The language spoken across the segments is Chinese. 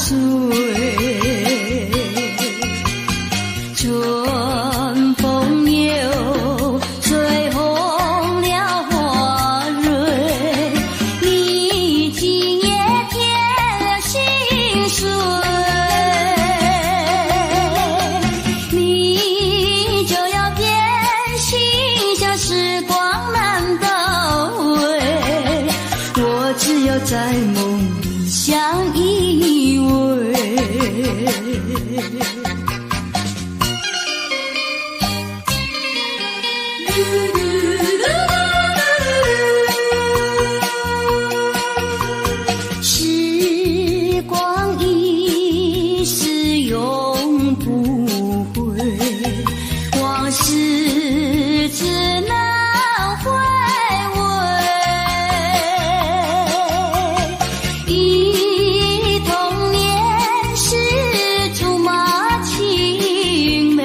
水，春风又吹红了花蕊，你今夜添了心碎，你就要变心，像时光难倒回，我只有在梦里相依偎。时光一逝永不回，往事只能回味。忆童年时竹马青梅，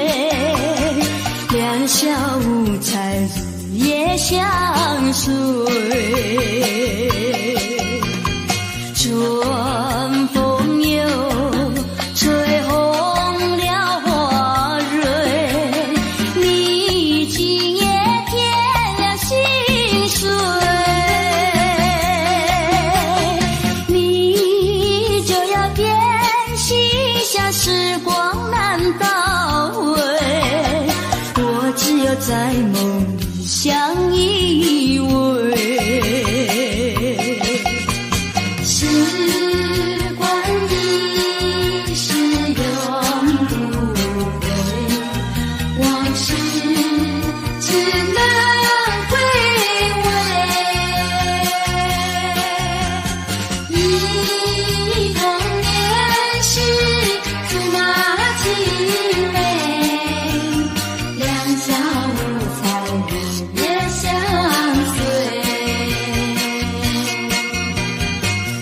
两小无猜日夜相随。春风又吹红了花蕊，你今夜添了心碎，你就要变心，像时光难倒回，我只有在梦里相依偎。时光一逝永不回，往事只能回味。忆童年时竹马青梅，两小无猜日夜相随。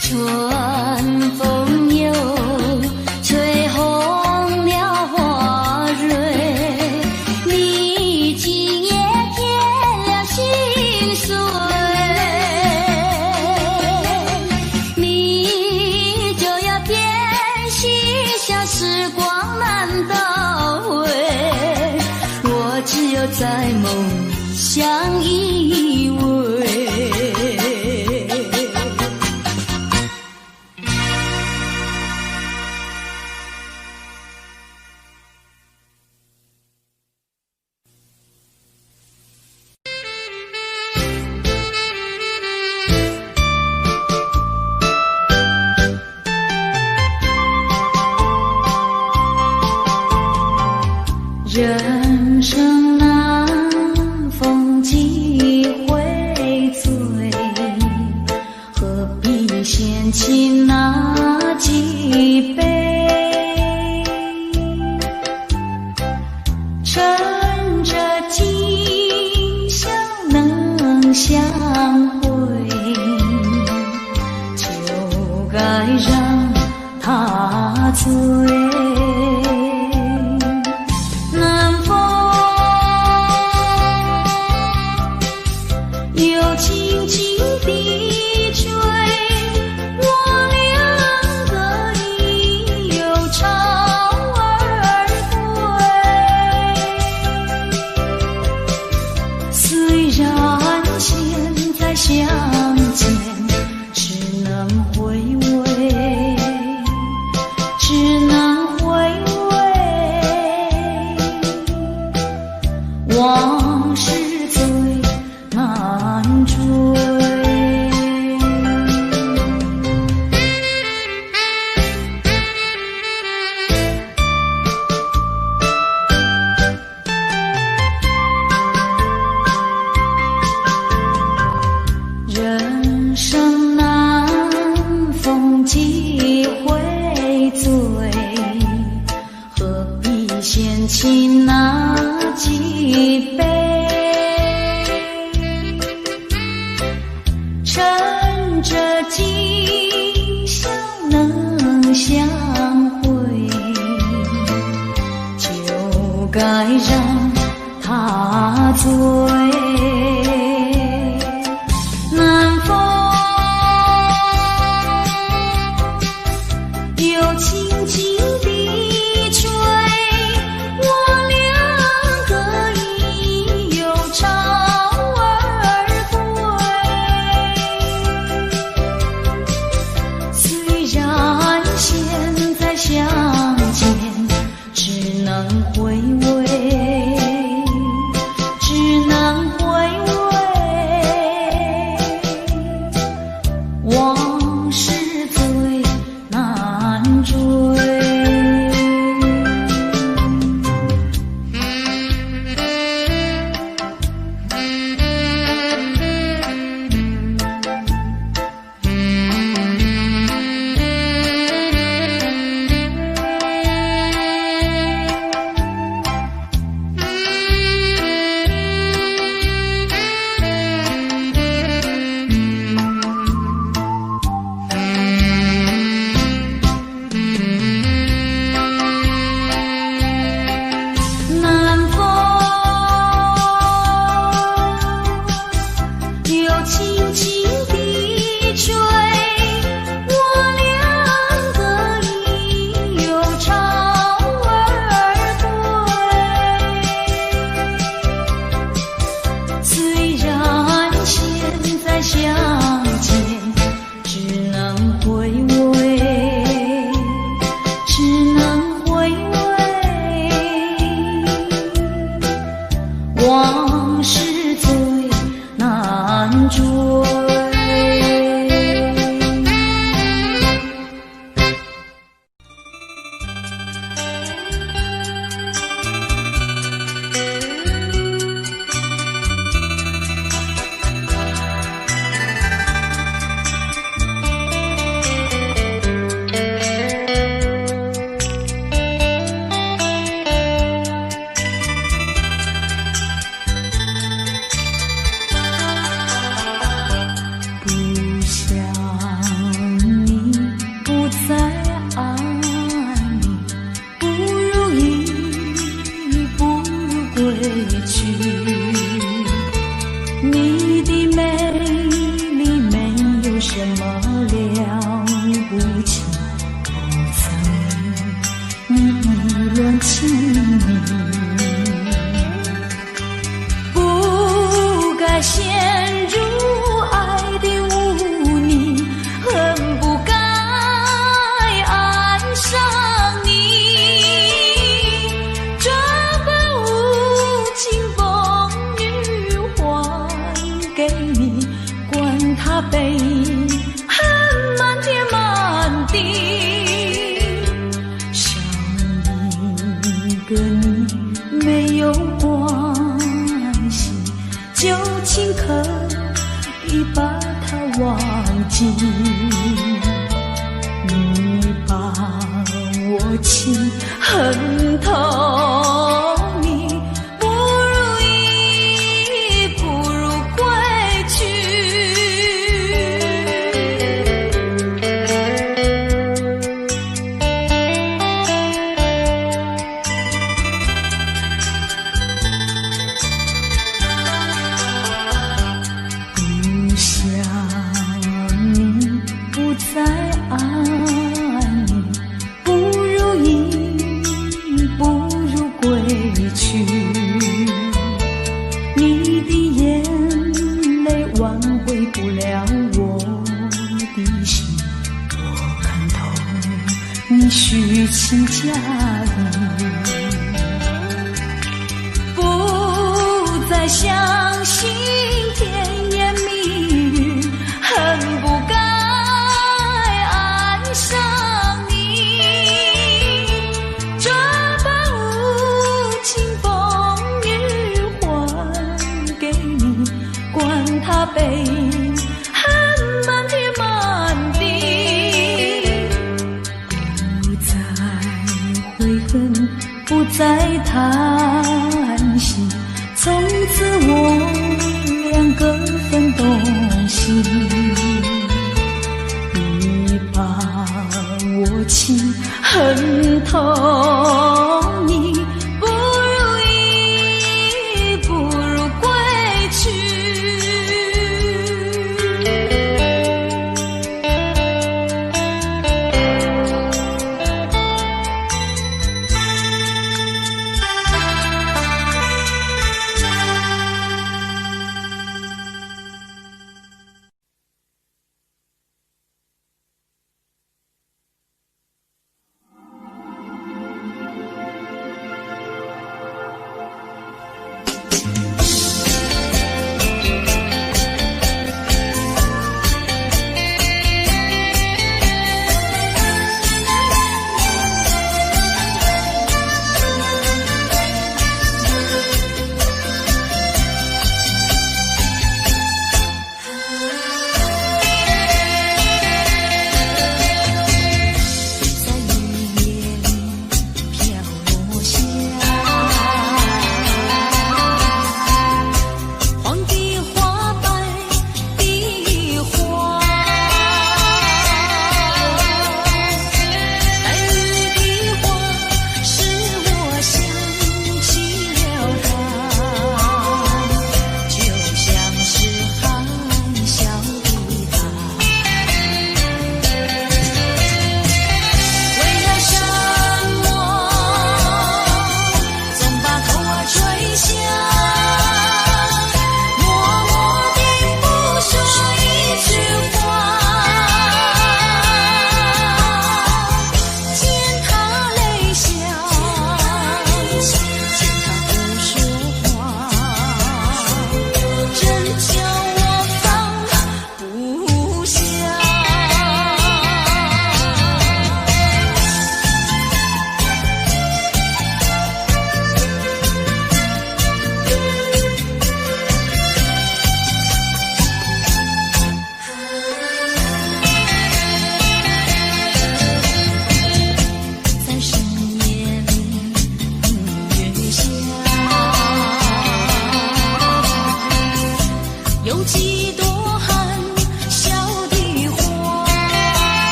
春风又吹红了花蕊，你今夜添了心碎，你就要变心，像时光难倒回，我只有在梦里相依偎。人生难逢几回醉，何必嫌弃那几杯？趁着今宵能相会，就该让他醉。轻轻地吹，我俩个已有潮儿归。虽然现在相见只能回味，只能回味。往事最难追。人生难逢几回醉，何必嫌弃那几杯？趁着今宵能相会，就该让他醉。难逢有情又轻轻地吹，我俩个已又潮儿归。虽然现在相见只能回味，只能回味，往事最难追。你的美丽没有什么了不起，不在你意乱情迷，不该陷入爱的污泥，恨不该爱上你。这般无情风雨还给你，管他悲恨满天满地。想一个你没有关系，就请可以把它忘记。你把我情恨透，你不如意，不如归去。不想你，不再爱你，不如意，不如归去。你的眼泪挽回不了我的心，我看透你虚情假意，不再相信甜言蜜语，恨不该爱上你。这般无情风雨还给你，管他悲恨满天满地。不再悔恨，不再叹息，从此我两个分东西。你把我情恨透，你不如意，不如归去。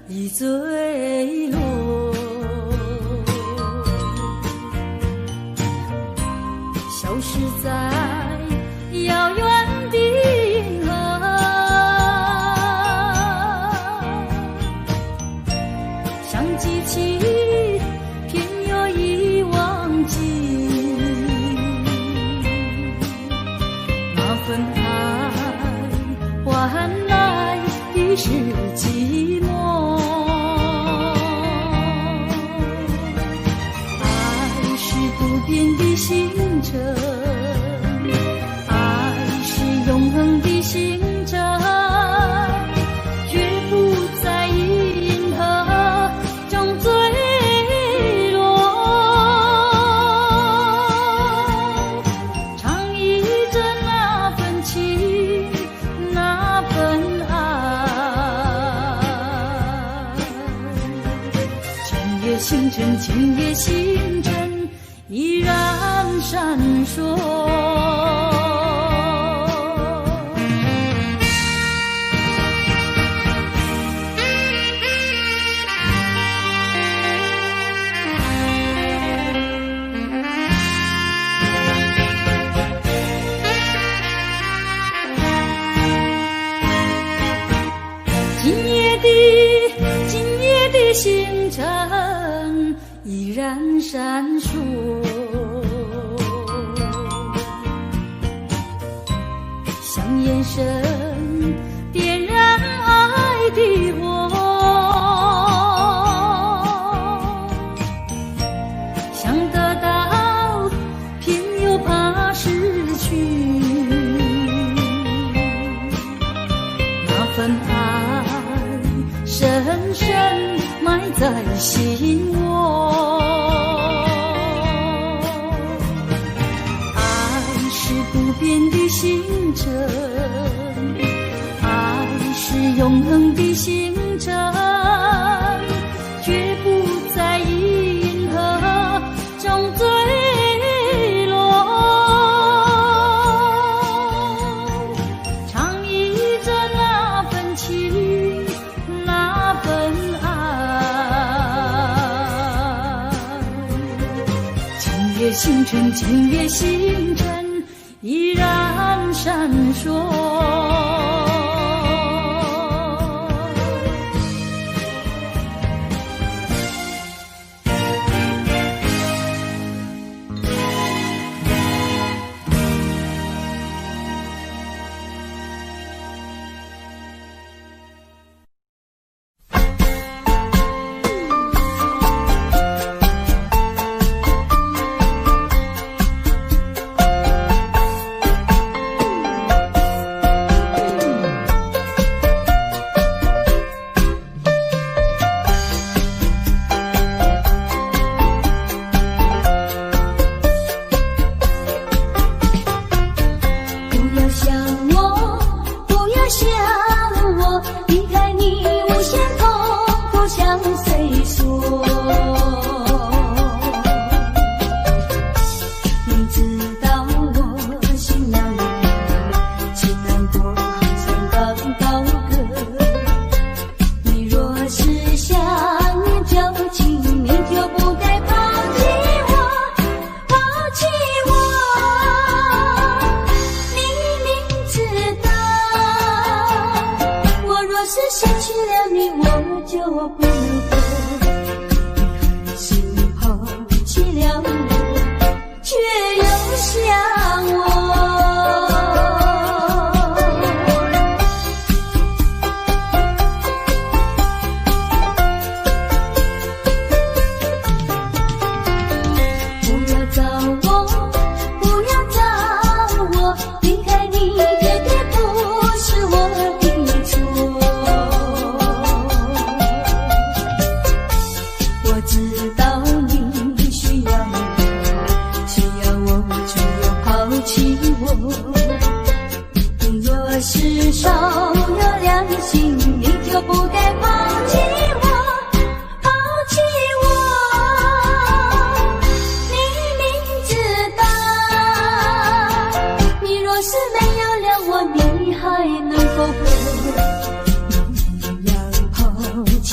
已坠落。消失在遥远的银河，想记起偏又已忘记，那份爱换来的是寂寞。爱是不变的星辰，爱是永恒的星辰，绝不在银河中坠落。唱忆着那份情，那份爱。今夜星辰，今夜星辰依然闪烁。今夜的星辰依然闪烁。像眼神点燃爱的火，想得到偏又怕失去，那份爱深深埋在心窝。爱是不变的星辰，爱是永恒的星辰，绝不在银河中坠落。唱忆着那份情，那份爱。今夜星辰，今夜星辰依然闪烁。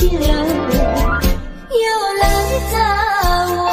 凄凉又来找我。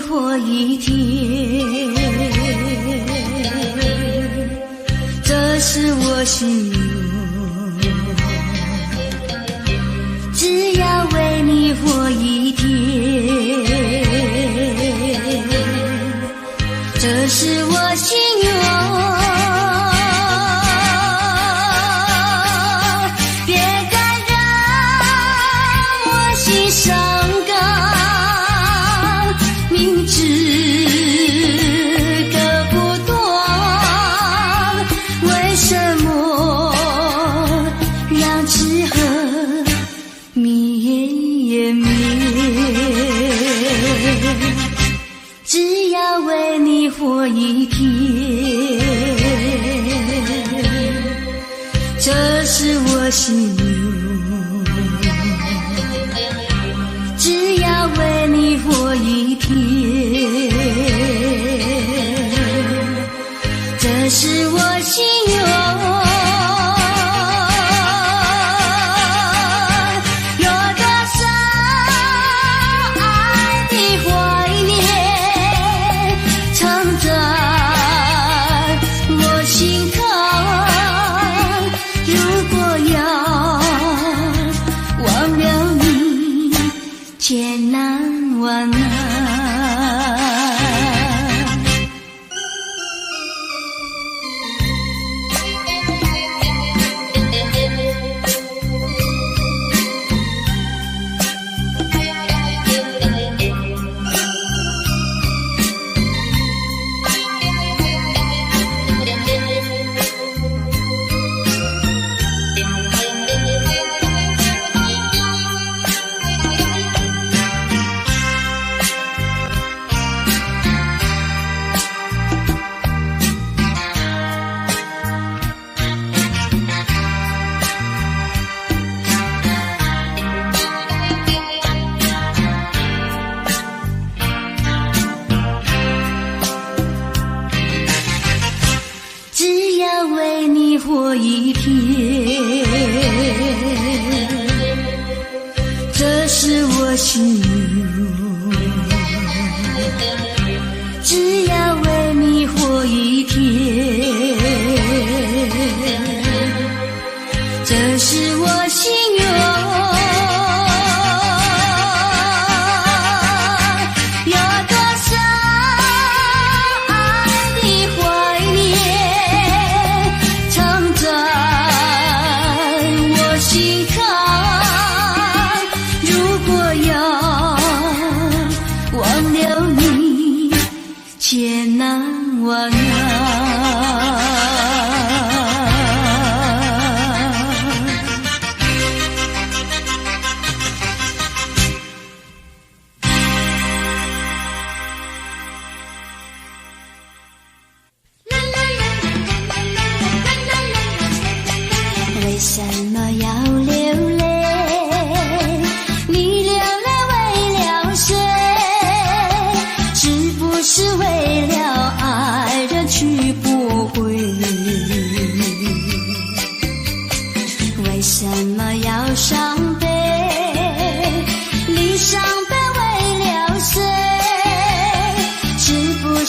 过一天，这是我心愿。只要为你活一天，这是我心愿。别再让我心伤感，明知割不断，为什么让痴恨绵绵？只要为你活一天，这是我心愿。只要为你活一天，这是我心愿。千难万难。活一天，这是我心愿。只要为你活一天，这是我心愿。千难万难。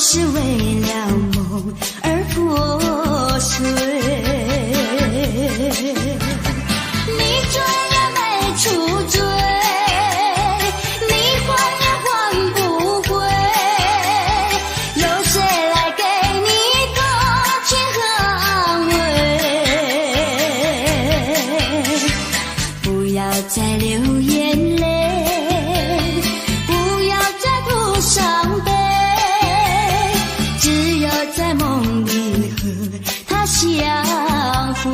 是为了梦而破碎。你追也没处追，你还也还不回，有谁来给你同情和安慰？不要再流眼泪，不要再哭伤悲，只有在梦里和他相会。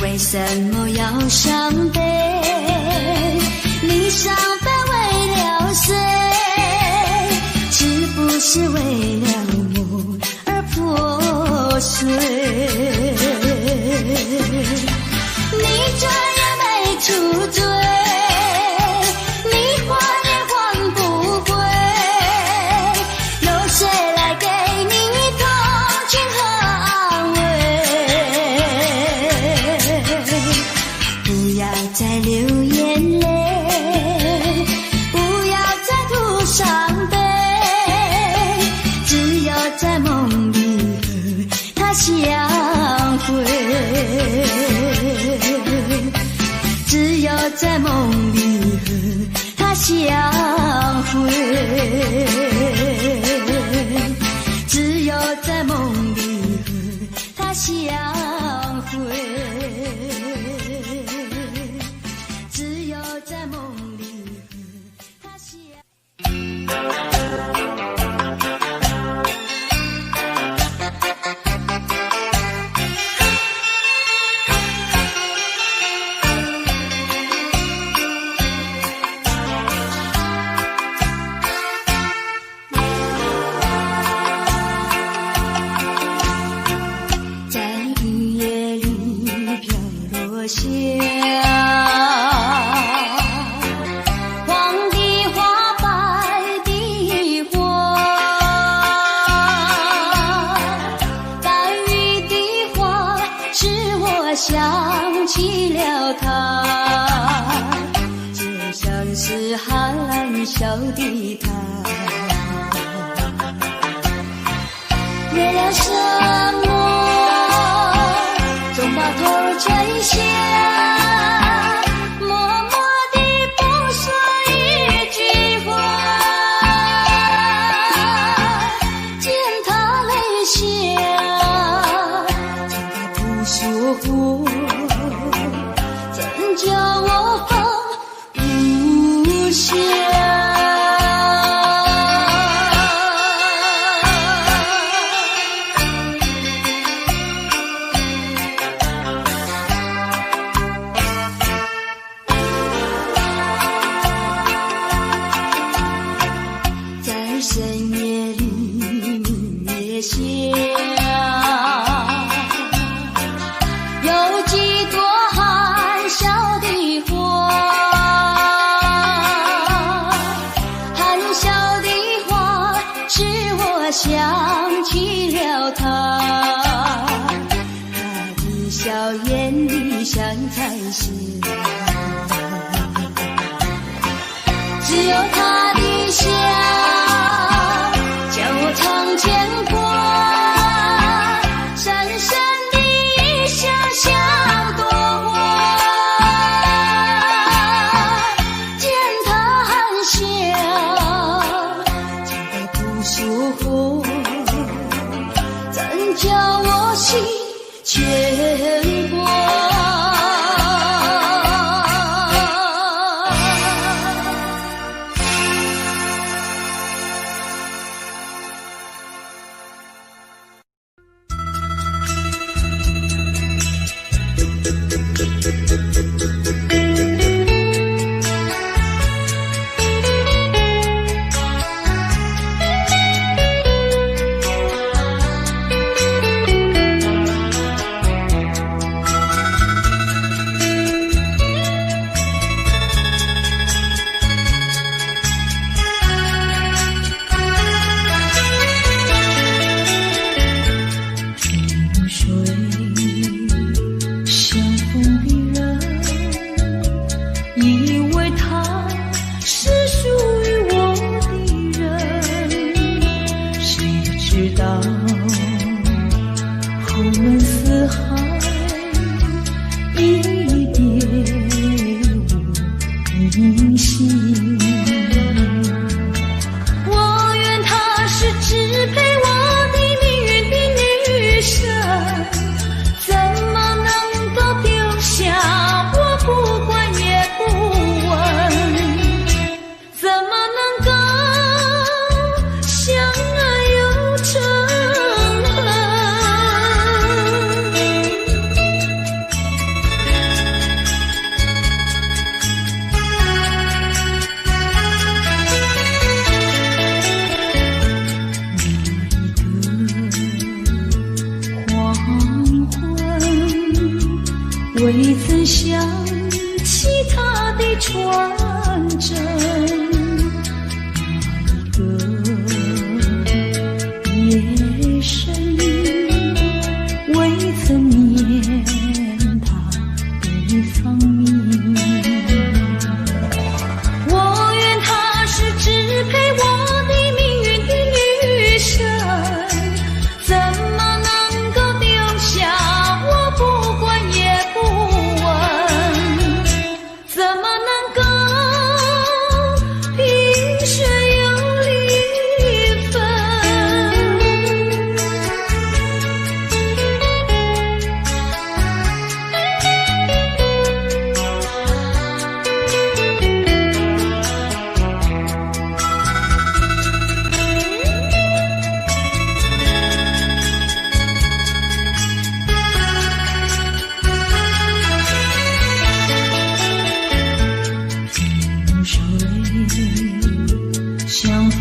为什么要伤悲？你伤悲为了谁？是不是为了梦而破碎？你追也没处追，你还也还不回，有谁来给你同情和安慰？不要再流眼泪，不要再哭伤悲，只有在梦里和他相会，只有在梦里和他相会，只有在梦里和他相会，只有在梦里和他相会。黄的花，白的花，白雨的花，使我想起了他，就像是含笑的他，为了什么总把头垂下，默默地不说一句话，见他泪下，见他不说话，怎叫我放不下？深夜里明月下，有几朵含笑的花，含笑的花使我想起了他，他的笑眼里像彩霞，只有他的笑常牵挂，深深的印象像朵花，见他含笑，见他不说话，怎叫我心牵挂？《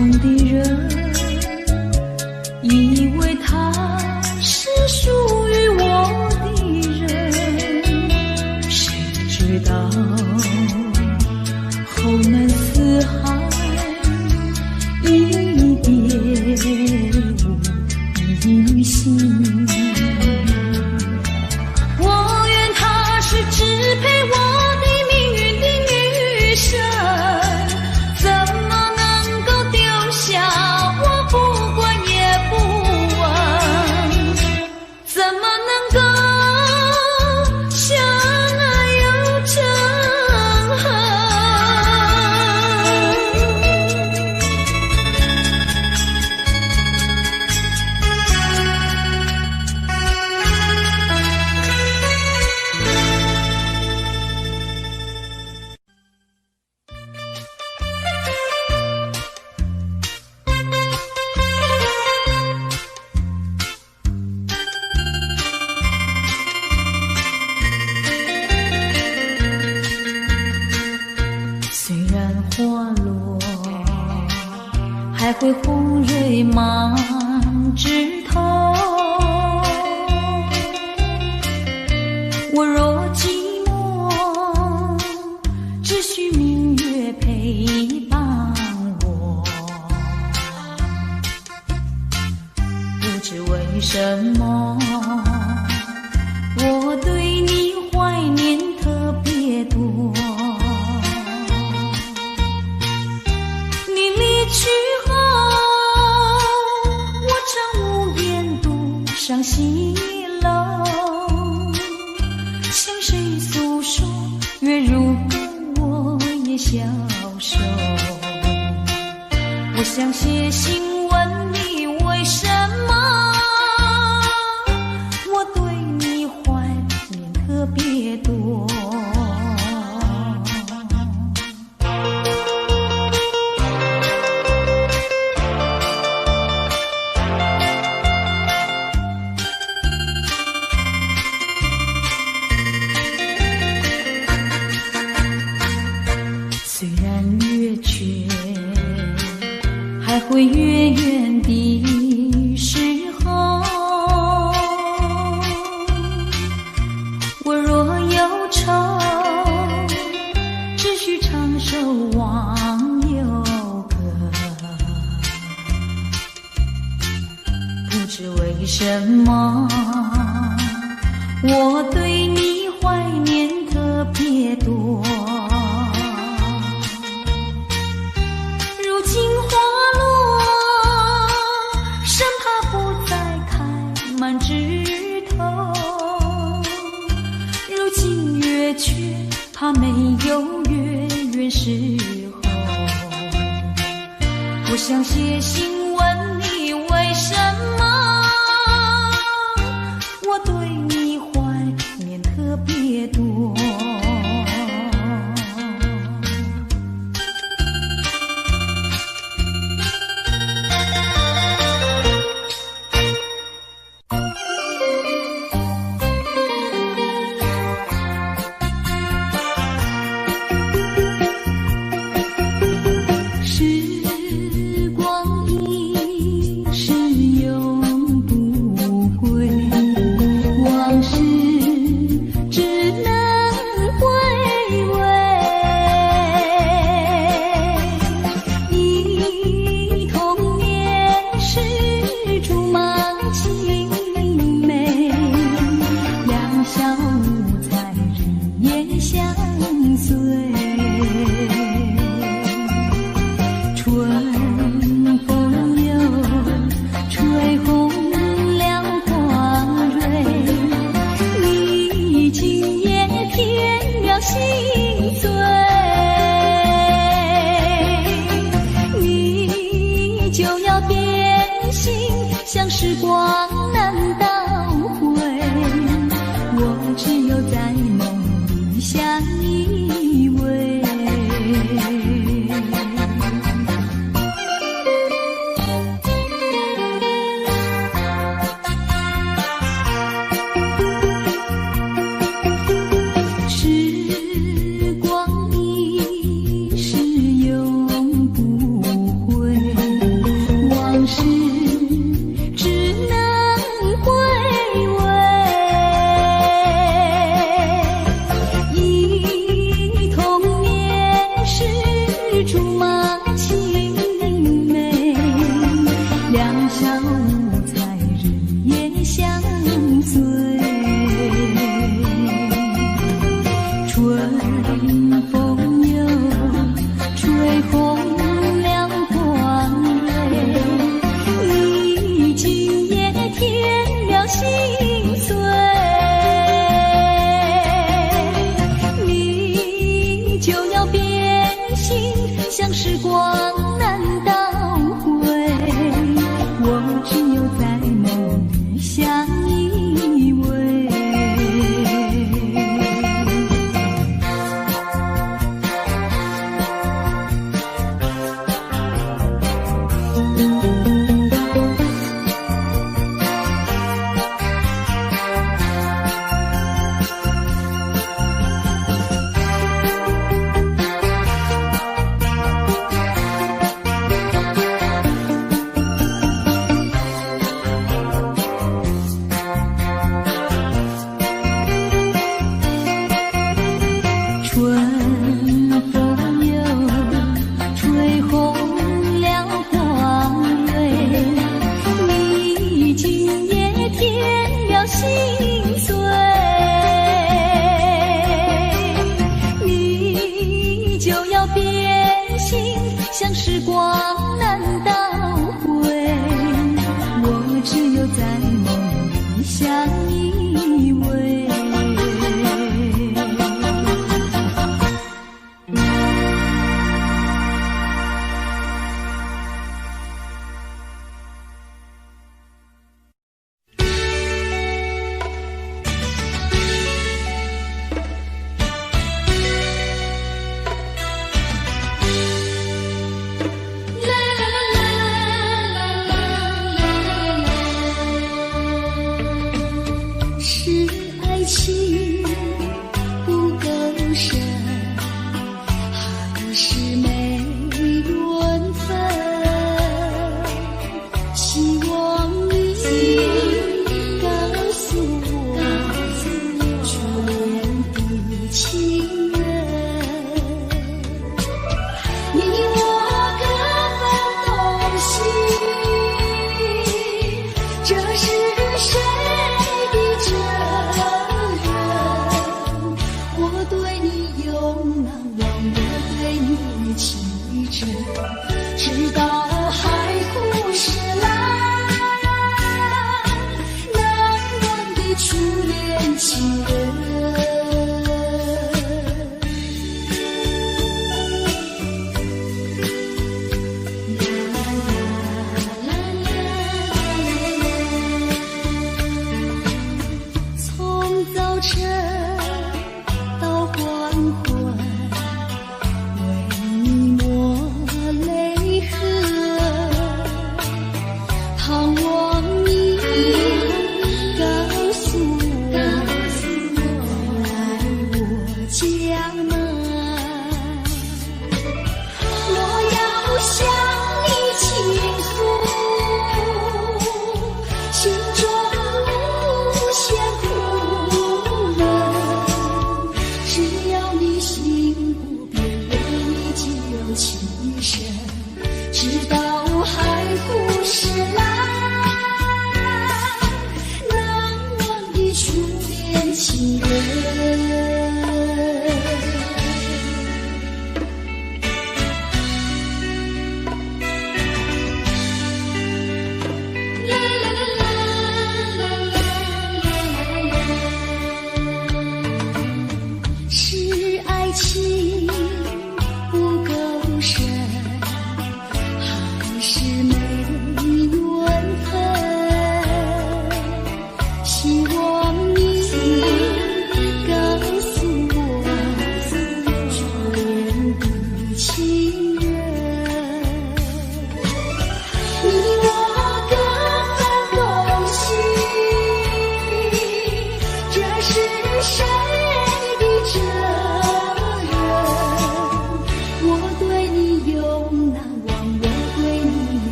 痛的人，以为他是属于我的人，谁知道后门四海，一别无音信。我愿他是支配我的命运的女神，怎么能够丢下我不管也不问？怎么能够相爱又憎恨？虽然花落还会红蕊满枝头，我若寂寞，只需明月陪伴我。不知为什么，我对你怀念特别多。去后，我常无言独上西楼，向谁诉说？月如歌，我也消瘦。我想写信问你，为什么我对你怀念特别多？虽然月缺还会远远的时候，我若忧愁，只需唱首忘忧歌。不知为什么，我对你怀念特别多。如今花落，生怕不再开满枝头。如今月缺，怕没有月圆时候。我想写信问你，为什么我对你怀念特别多？时光一逝永不归，往事只能回味。忆童年时竹马青梅，两小无猜日夜相随。春风又吹红了花蕊，你今夜添了心醉，你就要变心，像时光难倒回，我只有在梦里相依偎。时光一逝永不回，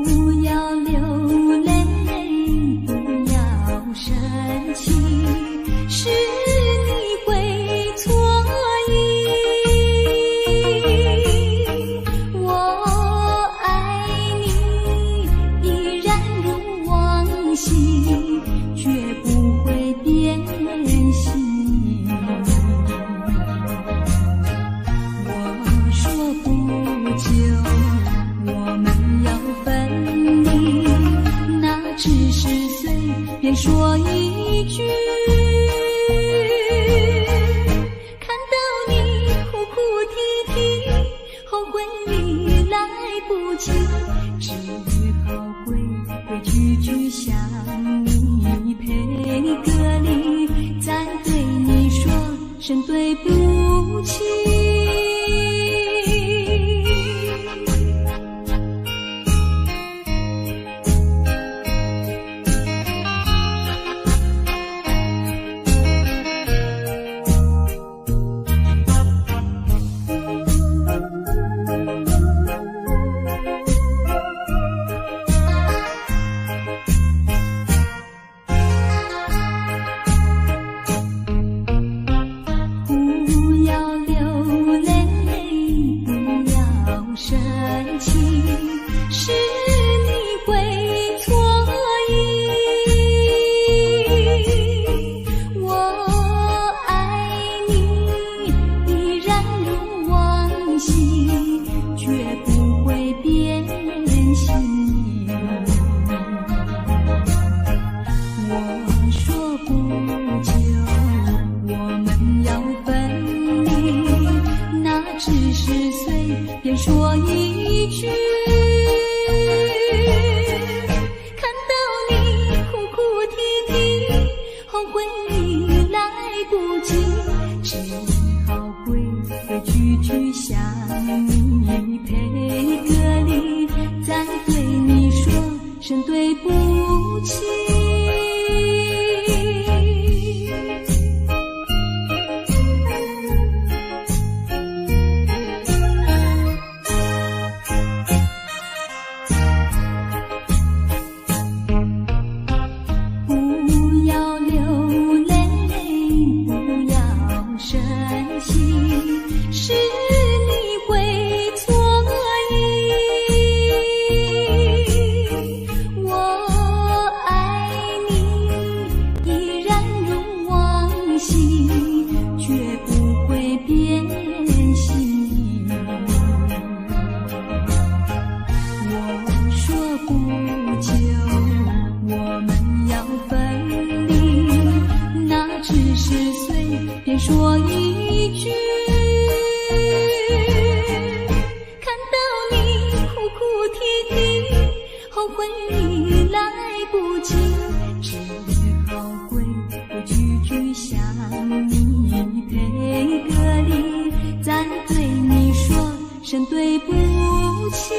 不要流泪，不要一句，看到你哭哭啼啼，后悔已来不及，只好规规矩矩向你赔个礼，再对你说声对不起。说一句，看到你哭哭啼啼，后悔已来不及，只好规规矩矩向你赔个礼，再对你说声对不起。说一句，看到你哭哭啼啼，后悔已来不及，只好规规矩矩向你赔个礼，再对你说声对不起。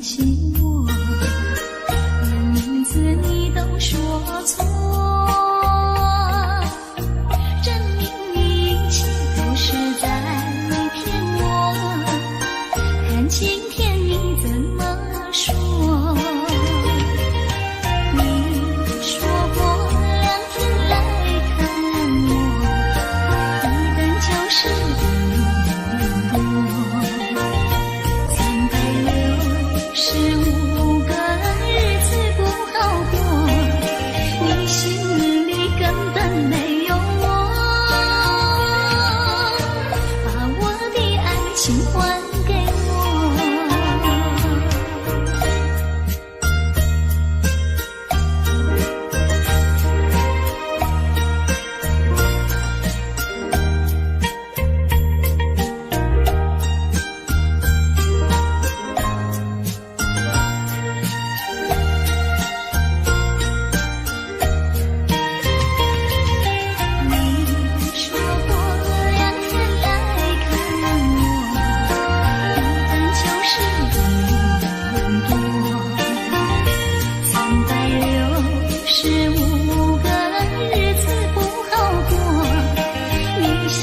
情今天你怎么说？你说过2天来看我，一等就是1年多。365个日子不好过，你心里根本没有我，把我的爱情还给我。你说过2天来看我，一等就是1年多。365个日子不好过，你心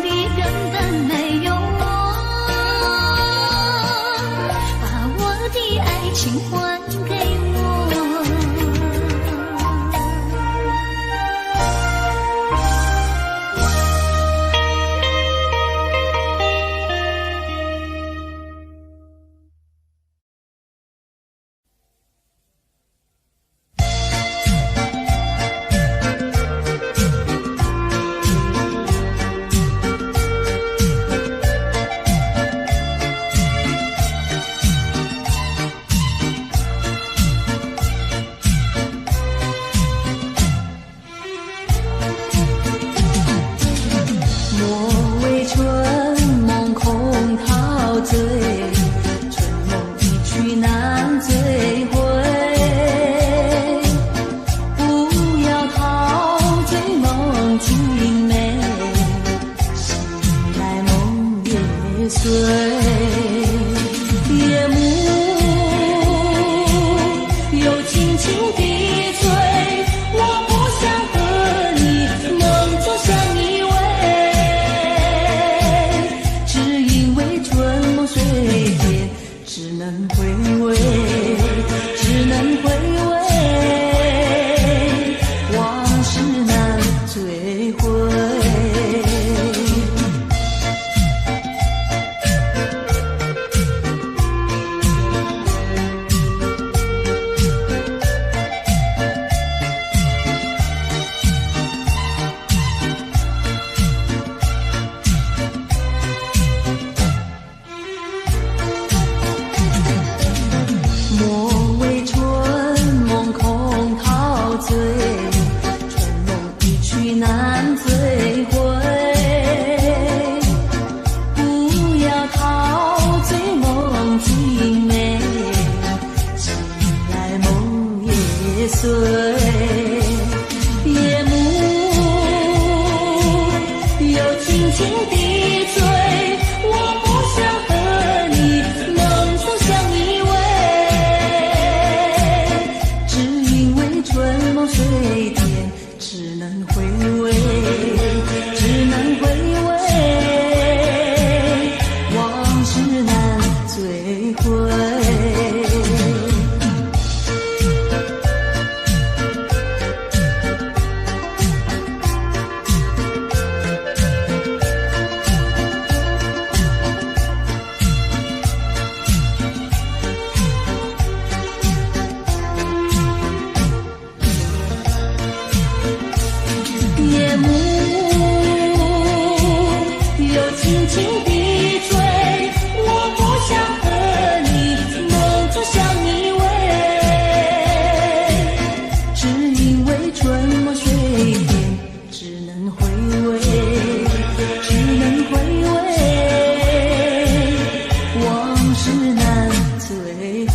里根本没有我，把我的爱情还给我。莫为春梦空陶醉，春梦一去难追回。不要陶醉梦境美，醒来梦也碎。夜幕又轻轻地吹，我不想和你梦中相依偎，只因为春梦水天，只能回味，只能回味，往事难追回。莫为春梦空陶醉，春梦一去难追回。不要陶醉梦境美，醒来梦也碎。夜幕又轻轻地吹，我不想和你梦中相依偎，只因为春梦水天，只能回味，只能回味，往事难追回。夜幕又轻轻地吹，我不想和你梦中相依偎，只因为春梦水天，只能回味，只能回味，往事难追回。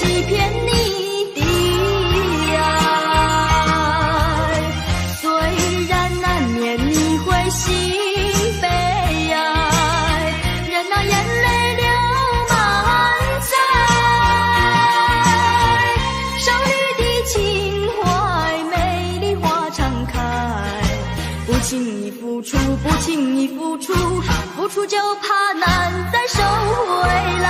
欺骗你的爱。虽然难免你会心悲哀，任那眼泪流满腮。少女的情怀，美丽花常开。不轻易付出，不轻易付出，付出就怕难再收回来。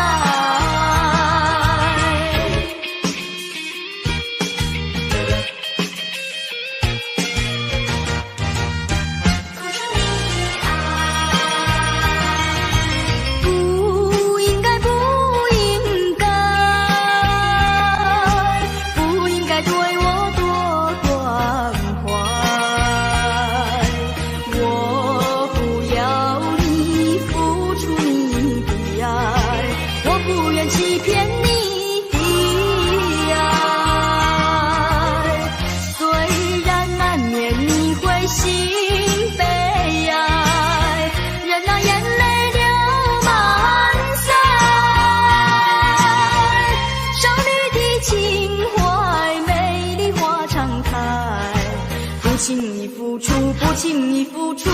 不轻易付出，不轻易付出，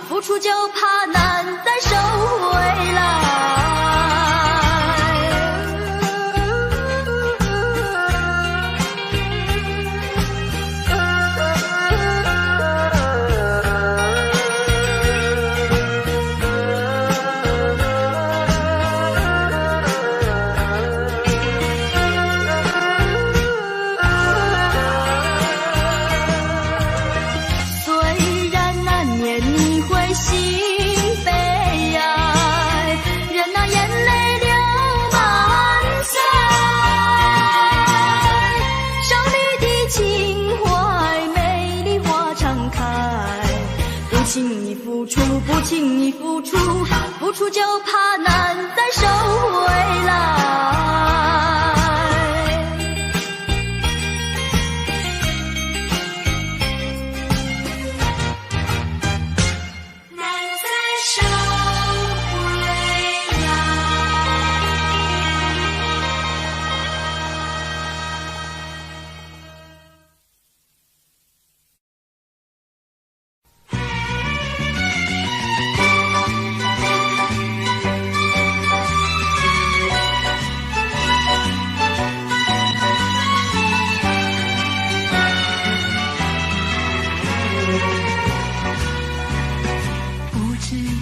付出就怕难再收回来。不轻易付出，不轻易付出，付出就怕难再收回来。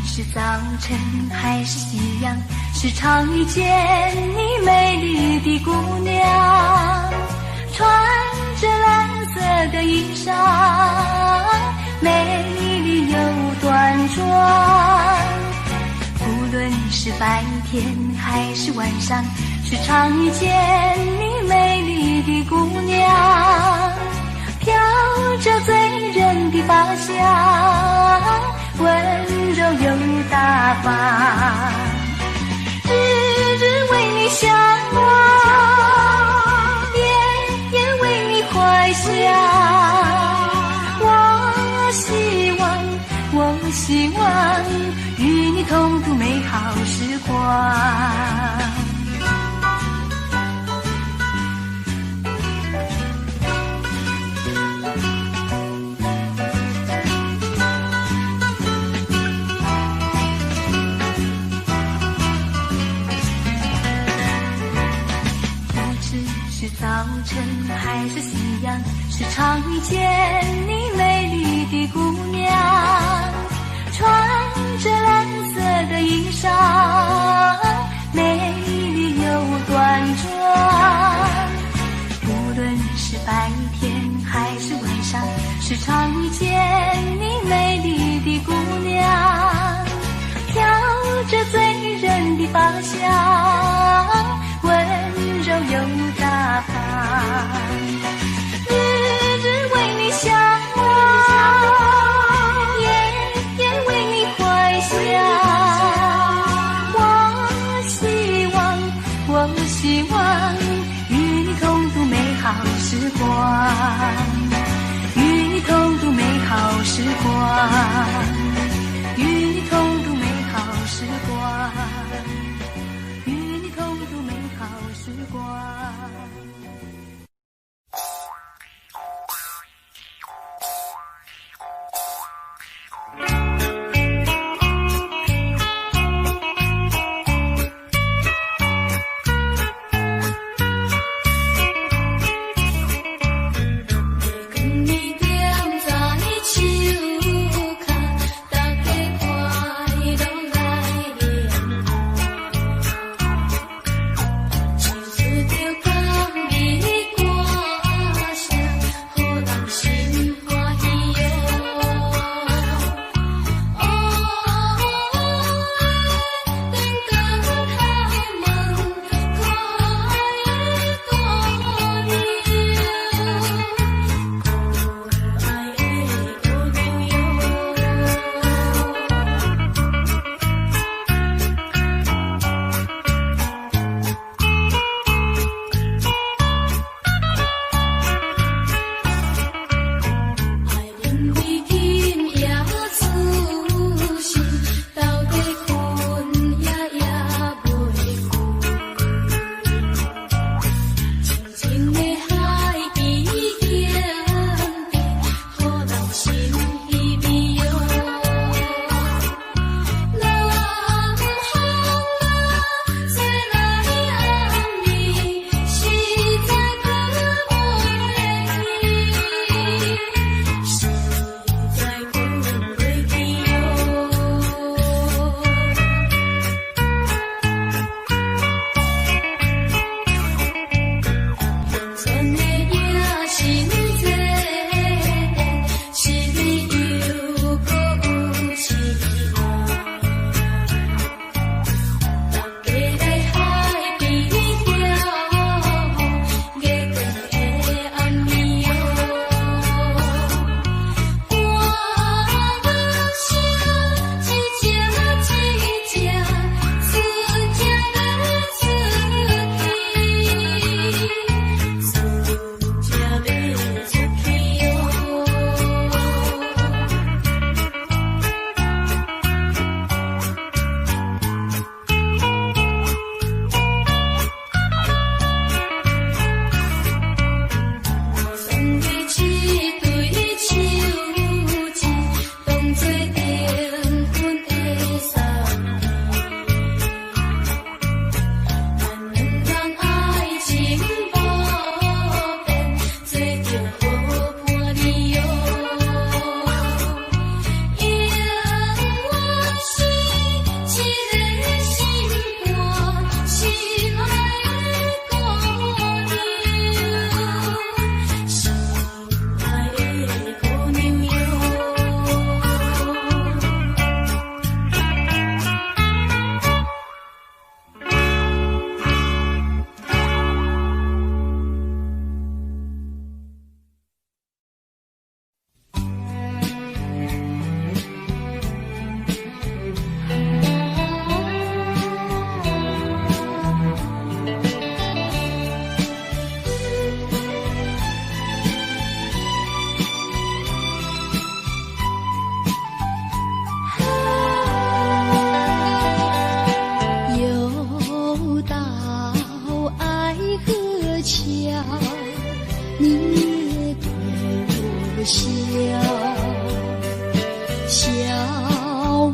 是早晨还是夕阳，时常遇见你美丽的姑娘，穿着蓝色的衣裳，美丽又端庄。无论是白天还是晚上，时常遇见你美丽的姑娘，飘着醉人的发香，温柔又大方，日日为你向往，夜夜为你怀想。我希望与你同度美好时光。早晨还是夕阳，时常遇见你美丽的姑娘，穿着蓝色的衣裳，美丽又端庄。无论是白天还是晚上，时常遇见你美丽的姑娘，飘着醉人的发香，温柔又大方，日日为你向往，夜夜为你怀想。我希望与你同度美好时光，与你同度美好时光，与你同度美好时光，与你同度美好时光。你也对我笑，笑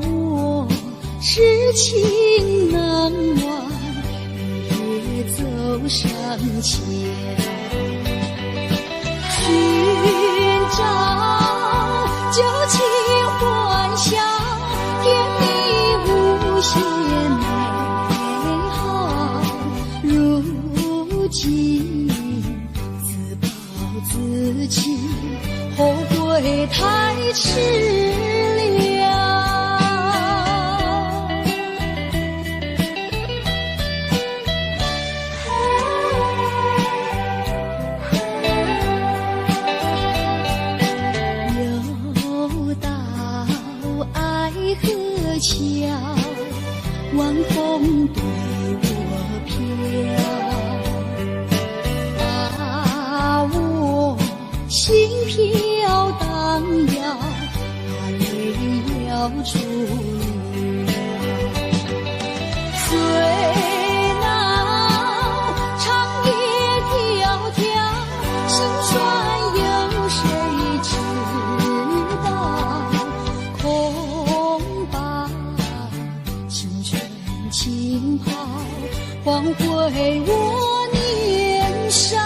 我痴情难忘，也走上桥，寻找旧情欢笑，甜蜜无限美好。如今自暴自弃，后悔太迟了。又到爱河桥，晚风对我飘，把我心飘荡摇，把泪要出了。岁老长夜迢迢，心酸有谁知道？空把青春浸泡，换回我年少。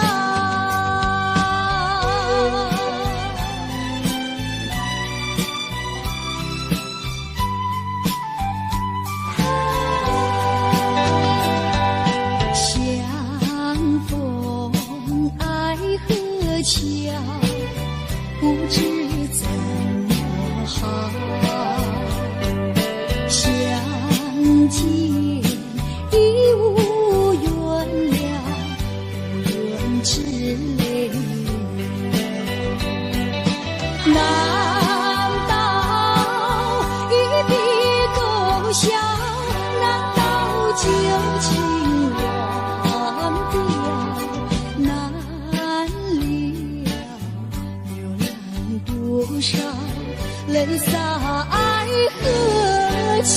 相逢爱河桥，不知怎么好，相见已无缘了，无缘之泪。难道一笔勾销？难道旧情忘不了？难了流浪多少泪洒爱河桥。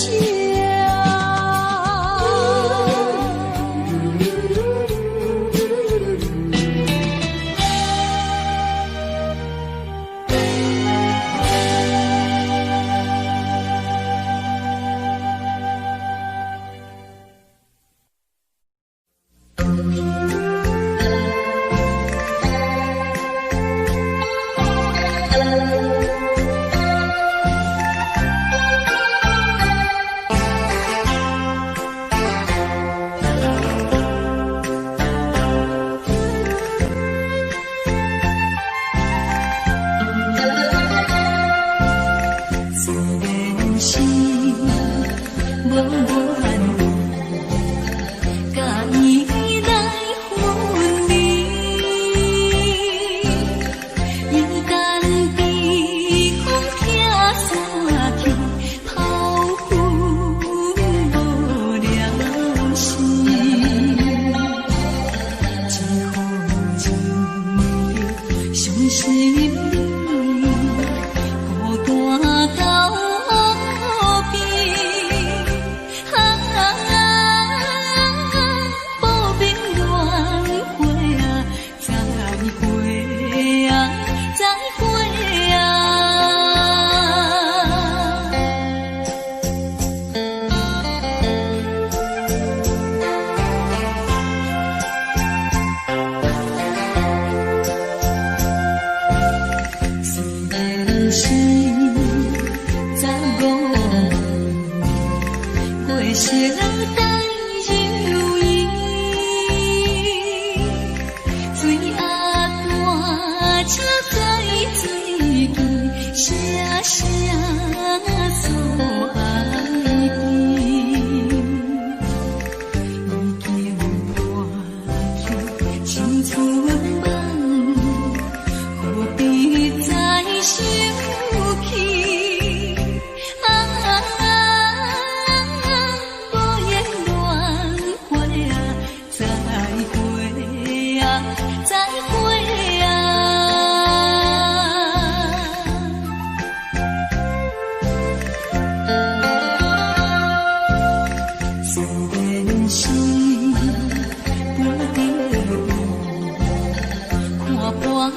破了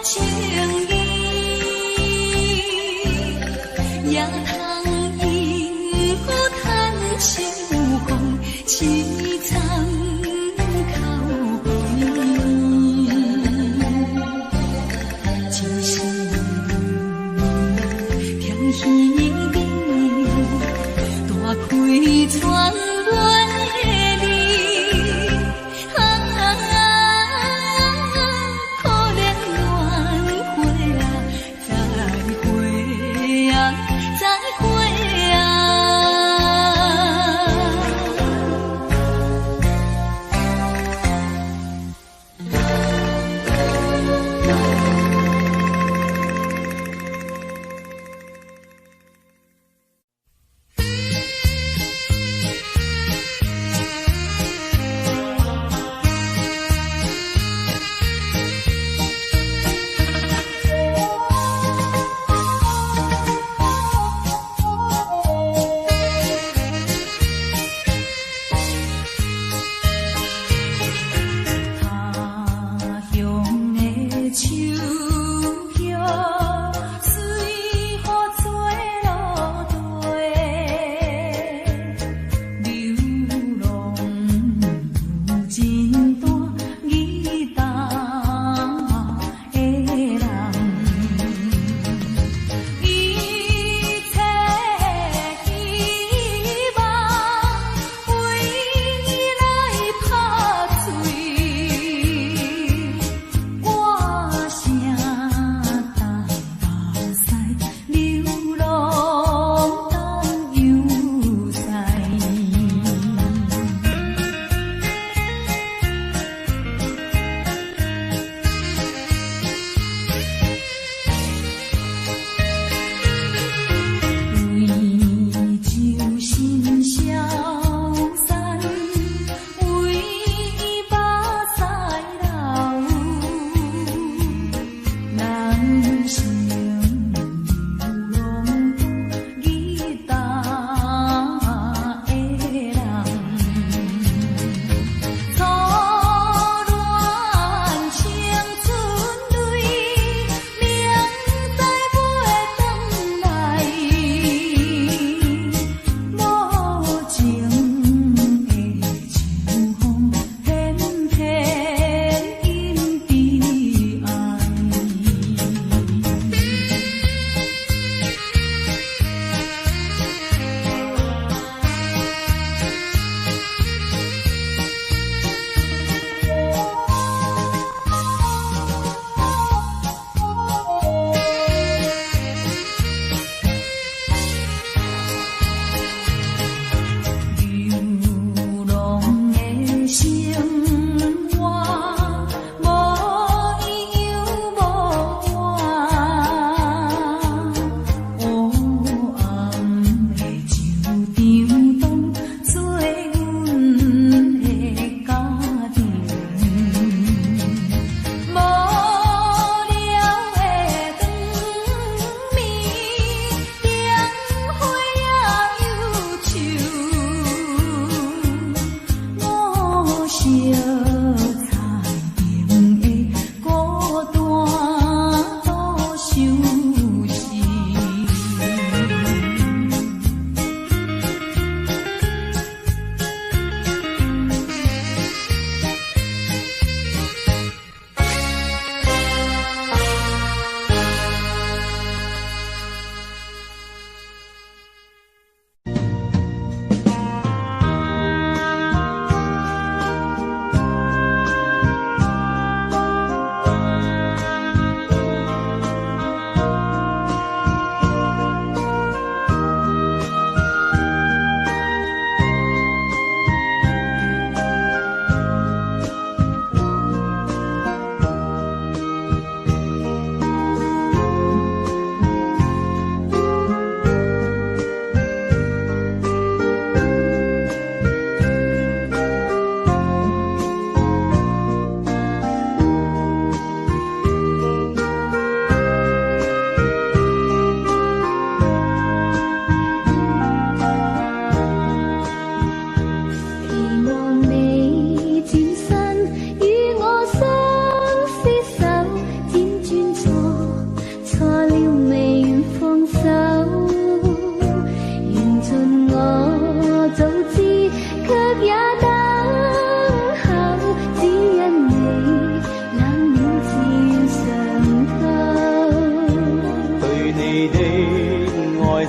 情意，也通因何叹秋风凄惨口悲，就是偏稀里大开窗外的你，可怜缘会啊，再会啊，再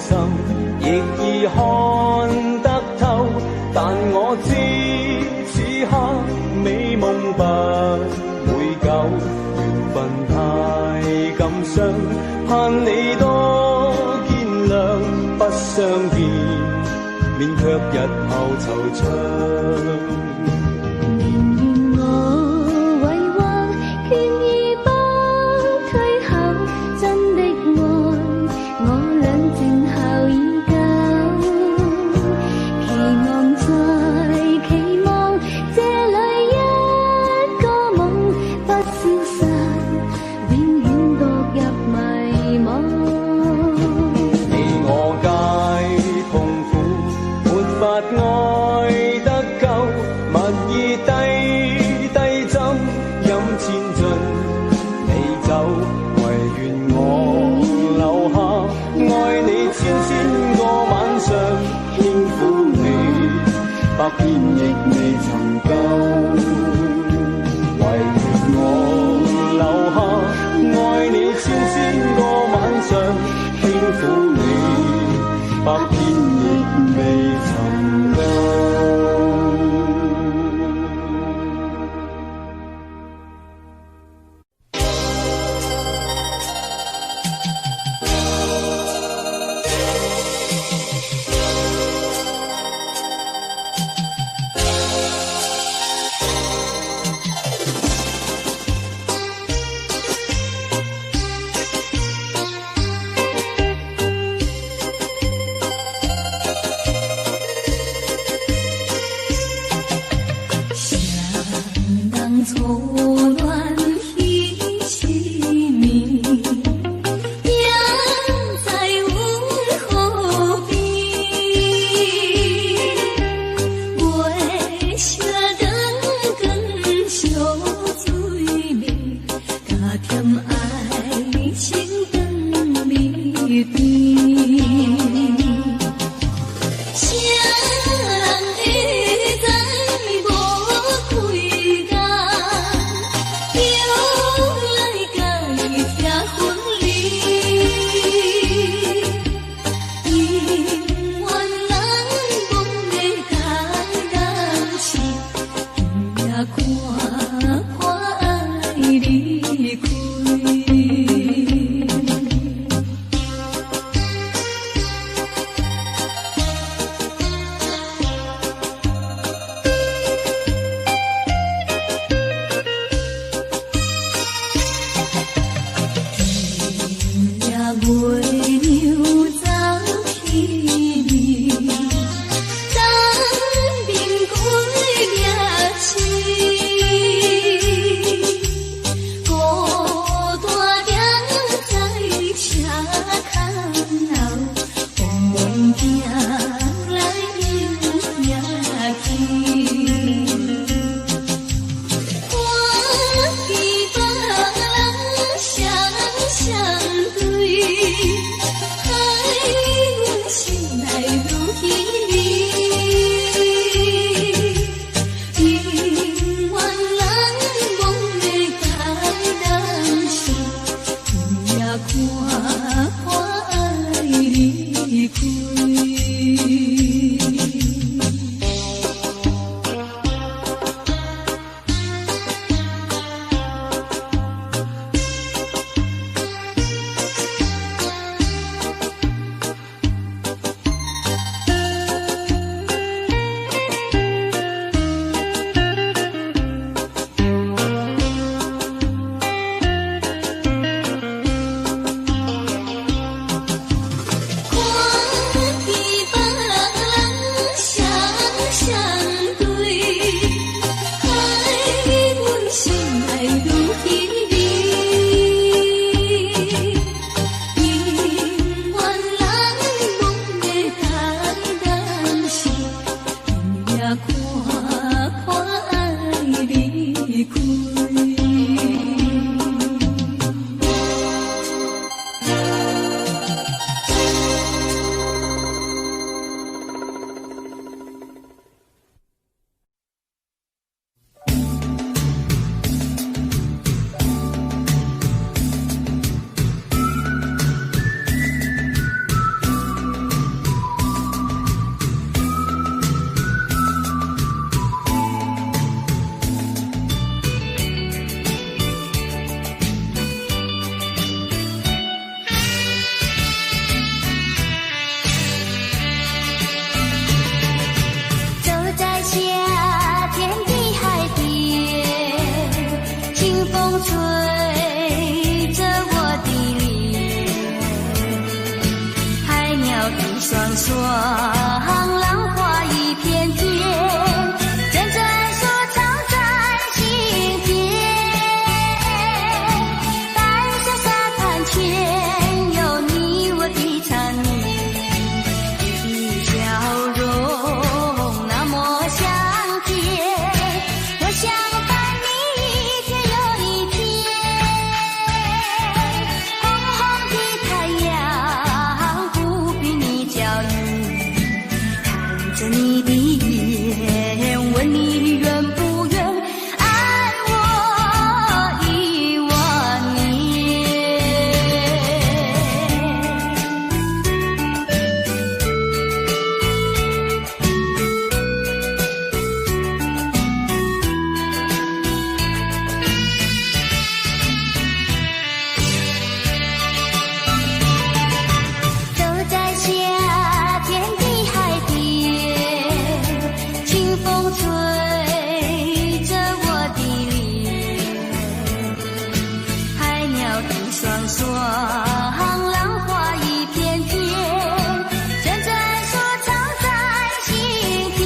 心，亦已看得透。但我知此刻美夢不會久，緣分太感傷，盼你多見諒。不相見，免卻日後惆悵。百遍亦未曾夠，唯願我留下，愛你千個晚上，輕撫你，百遍亦未曾夠。相对。吹着我的脸，海鸟的双双，浪花一片片，阵阵说唱在心间。白色沙滩前有你我的缠绵，你的笑容那么香甜，我想伴你一天又一天。红红的太阳不比你娇艳，看着你的眼，问你愿不愿爱我1万年。走在夏天的海边，清风吹着我的脸，海鸟的双双，浪花一片片，阵阵说唱在心田。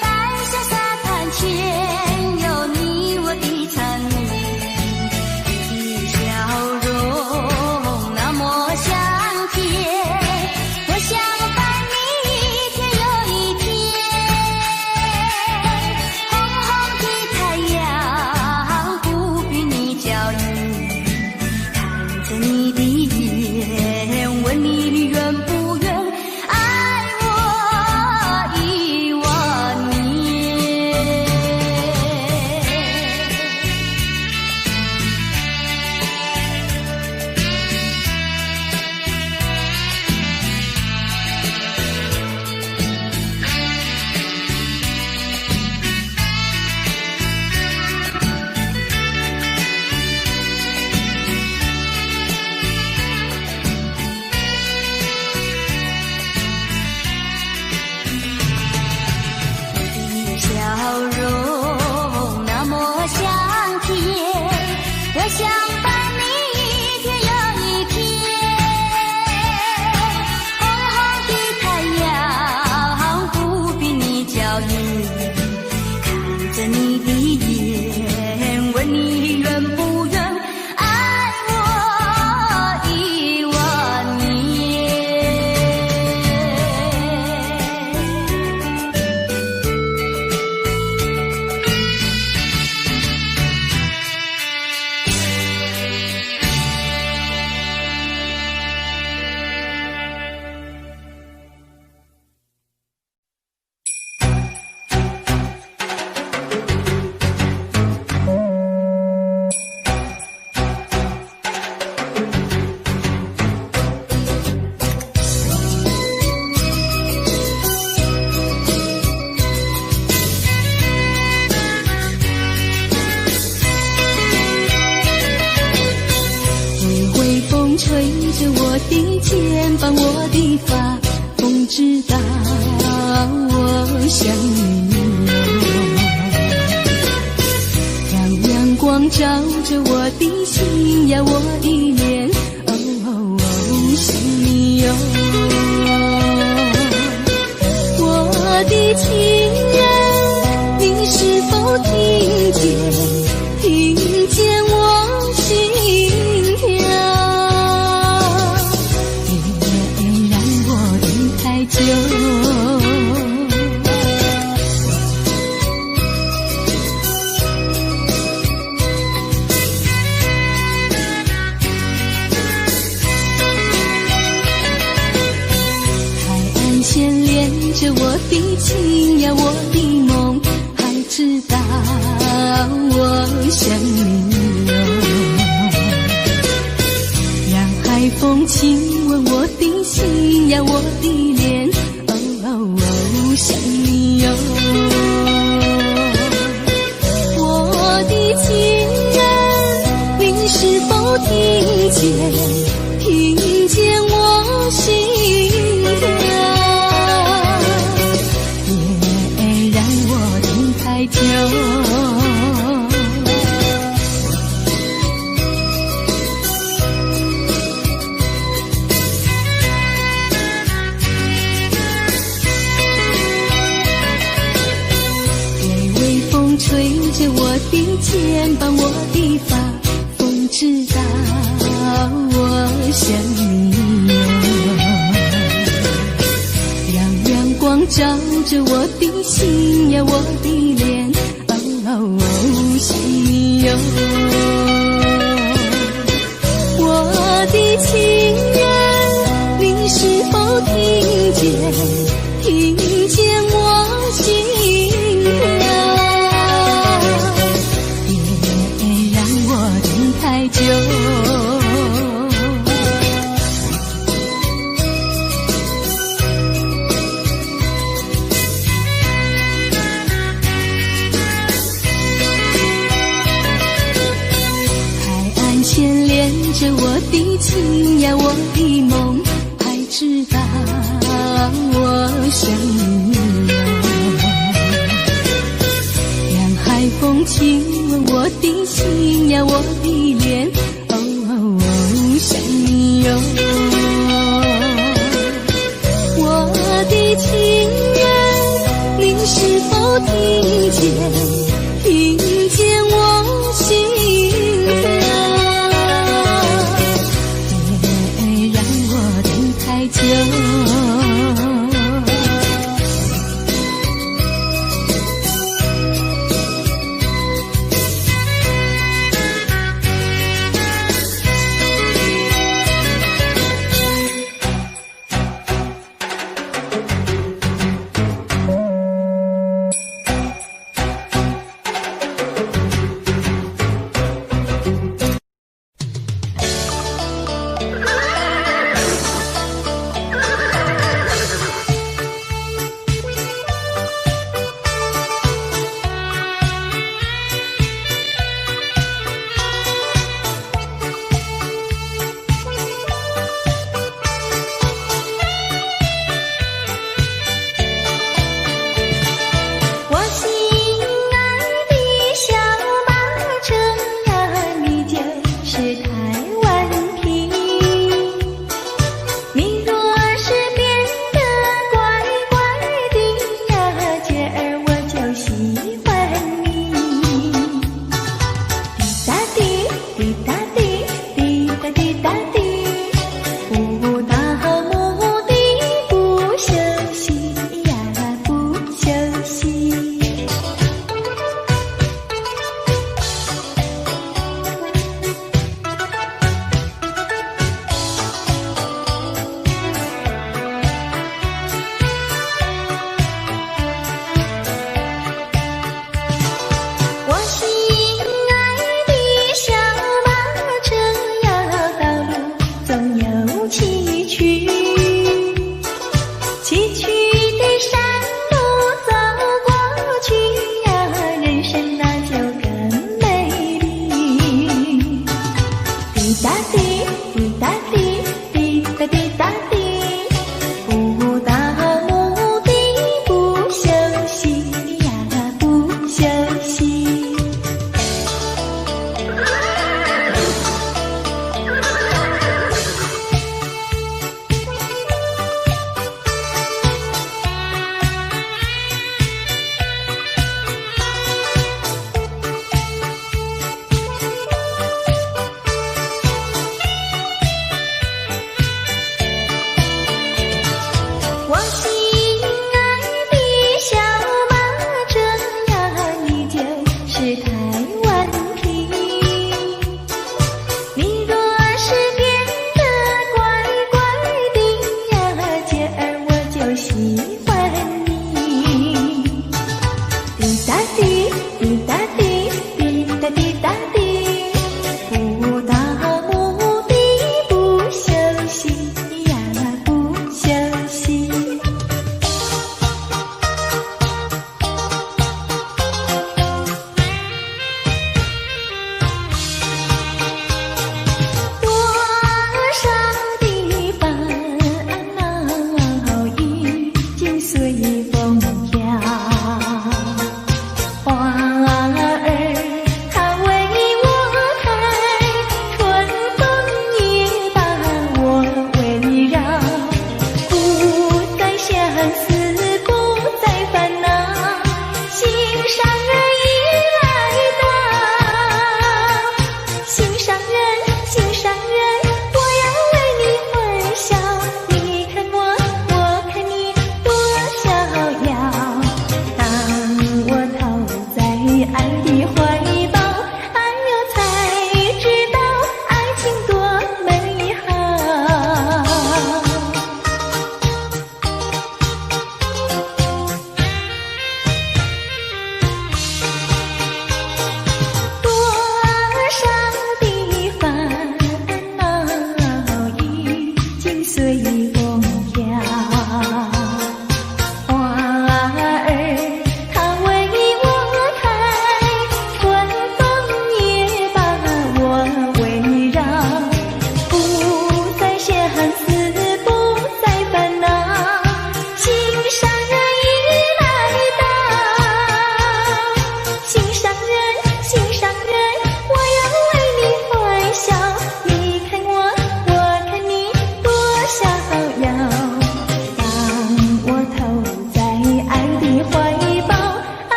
白色沙滩前有你我的缠绵，你的笑容那么香甜，我想伴你一天又一天。红红的太阳不比你娇艳，看着你的眼，问你愿不愿爱我1万年。你的笑容那么香甜，我想伴你一天又一天。红红的太阳不比你娇艳，看着你的眼，问你愿不愿爱我1万年。微微风吹着我的肩膀，我的发，风知道我想你哟。让阳光照着我的心呀，我的脸，想你哟。我的情人，你是否听见？听见我心跳，别让我等太久。海岸线连着我的情呀，我的梦，还知道我想你哟。让海风亲吻我的心呀，我的脸，想你哟。我的情人，你是否听见？听见我心跳，别让我等太久。肩膀，我的发风知道我想你哟。让阳光照着我的心呀，我的脸，心哟。我的情人，你是否听见？听见我心跳？别让我等太久。海岸线连着我的情呀，我的梦，还知道我想你哟。让海风亲吻我的心呀，我的脸，想你哟。我的情人，你是否听见？听见我心跳？别让我等太久。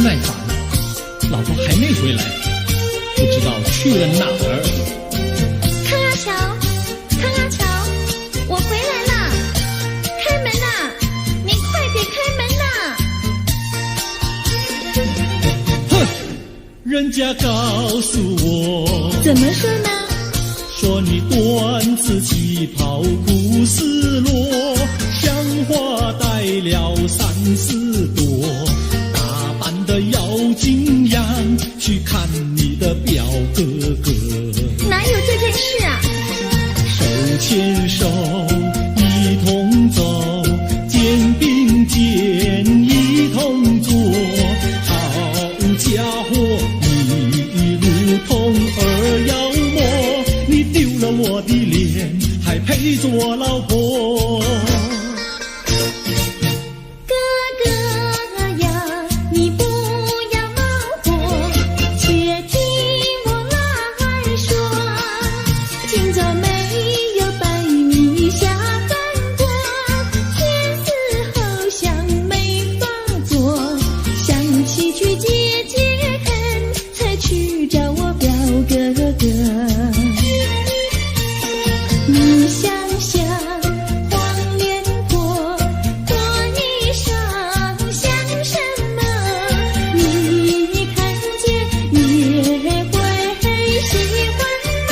耐烦，老婆还没回来，不知道去了哪儿。康阿乔，康阿乔，我回来了，开门呐！你快点开门呐！哼，人家告诉我，怎么说呢？说你短子旗袍苦丝罗，像花戴了3、4朵，打扮得妖精样，去看你的表哥哥。哪有这件事啊？手牵手一同走，肩并肩一同坐，好家伙，你如同儿妖魔，你丢了我的脸，还配做我老婆？哥哥呀，你不要恼火，且听我来说。今早没有白米下饭锅，天死后想没法做，想起去解解恨，才去找我表哥哥。你想想黄脸婆，婆衣裳像什么？你看见也会喜欢吗？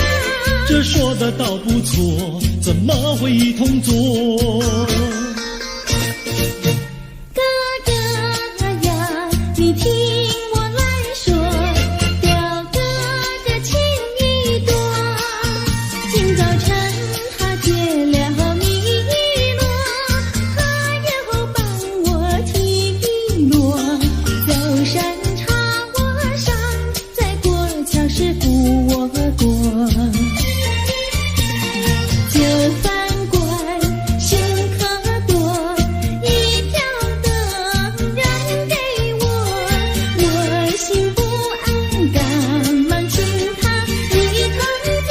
这说的倒不错，怎么会一同做？哥哥呀，你听我来说，表哥哥情意多。今早晨他解了迷罗，他又帮我提璎珞，走山插我上，再过桥是扶我过。这饭馆深可多，一条灯让给我，我心不安，赶忙请他一同坐。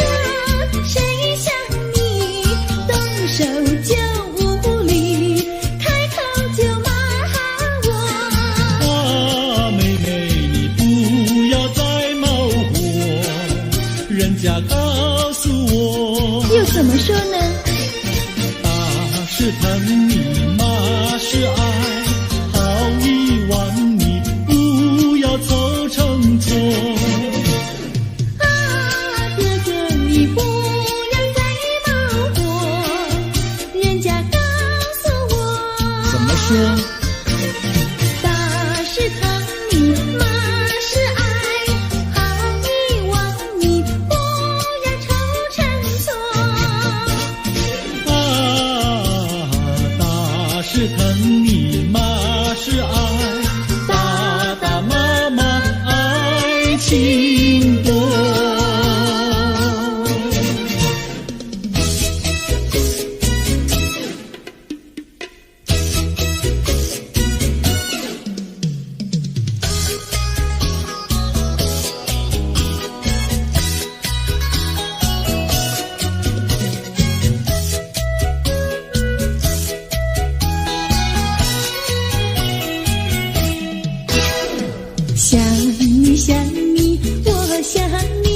谁想你动手就无礼，开口就骂我。啊，妹妹，你不要再冒火，人家告诉我，又怎么说呢？打是疼你，骂是爱，好意望你不要凑成错。啊，哥哥你不要再冒火，人家告诉我。怎么说？打是疼你，骂是爱，好意望你不要凑成错。啊，打是疼你，骂是爱，打打骂骂爱情多。想你想你，我想你，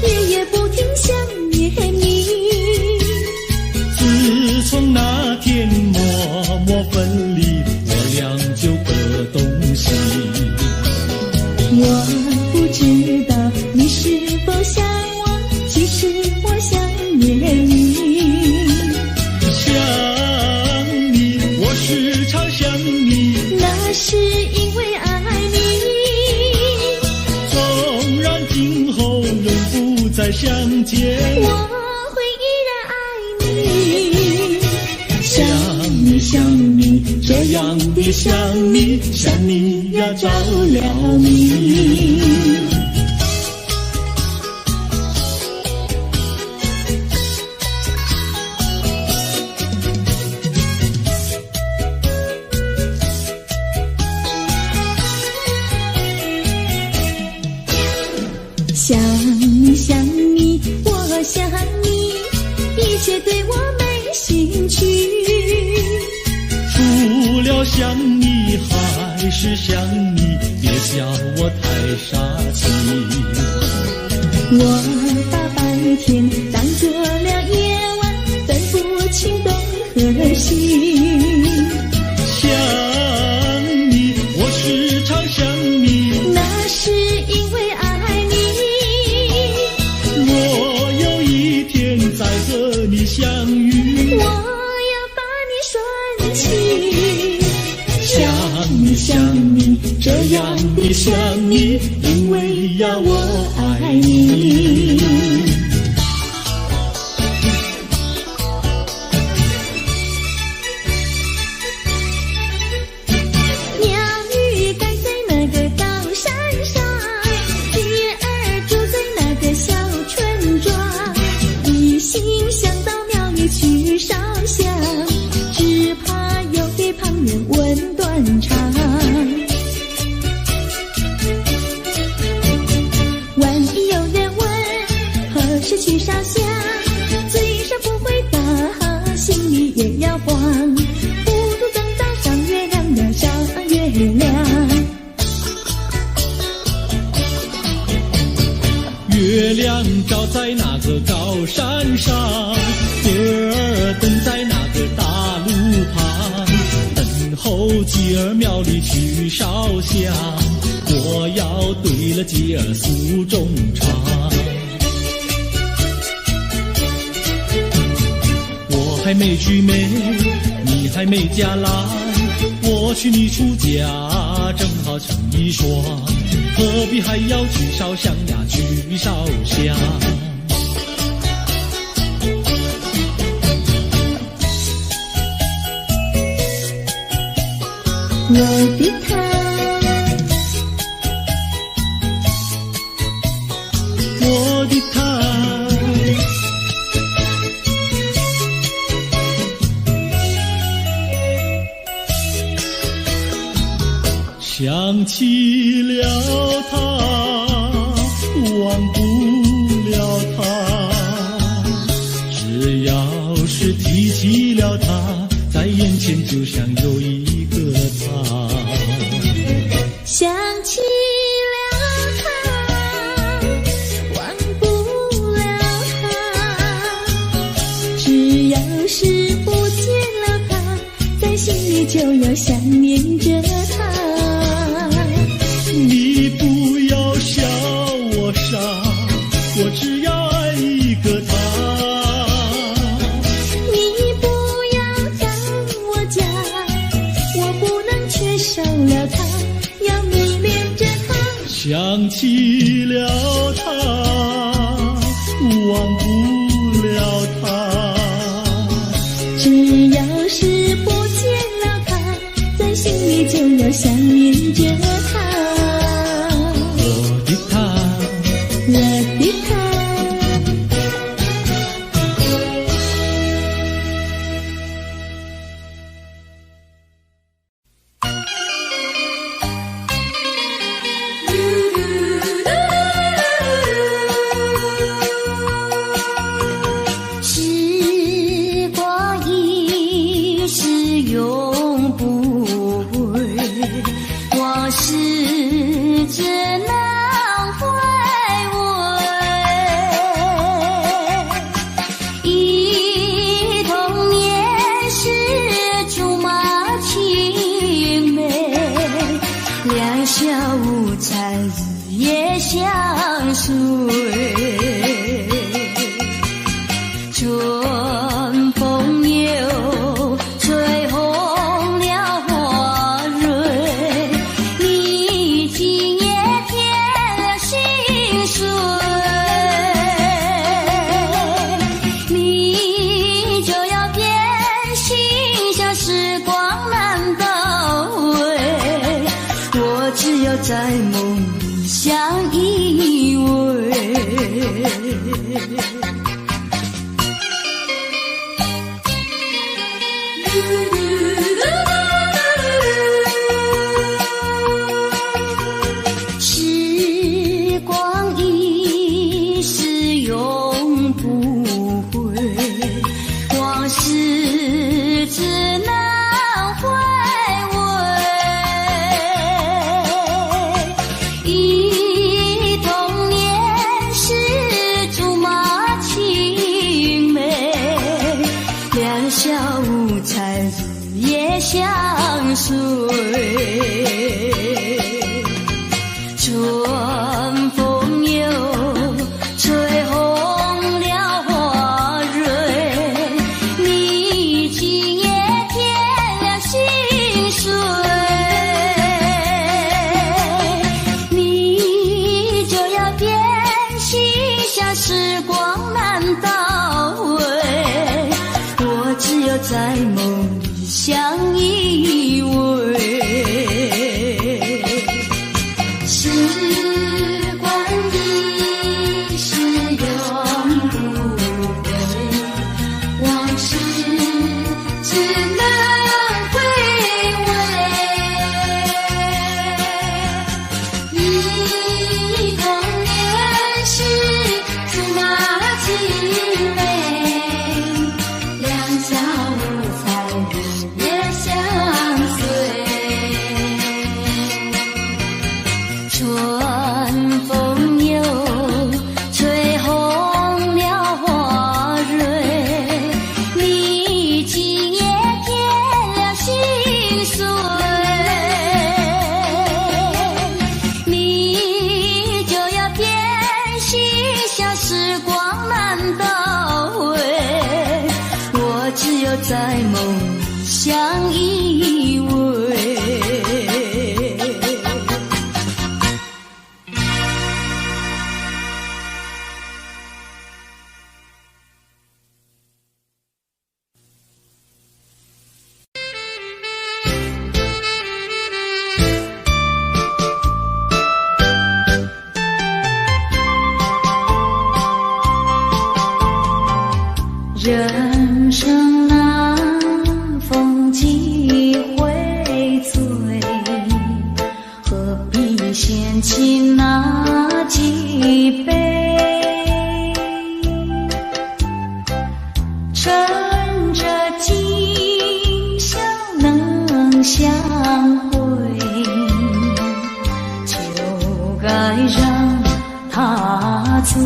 夜夜不停想念你。自从那天默默分离，我俩就各东西。我不知道你是否想我，其实我想念你。想你，我时常想你，那是因为爱你。纵然今后永不再相见，我会依然爱你。想你想你，这样的想你，想你呀着了迷。想你想你，我想你，一切对我没兴趣。除了想你，还是想你，下我太傻气。我把白天当作了夜晚，分不清东和西。想你，我时常想你，那是因为爱你。我有一天再和你相遇，我要把你拴起。想你想你，这样的想你，因为呀我爱你。鸟语盖在那个高山上，鱼儿住在那个小村庄，一心想到庙里去烧香，只怕又给旁人问断肠。万一有人问何时去烧香，嘴上不回答，心里也要慌。糊涂等到上月亮的上月亮，月亮照在那个高山上，蝶儿等在那个大路旁，等候鸡儿庙里去烧香，我要对了鸡儿诉衷肠。我还没娶媒，你还没嫁来，我娶你出嫁正好成一双，何必还要去烧香呀去烧香。我的他，我的他，想起了他，忘不了他，只要是提起了他，在眼前就像有一个他。想起了他，忘不了他，只要是不见了他，在心里就要想念着他。你不要笑我傻，我只要爱一个他。你不要当我假，我不能缺少了他，要迷恋着他。想起了他，忘不了他，只要是不见了他，在心里就要想念着他。我的他，我的他，时光一逝永不回，往事只能回味。忆童年时竹马青梅，两小无猜日夜相随。春风又吹红了花蕊，你今夜添了心碎，你就要变心，像时光难倒回，我只有在梦里相依偎。时光一逝永不回，往事只能回味。忆童年时竹马青梅，两小无猜日夜相随。春风又吹红了花蕊，你今夜添了心碎，你就要变心，像时光难倒回，我只有在梦里相依偎。春风又吹红了花蕊，你今夜添了心碎，你就要变心，像时光难倒回，我只有在梦里相依偎。人生难逢几回醉，何必嫌弃那几杯？趁着今宵能相会，就该让他醉。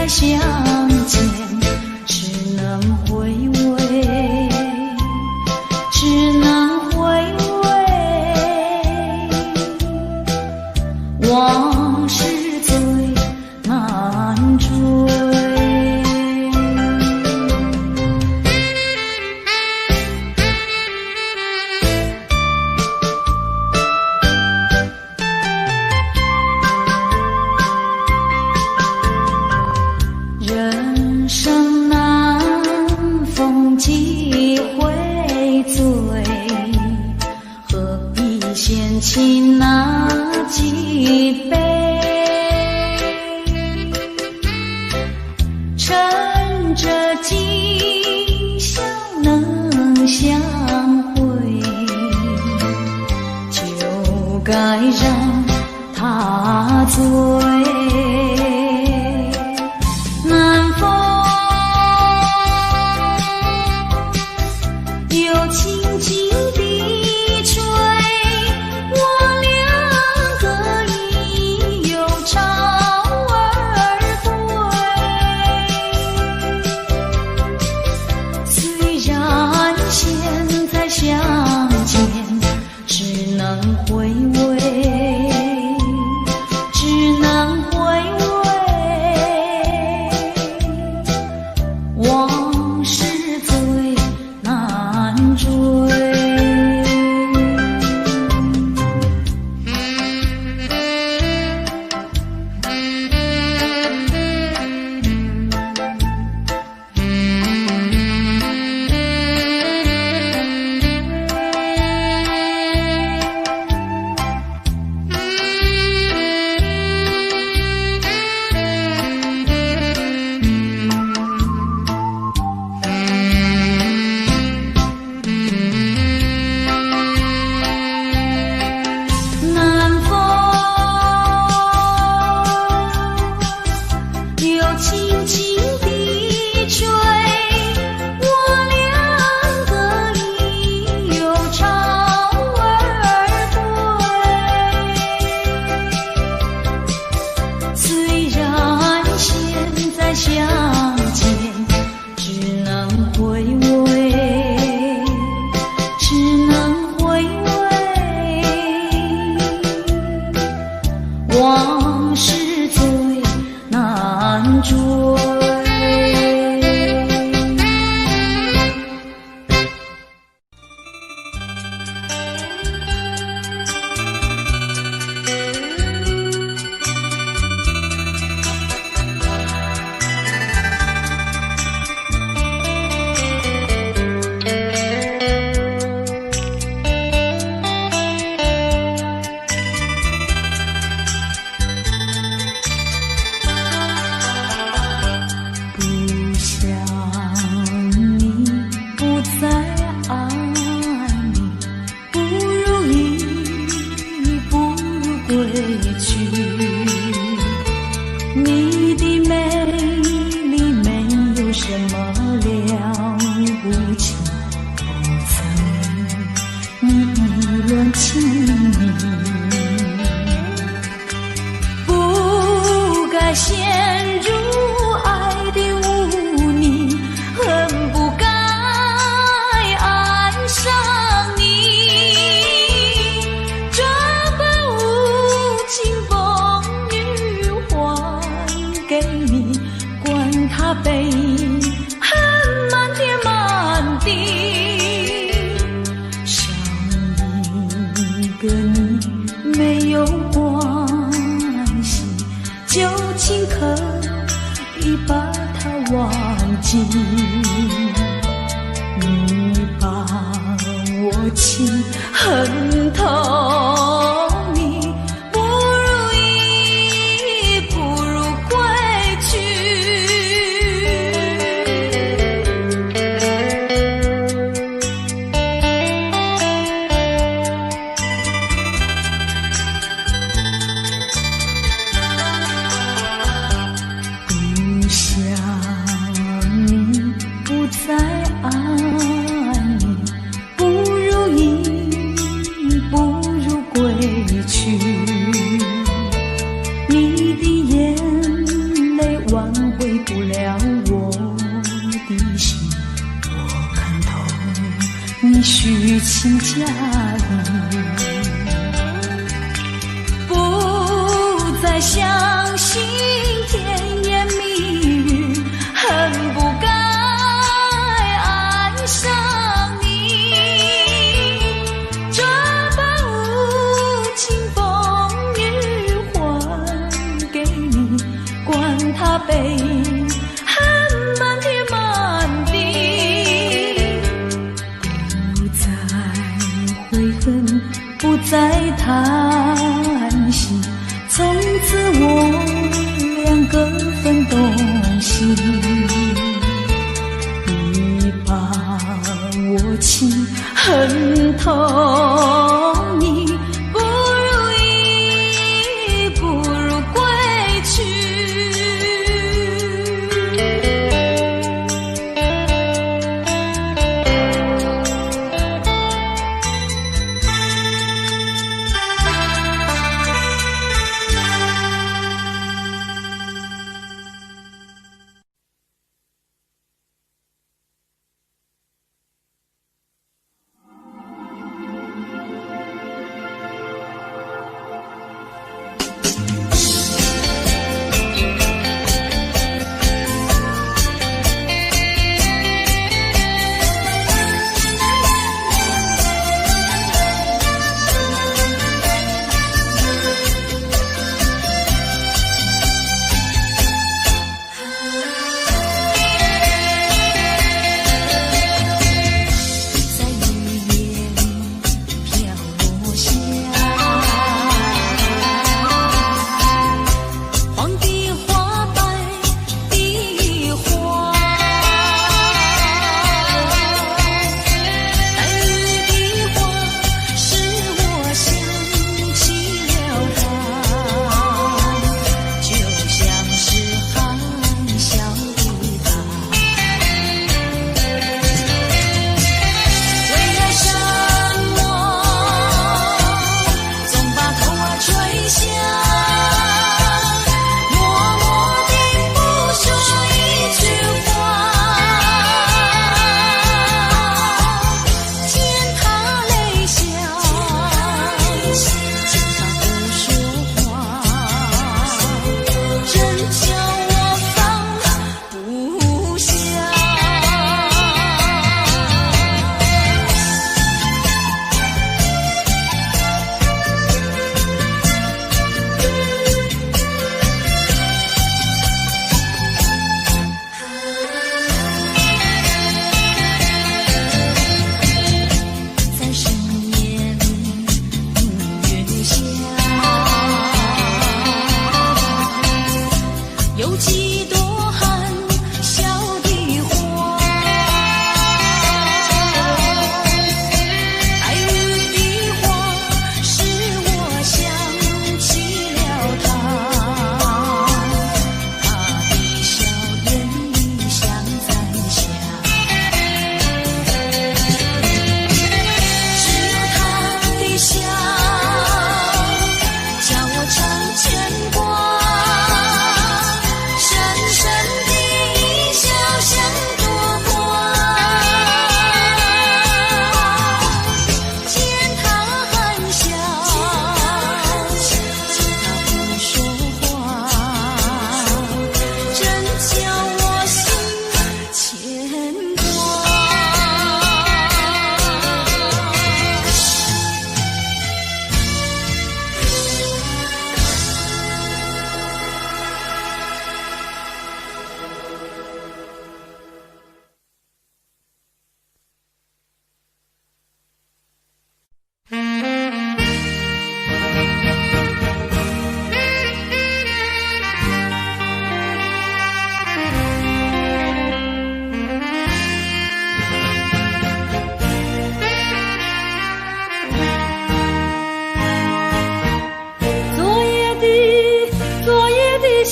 相见只能回味，只能回味，往事最难追。人生难逢几回醉，何必嫌弃那几杯？趁着今宵能相会，就该让他醉。只能回味，只能心。你把我情恨透，你不如意，不如归去。不想你，不再爱你，不如意，不如归去。你的眼泪挽回不了我的心，我看透你虚情假意，不再相信甜言蜜语，恨不该爱上你。这般无情风雨还给你，管他悲恨满天满地。不再悔恨，不再叹息，从此我两个分东西。你把我情恨透，你不如意，不如归去。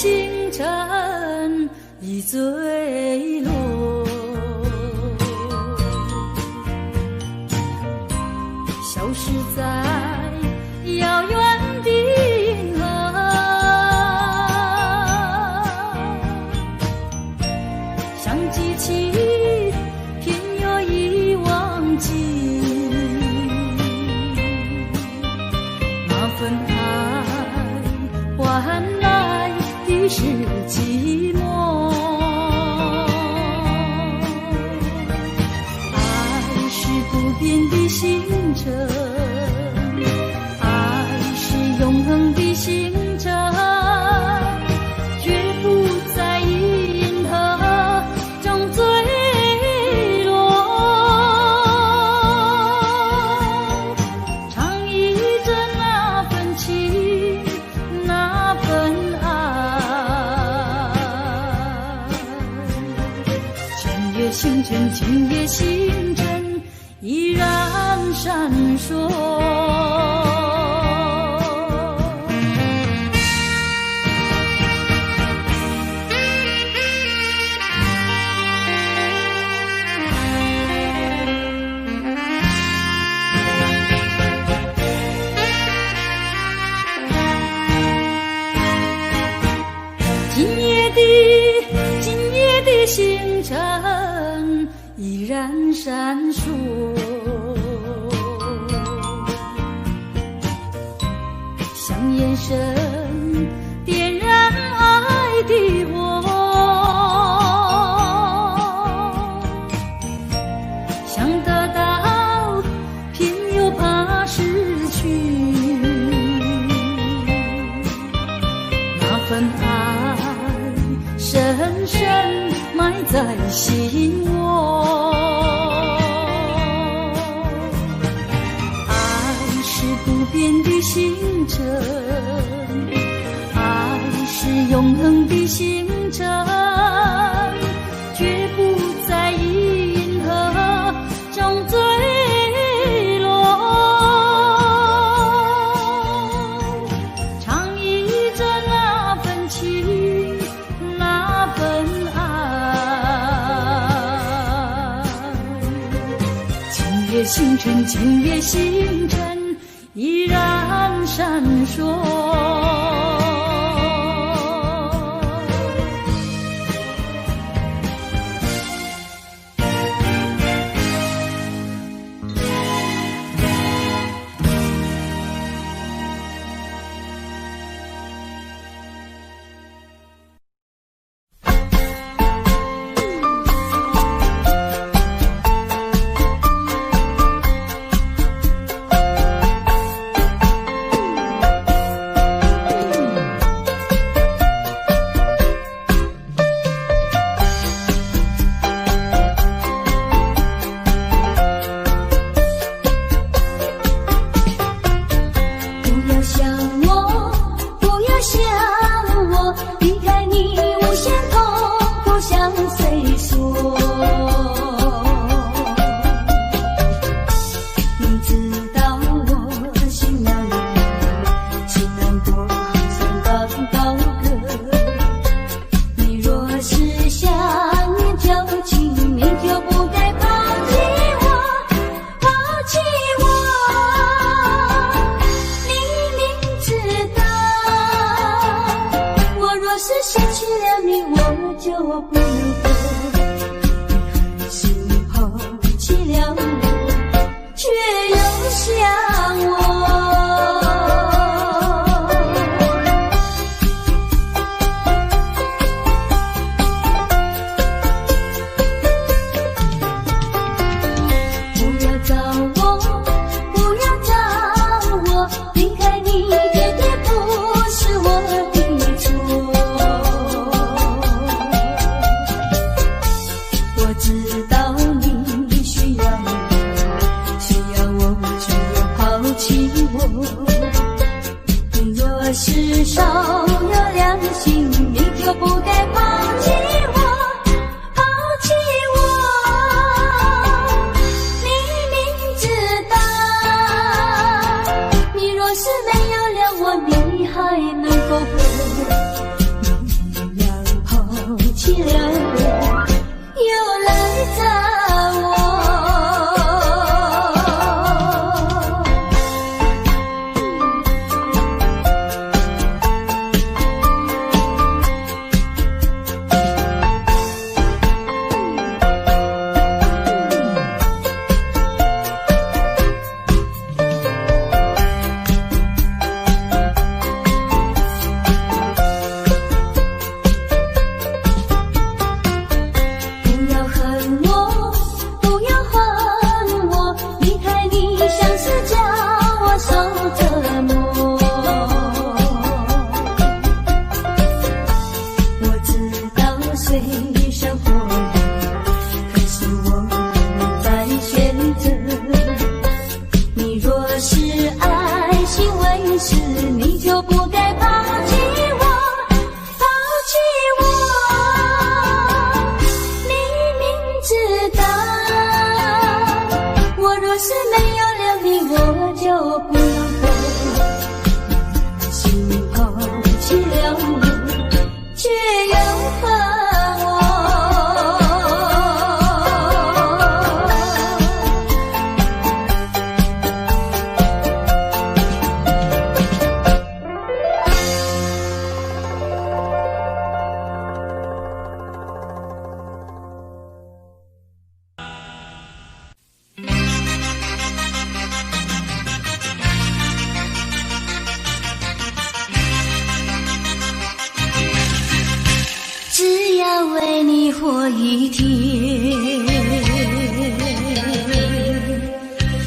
星辰已坠落，消失在遥远的银河，像记起偏又已忘记那份爱换来的是寂寞。爱是不变的星辰，爱是永恒的星辰，绝不在银河中坠落。唱忆着那份情，那份爱，前夜星辰，今夜星辰依然闪烁。今夜的星辰依然闪烁，像眼神点燃爱的火，想得到偏又怕失去，那份爱深深埋在心窝。爱是不变的星辰，爱是永恒的星辰，绝不在银河中坠落。唱忆着那份情，那份爱，今夜星辰，今夜星辰依然闪烁。是没有了你我就不能活，心抛弃了我，却又恨我。只要为你活一天，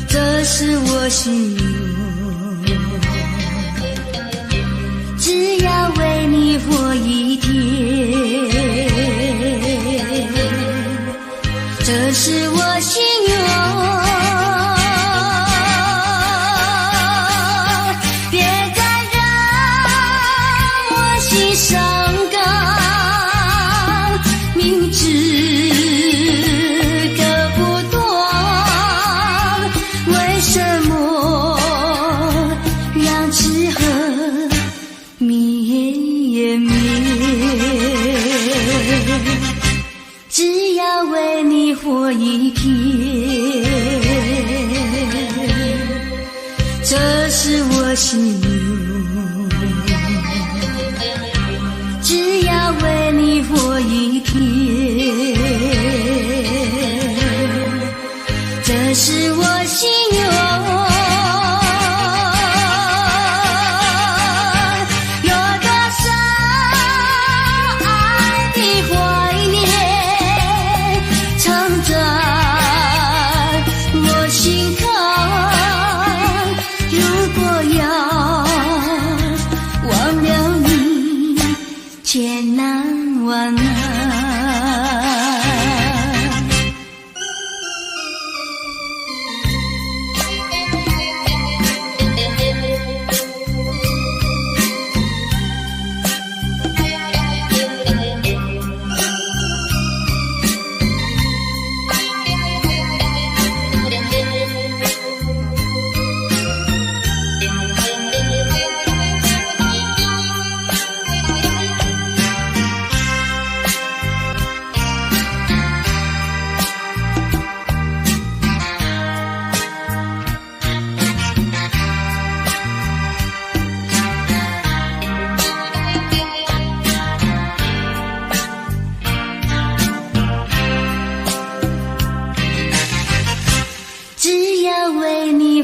这是我心愿。只要为你活一天，这是我心愿。别再让我心伤感，明知割不断，为什么让痴恨绵绵？只要为你活一天，这是我心愿。只要为你活一天，这是我心愿。千难万难。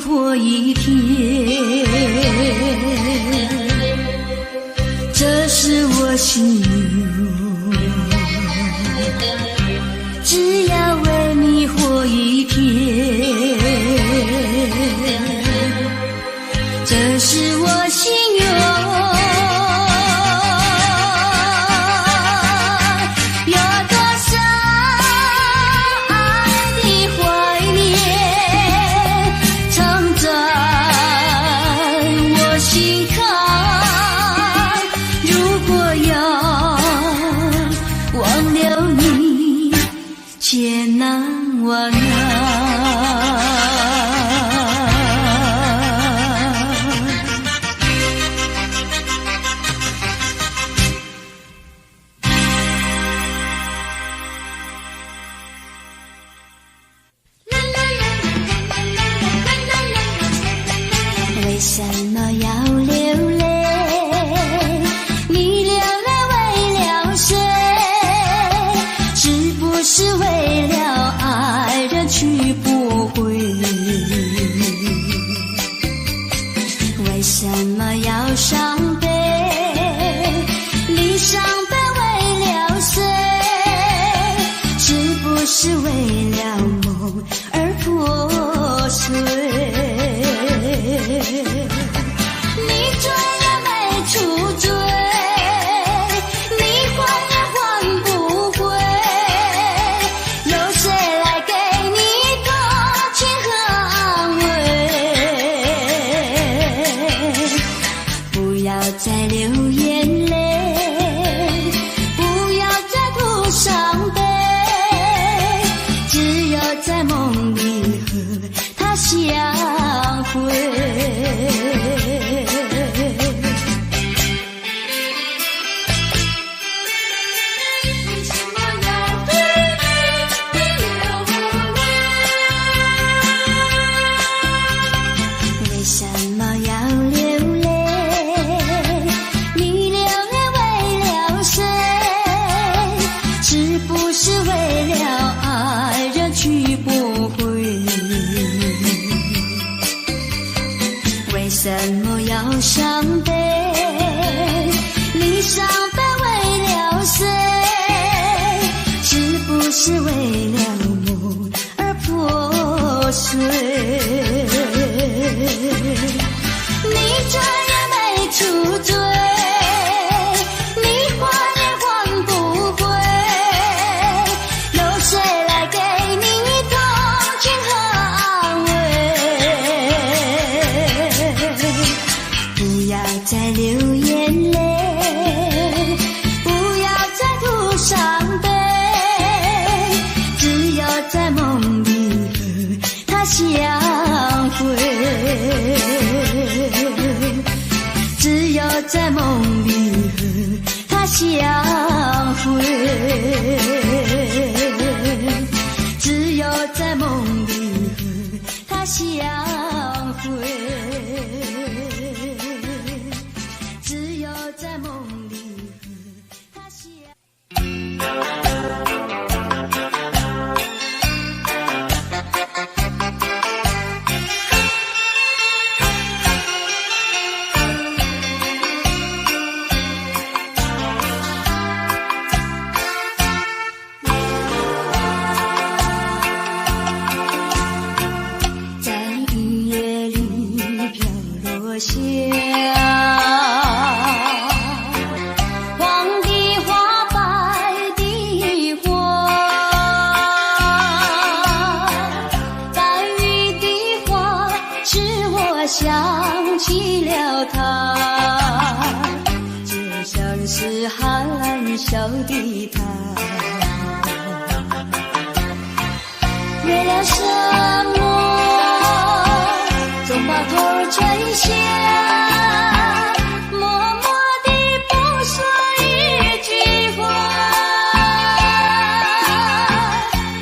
活一天，这是我心愿。只要为你活一天，这是我心愿。相会。为什么要流泪？你流泪为了谁？是不是为了爱人去不回？为什么要伤悲？你伤悲为了谁？是不是为了梦而破碎？你这也没出罪，你还也还不回，有谁来给你同情和安慰？不要再流眼泪，不要再哭伤悲，只有在梦里和他相会，只有在梦里和他相会，只有在梦里和他相会，只有在梦里和他相会。下黄的花，白的花，带雨的花，使我想起了他，就像是含笑的他。为了什么总把头垂下，默默地不说一句话，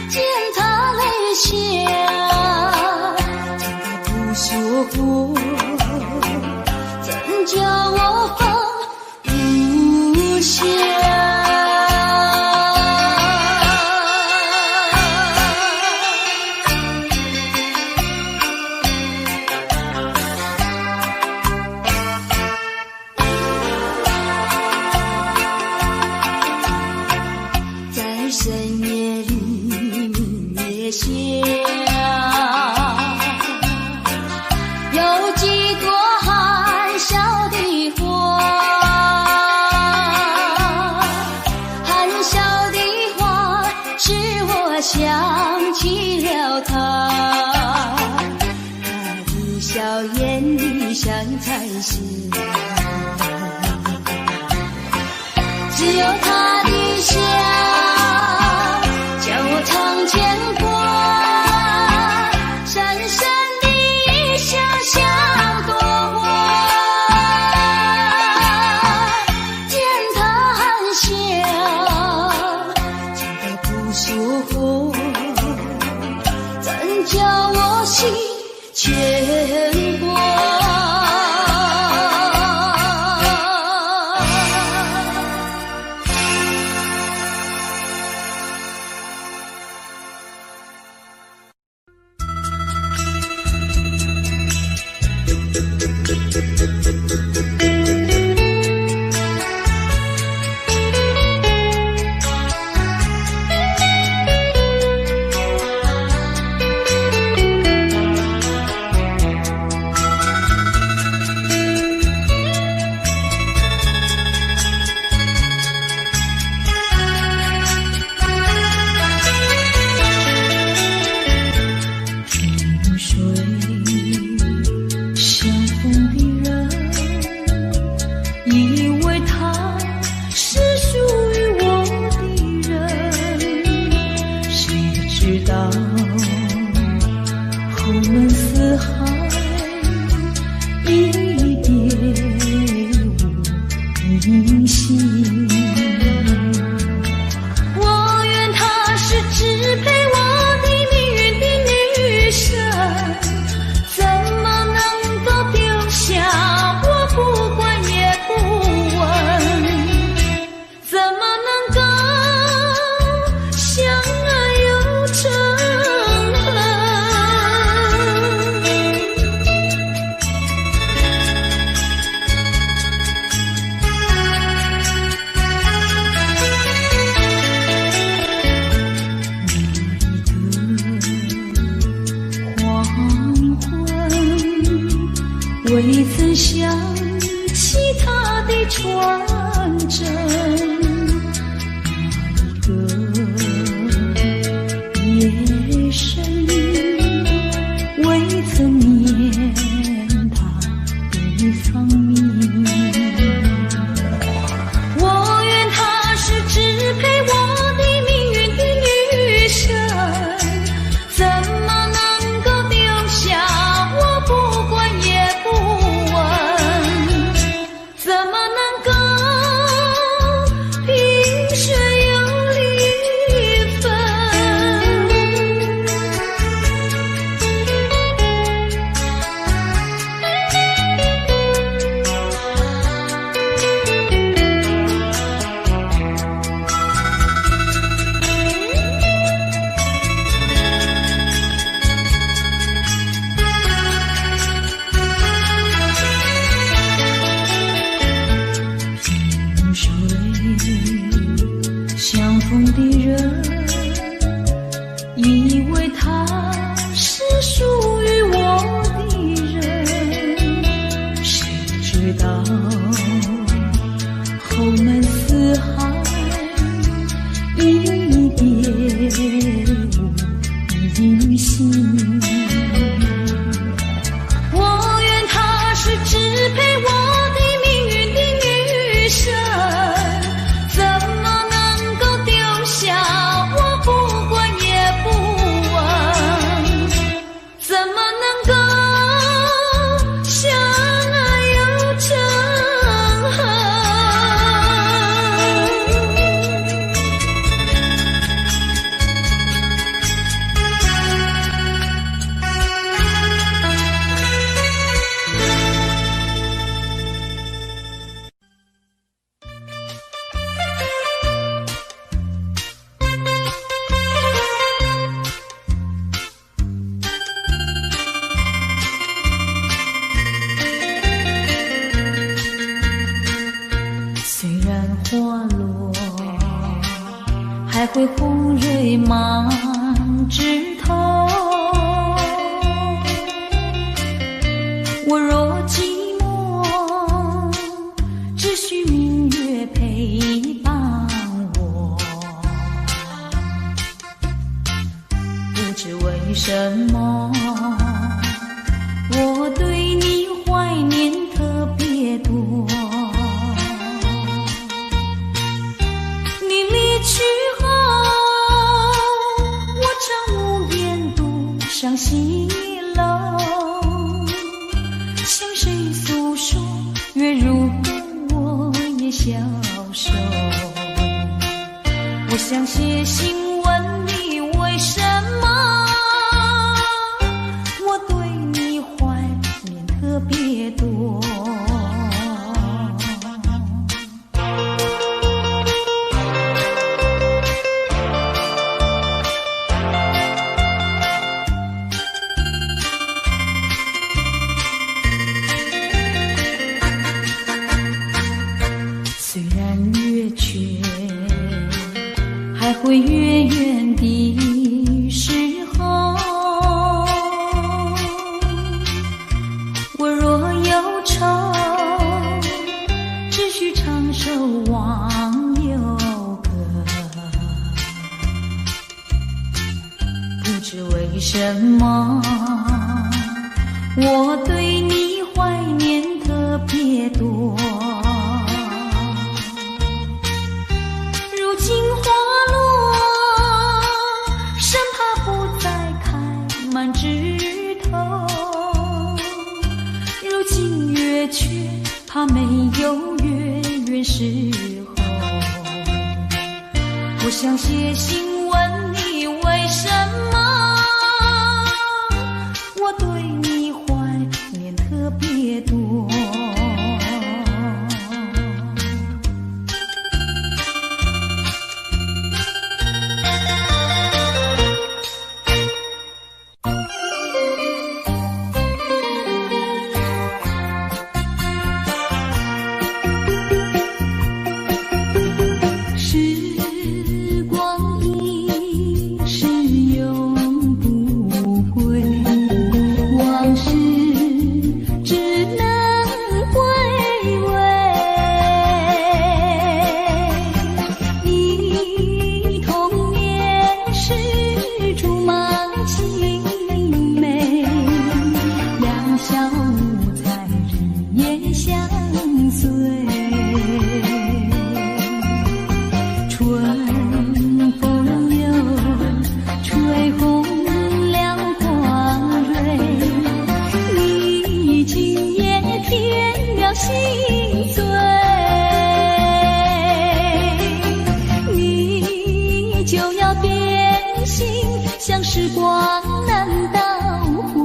见他泪下，见他不说话，怎叫我放不下？深夜里明月下，有几朵含笑的花，含笑的花使我想起了他，他的笑眼里像彩霞，只有他的笑叫我常牵挂，深深的一笑像朵花，见他含笑，见他不说话，怎叫我心牵挂？知道后门似海，一别无音信。我愿她是支配我的命运的女神，怎么能够丢下我不管也不问？怎么能够相爱又成恨？未曾想起他的传真，那一个夜深，未曾念他的芳名。我愿她是支配我的命运的女神，怎么能够丢下我不管也不问？怎么能够萍水有离分？萍水相逢的人，以为他是属于我的人，谁知道后门四海，一别无音信。我愿她是支配我的命运的女神，怎么能够丢下我不管也不问？怎么能够相爱又成恨？虽然花落，还会红蕊满枝头。我若寂寞，只需明月陪伴我。不知为什么，我对你怀念特别多。你离去后，我常无言独上西楼，向谁诉说？月如我也消瘦。我想写信问你，为什么我对你怀念特别多？虽然月缺，还会月圆的时候。我若忧愁，只需唱首忘忧歌。不知为什么，我对你怀念特别多。如今花落，生怕不再开满枝头。却怕没有月圆时候。我想写信问你为什么我对你怀念特别多。时光难倒回，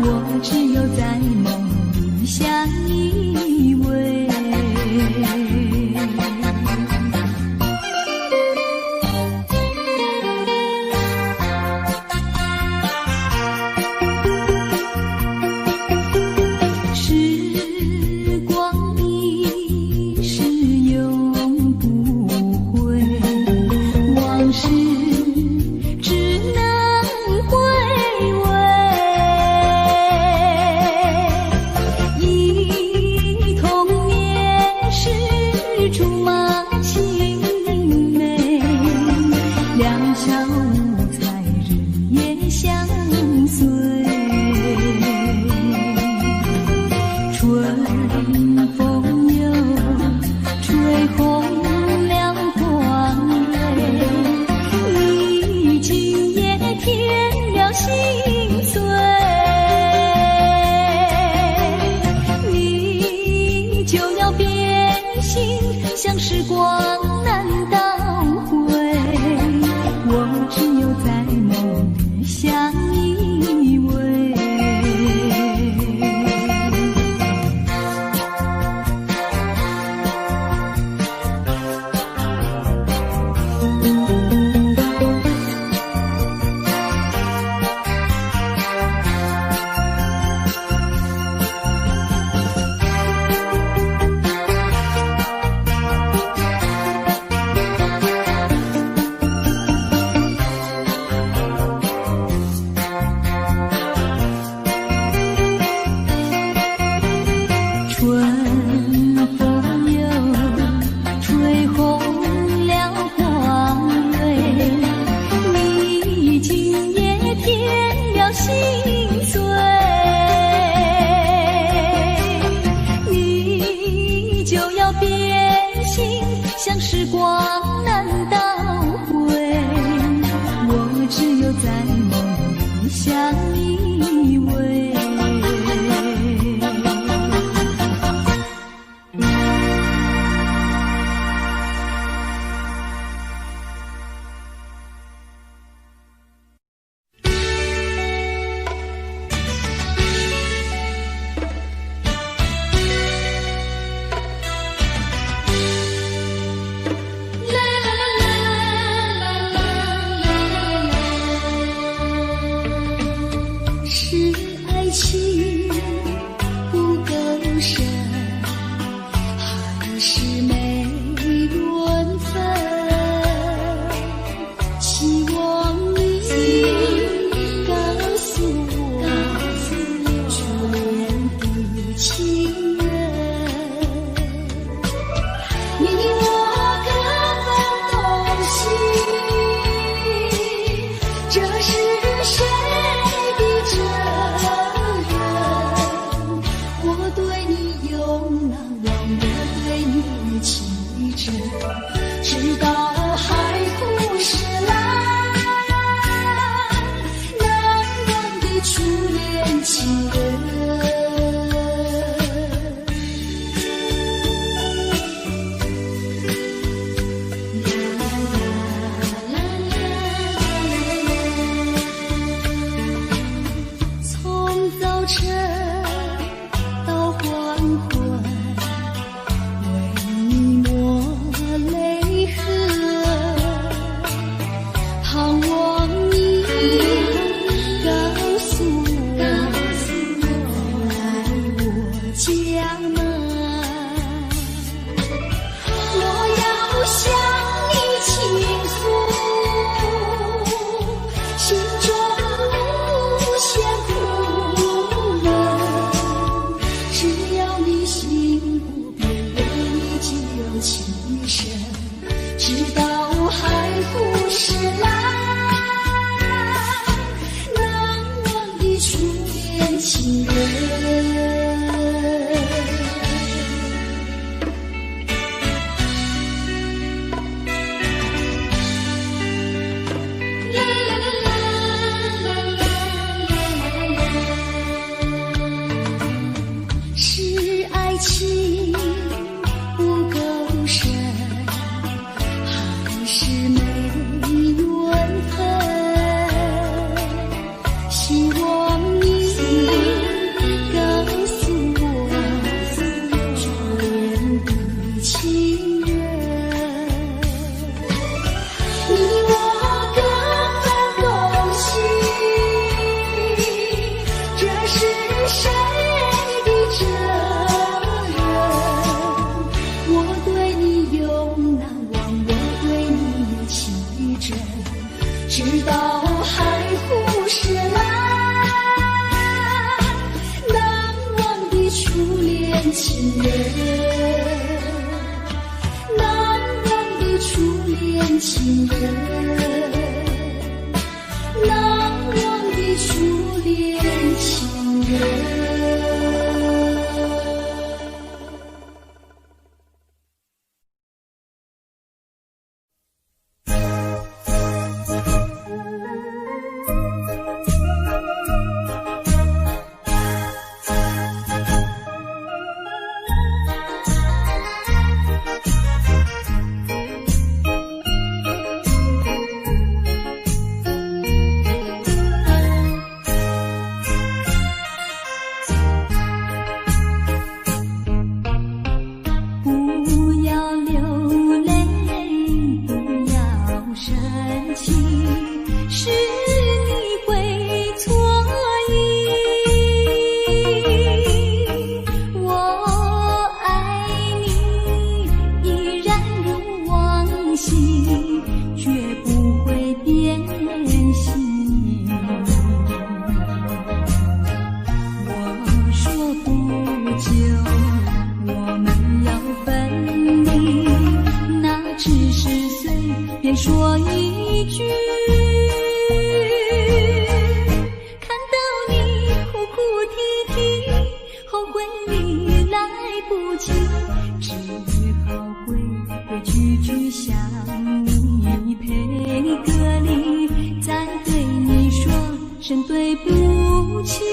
我只有在梦里相依偎。时光一逝永不回，往事像时光难倒回，我只有在梦里相依偎。像时光难倒回，我只有在梦里相依偎。是爱情不够深，还是没缘分？希望你告诉我，初恋的情人，你我各分东西，这是谁？这人，我对你永难忘的对你情真，直到海枯石烂，难忘的初恋情人。晨到黄昏，为你抹泪痕，盼望你告诉我，来我家门。我要向你倾诉心中无限苦闷，只要你心不变，为你只有情深，直到海枯石烂，难忘的初恋情人。是爱情不够深，还是没缘分？希望你告诉我，初恋的情人，你我各分东西，这是谁的责任？我对你永难忘，我对你有情真，直到海枯石烂，难忘的初恋情人，难忘的初恋情人，难忘的初恋情人。不要流泪，不要生气，是你会错意。我爱你依然如往昔，绝不会变心。我说不久我们要分离，那只是随便说一句。看到你哭哭啼啼，后悔你来不及，只好规规矩矩向你赔个礼，再对你说声对不起。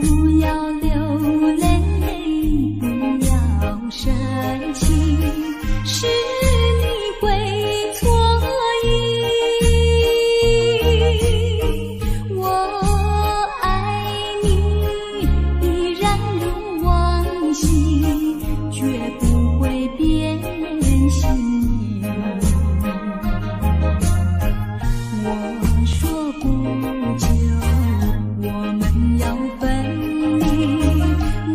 不要流泪，不要生气，是你会错意。我爱你依然如往昔，绝不会变心。我说不久我们要分离，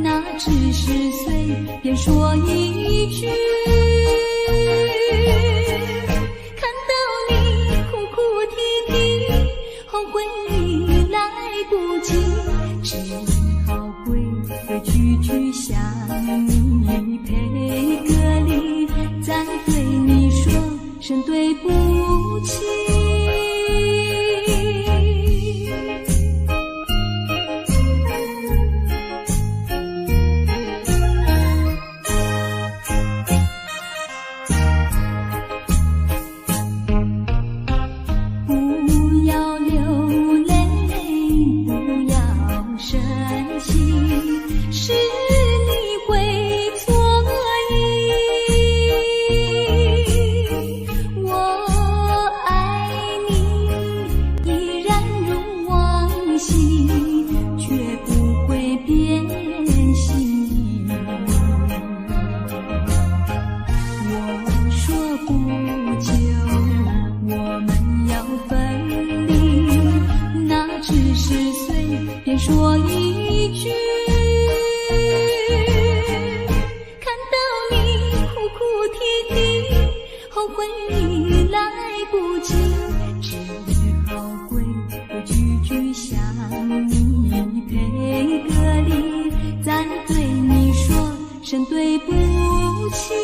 那只是随便说一句。看到你哭哭啼啼，后悔你来不及，只好规规矩矩向你赔个礼，再对你说声对不起。惜，是你会错意。我爱你依然如往昔，绝不会变心。我说不久我们要分离，那只是随便说一句，看到你哭哭啼啼，后悔已来不及，只好规规矩矩向你赔个礼，再对你说声对不起。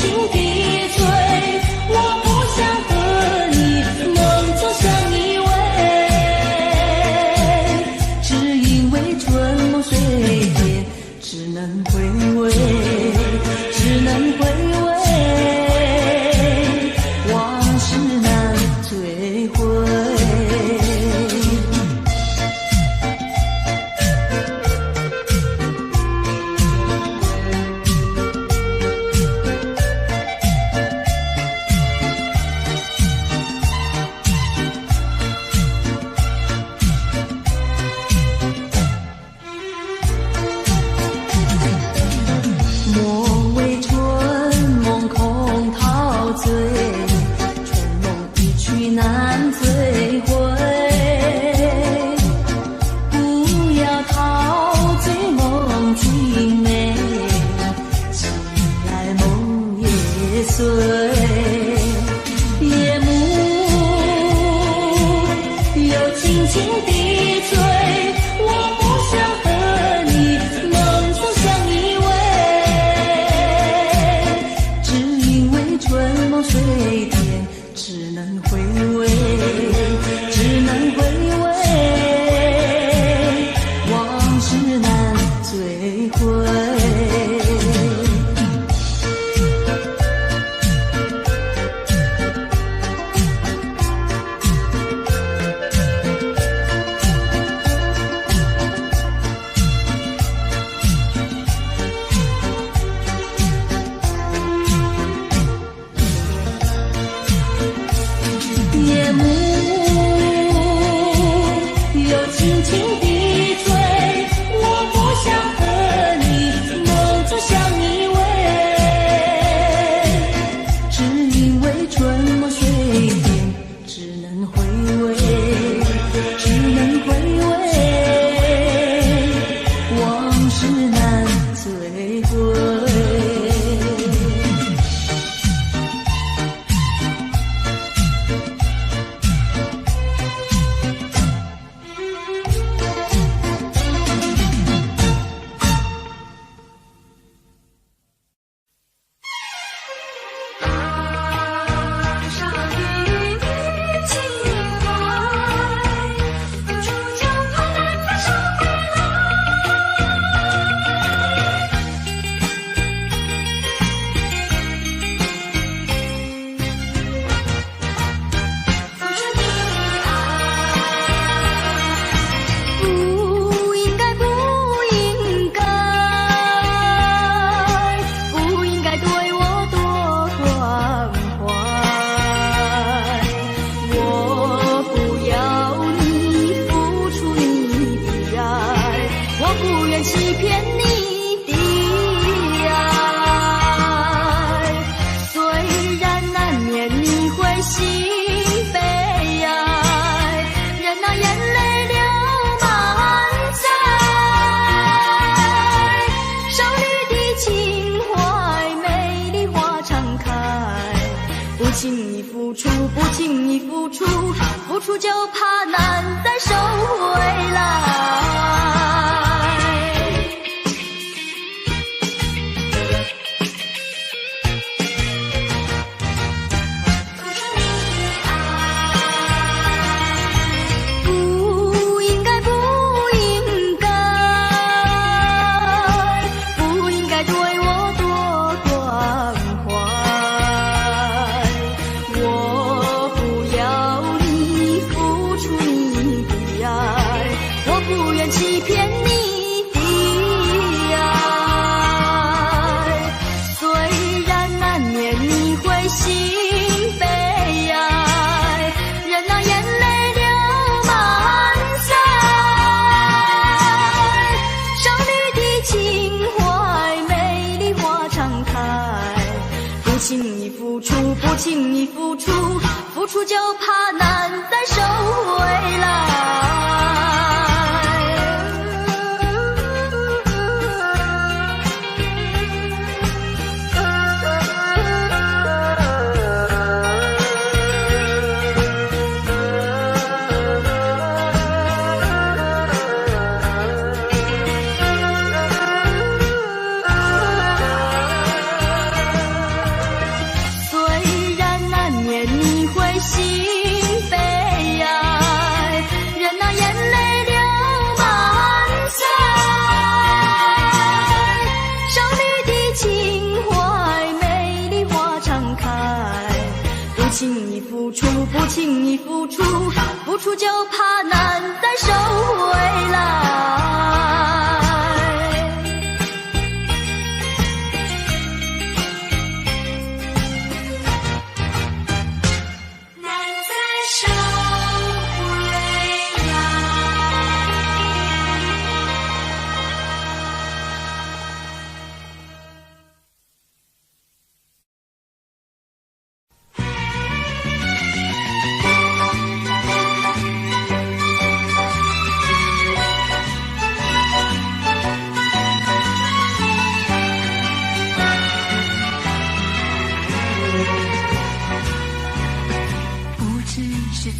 轻地醉，我不想和你梦中相依偎，只因为春梦水天，只能回味，只能回味，往事难追回。莫为春梦空陶醉，春梦一去难追回。不要陶醉梦境美，醒来梦也碎。夜幕又轻轻地吹，我不想和你梦中相依偎，只因为春梦水天，只能回味，只能回味，往事难追回。夜幕又轻轻地吹，我不想和你梦中相依偎，只因为春梦水天，只能回味，只能回味，往事难追回。少女情怀，付出就怕难再收回来。付出的爱，不应该，不应该，不应该对我多关怀。我不要你付出你的爱，我不愿欺骗你的爱。虽然难免你会心悲哀，任那眼泪流满腮。少女的情怀，美丽花常开，不轻易付出，不轻易付出，付出就怕难再收回来。不应该，不应该，不应该对我多关怀。我不要你付出你的爱，我不愿欺骗你的爱。虽然难免你会心悲哀，任那眼泪流满腮。少女的情怀，美丽花常开，不轻易付出，不轻易付出，付出就怕难再收回来。不轻易付出，付出就怕难再收回来。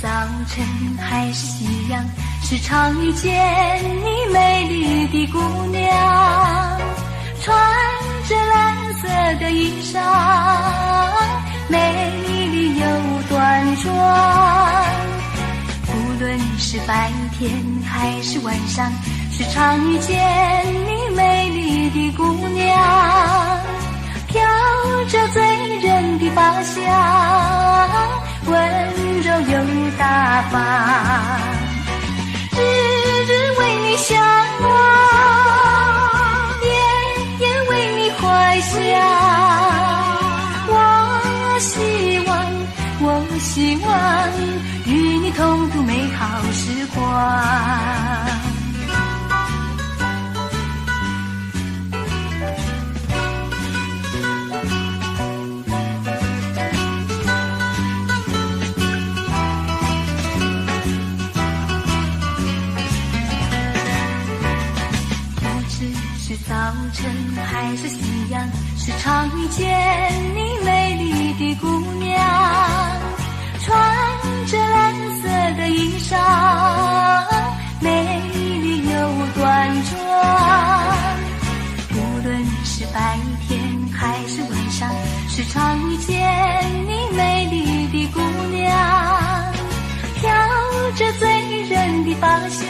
早晨还是夕阳，时常遇见你美丽的姑娘，穿着蓝色的衣裳，美丽又端庄。无论是白天还是晚上，时常遇见你美丽的姑娘，飘着醉人的发香，温柔又大方，日日为你向往，夜夜为你怀想。我希望与你同度美好时光。早晨还是夕阳，时常遇见你美丽的姑娘，穿着蓝色的衣裳，美丽又端庄。无论是白天还是晚上，时常遇见你美丽的姑娘，飘着醉人的发香，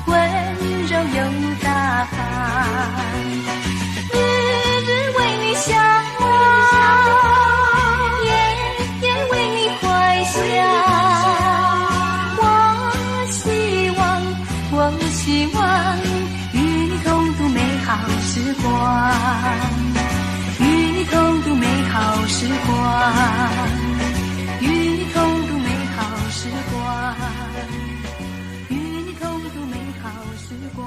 温柔又大方，日日为你向往，夜夜为你怀想。我希望与你同度美好时光，与你同度美好时光，与你同度美好时光，与你同度美好时光。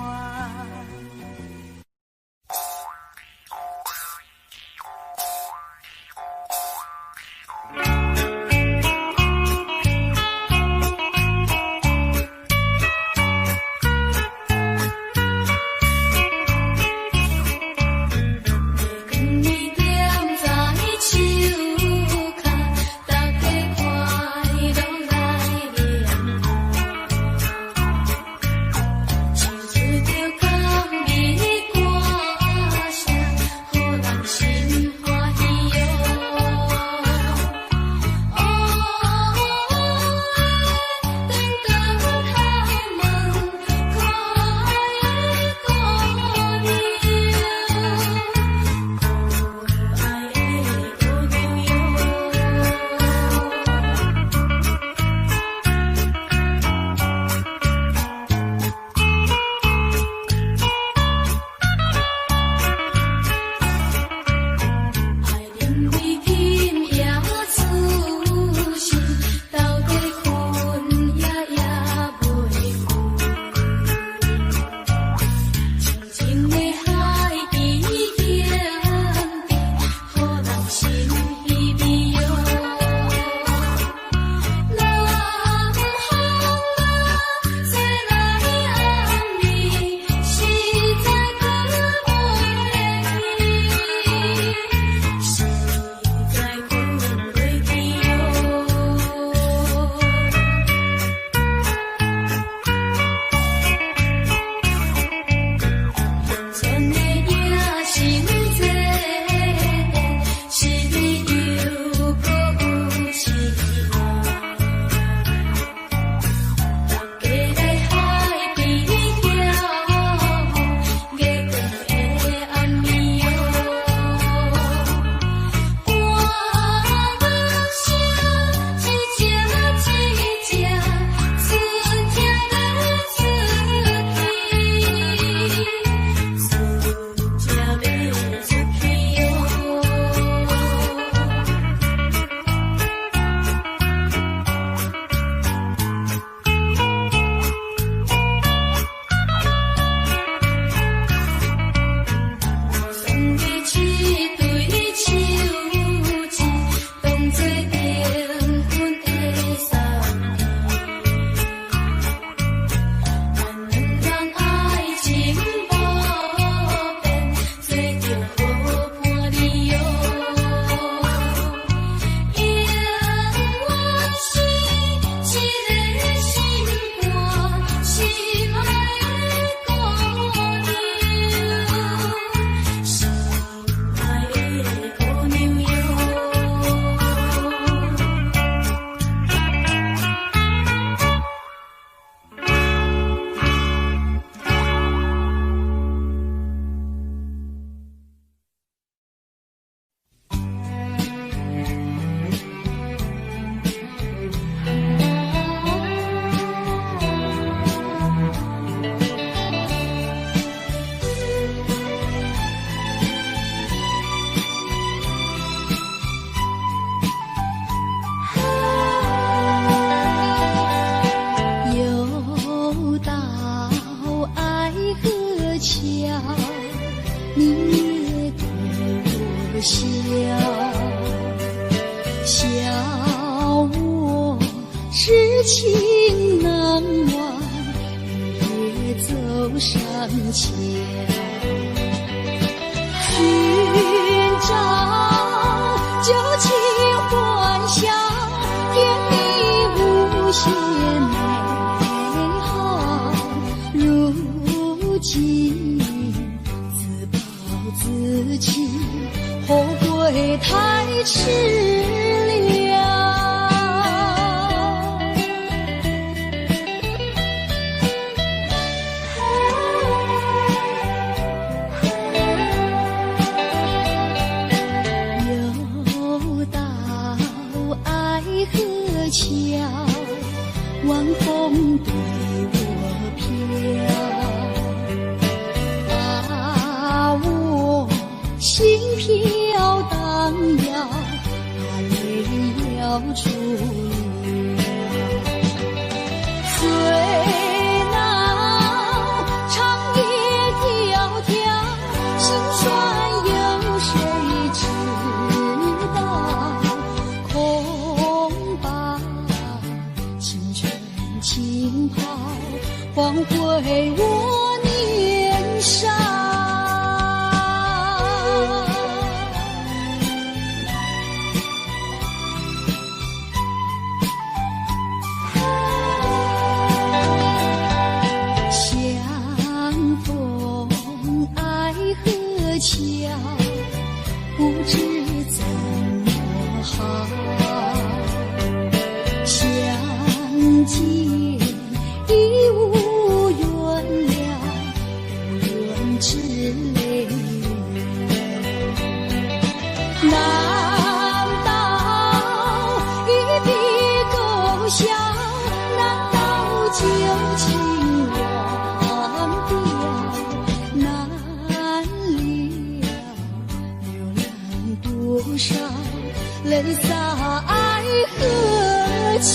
情难忘，也走上桥，寻找旧情欢笑，甜蜜无限美好。如今自暴自弃，后悔太迟了。又到爱河桥，晚风对我飘，把我心飘荡摇，把泪要出了。虽那长夜迢迢，心酸有谁知道？空把青春浸泡，换回我年少。相逢爱河桥，不知怎么好。相见已无缘了，无缘之泪。难道一笔勾销？难道旧情忘掉？难了流浪多少泪洒爱河桥。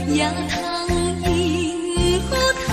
也通迎雨叹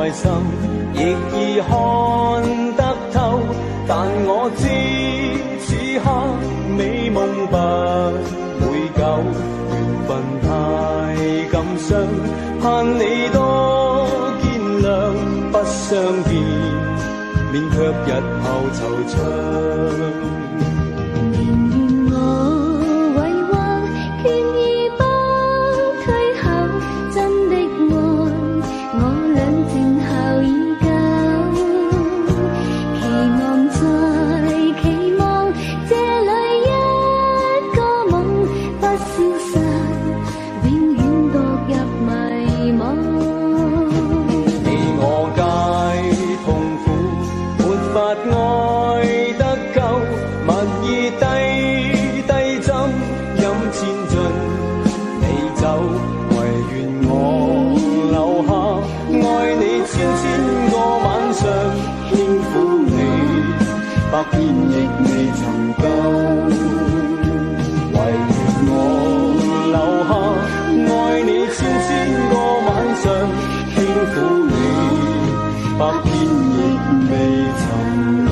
太深，亦已看得透。但我知此刻美夢不會久，緣分太感傷，盼你多見諒。不相見，免卻日後惆悵。百遍亦未曾夠，唯願我留下，愛你千個晚上，輕撫你，百遍亦未曾夠。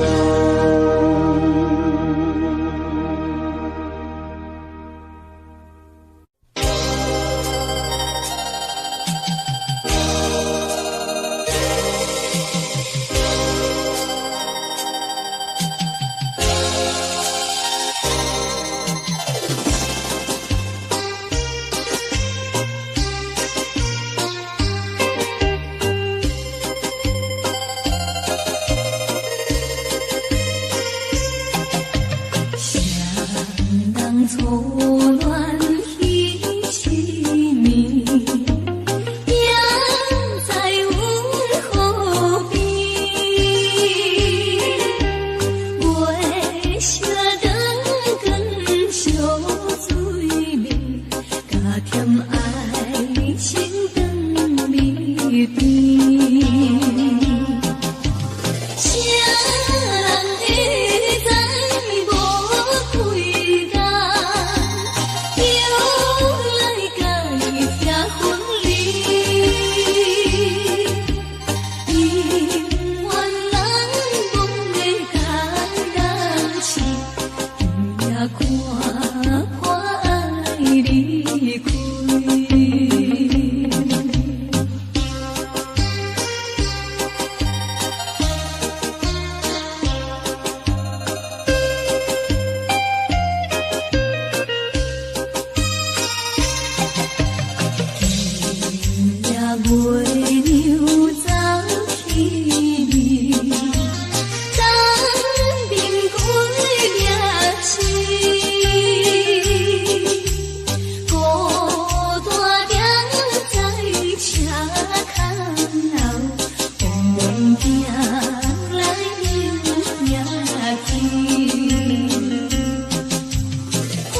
花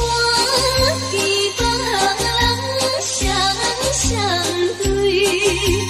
期别人双双对。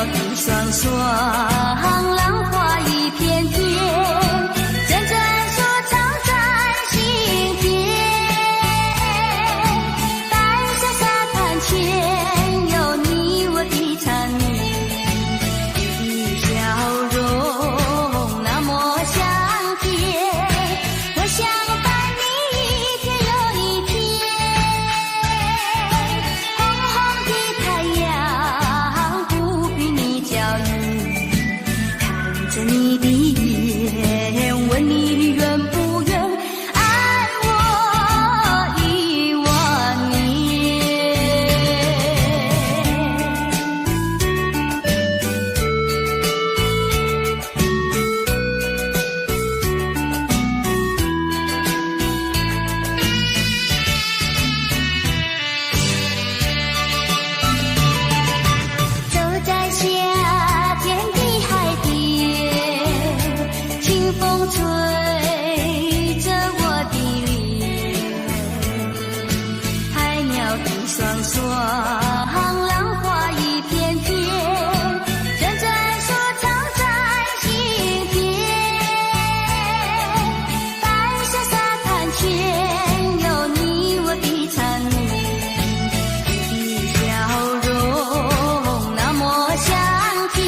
鸟的双双，浪花一片片，阵阵说唱在心间。白沙沙滩前，有你我的缠绵，你的笑容那么香甜，我想伴你一天又一天。红红的太阳不比你娇艳，看着你的眼，问你愿不愿爱我10000年。走在夏天的海边，清风吹着我的脸，海鸟的双双，浪花一片片，阵阵说唱在心间。白沙沙滩前，有你我的缠绵，你的笑容那么香甜，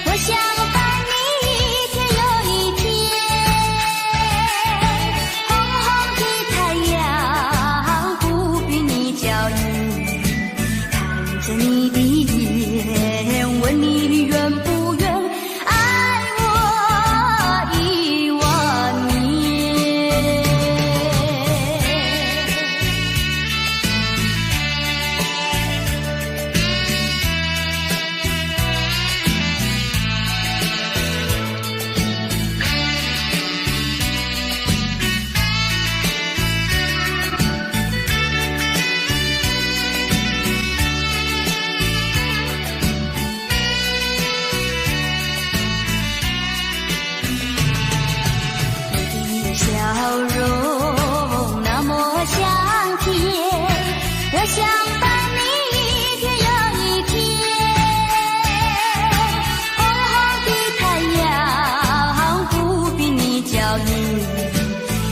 我想伴你一天又一天。红红的太阳不比你娇艳，看着你的眼，问你愿不愿爱我10000年。你的笑容那么香甜，我想伴你一天又一天。红红的太阳不比你娇艳，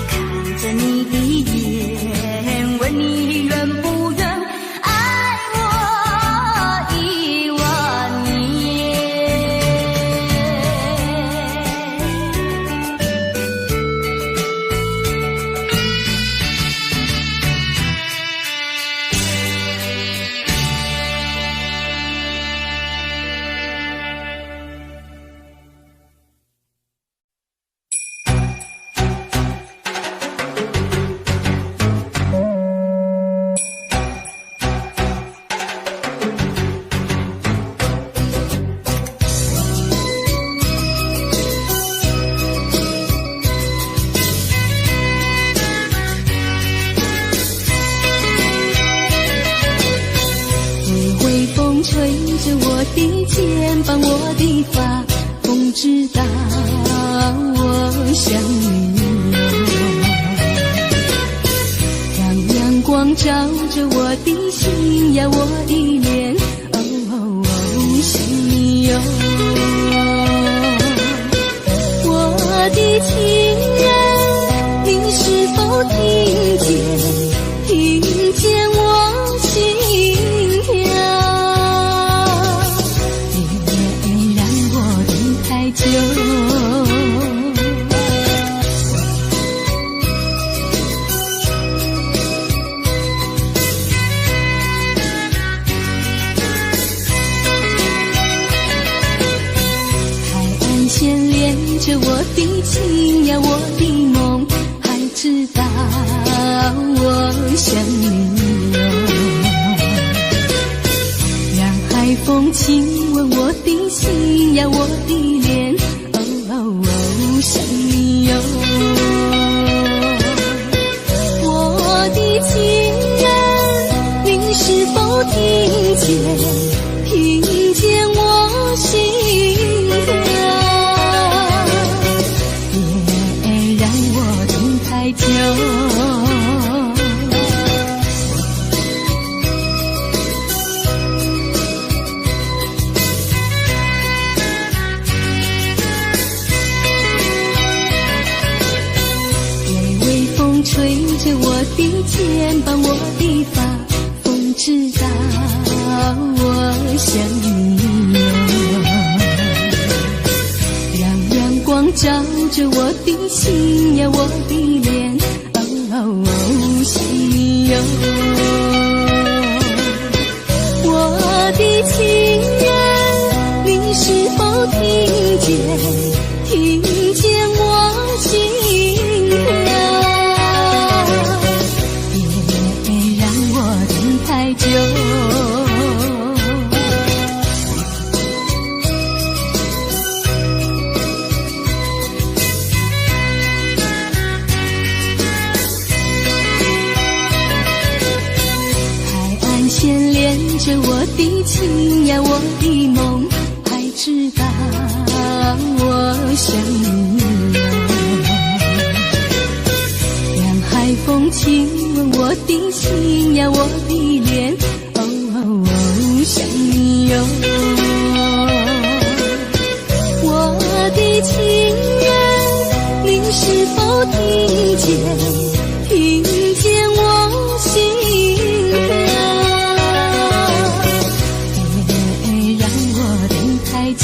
看着你的眼，问你愿不愿爱我10000年。微微风吹着我的肩膀，我的发，风知道我想你哟。让阳光照着我的心呀，我的脸，想你哟。我的情人，你是否听见？听见我心跳？别让我等太久。海岸线连着我的情呀，我的梦，还知道我想你哟。让海风亲吻我的心呀，我的脸，想你哟。我的情人，你是否听见？听见我心跳？别让我等太久。的肩膀，我的发，风知道我想你哟。让阳光照着我的心呀，我的脸，心哟。我的情人，你是否听见？听见我心啊，别让我等太久。海岸线连着我的情呀，我的梦，还知道我想你哟。让海风亲吻我的心呀，我的脸，想你哟。我的情人，你是否听见？听见我心啊，别让我等太久。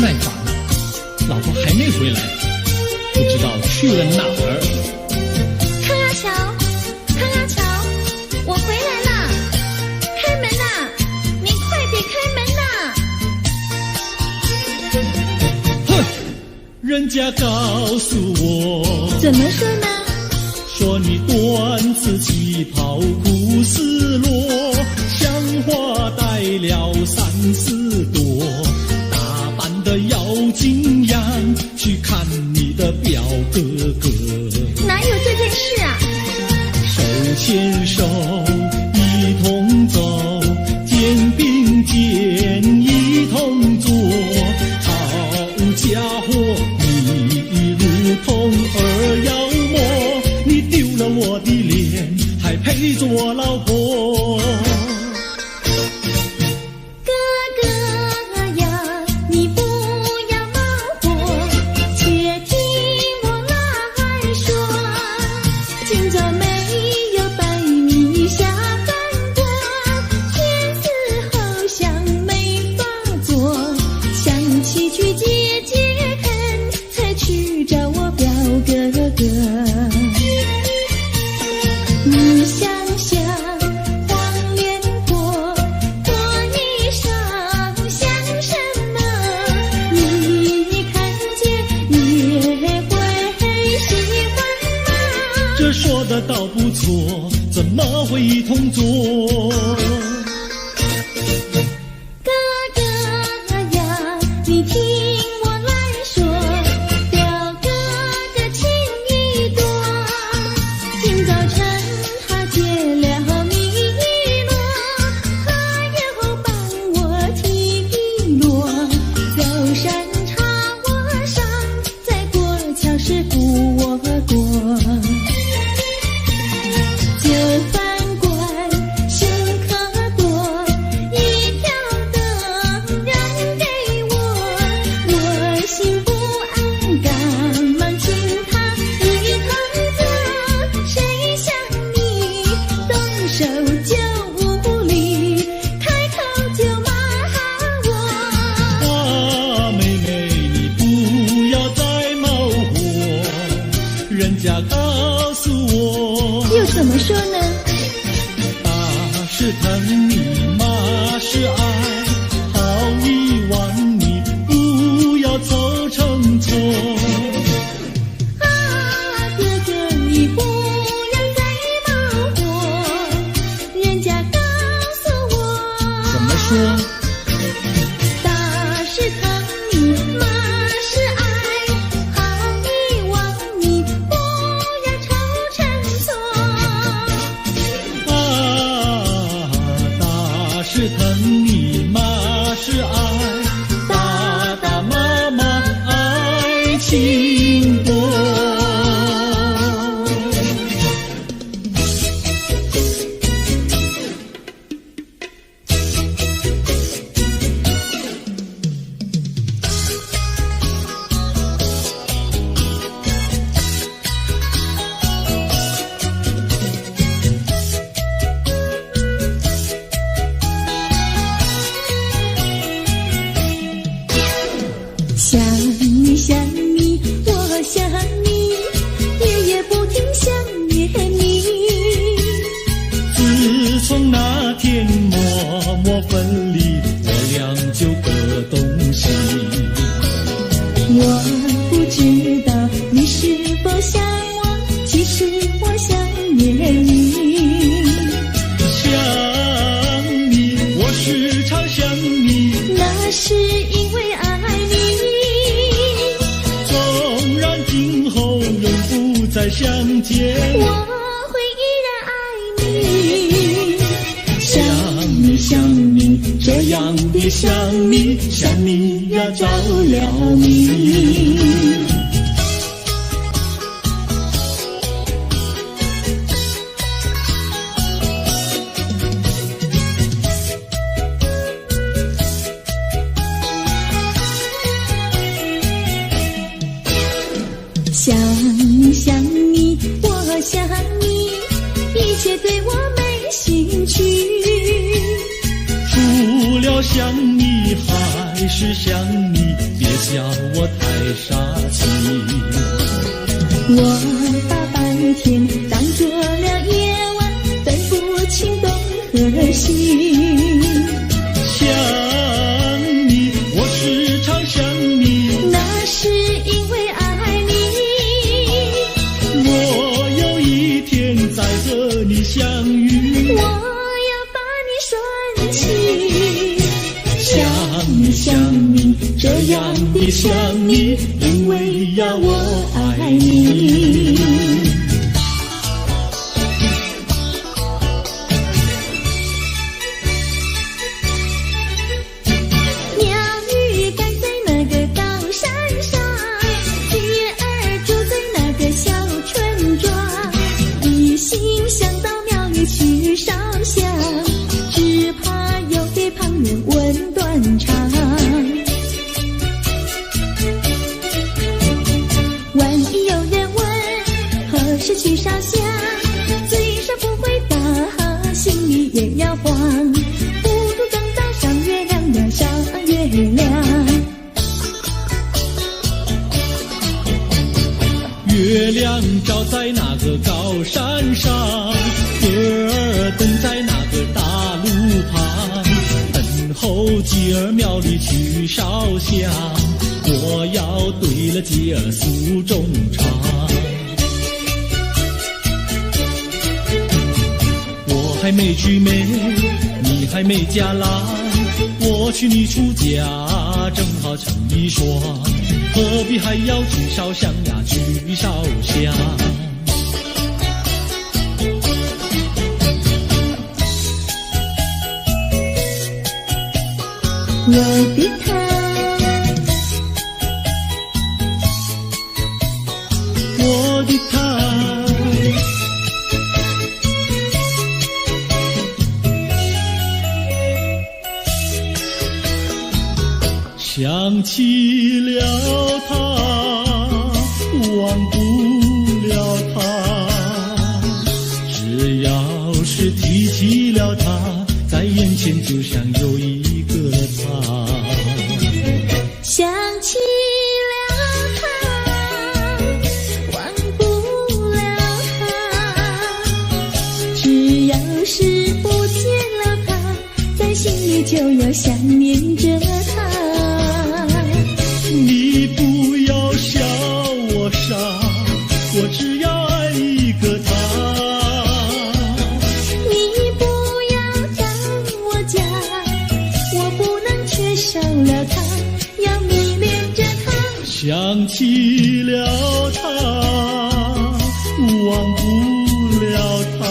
耐烦了，老婆还没回来，不知道去了哪儿。康阿乔，康阿乔，我回来啦！开门呐！你快点开门呐！哼，人家告诉我，怎么说呢？说你短此旗袍苦丝罗，像花戴了3、4朵，打扮得要惊艳，去看你的表哥哥。哪有这件事啊？手牵手一同走，肩并肩一同坐，好家伙，你如同儿妖魔，你丢了我的脸，还陪着我老婆。哥哥呀，你不要恼火，且听我来说。今早没有白米下饭锅，天色好像没法做，想起去解解恨，才去找我表哥哥。你想想黄脸婆，婆衣裳像什么？你看见也会喜欢吗？这说的倒不错，怎么会一同做？哥哥呀，你听我来说，表哥的情意多。今早晨他结了米诺，他又帮我提璎珞，走山茶我上，再过桥是扶我过。就饭馆生可多，一条灯让给我，我心不安，赶忙请他一同坐。谁想你动手就无理，开口就骂我。啊，妹妹，你不要再冒火，人家告诉我，又怎么说呢？打是疼你，骂是爱，好意望你不要凑成错。啊，哥哥你不要再冒火，人家告诉我。怎么说？打是疼你，骂是爱，好意望你不要凑成错。啊，打是疼你，骂是爱，打打骂骂爱情多。想你想你，我想你，夜夜不停想念你。自从那天默默分离，我俩就各东西。我不知道你是否想我，其实我想念你。想你，我时常想你，那是因为爱你。纵然今后永不再相见，我会依然爱你。想你想你，这样的想你，想你呀着了迷。想你想你，我想你，一切对我没兴趣。除了想你还是想你，别笑我太傻气。我把半天当作了夜晚，分不清东和西。想你，我时常想你，那是因为爱你。我有一天再和你相遇，我要把你拴起。想你想你，这样的想你，因为要我爱你。鸟语赶在那个高山上，鱼儿住在那个小村庄，一心想到庙里去烧香，只怕又给旁人问断肠。万一有人问何时去烧香，嘴上不回答，心里也要慌。不如等到上月亮呀，上月亮。月亮照在那个高山上，歌儿等在那个大路旁，等候鸡儿庙里去烧香，我要对了鸡儿诉衷肠。我还没娶媒，你还没嫁来，我娶你出嫁，正好成一双，何必还要去烧香呀，去烧香。我的他，我的他，想起了他，忘不了他，只要是提起了他，在眼前就像有一个他。想起了他，忘不了他，只要是不见了他，在心里就要想念着他。你不要笑我傻，我只要爱一个他。你不要让我嫁，我不能缺少了他，要迷恋着他。想起了他，忘不了他，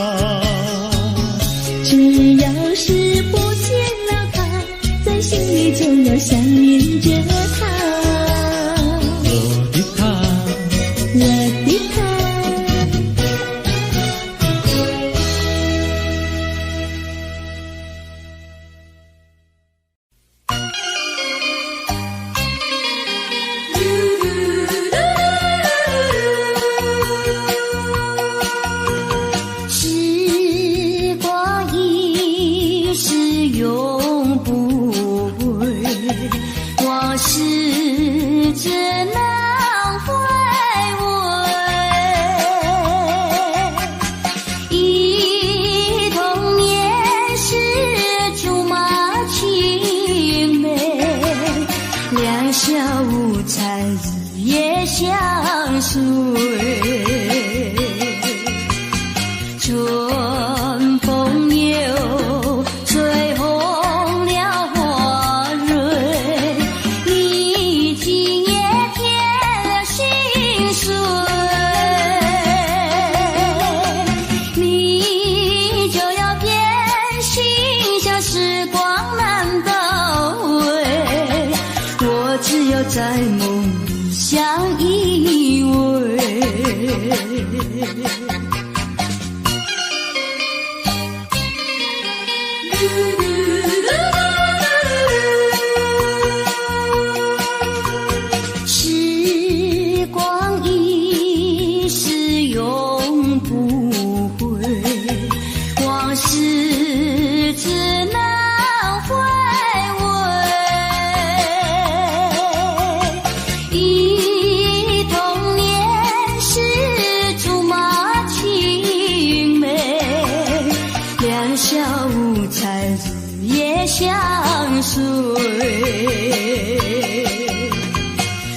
只要是不见了他，在心里就要想念着他。我的他，我的他。时光一逝永不回，往事只能回味。忆童年时竹马青梅，两小无猜日夜相随。春风又吹红了花蕊，你今夜添了心碎，你就要变心，像时光难倒回，我只有在梦里相依偎。时光一逝永不回，往事只能回味。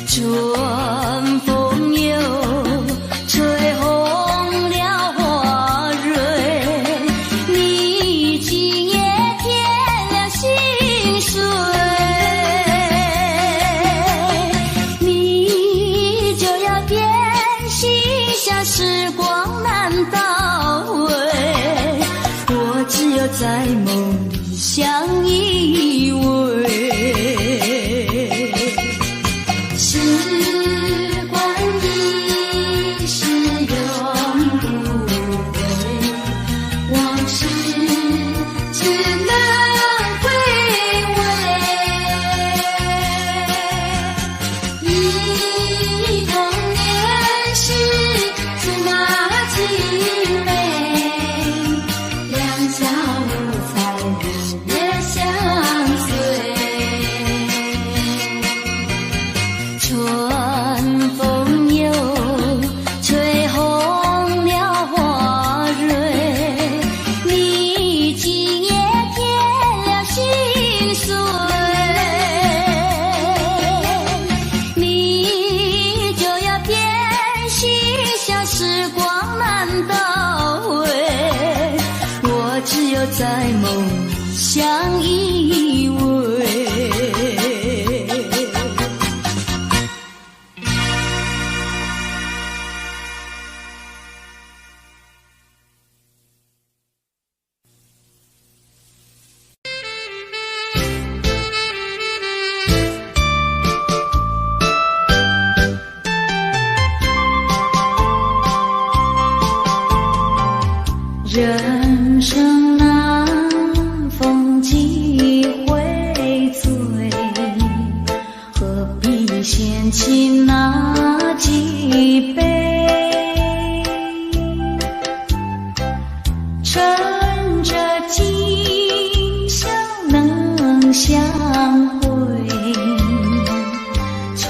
春风又吹红了花蕊，你今夜添了心碎，你就要变心，像时光难倒回，我只有在梦里相依偎。时光一逝永不回，往事只能回味。忆童年时竹马青梅，两小无猜日夜相随。春风又吹红了花蕊，你今夜添了心碎，你就要变心，像时光难倒回，我只有在梦里相依偎。人生难逢几回醉，何必嫌弃那几杯？趁着今宵能相会，就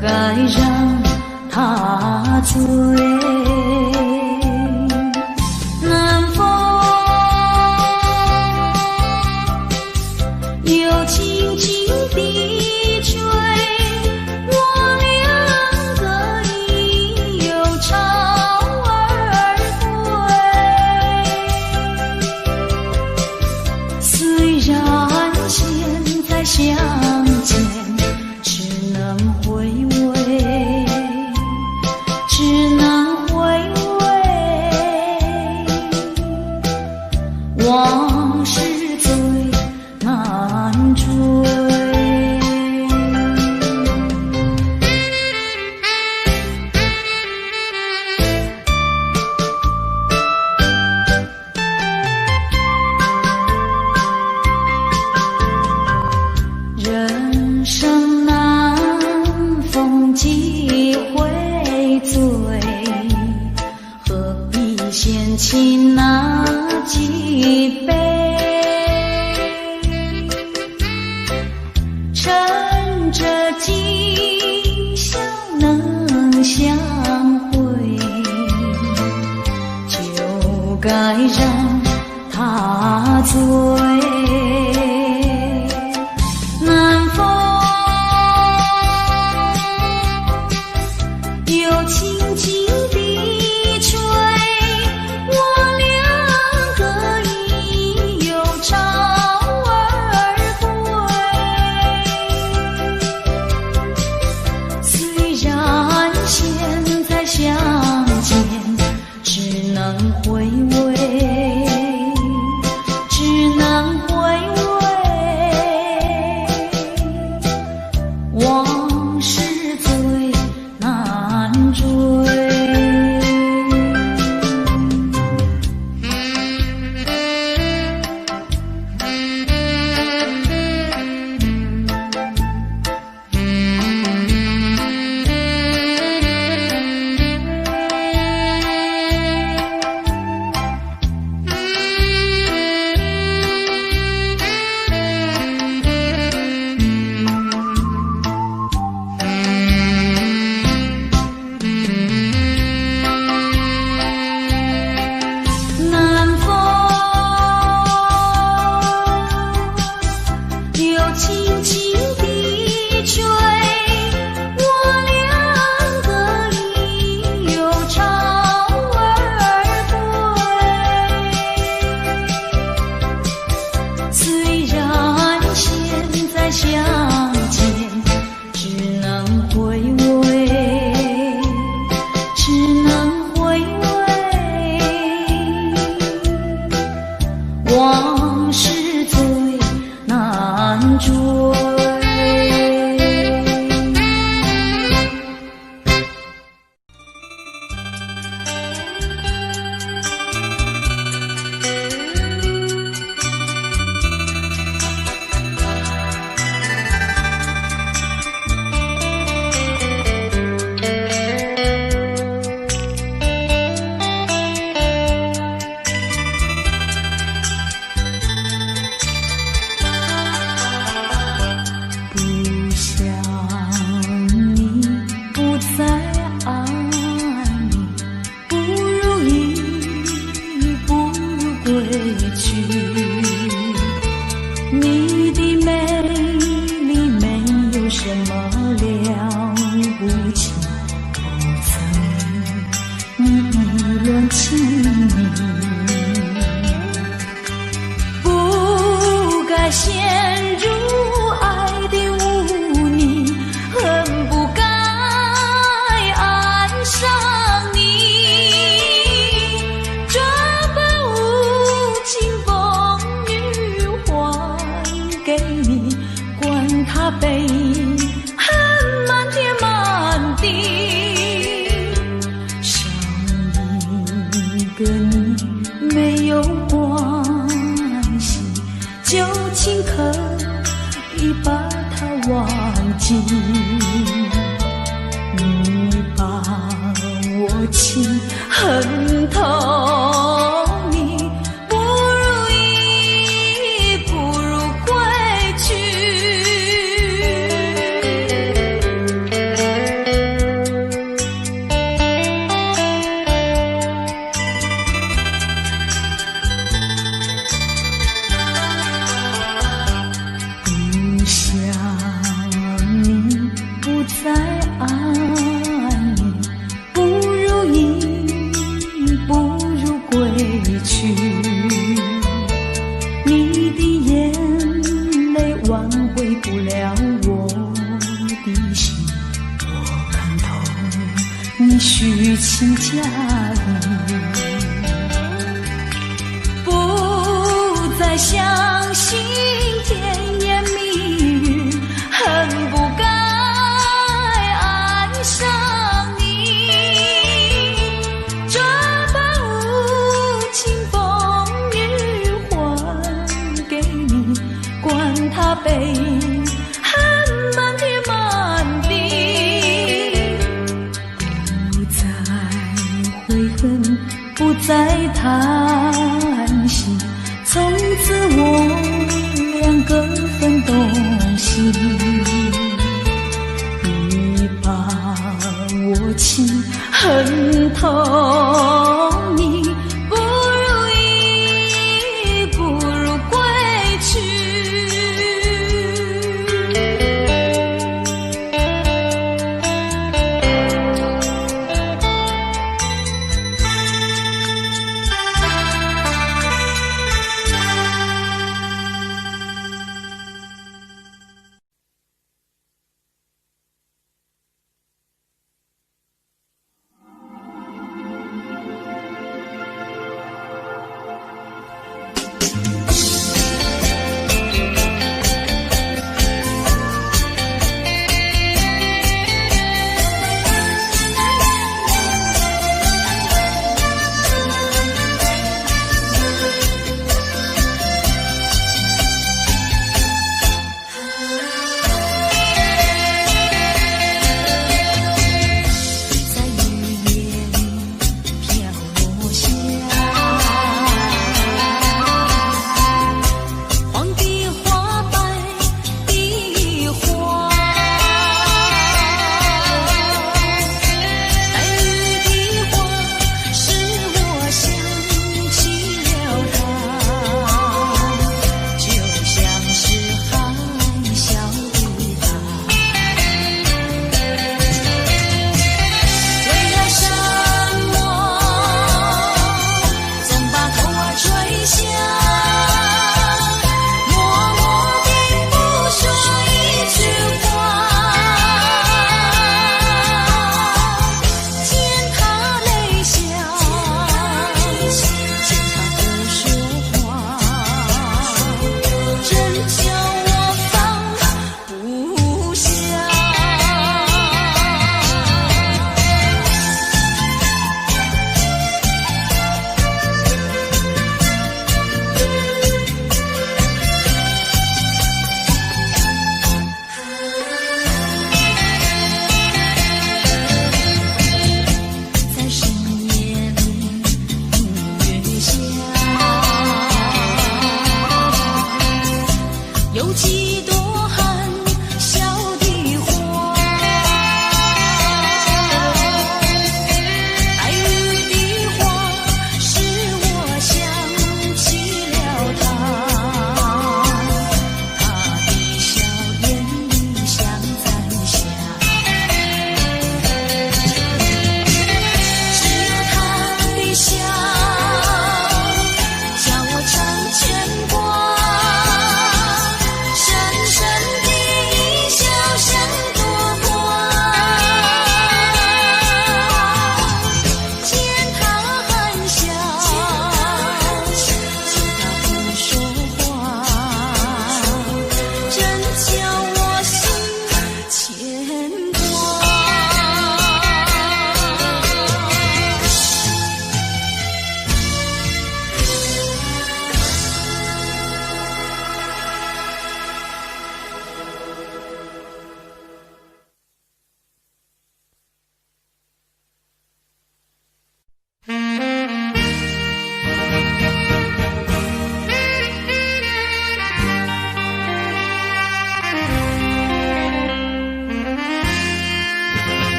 该让他醉。又轻轻地吹，我两个已有潮儿归。虽然现在相见只能回味，只能回味，往事最难追。人生难逢几回醉，何必嫌弃那几杯？趁着今宵能相会，就该让他醉。南风又轻轻地吹，我两个已有潮儿归。虽然现在相见只能回味，只能起你，不该陷入爱的污泥，恨不该爱上你，这般无情风雨还给你，管他悲恨满天满地。你没有关系，就请可以把它忘记。你把我情恨透，你不如意，不如归去。虚情假意，不再相信甜言蜜语，恨不该爱上你，这般无情风雨还给你，管他悲恨满天满地。不再叹息，从此我两个分东西。你把我情恨透，你不如意，不如归去。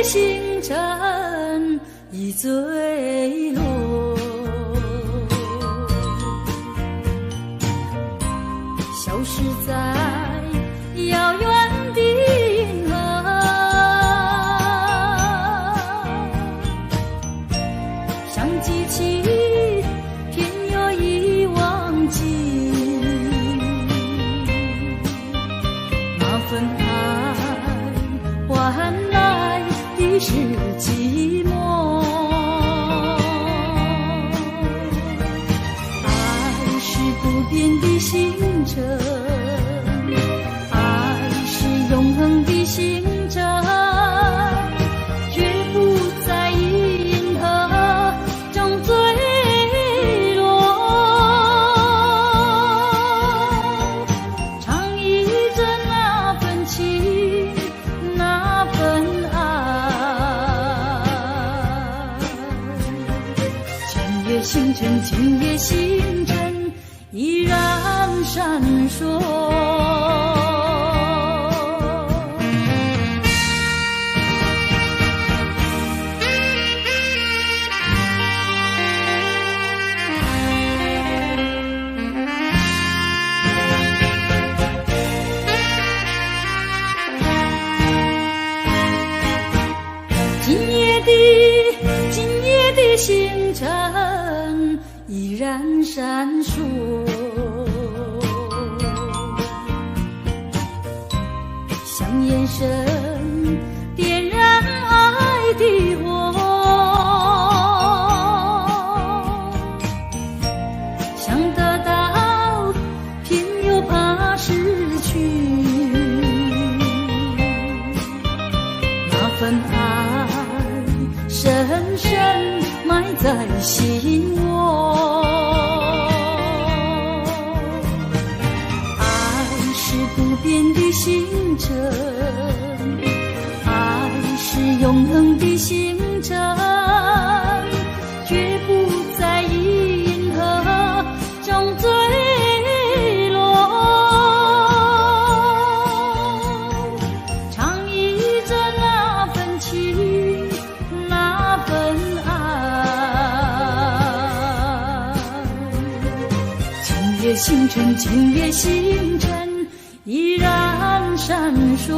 星辰已坠落，消失在遥远的银河，想记起偏又已忘记，那份爱换来的是寂寞。爱是不变的星辰，爱是永恒的星辰，绝不在银河中坠落。唱忆着那份情，那份爱。今夜星辰，今夜星辰依然闪烁。今夜的星辰依然闪烁，像眼神点燃爱的火，想得到偏又怕失去，那份爱深深埋在心窝。爱是不变的星辰，爱是永恒的星辰，绝不在银河中坠落。唱忆着那份情，那份爱。今夜星辰，今夜星辰依然闪烁。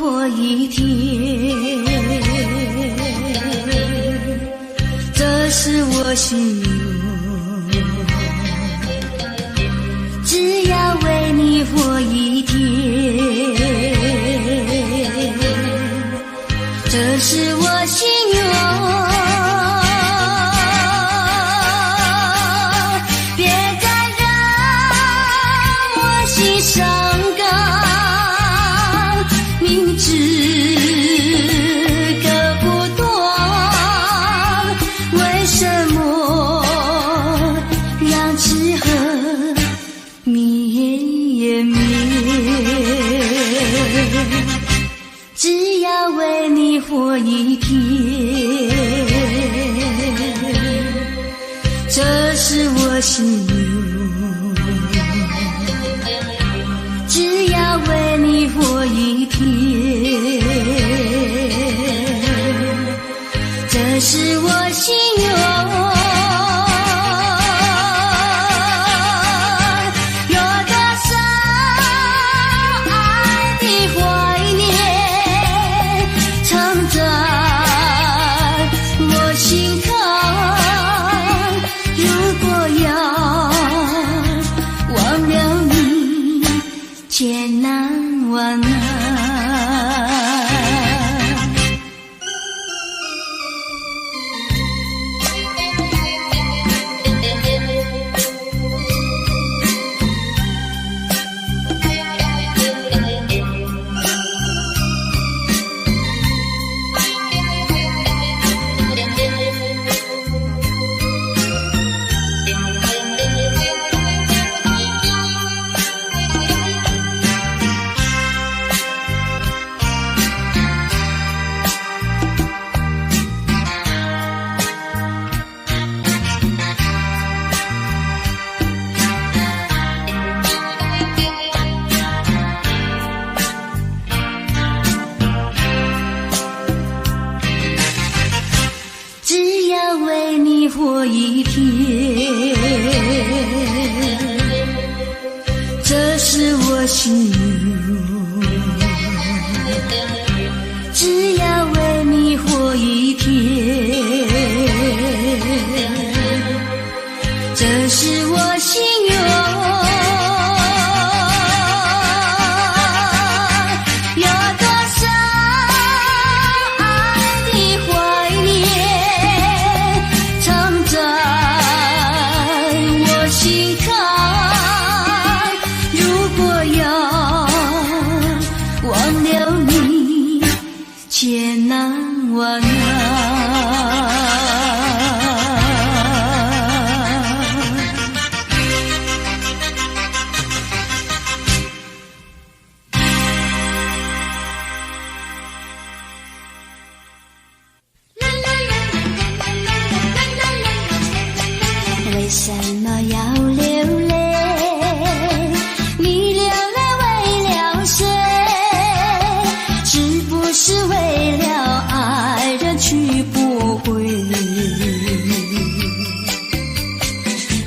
活一天，这是我心愿。只要为你活一天，这是我心愿。别再让我心伤感，明知割不断，为什么让痴恨绵绵？只要为你活一天，这是我心愿。只要为你活一天，这是我心愿。千难万难，活一天，这是我心愿。只要为你活一天，这是我心愿。千难万难，为什么要流泪？你流泪为了谁？是不是为了爱人去不回？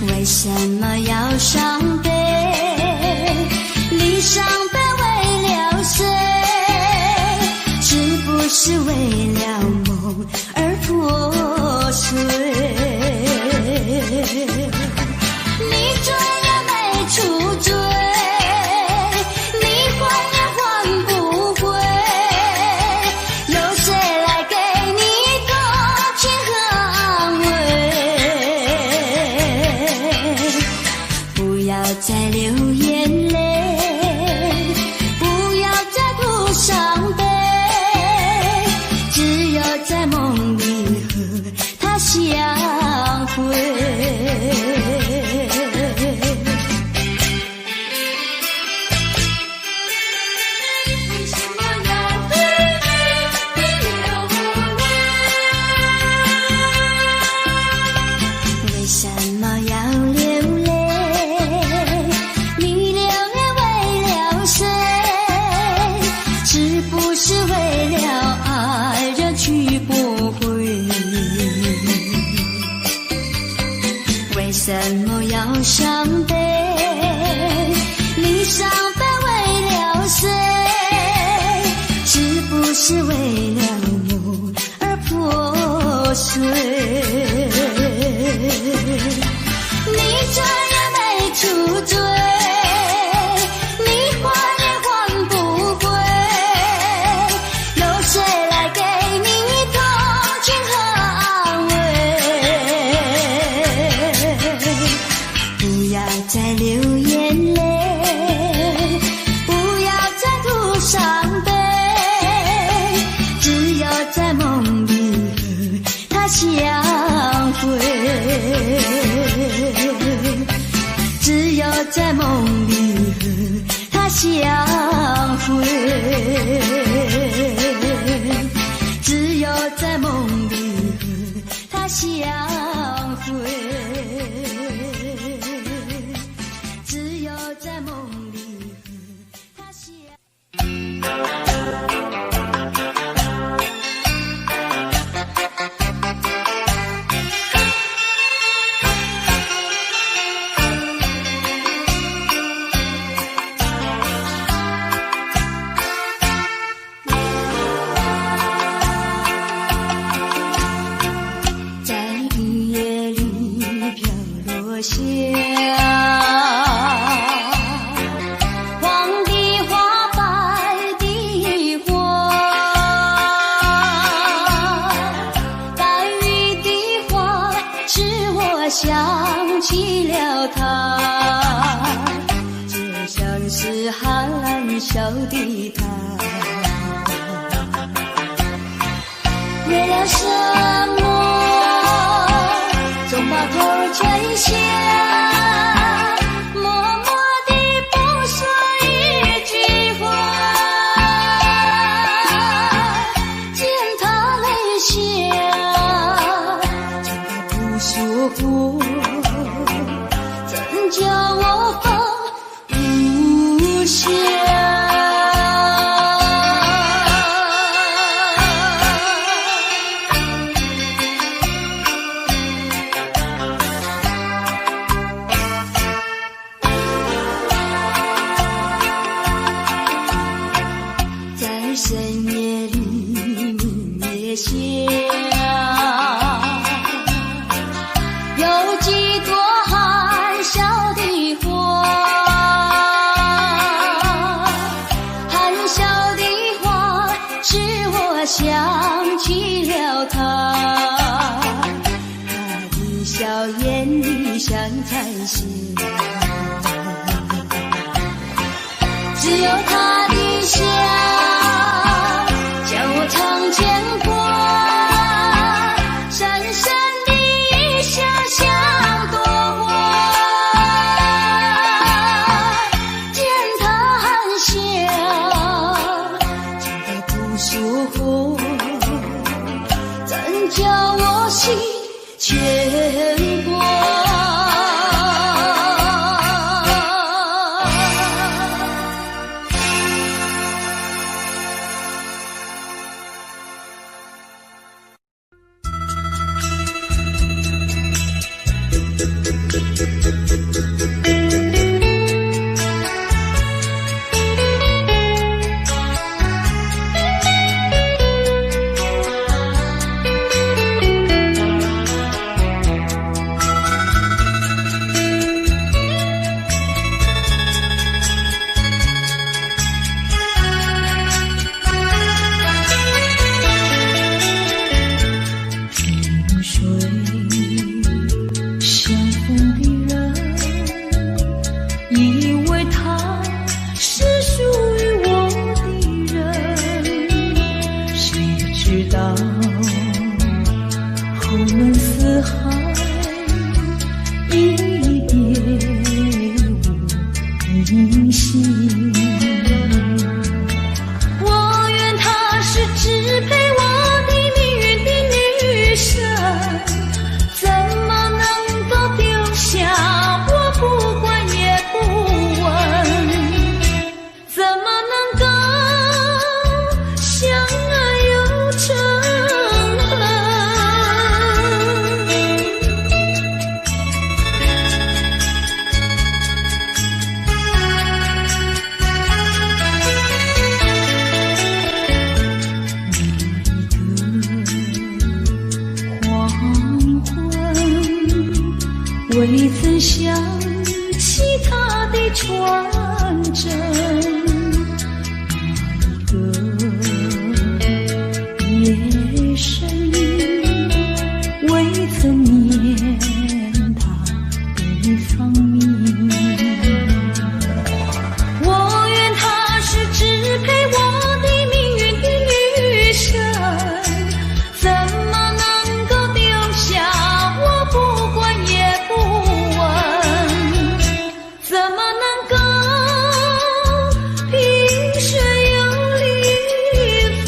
为什么要伤悲？你伤悲为了谁？是不是为了梦而破碎？你追也没处追，你还也还不回，有谁来给你多情和安慰？不要再流眼泪，不要再哭伤悲，只有在梦里和他相会。为什么要流泪？你流泪为了谁？是不是为了爱人去不回？为什么要伤悲？你伤悲为了谁？是不是为了梦而破碎。你这也没出罪，你还也还不回，有谁来给你同情和安慰？不要再流眼泪，不要再涂伤悲，只有在梦里和他相会，只有在梦里和他相会，只有在梦里和他相会，只有在梦里和他相会。想起了他，就像是含笑的他，为了什么总把头垂下，默默地不说一句话，见他泪下，见他不说话，怎叫我放不下？在深夜里明月下，有几朵含笑的花，含笑的花使我想起了他，他的笑眼里像彩霞，只有他的笑叫我常牵挂，深深的一笑像朵花，见他含笑，见他不说话，怎叫我心牵挂？想起他的传真，那个夜深，未曾念他的芳名。我愿他是支配我的命运的女神，怎么能够丢下我不管也不问？怎么能够萍水有离分？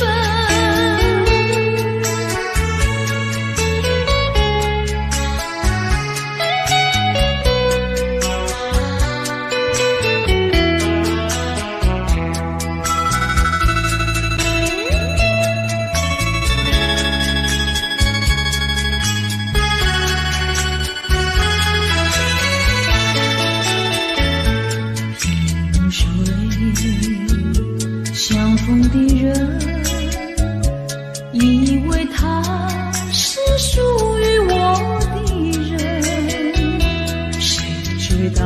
萍水相逢的人，以为他是属于我的人，谁知道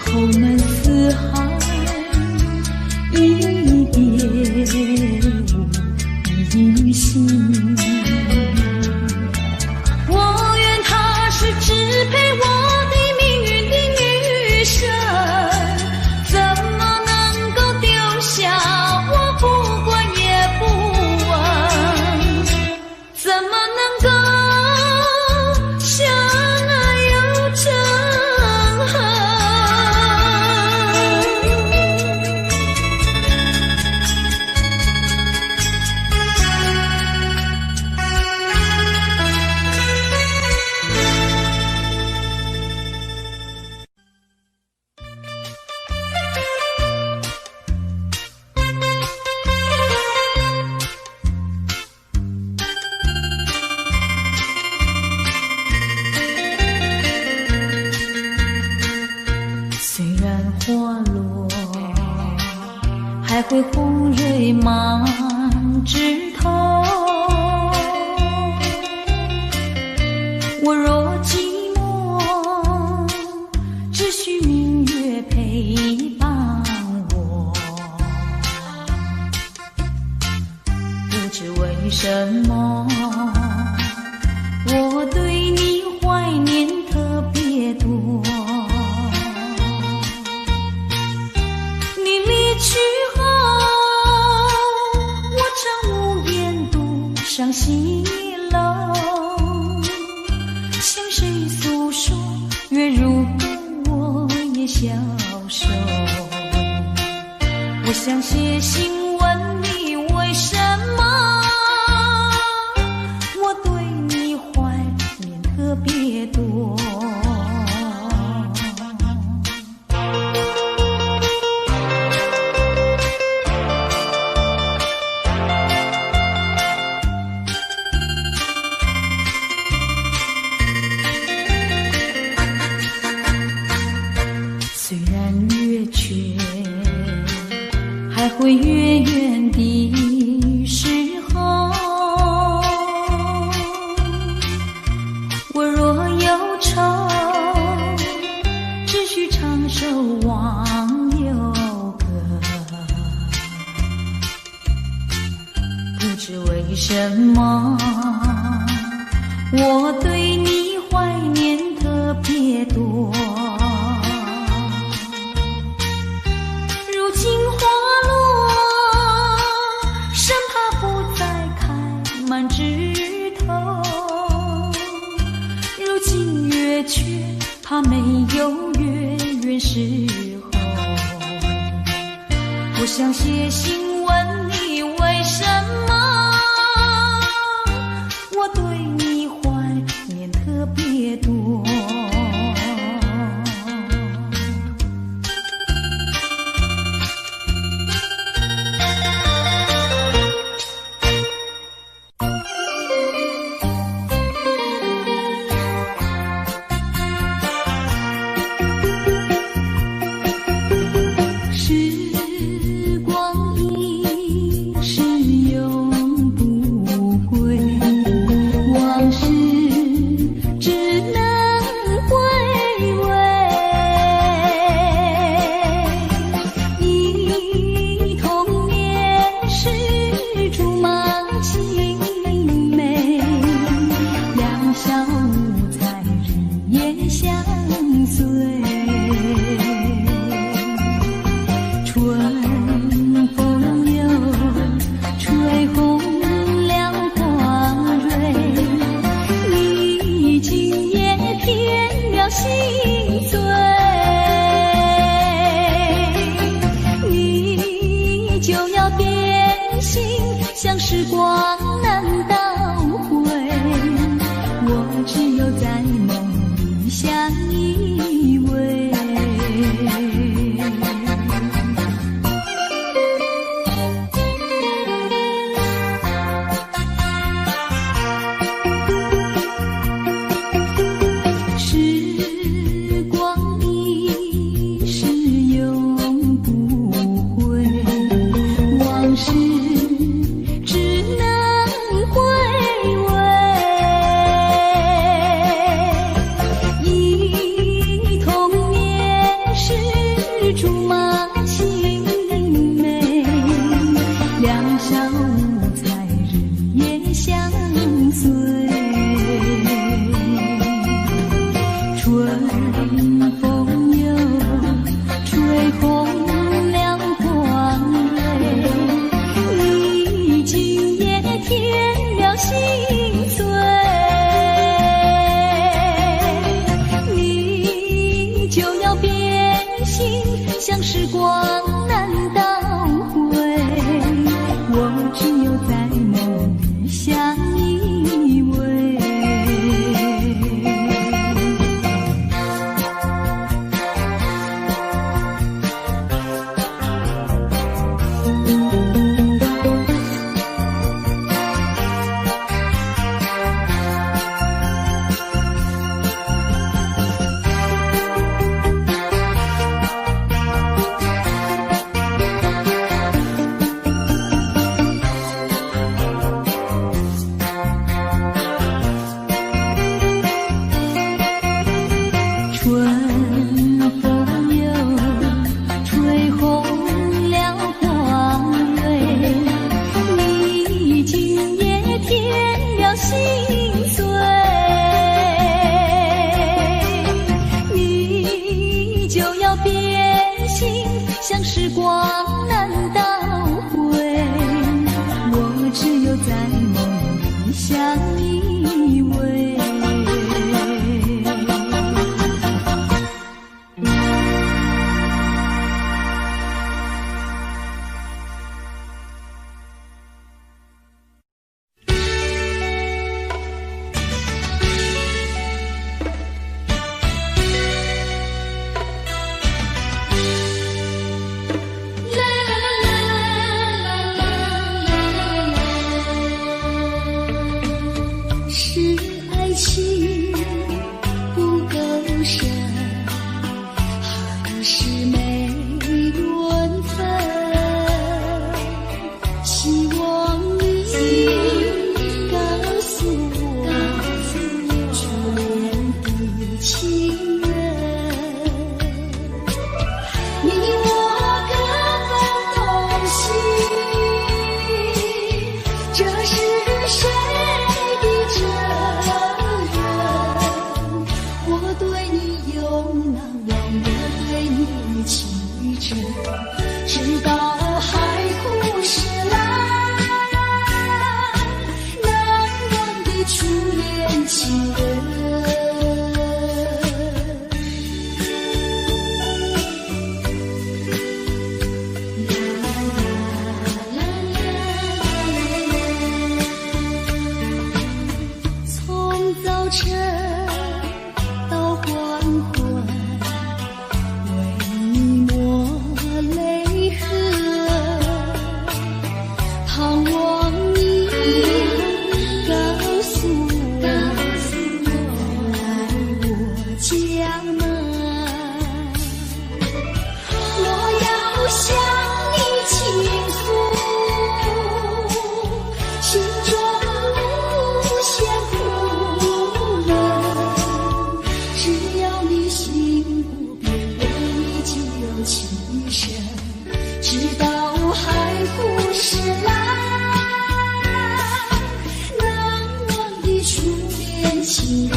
后门四海，一别无音信。我愿他是支配我的命运的女神，怎么能够丢下我不管也不问？怎么能够相爱又憎恨？虽然花落，还会红蕊满枝头。我若寂寞，只需明月陪伴我。不知为什么，我对你怀念特别多。你离去后，我常无言独上西楼，向谁诉说？月如歌，我也消瘦。我想写信问你，为什么我对你怀念特别多？虽然月缺，还会月圆的时候。我若忧愁，只需唱首忘忧歌。不知为什么，我对你怀念特别多。如今花落，生怕不再开满枝头。如今月缺，怕没有月圆时候。我想写信问你，为什么我对你怀念特别多？时光一也相随。春风又吹红了花蕊，你今夜添了心碎。你就要变心，像时光难倒回，我只有在梦里相依偎。时光一逝永不回，往事只能回味。忆童年时竹马青梅，两小无猜日夜相随。春风又吹红了花蕊，你今夜添了心碎。你就要变心，像时光难倒回，我只有在梦里相依偎。春风又吹红了花蕊，你今夜添了心碎。你就要变心，像时光难倒回，我只有在梦里相依偎。是爱情不够深，还是没缘分？希望你告诉我，初恋的情人，你我各分东西，这是谁的责任？我对你永难忘，我对你情真，直到海枯石烂，难忘的初恋情人。从早晨到黄昏，为你抹泪痕，盼望你告诉我，来我家门。我要向你倾诉心中无限苦闷，只要你心不变，我依旧情深，直到海枯石烂，难忘的初恋情人。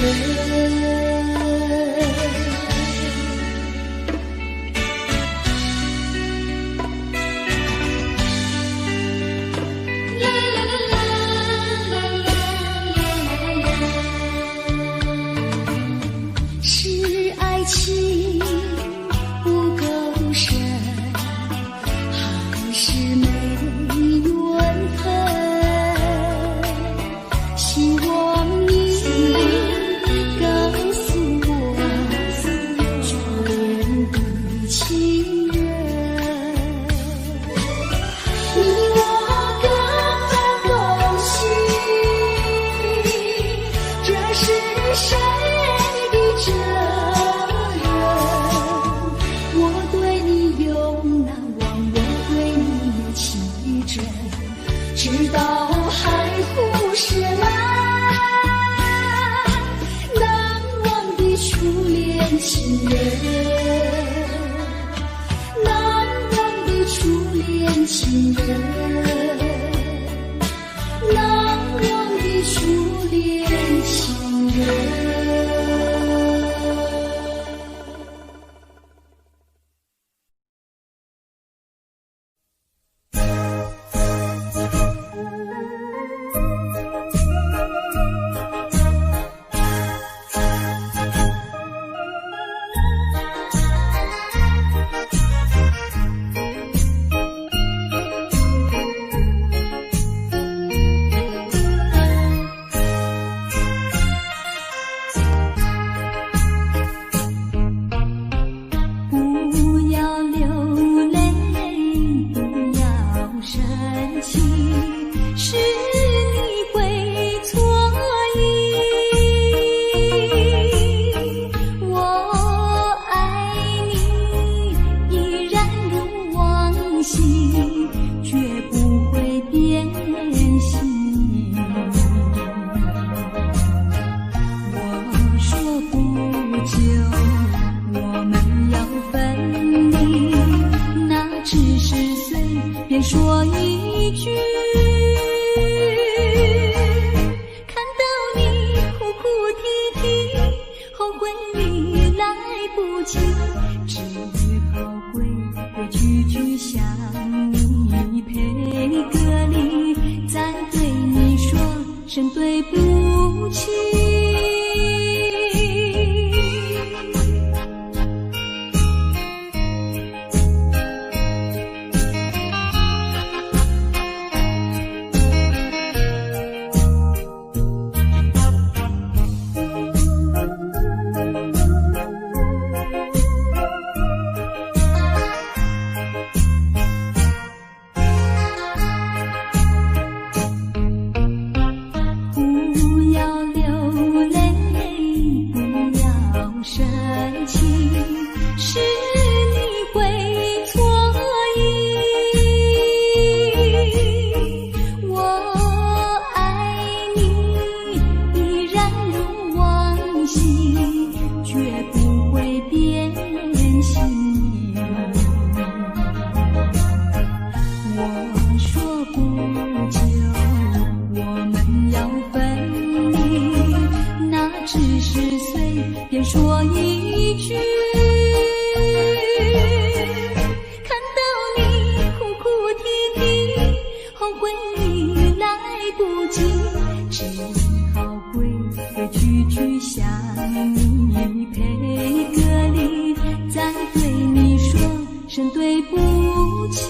情人，难忘的初恋情人，难忘的初恋情人。说一句，看到你哭哭啼啼，后悔你来不及，只好规规矩矩向你赔个礼，再对你说声对不起。说一句，看到你哭哭啼啼，后悔你来不及，只好规规矩矩向你赔个礼，再对你说声对不起。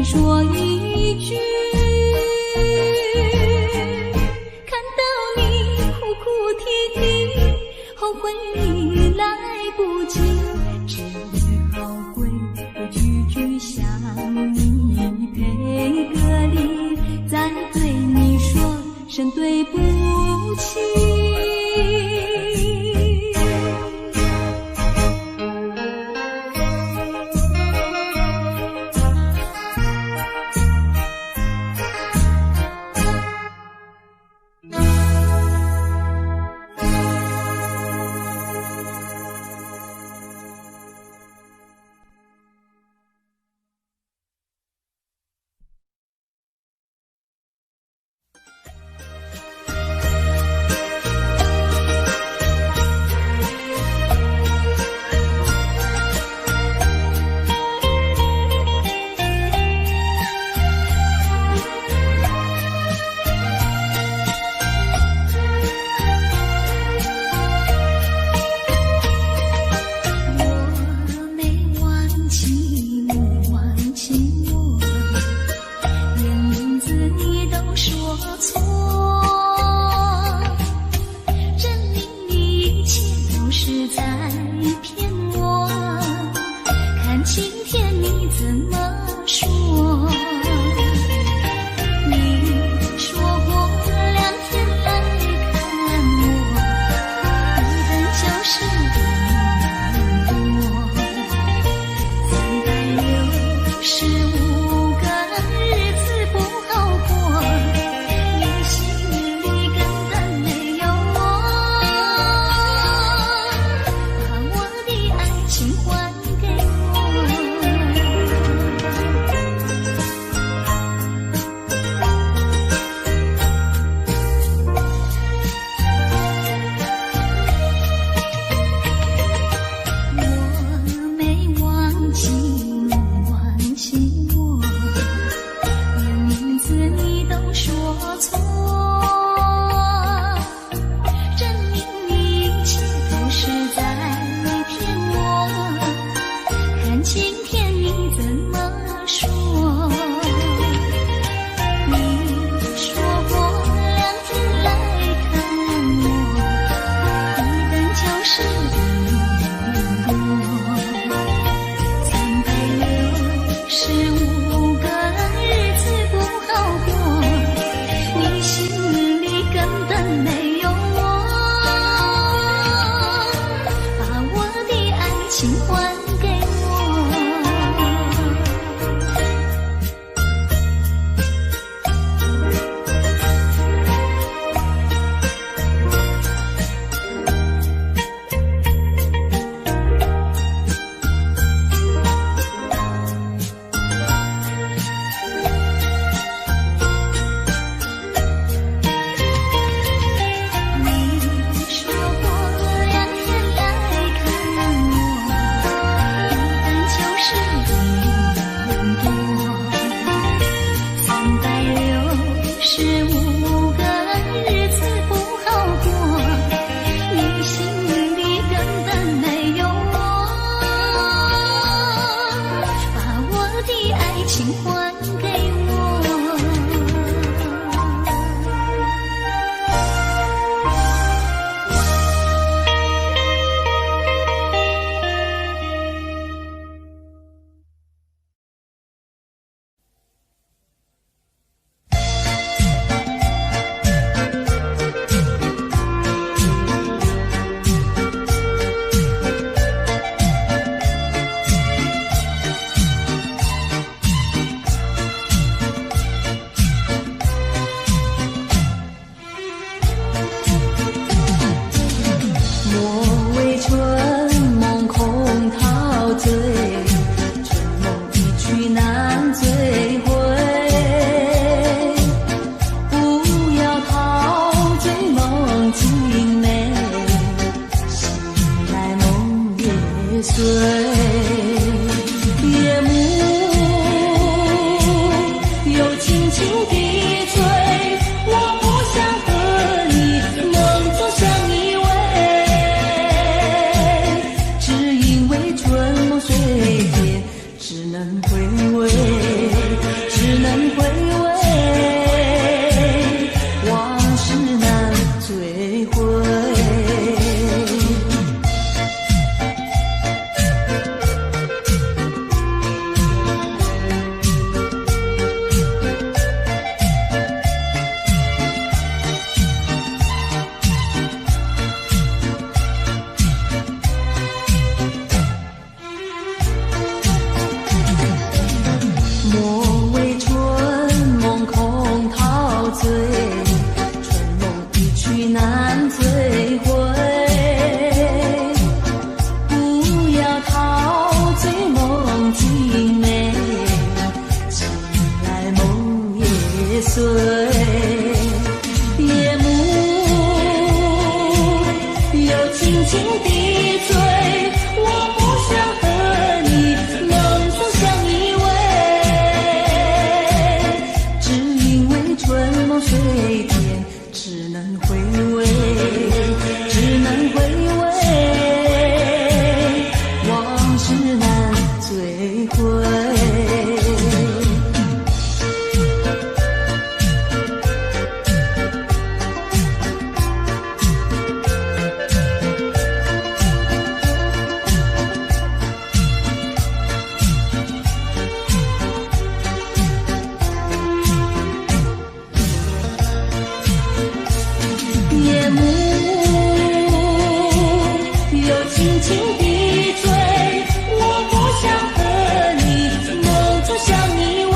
说一句，看到你哭哭啼啼，后悔你来不及，只好规规矩矩向你赔个礼，再对你说声对不起。岁，夜幕又轻轻地吹，我不想和你梦中相依偎，只因为春梦水天，只能回味，只能回味，往事难追回。莫为春梦空陶醉，春梦一去难追回。不要陶醉梦境美，醒来梦也碎。夜幕又轻轻地吹，我不想和你梦中相依偎，只因为春梦水天，只能回味，只能回味，往事难追回。夜幕又轻轻地吹，我不想和你梦中相依偎，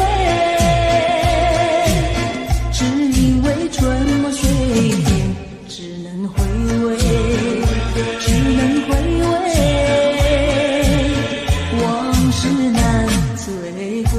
只因为春梦水天，只能回味，只能回味，往事难追回。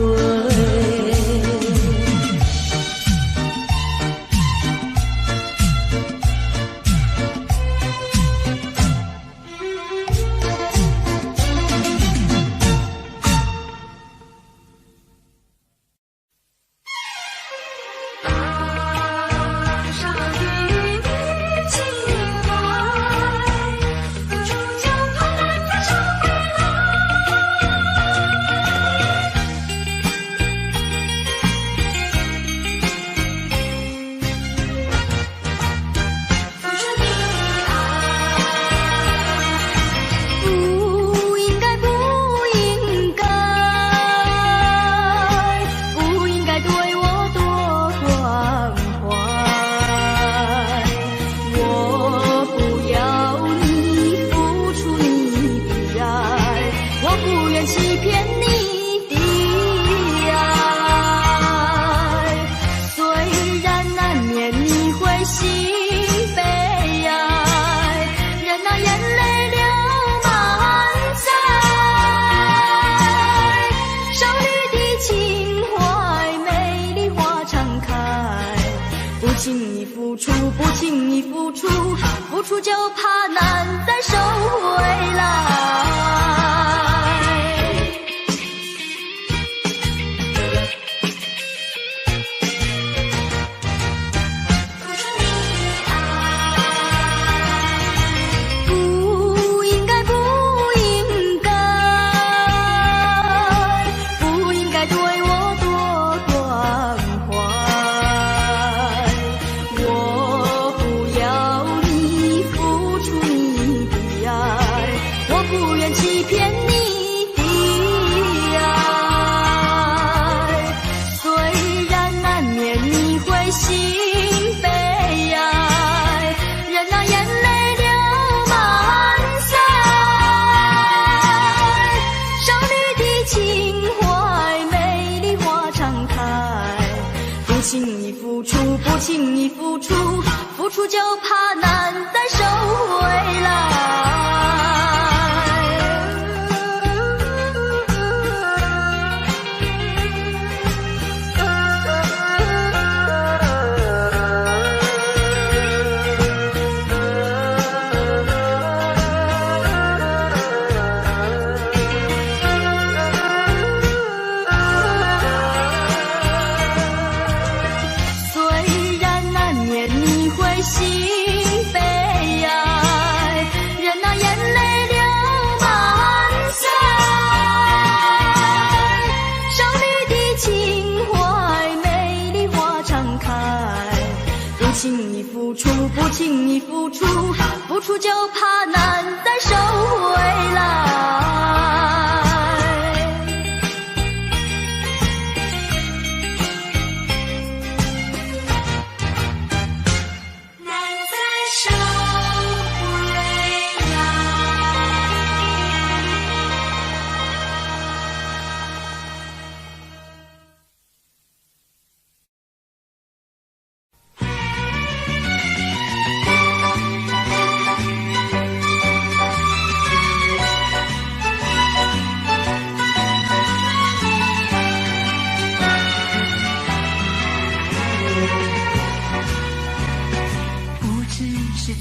不轻易付出，付出就怕难再收回来。不应该，不应该，不应该对我多关怀。我不要你付出你的爱，我不愿欺骗你的爱。虽然难免你会心悲哀，任那眼泪流满腮。少女的情怀，美丽花常开。不轻易付出，不轻易付出，付出就怕难再收回来。不轻易付出，付出就怕难再收回来。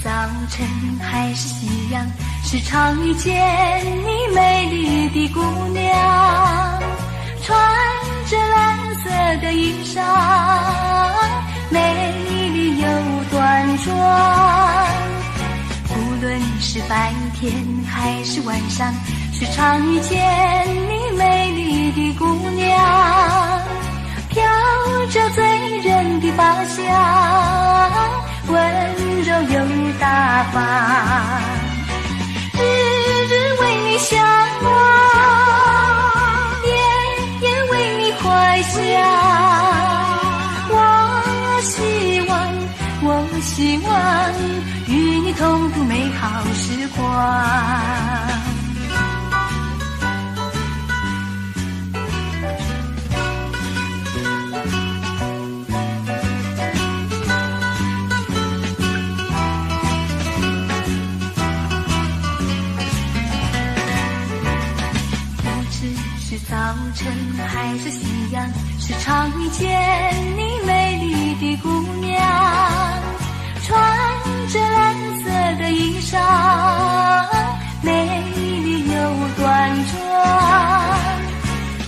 早晨还是夕阳，时常遇见你美丽的姑娘，穿着蓝色的衣裳，美丽又端庄。无论是白天还是晚上，时常遇见你美丽的姑娘，飘着醉人的发香，温柔又大方，日日为你向往，夜夜为你怀想。我希望与你同度美好时光。早晨还是夕阳，时常遇见你美丽的姑娘，穿着蓝色的衣裳，美丽又端庄。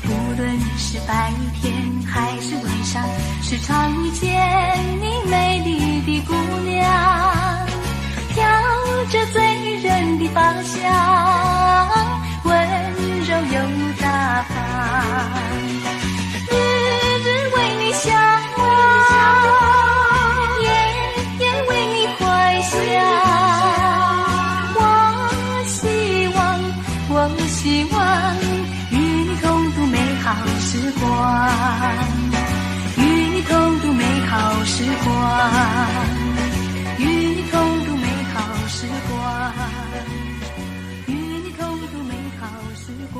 无论是白天还是晚上，时常遇见你美丽的姑娘，飘着醉人的芳香，温柔又大方，日日为你向往，夜夜为你怀想。我希望与你同度美好时光，与你同度美好时光，与你同度美好时光，与你同度美好时光。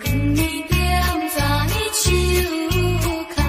跟你踮在树脚，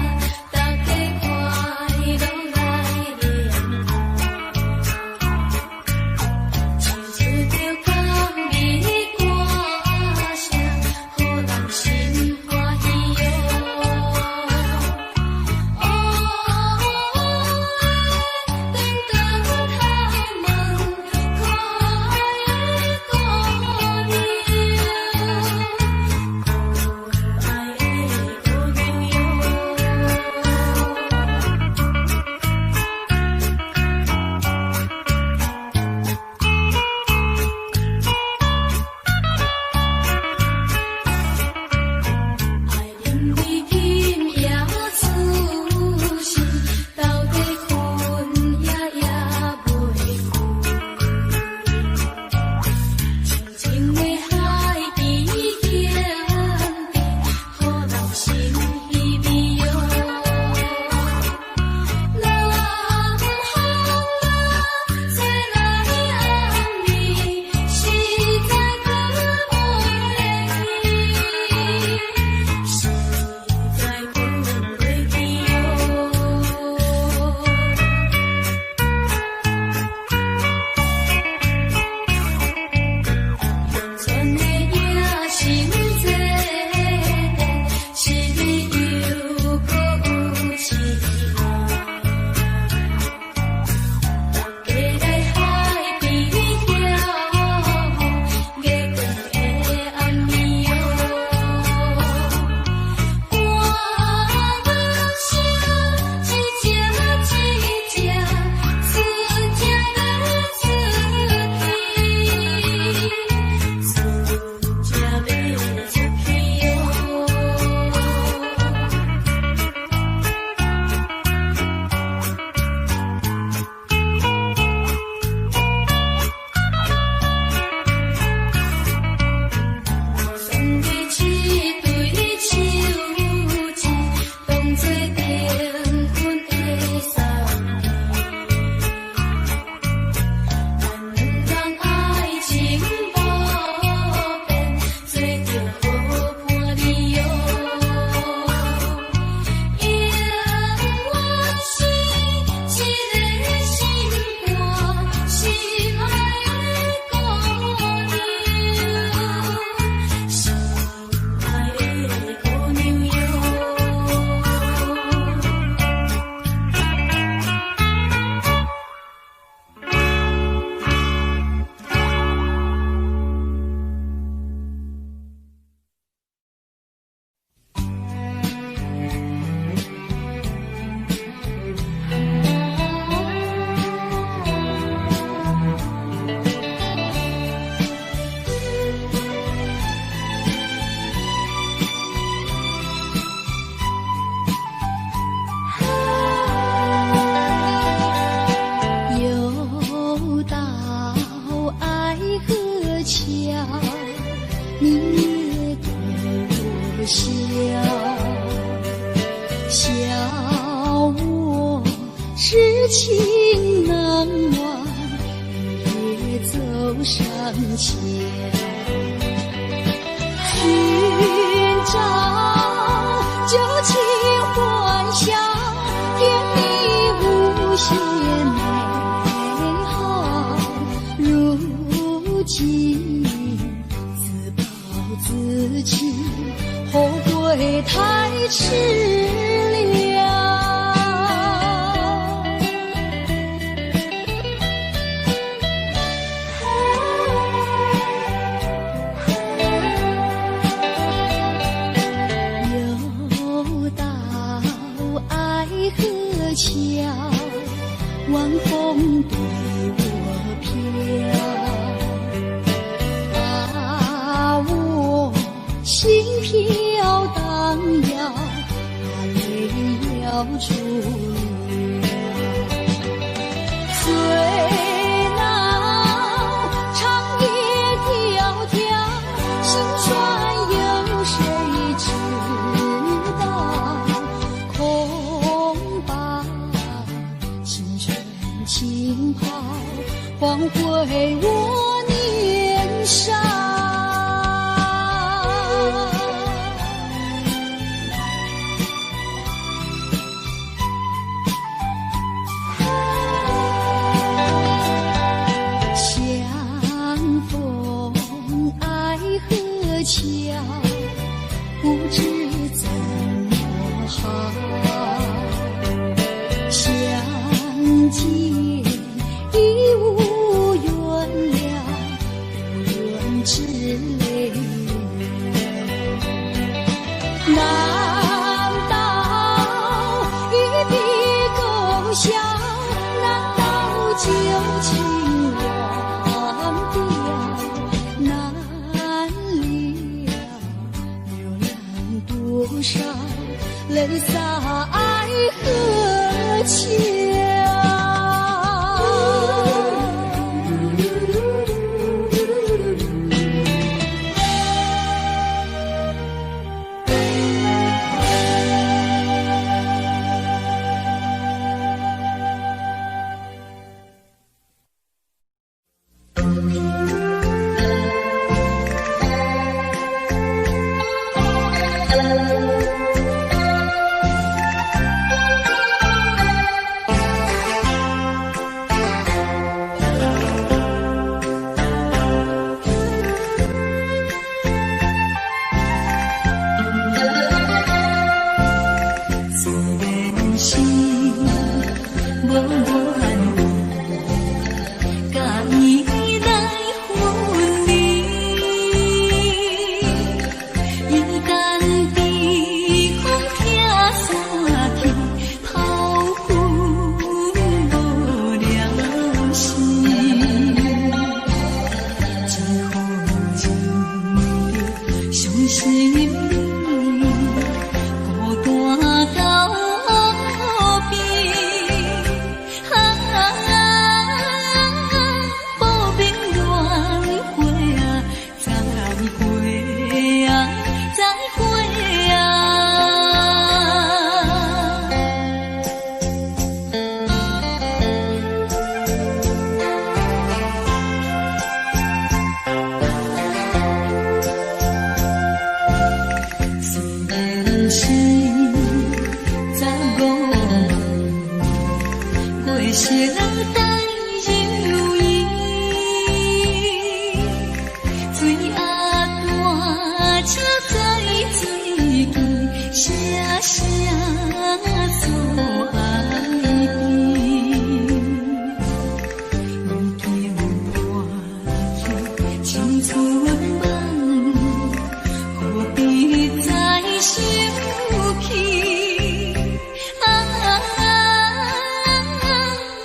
痴情难忘，也走上前，寻找旧情幻想，甜蜜无限美好。如今自暴自弃，后悔太迟了。又到爱河桥，晚风对我飘，把我心飘荡摇，把泪要出了。最恼长夜迢迢，心酸有谁知道？空把青春浸泡，换回我年少。相逢爱河桥，不知怎么好。相见已无缘了，无论知泪难道一笔勾销？难道旧情忘掉？难了流浪多少泪洒爱河桥。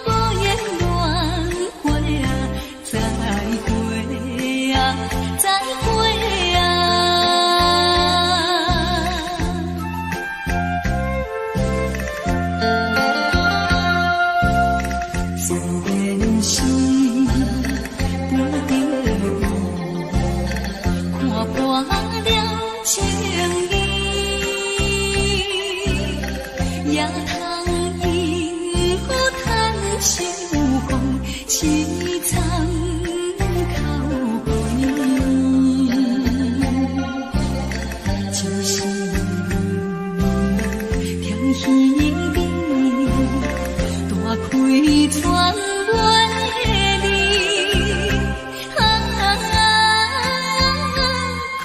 无言乱凄惨靠背，就是甜戏面，大开窗阮的你，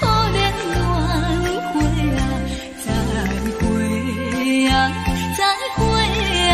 可怜缘会啊，再会啊，再会啊。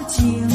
情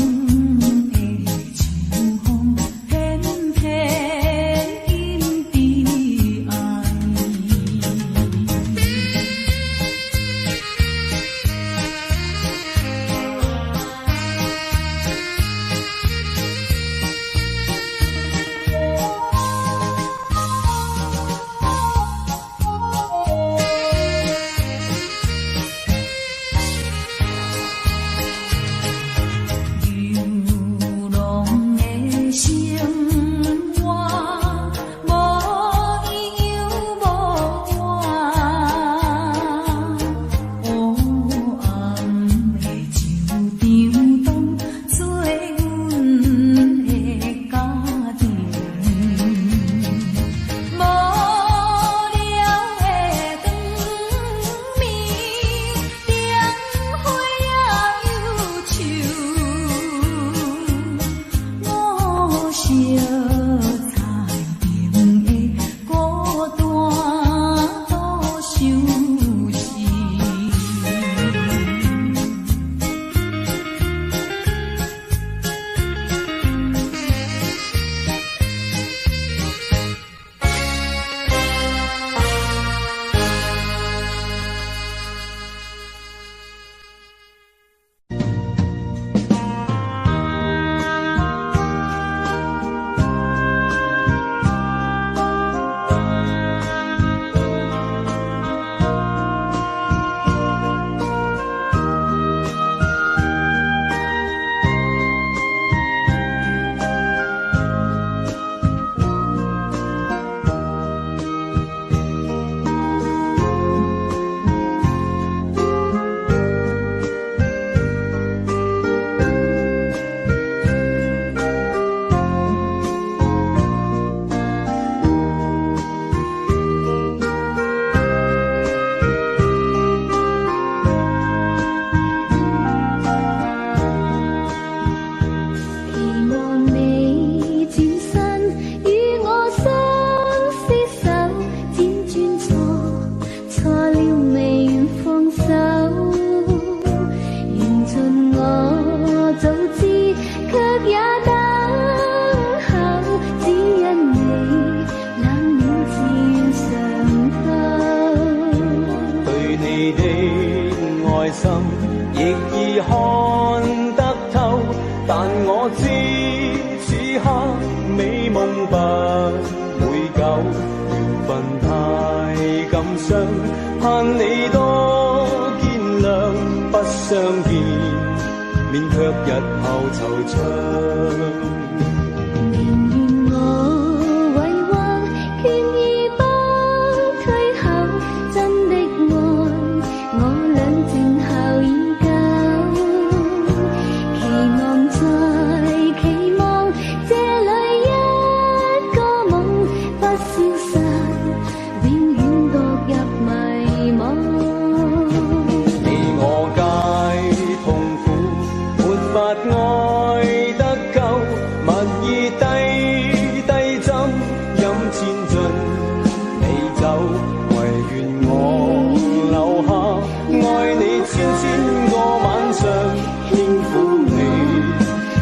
日後惆悵。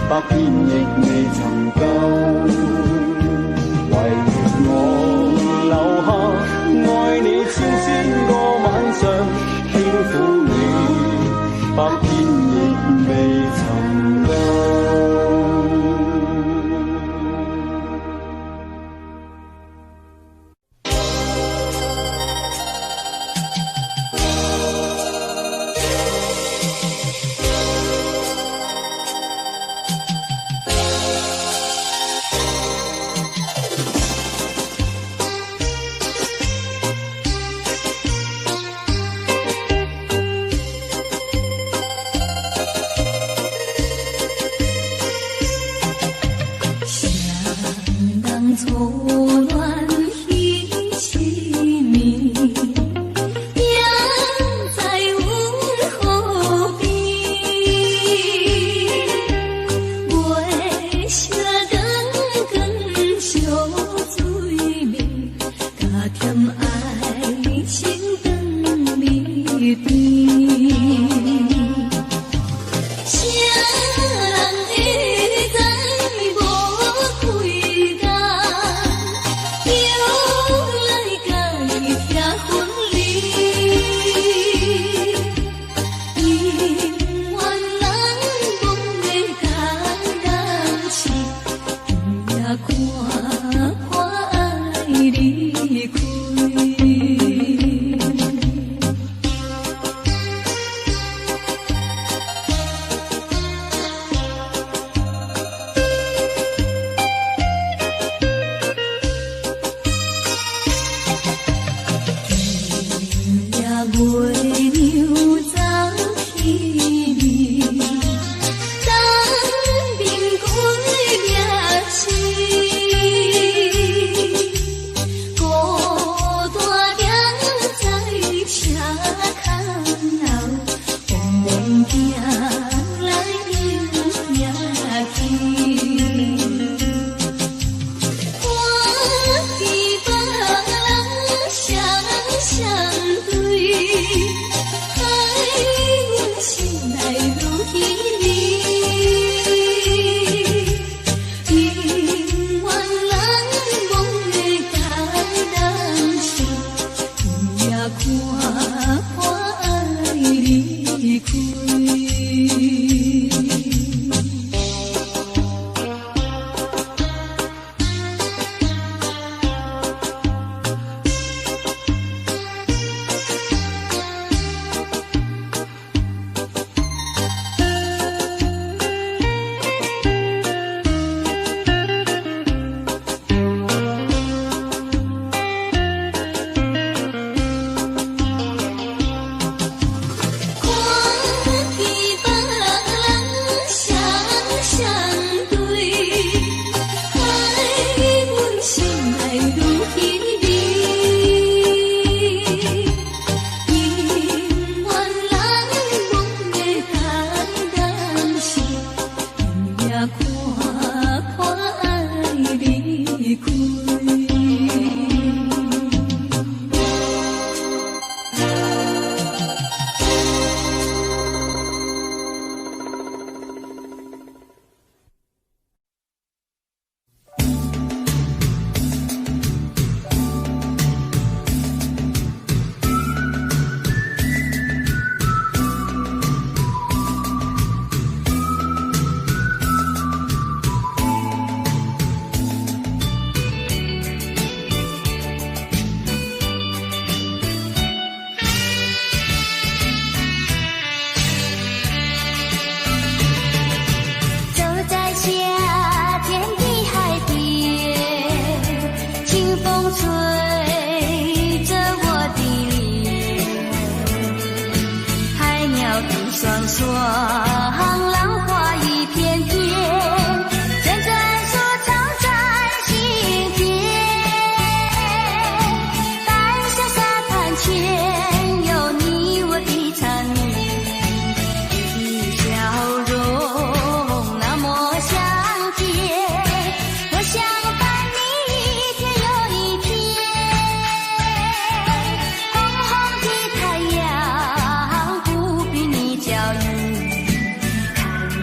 百遍亦未曾夠，唯願我留下愛你千個晚上，輕撫你，百遍亦未曾夠。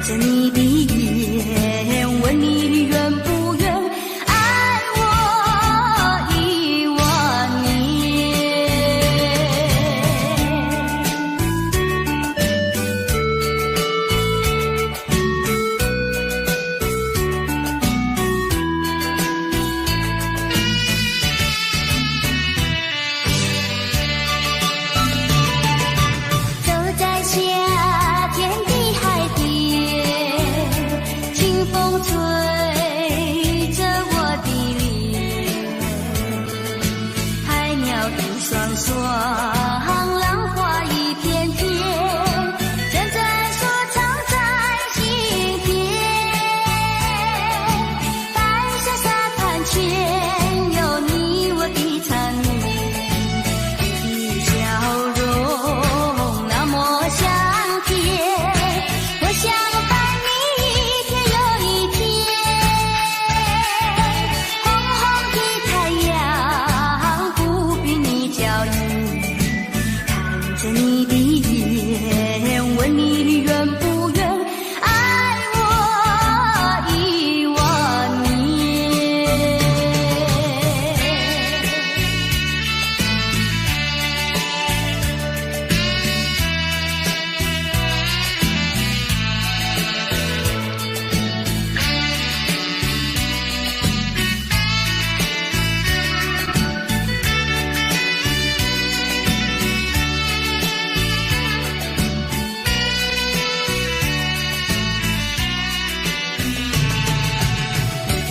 着你的眼，问你愿不愿爱我10000年。走在夏天的海边，清风吹着我的脸，海鸟的双双，浪花一片片，正在说唱在心田。白沙沙滩前有你我的缠绵，你的笑容那么香甜，我想伴你一天又一天。红红的太阳不比你娇艳，看着你的眼，问你愿不愿爱我10000年。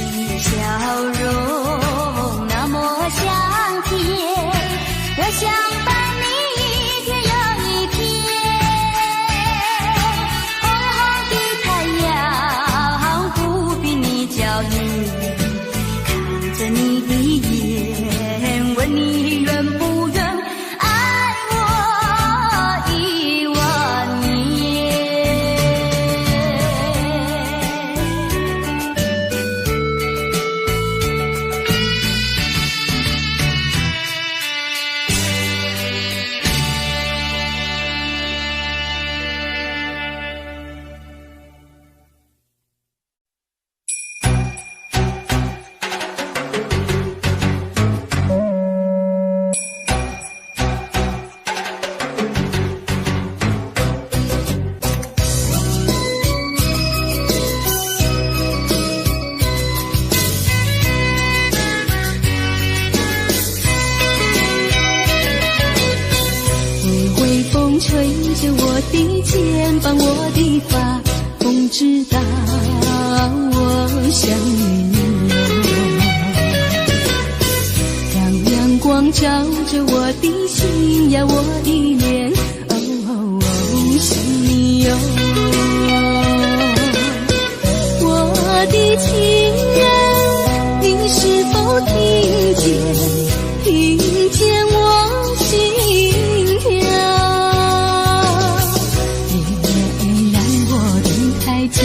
你的笑容那么香甜，我想伴你一天又一天。红红的太阳不比你娇艳，看着你的眼，问你愿不愿爱我10000年。微风吹着我的肩膀，我的发，风知道我想你了。让阳光照着我的心呀，我的脸，想你哟。我的情人，你是否听见我心跳？别让我等太久。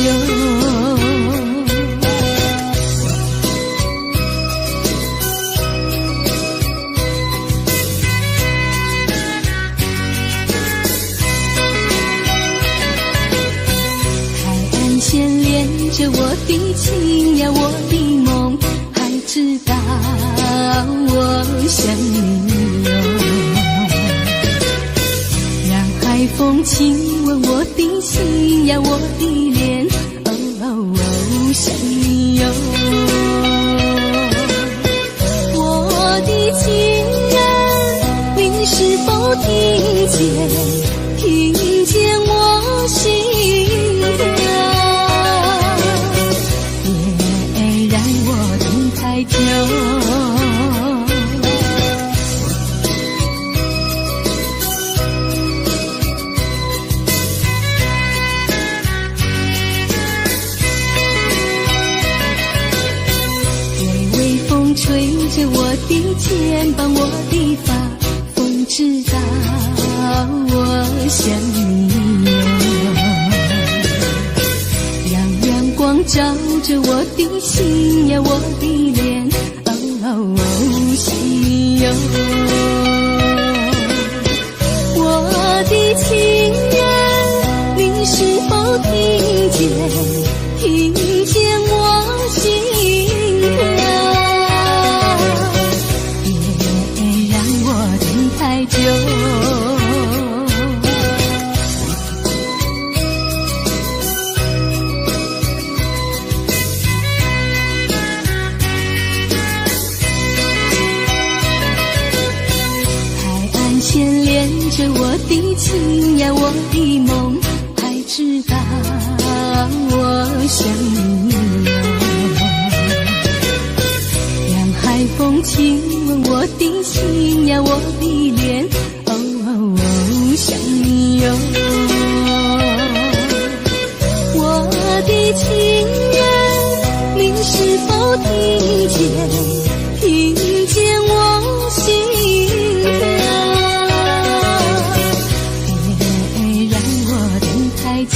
海岸线连着我的情呀，我的梦，还知道我想你哟。让海风亲吻我的心呀，我的脸，想你哟。我的情人，你是否听见我心跳？别让我等太久。吹着我的肩膀，我的发，风知道我想你哟。让阳光照着我的心呀，我的脸，想你哟。我的情人，你是否听见，听见我心跳，别让我等太久。牵连着我的情呀，我的梦，还知道我想你哟。让海风亲吻我的心呀，我的脸，想你哟。我的情人，你是否听见？听见我心跳。太久。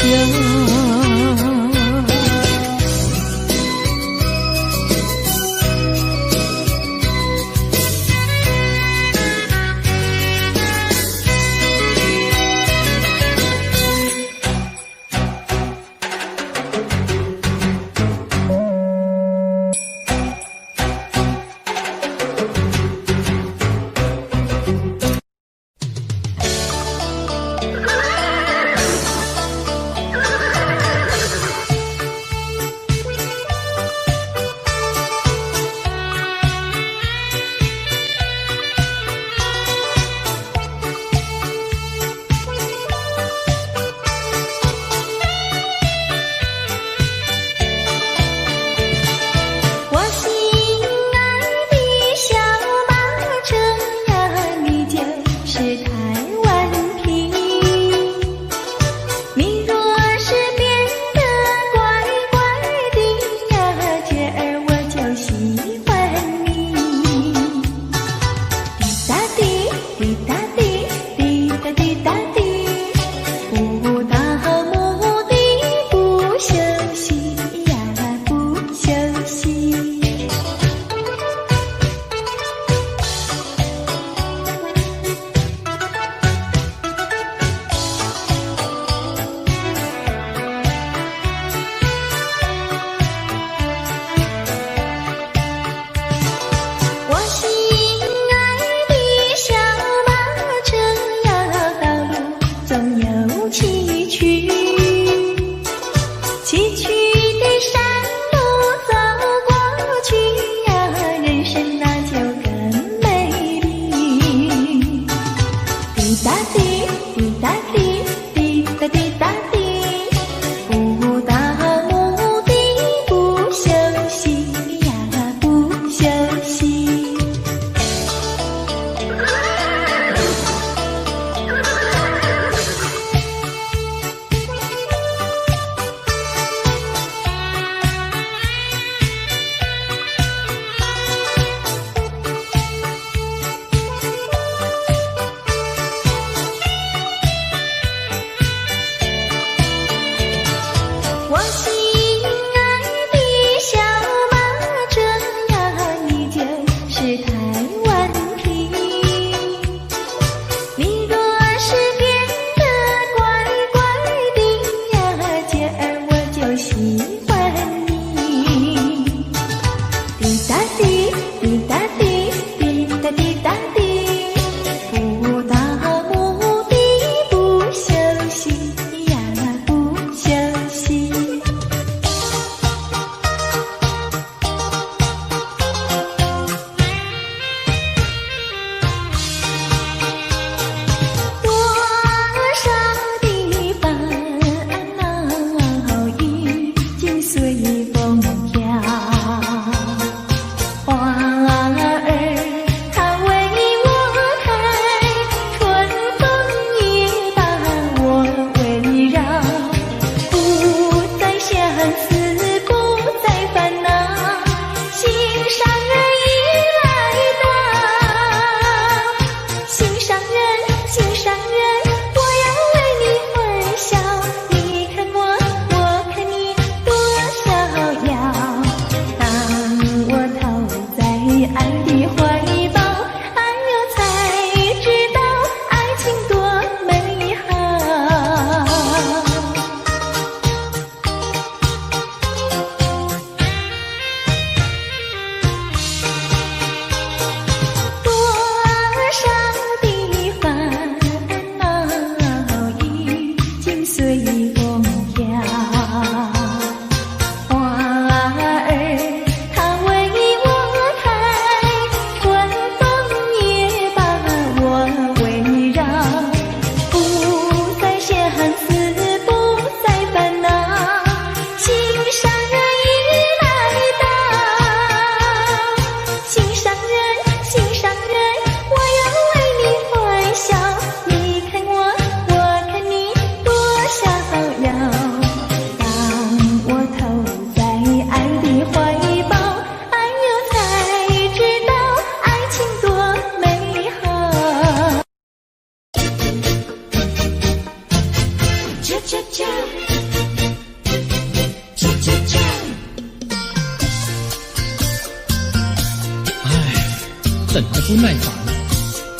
不耐烦，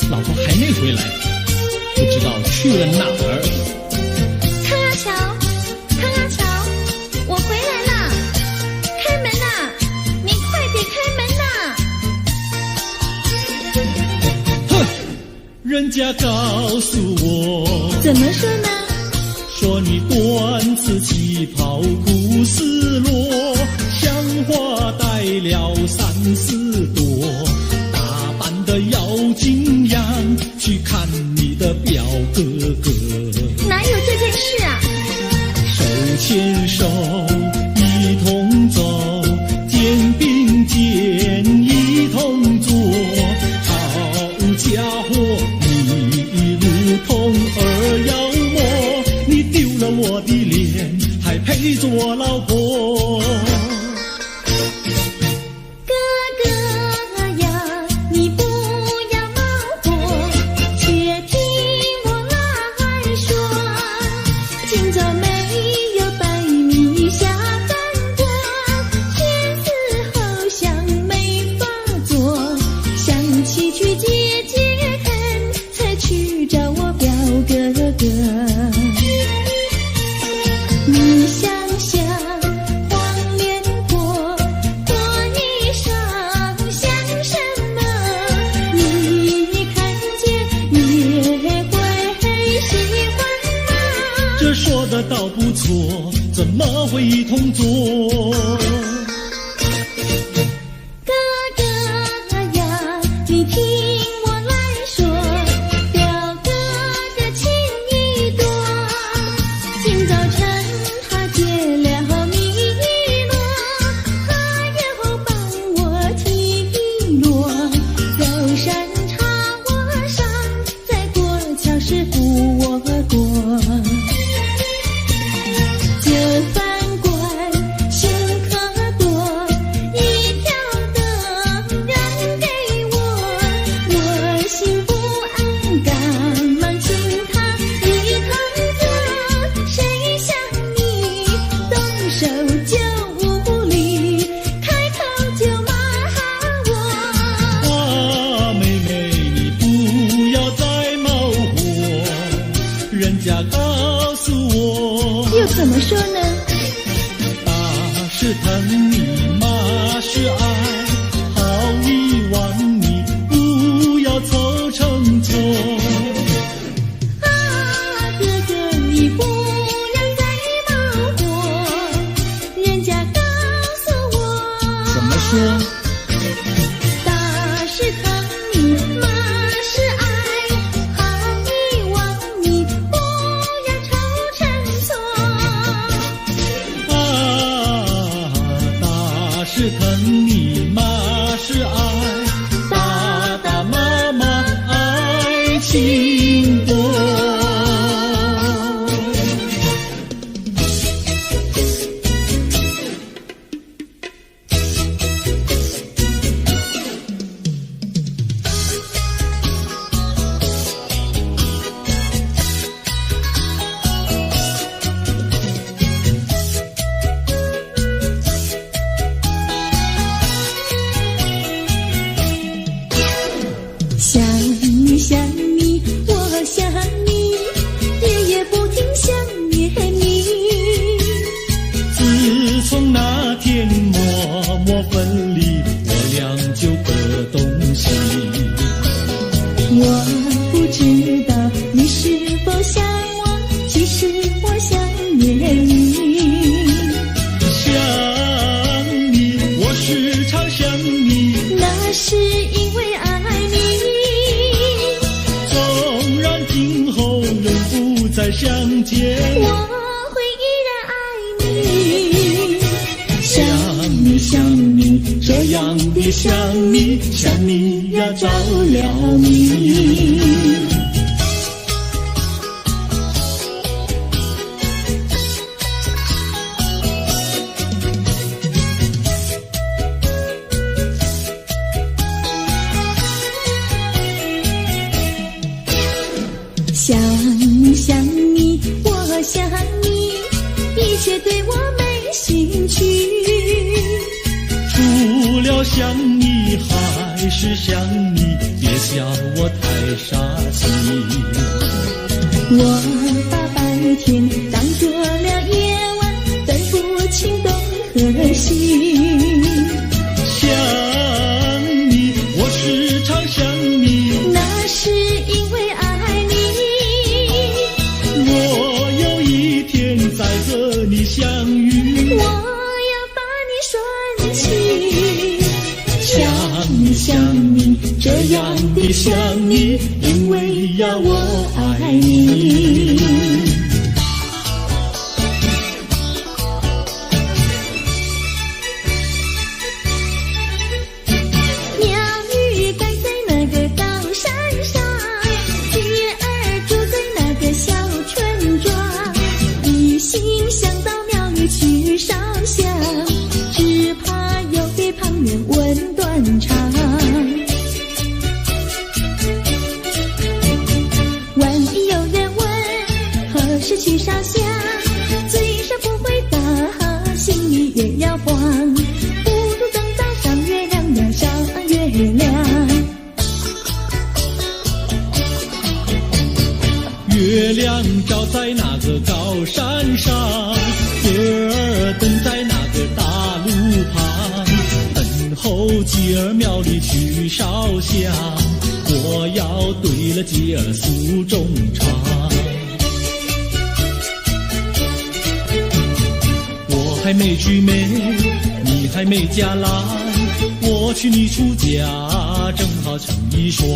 老婆还没回来，不知道去了哪儿。康阿乔，康阿乔，我回来啦！开门呐！你快点开门呐！哼，人家告诉我，怎么说呢？说你短此旗袍苦丝罗，像花戴了3、4朵，打扮的妖精样，去看你的表哥哥。哪有这件事啊？手牵手一同走，肩并肩一同坐，好家伙，你如同儿妖魔，你丢了我的脸，还陪着我老婆。哥哥呀，你不要恼火，且听我来说。今早没有带你下饭桌，天色好像没法做，想起去解解恨，才去找我表哥哥。你想想黄脸婆，婆衣裳像什么？你看见也会喜欢吗？这说的倒不错，怎么会一同做？哥哥呀，你听我来说，表哥的情意多。今早晨他结了米罗，他又帮我提箩，走山插我上，再过桥是扶我过。就饭馆请客多，一条灯让给我，我心不安，赶忙请他一同坐。谁想你动手就无理，开口就骂我。啊，妹妹，你不要再冒火，人家告诉我，又怎么说呢？打是疼你，骂是爱，好一碗你不要凑成错。啊，哥哥你不要再冒火，人家告诉我。怎么说？打是疼你，骂是爱，好一忘你，不要愁成错。啊，打是疼你，骂是爱，打打骂骂爱情多。想你想你，我想你，夜夜不停想念你。自从那天默默分离，我俩就各东西。我不知道你是否想我，其实我想念你。想你，我时常想你，那是因为爱你。纵然今后人不再相见，我会依然爱你。想你想你，这样的想你，想你呀着了迷。想你想你，我想你，一切对我没兴趣。除了想你还是想你，笑我太傻气。我把白天当作了夜晚，分不清东和西。想你，我时常想你，那是因为爱你。我有一天再和你相遇，我要把你拴起。想你想你，这样的想你，因为呀我爱你。鸟语盖在那个高山上，鱼儿住在那个小村庄，一心想到庙里去烧香，只怕又被旁人问断肠。万一有人问何时去烧香，嘴上不回答，心里也要慌，不如等到上月亮呀上月亮。月亮照在那个高山上，歌儿等在那个大路旁，等候姐儿庙里去烧香，我要对了姐儿诉衷肠。我还没娶媒，你还没嫁来，我娶你出嫁正好成一双，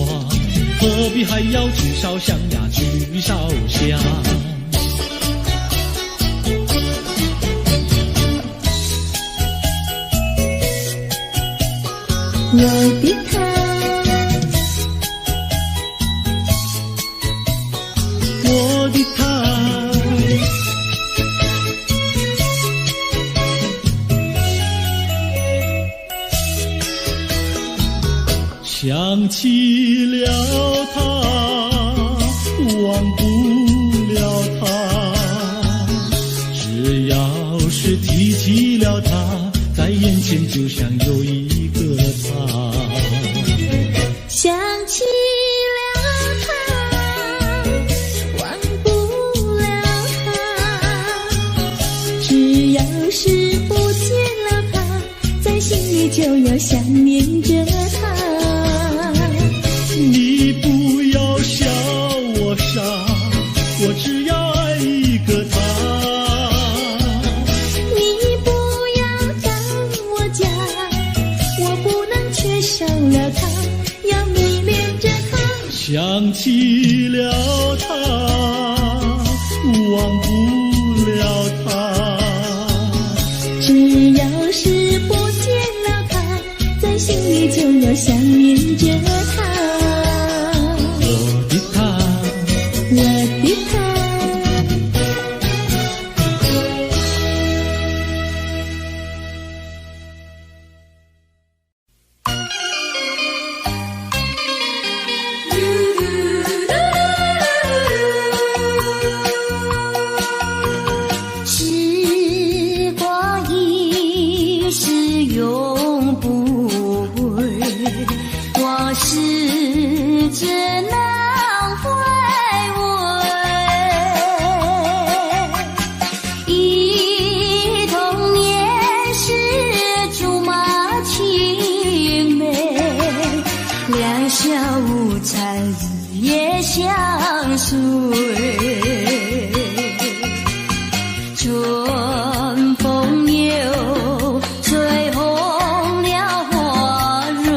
何必还要去烧香呀去烧香。我的他，我的他，想起了他，忘不了他，只要是提起了他，在眼前就像有一个他。想起了他，忘不了他，只要是不见了他，在心里就要想念着他。你不要笑我傻，我只要爱一个他。你不要找我假，我不能缺少了他，要迷恋着他。想起了他，忘不了他，只要是不见了他，在心里就要想念着他。我的他，我的他，时光一逝永不回，往事只能回味。忆童年时竹马青梅，两小无猜日夜相随。春风又吹红了花蕊，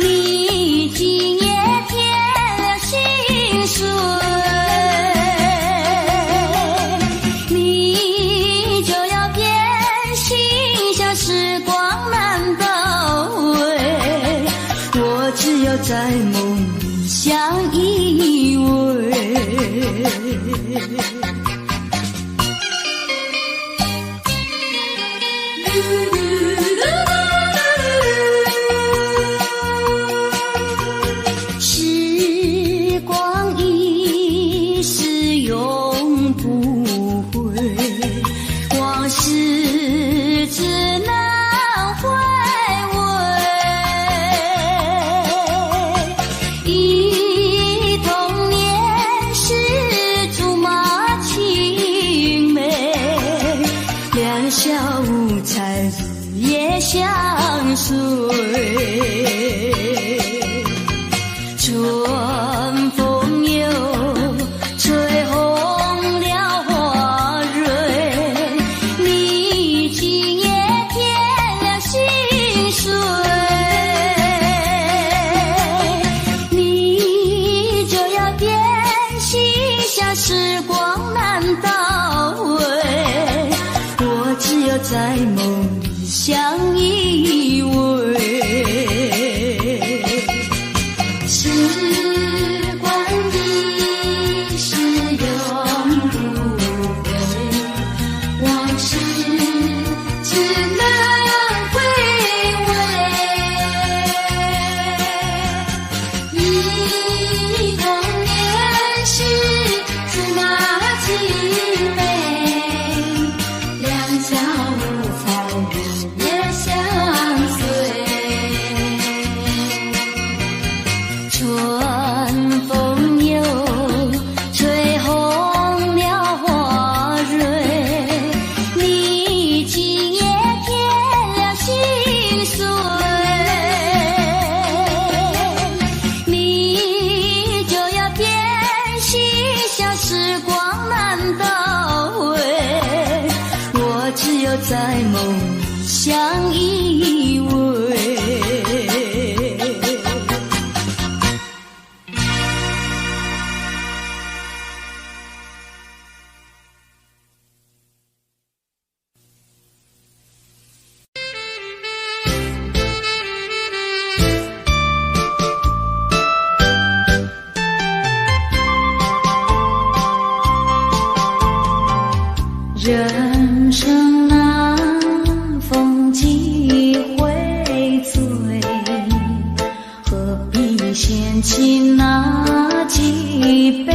你今夜添了心碎，你就要变心，像时光难倒回，我只有在梦里相依偎。时光一逝永不回，往事只能回味。小无猜，日夜相随。春风又吹红了花蕊，你今夜添了心碎。你就要变心，像时光难倒回，我只有在梦里相依偎。时光一逝永不回，往事只能回味。忆童年时竹马青梅，两小无猜，日夜相随。春风又吹红了花蕊，你今夜添了心碎。你就要变心，像时光难倒回，我只有在梦里相依偎。人生难，逢几回醉，何必嫌弃那几杯？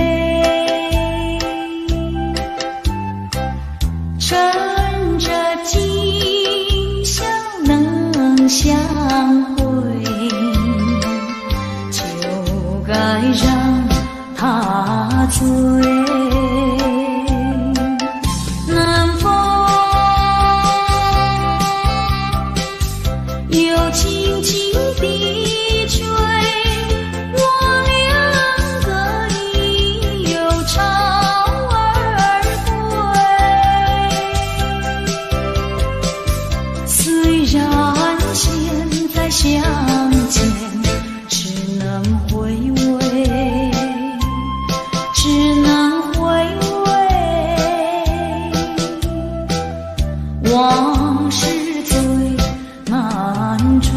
趁着今宵能相会，就该让他醉。轻轻地吹，我两个已有潮儿归。虽然现在相见只能回味，只能回味，往事最难追。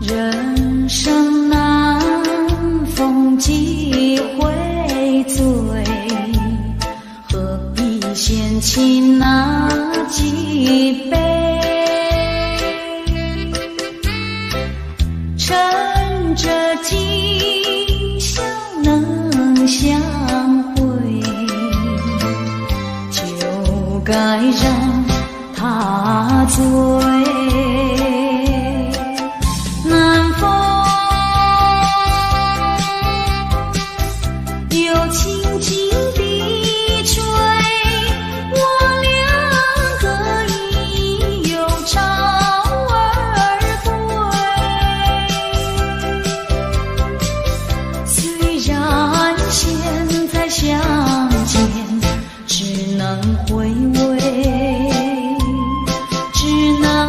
人生难，逢几回醉，何必嫌弃那几杯？趁着今宵能相会，就该让他醉。南风又轻轻地吹，我两个已有潮儿归。虽然现在相见只能回味，只能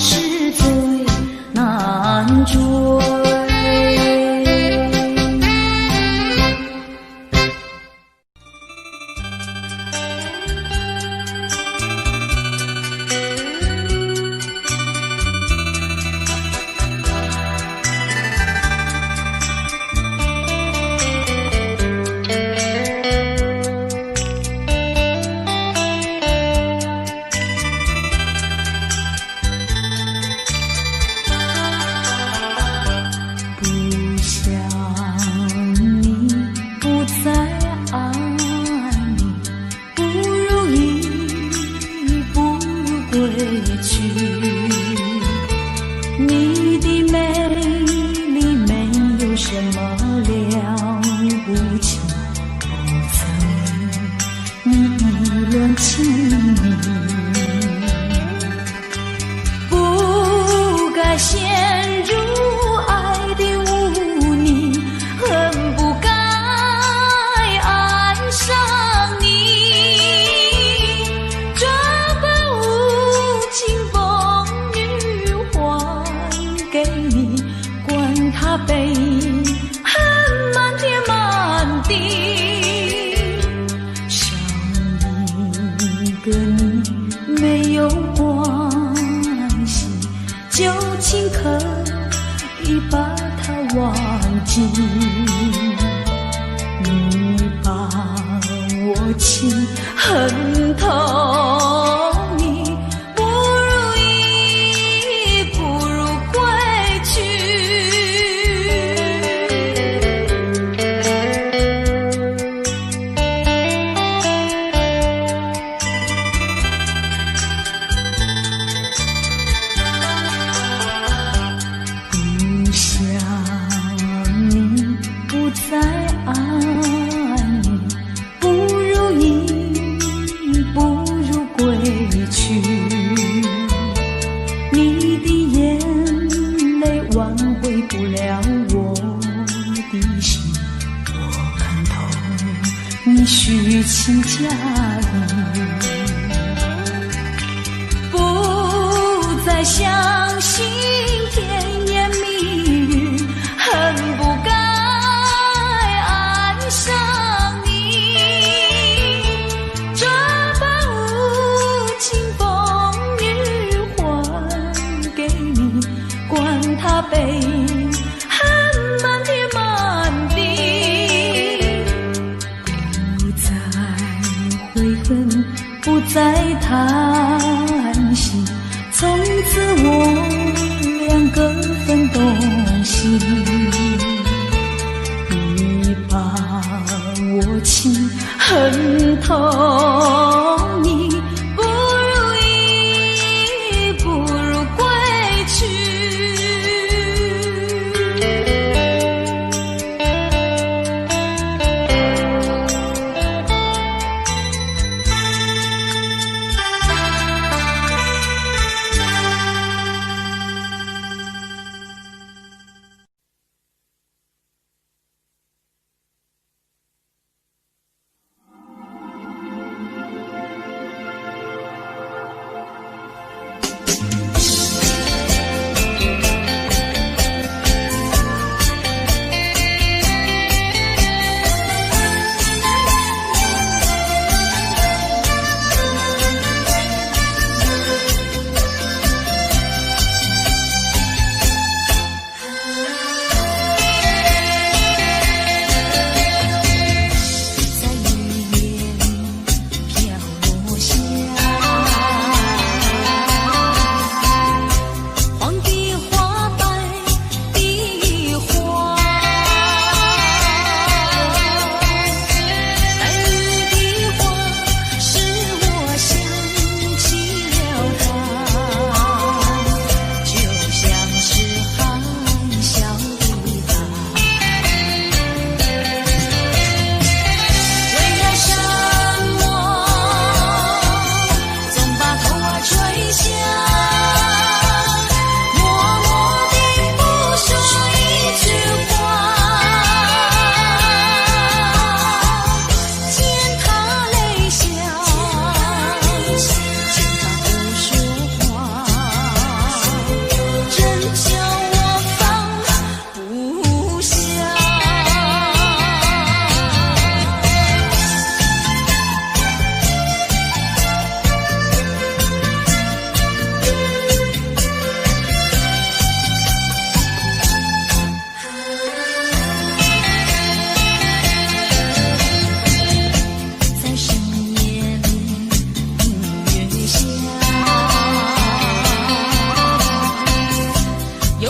是最难追。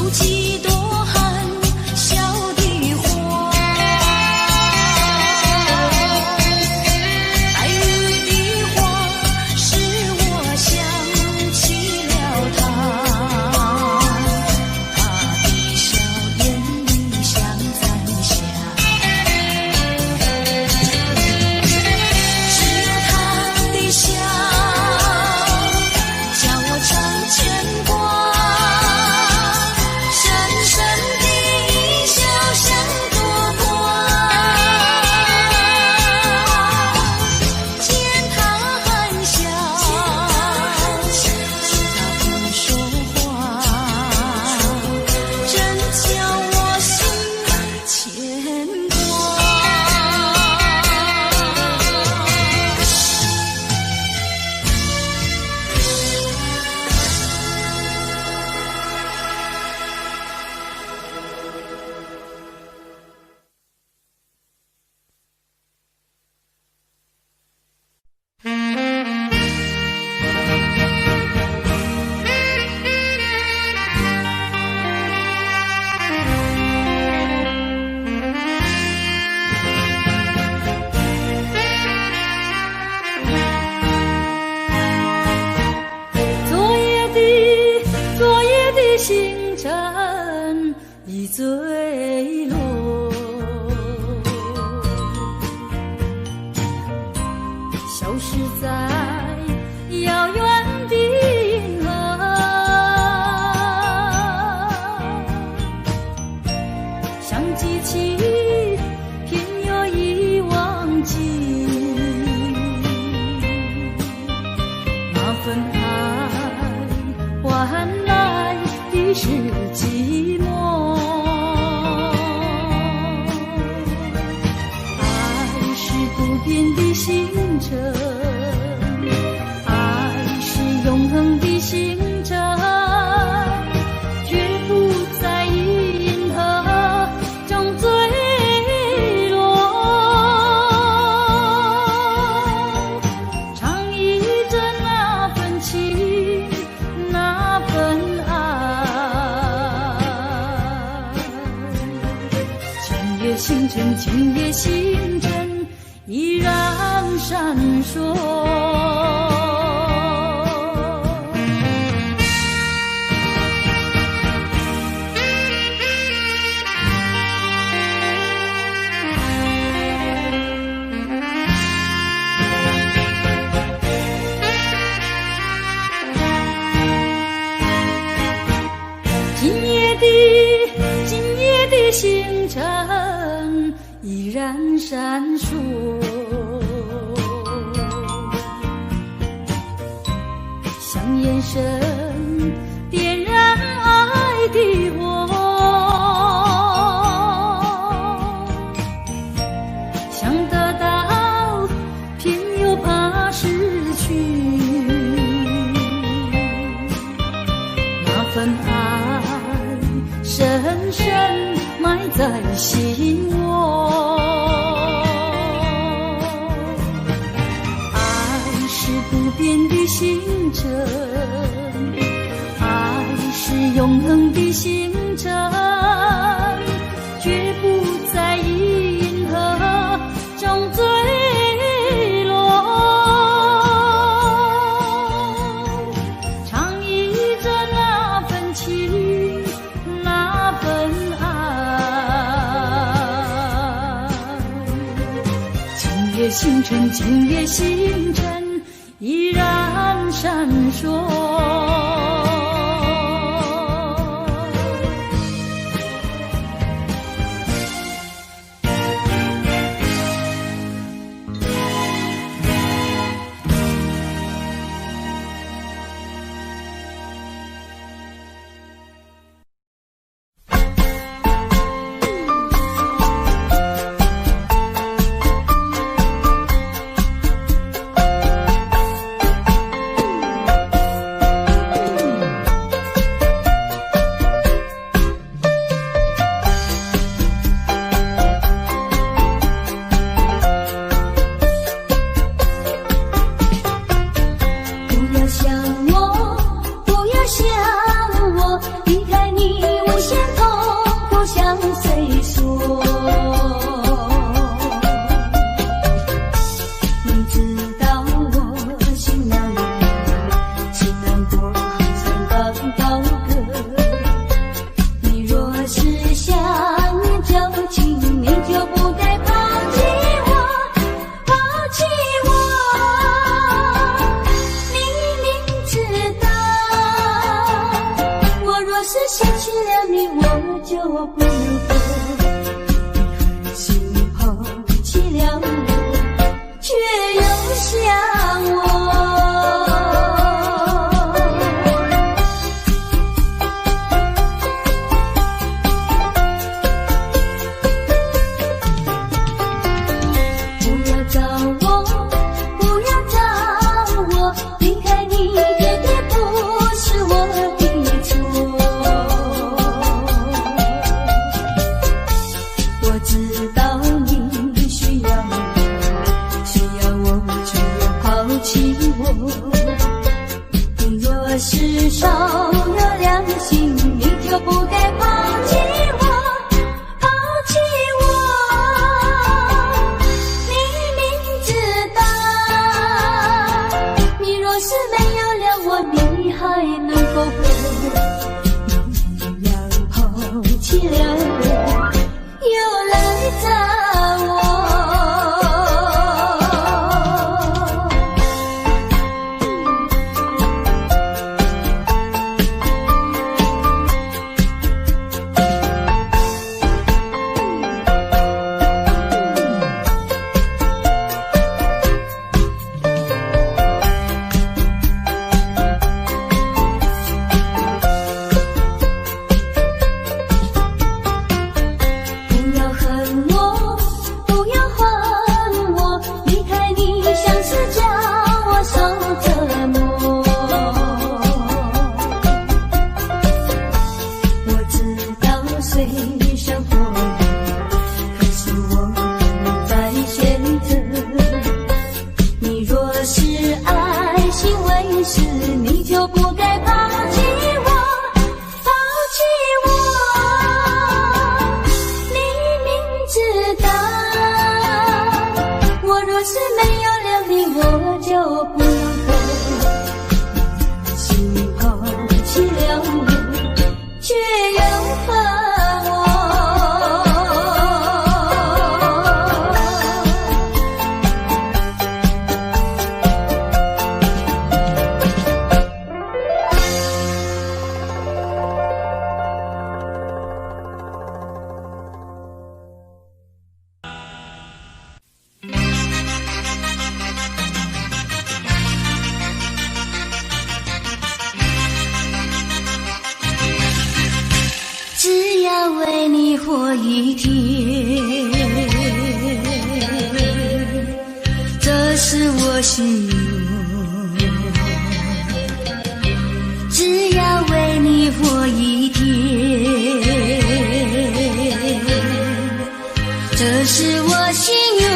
有几朵含笑的花，白日的花使我想起了他，他的笑眼里像残霞，只有他的笑叫我常牵挂。星辰已坠落，消失在遥远的银河，像记起偏又已忘记那份爱换来的是寂寞，爱是不变的星辰，爱是永恒的星辰，绝不在银河中坠落，唱忆着那份情，那份星辰，今夜星辰依然闪烁。今夜的星辰依然闪烁，像眼神点燃爱的火，想得到偏又怕失去，那份爱深深埋在心窝，爱是不变的星辰，爱是永恒的星辰，绝不在银河中坠落，唱忆着那份情，那份星辰，今夜星辰依然闪烁。是失去了你，我就不能活。心抛弃了我，却又想我。不要找我，不要找我，离开你绝对不是我的错。我知道你需要我，却又抛弃我。你若是少了良心，你就不该抛弃我，抛弃我。你明知道，你若是没有了我，你还能够活？你要抛弃了我，又来找我。不要恨我，不要还我，离开你像是叫我受折磨。我知道水深火热，可是我不再选择。你若是爱心为实，你就不该抛弃我，抛弃我。你明知道，我若是没有了你，我就不能活。心抛弃了我，却又恨我。只要为你活一天，这是我心愿。只要为你活一天，这是我心愿。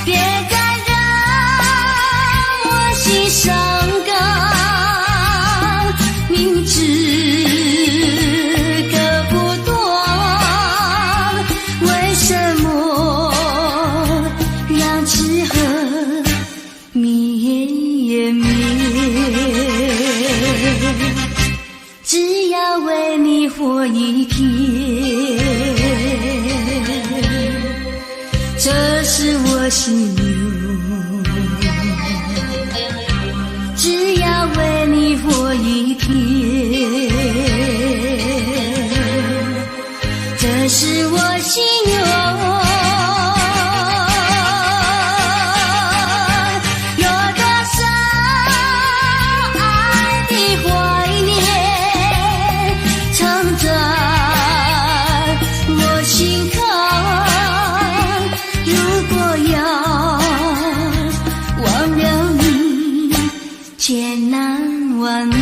别再让我心伤感，明知割不断，为什么让痴恨绵绵？只要为你活一天，这是我心愿。只要为你活一天，这是我心愿。有多少爱的怀念，藏在我心坎。如果要忘了你，千难万难。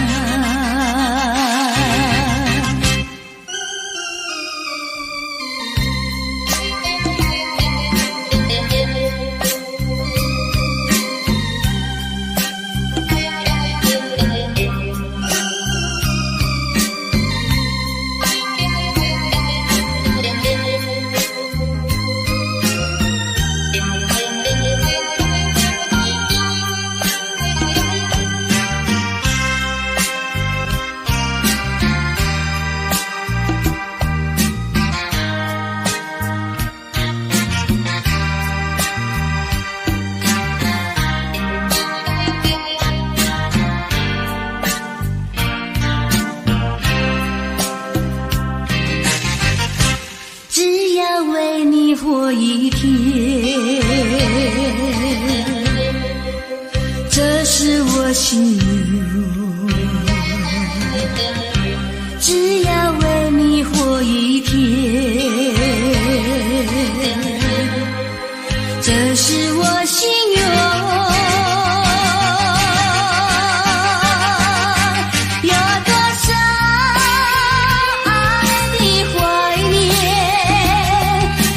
这是我心愿，只要为你活一天。这是我心愿，有多少爱的怀念，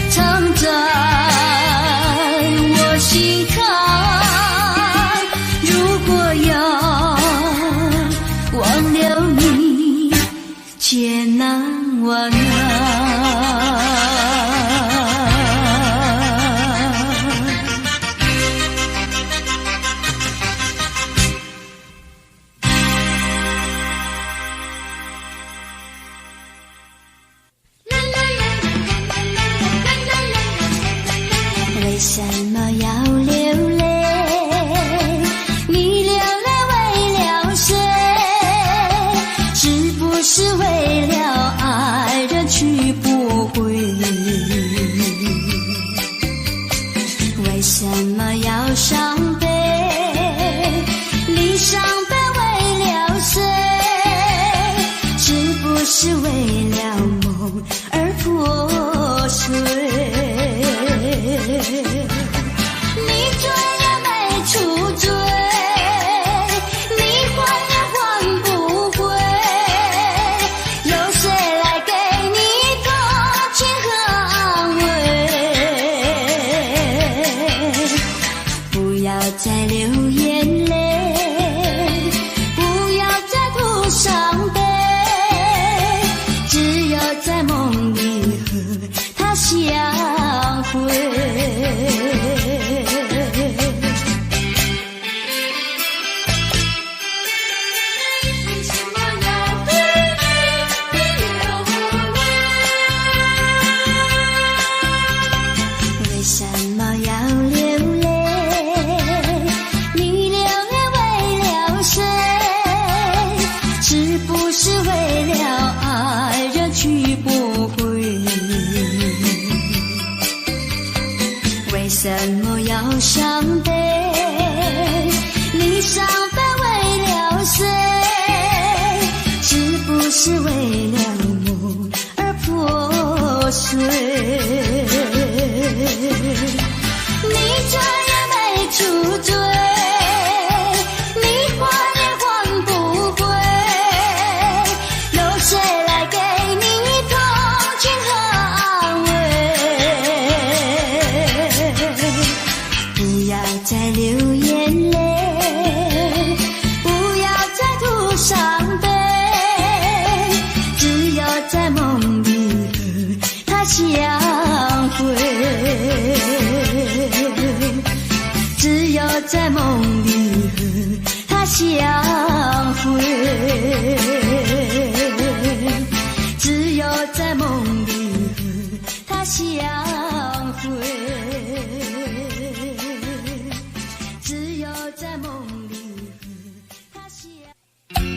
藏在我心坎。如果要忘了你，千难万难。为什么要流泪？你流泪为了谁？是不是为了爱人去不回？为什么要伤悲？你伤悲为了谁？是不是为了梦而破碎？你追也没处追，你还也还不回，有谁来给你同情和安慰？不要再流眼泪，不要再徒伤悲，只有在梦里和他相会。为什么要伤悲？你伤悲为了谁？是不是为了梦而破碎？你追也没处追，你还也还不回，有谁来给你同情和安慰？不要再流眼泪，不要再徒伤悲，只有在梦里和他相会，只有在梦里和他相会，只有在梦里和他相会，只有在梦里和他相会。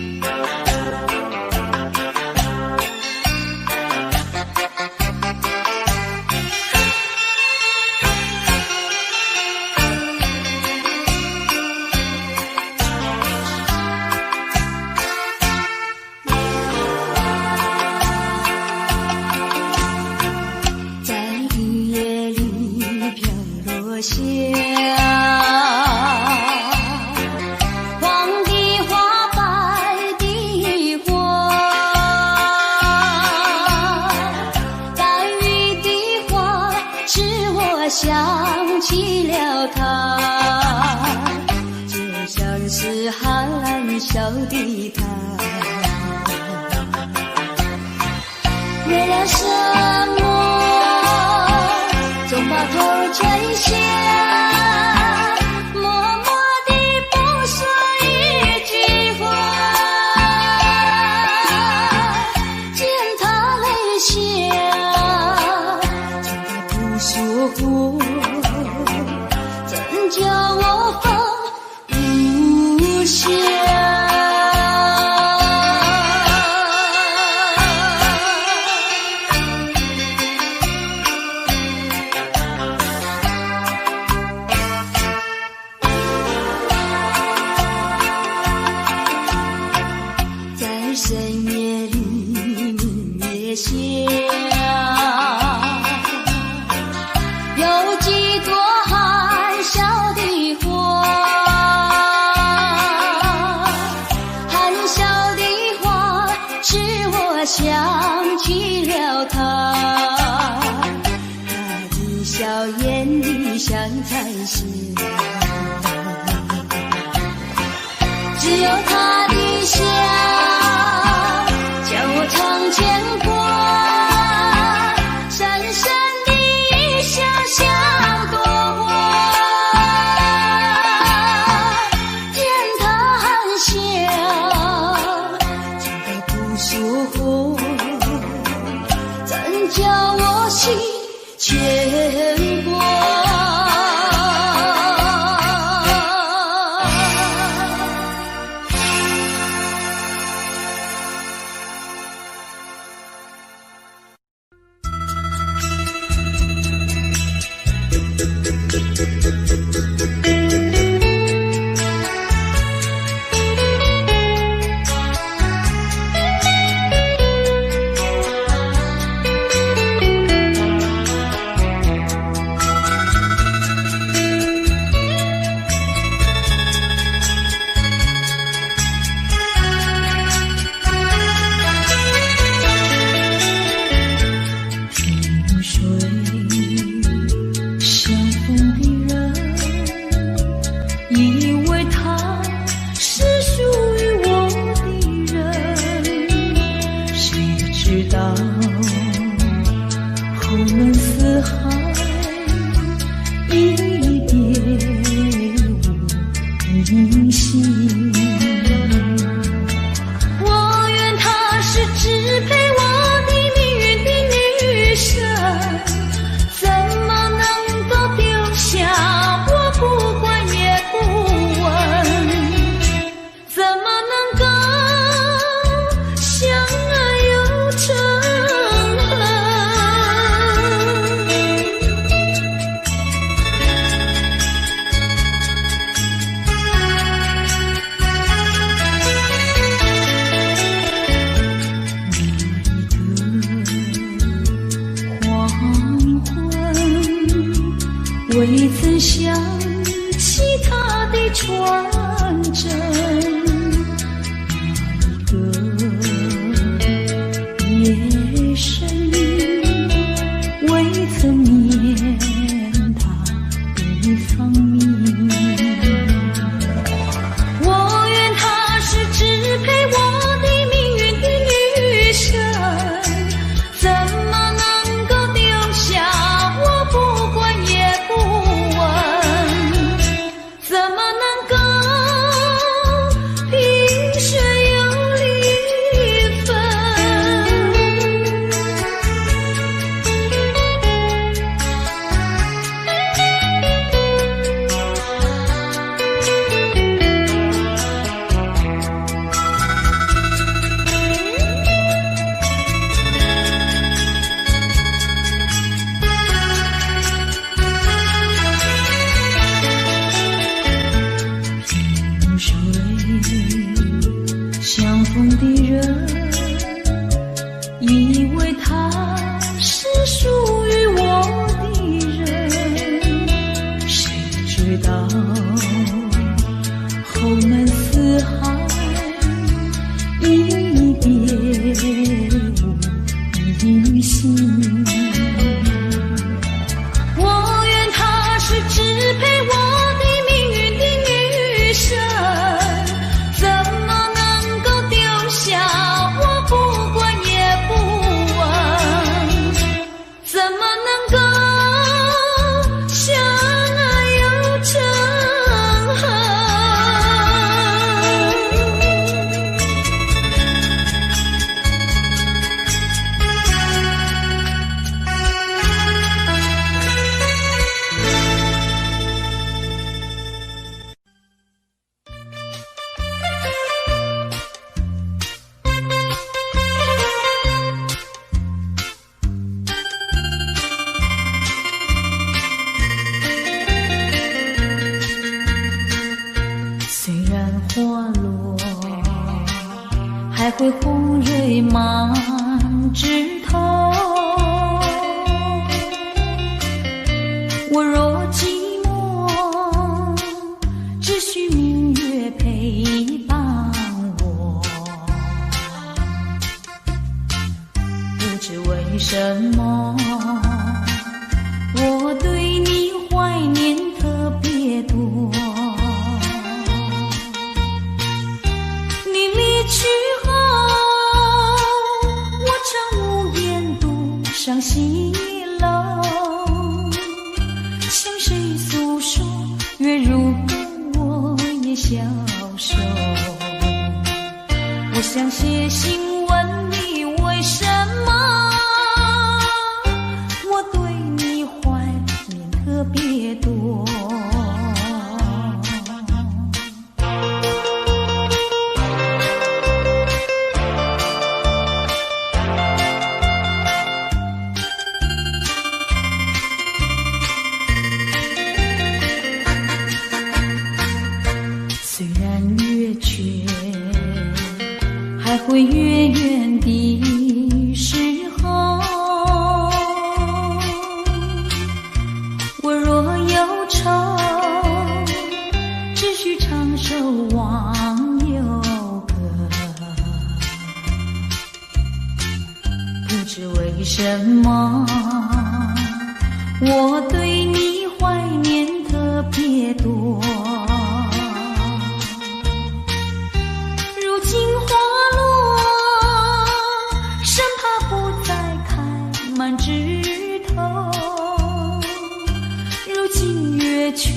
下黄的花，白的花，带雨的花，使我想起了他，就像是含笑的他。为了什么总把头垂下，默默地不说一句话，见他泪下，见他不说话，怎叫我放不下？线，只有他的笑叫我常牵挂，深深的一笑像朵花，天堂笑真的不舒服，真叫我心牵挂。未曾想起他的传真，那一个夜深，未曾念他的芳名。我愿她是支配我的命运的女神，怎么能够丢下我不管也不问，怎么能够萍水有离分。萍水相逢的人，以为他是属于我的人，谁知道后门四海，一别无音信。我愿她是支配我的命运的女神，怎么能够丢下我不管也不问，怎么能够相爱又成恨。虽然花落，还会红蕊满枝头。我若寂寞，只需明月陪伴我。不知为什么，我对你怀念特别去后，我常无言独上西楼，向谁诉说？月如歌，我也消瘦。我想写信问你，为什么我对你怀念特别多？虽然月缺，还会月圆的时候，我若有愁，只需唱首忘忧歌。不知为什么，我对你怀念特别多。如今花落，生怕不再开满枝头。如今月缺，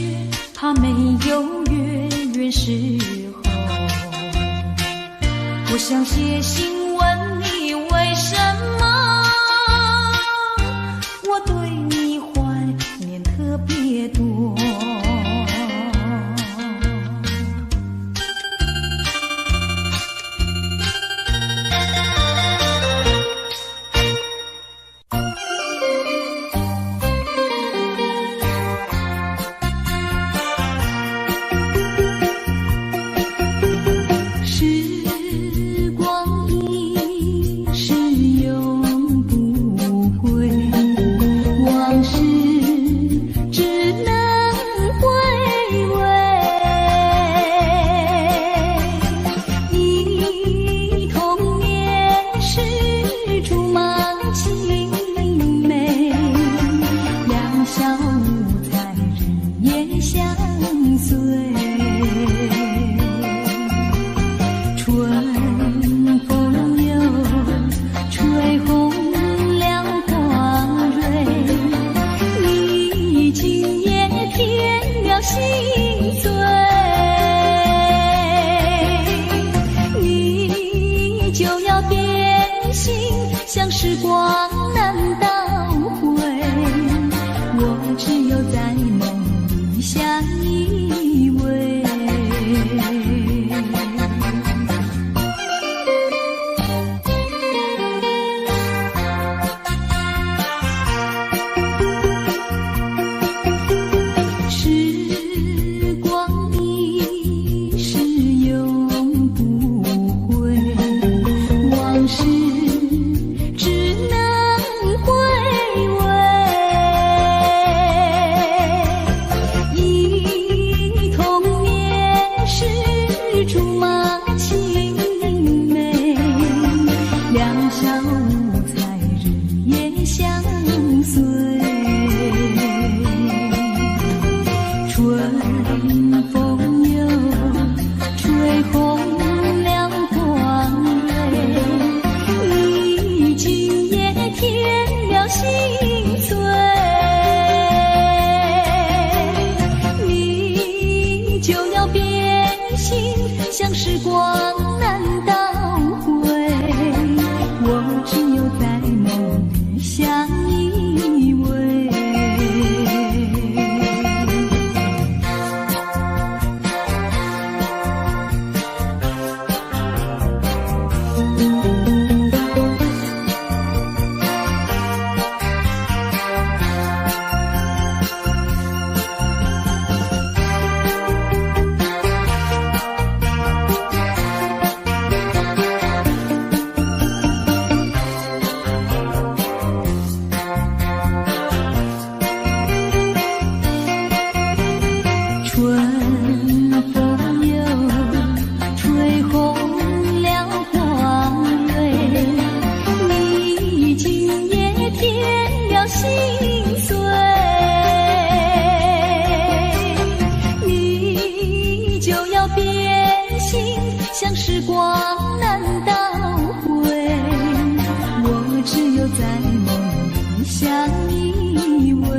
怕没有月圆时候。我想写信问你，为什么我对你怀念特别多？时光一逝永不归，往事只能回味。忆童年时竹马青梅，两小无猜日夜相随。春风又吹红了花蕊，你今夜添了心碎。你就要变心，像时光难倒回，我只有在梦里相依偎。时光一逝永不回，往事只能回味。忆童年时竹马青梅，两小无猜日夜相随。春风又吹红了光蕊，你今夜添了心碎。你就要变心，像时光难倒回，我只有在梦里相依偎。像时光难倒回，我只有在梦里相依偎。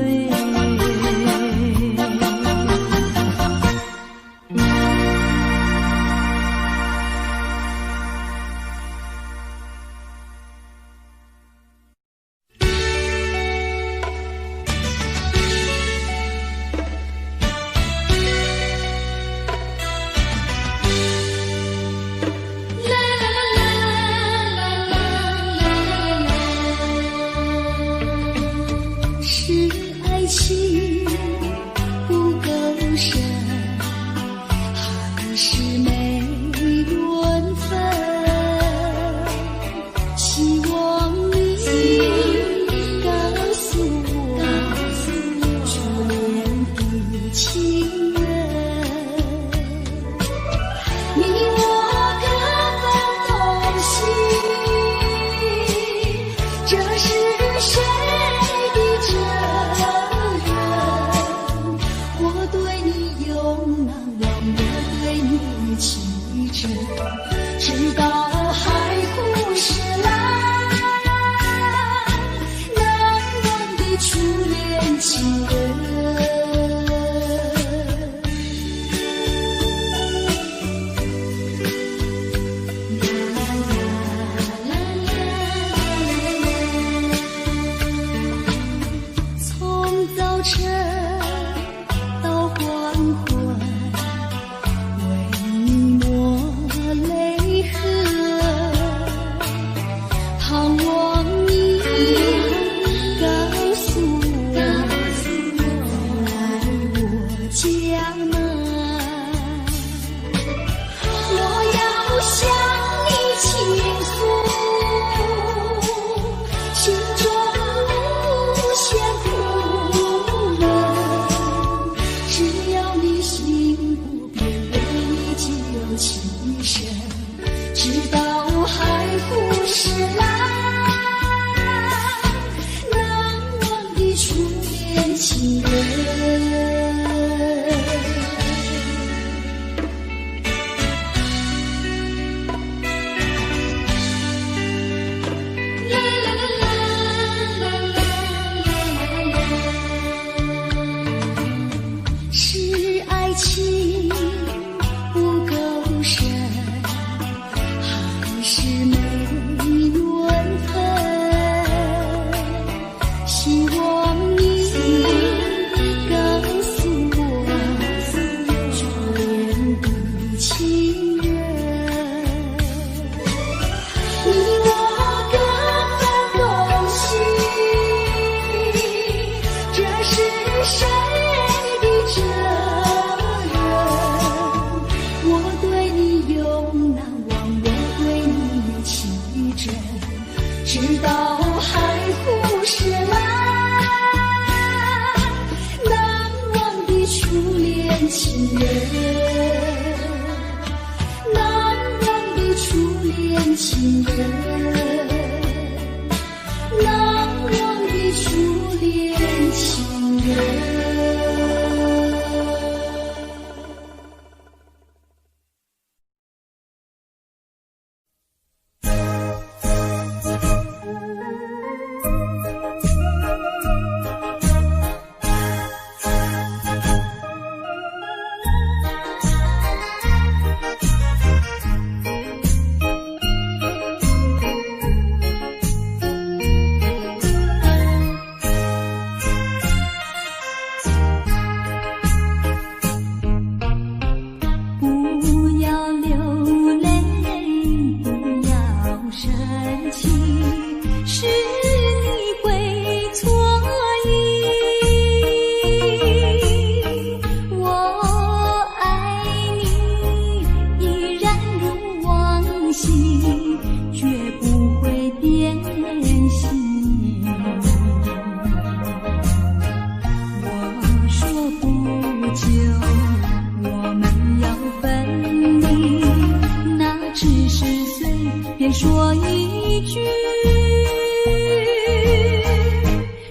说一句，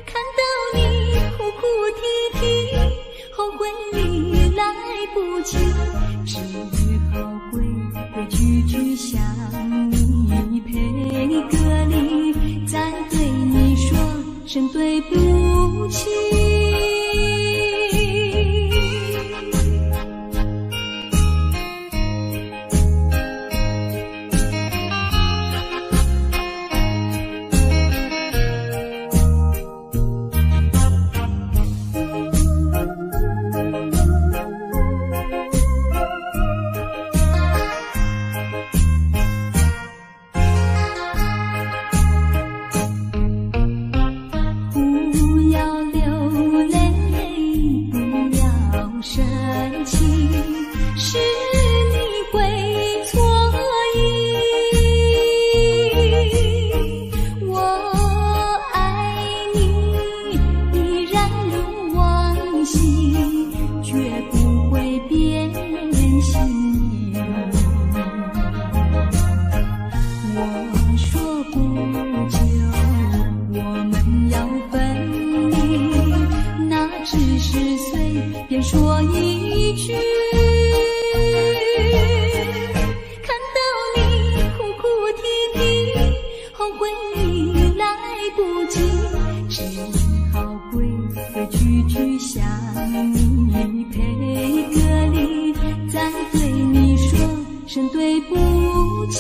看到你哭哭啼啼，后悔已来不及，只好归去。句句想你，陪歌里再对你说声对不起。说一句，看到你哭哭啼啼，后悔你来不及，只好跪个句句想你，陪歌里再对你说声对不起。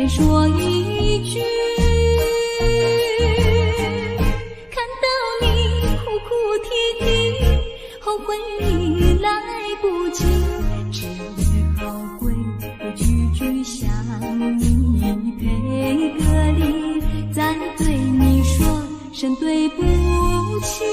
说一句，看到你哭哭啼啼，后悔你来不及，只好跪个句句想你，陪歌里再对你说声对不起。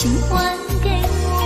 情还给我。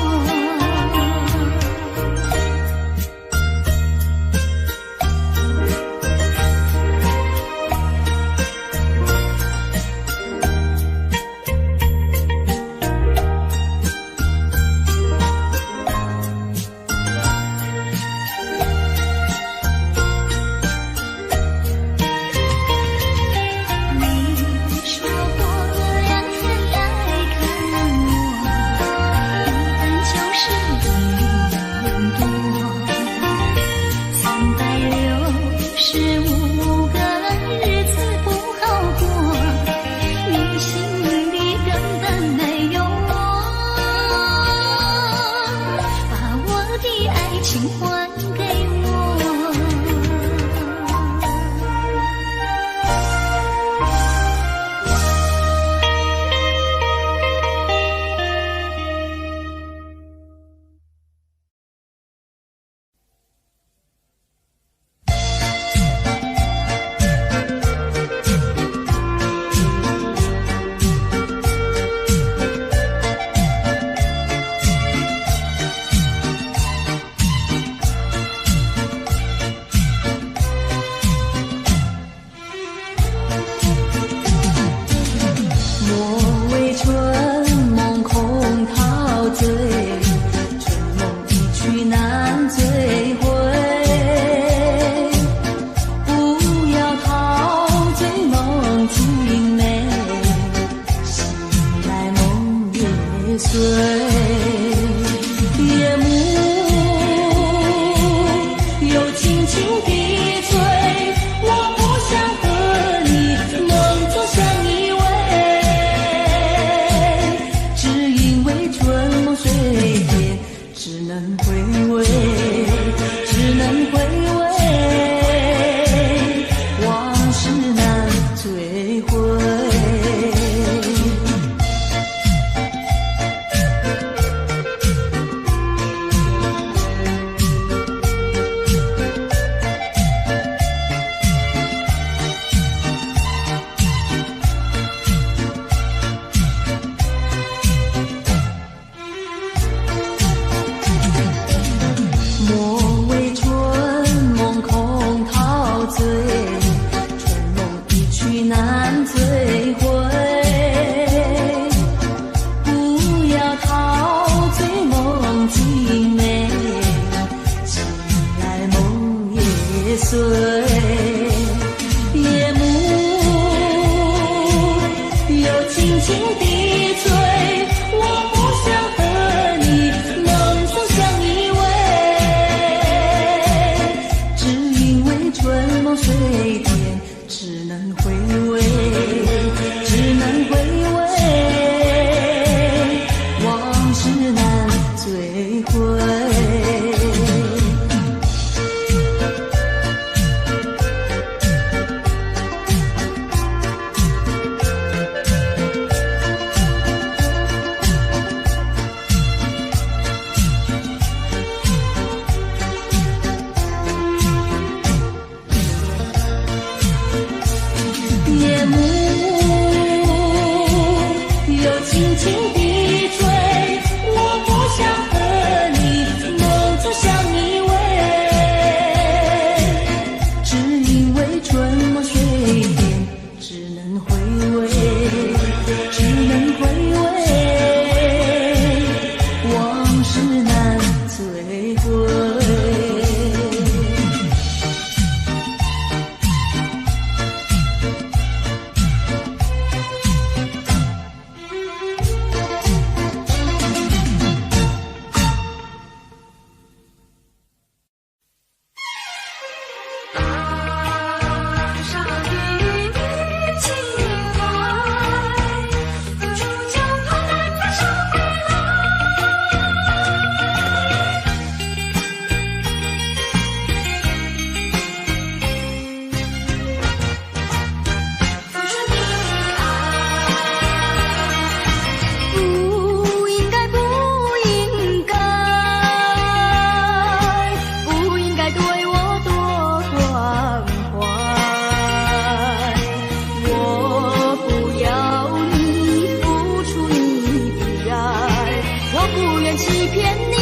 愿欺骗你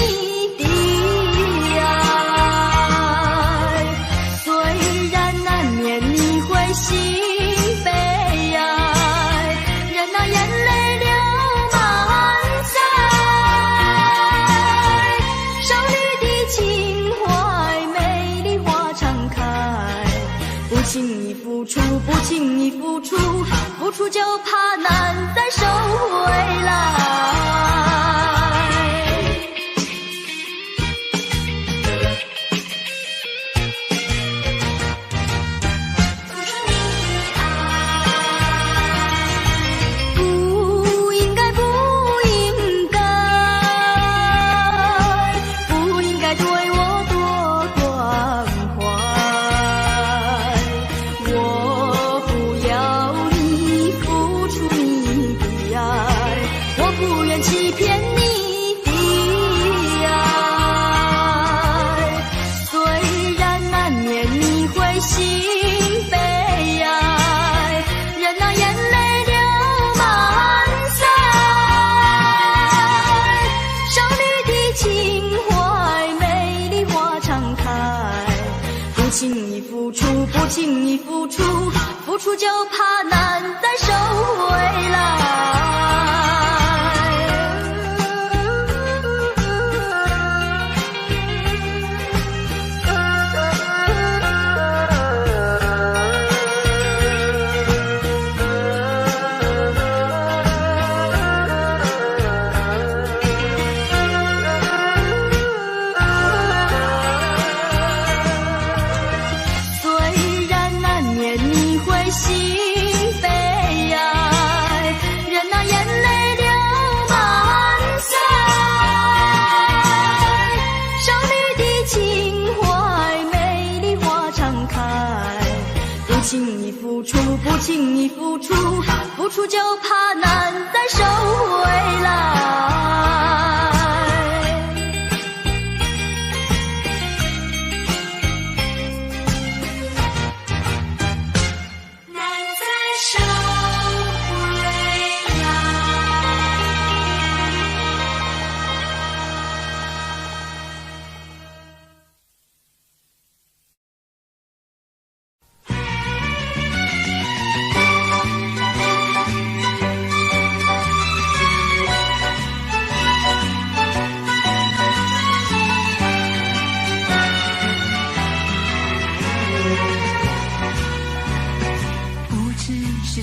的爱。虽然难免你会心悲哀，任那眼泪流满腮。少女的情怀，美丽花常开，不轻易付出，不轻易付出，付出就怕难再收回来。不轻易付出，付出就怕难再收回来。不轻易付出，付出就怕难再收回来。难再收回来。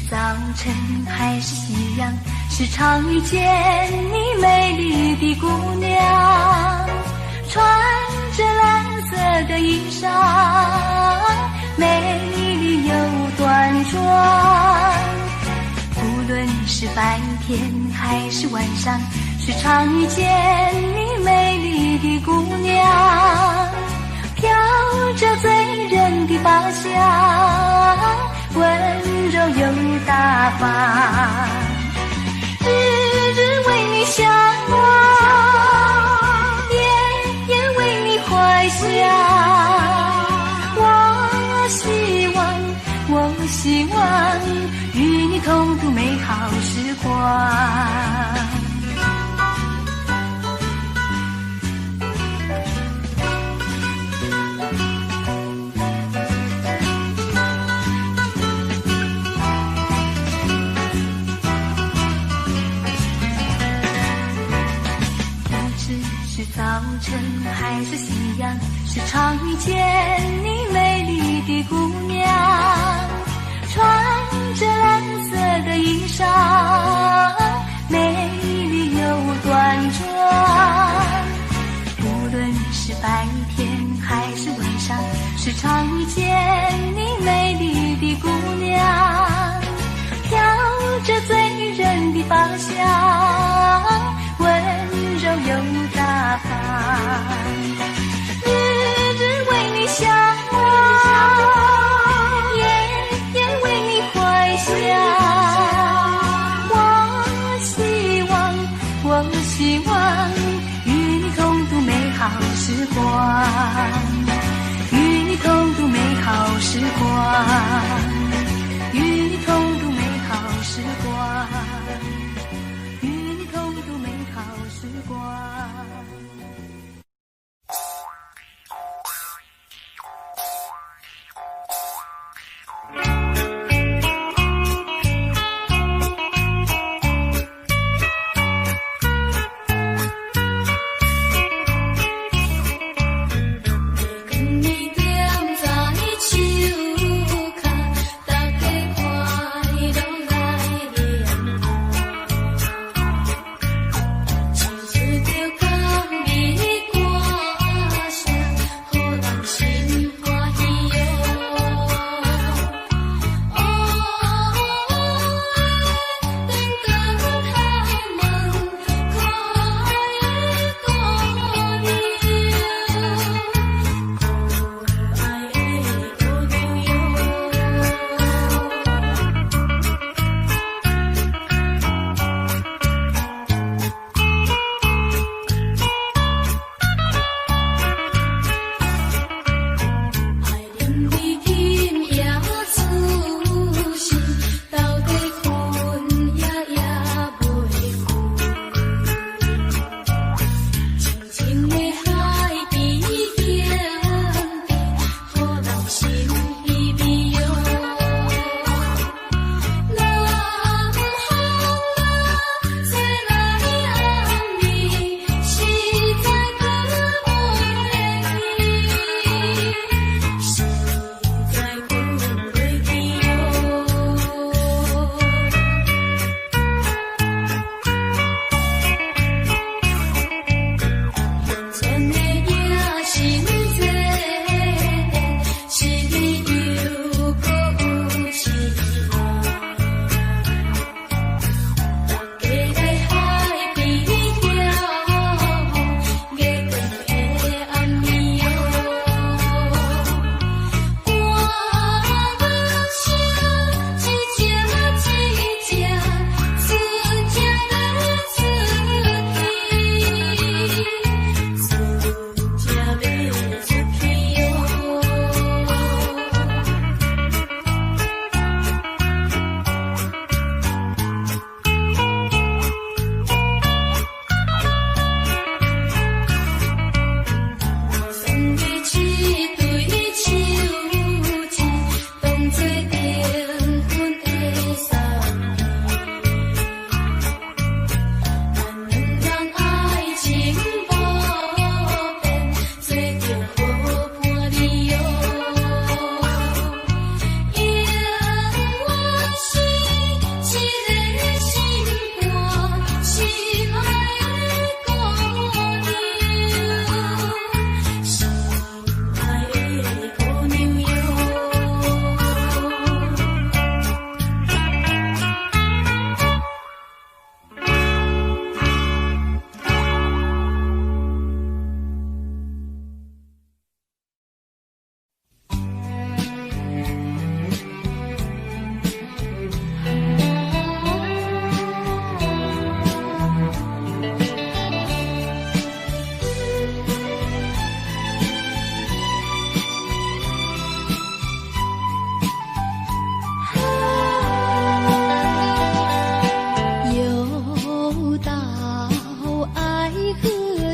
早晨还是夕阳，时常遇见你美丽的姑娘，穿着蓝色的衣裳，美丽又端庄。无论是白天还是晚上，时常遇见你美丽的姑娘，飘着醉人的发香，温柔又大方，日日为你向往，夜夜为你怀想。我希望与你同度美好时光。早晨还是夕阳，时常遇见你美丽的姑娘，穿着蓝色的衣裳，美丽又端庄。无论是白天还是晚上，时常遇见你美丽的姑娘，飘着醉人的芳香，温柔又大方，日日为你向往，夜夜为你怀想。我希望与你同度美好时光，与你同度美好时光，与你同度美好时光，与你同度美好时光。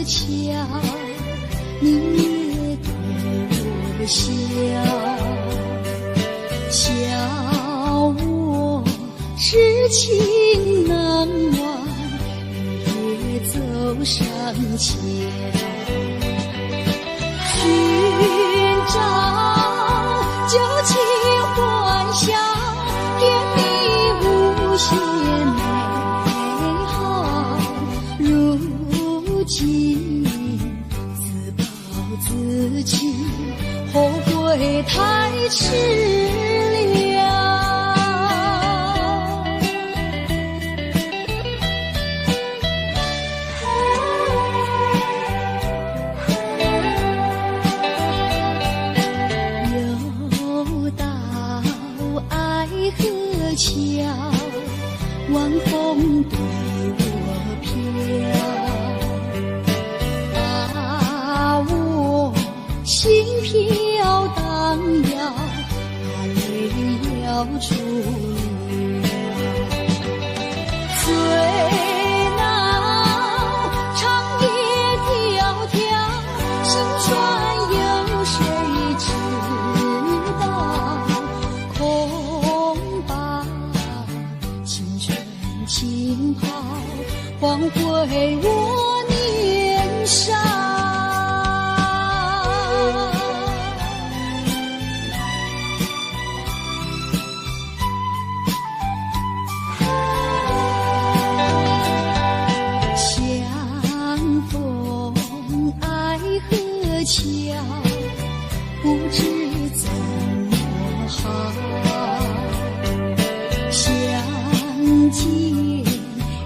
桥，你也对我笑，笑我痴情难忘，也走上桥，寻找旧情幻想，甜蜜无限美好，如今自暴自弃，后悔太迟了。又到爱河桥，晚风对我飘，把我心飘荡摇，把泪要出了。最恼长夜迢迢，心酸有谁知道？恐把青春浸泡，换回我年少。相逢爱河桥，不知怎么好，相见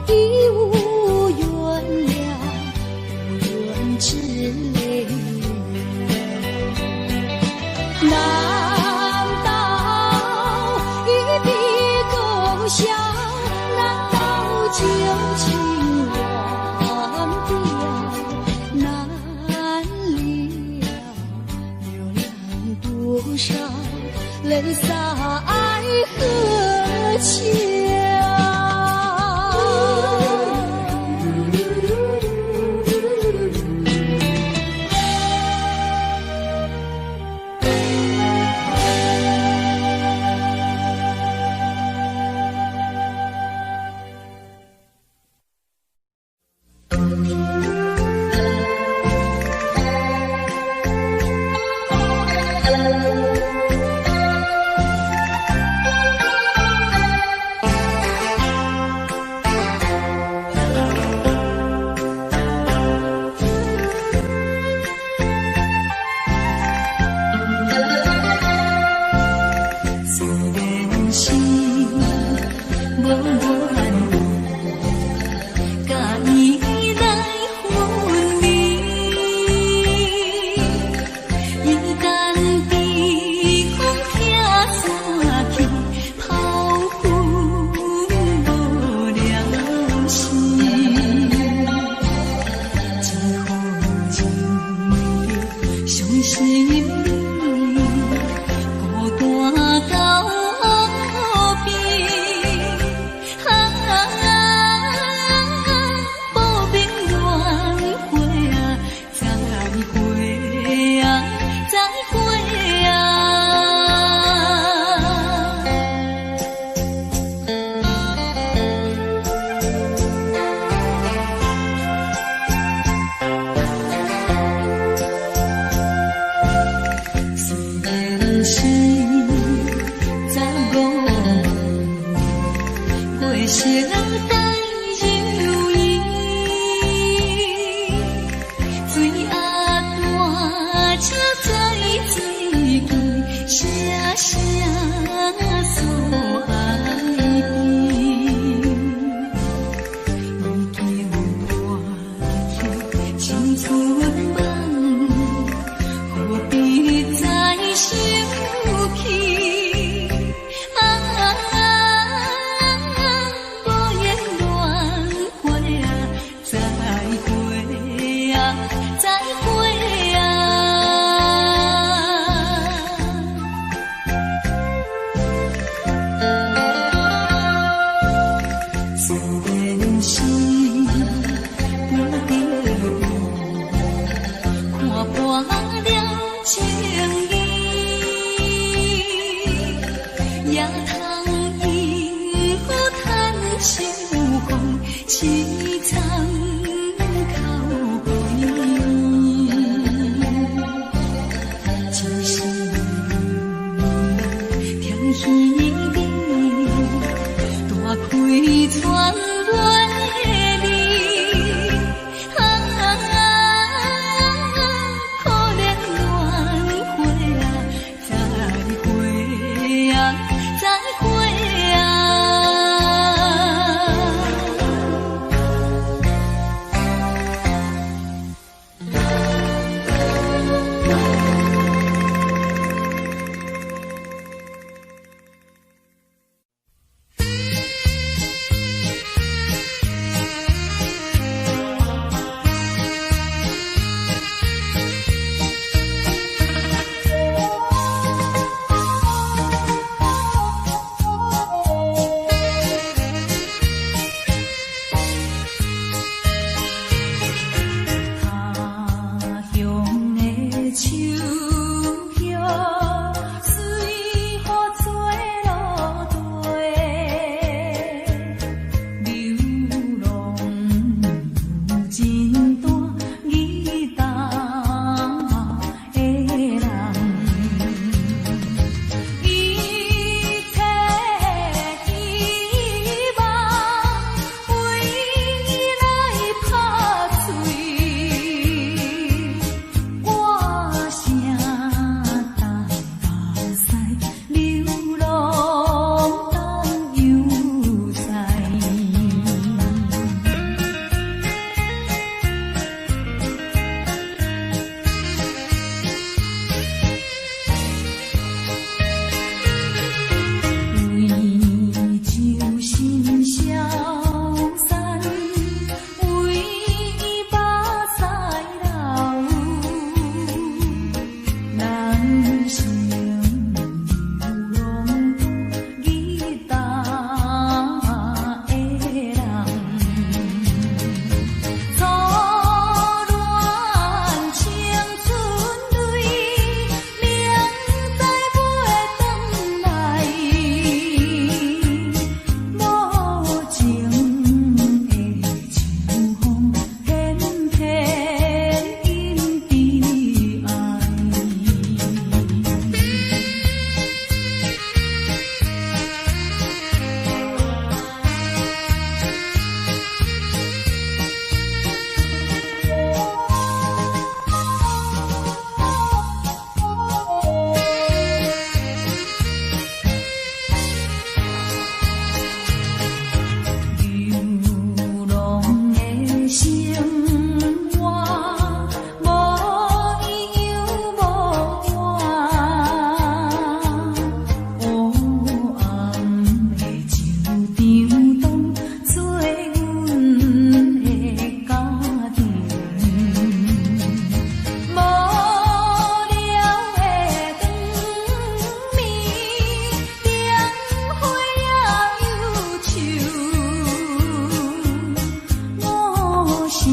已无缘了，无缘只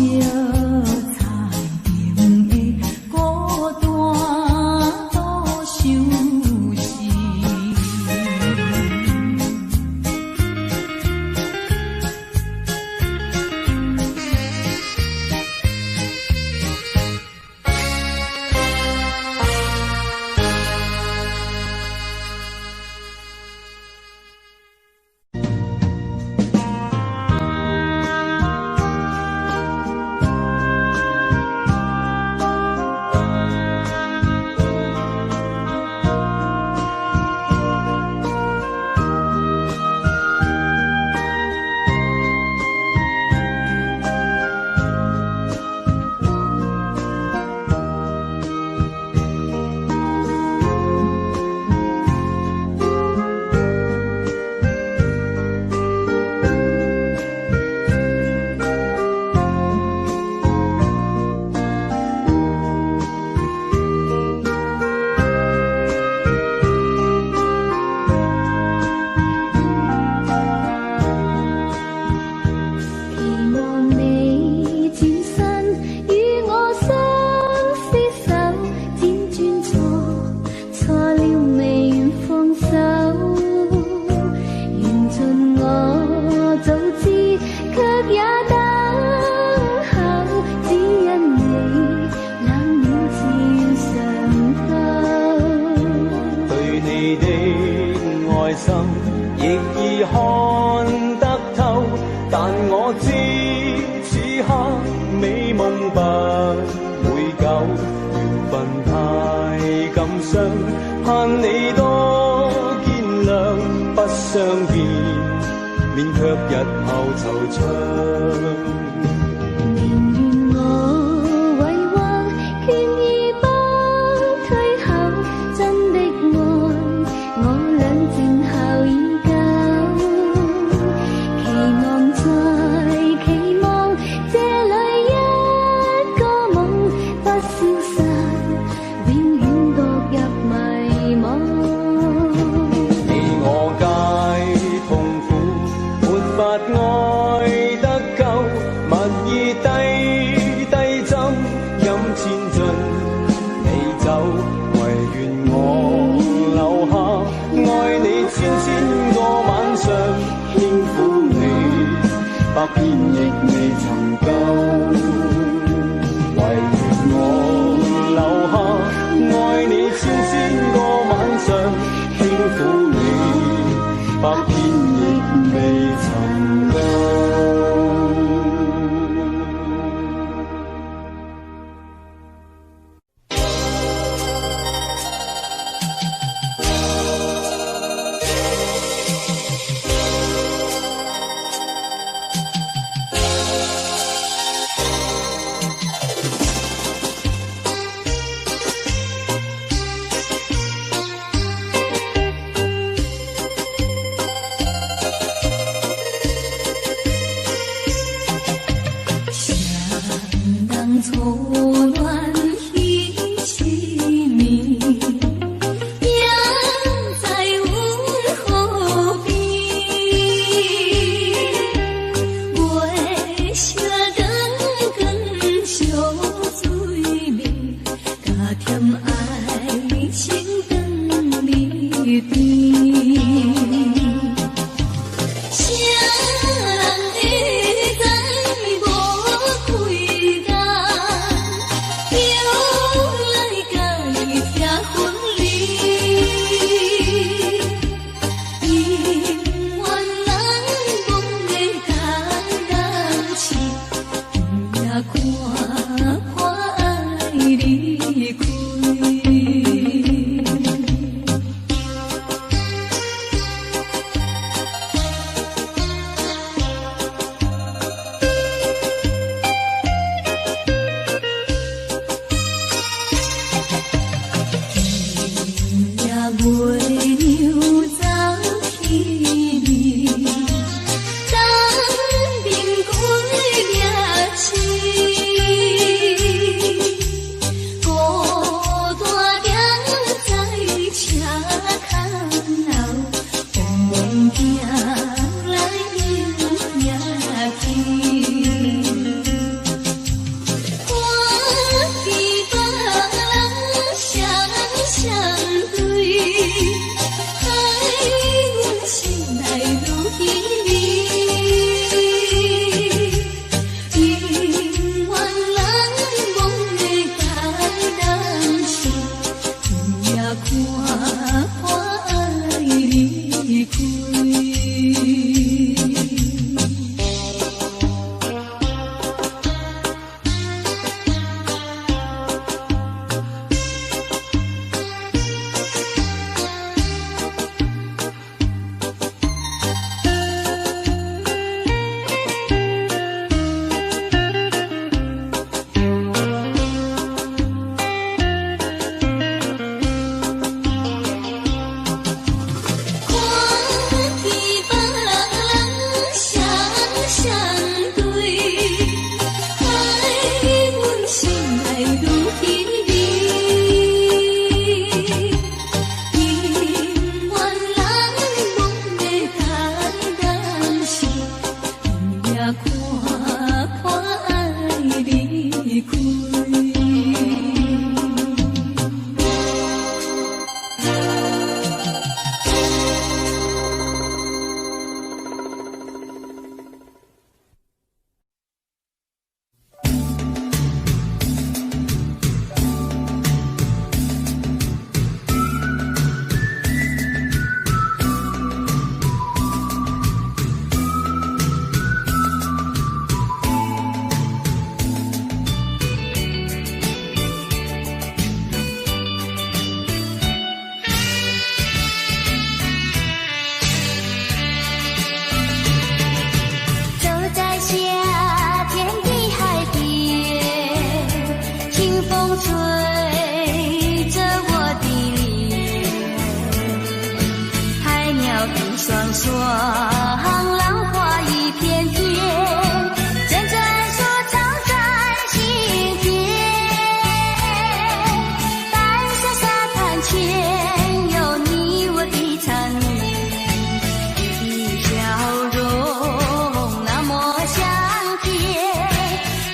人风吹着我的脸，海鸟的双双，浪花一片片，阵阵说唱在心田。白色沙滩前有你我的缠绵，你的笑容那么香甜，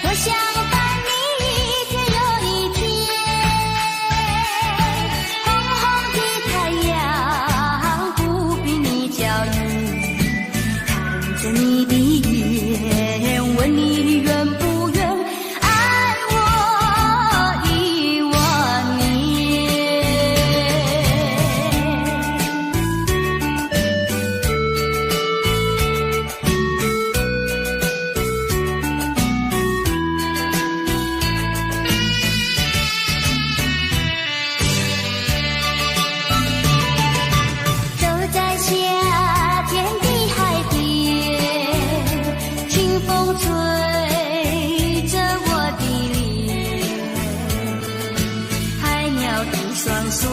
我想伴你一天又一天。红红的太阳不比你娇艳，看着你的眼，问你愿不愿爱我10000年。走在夏天的海边，清风吹着我的脸，海鸟的双双，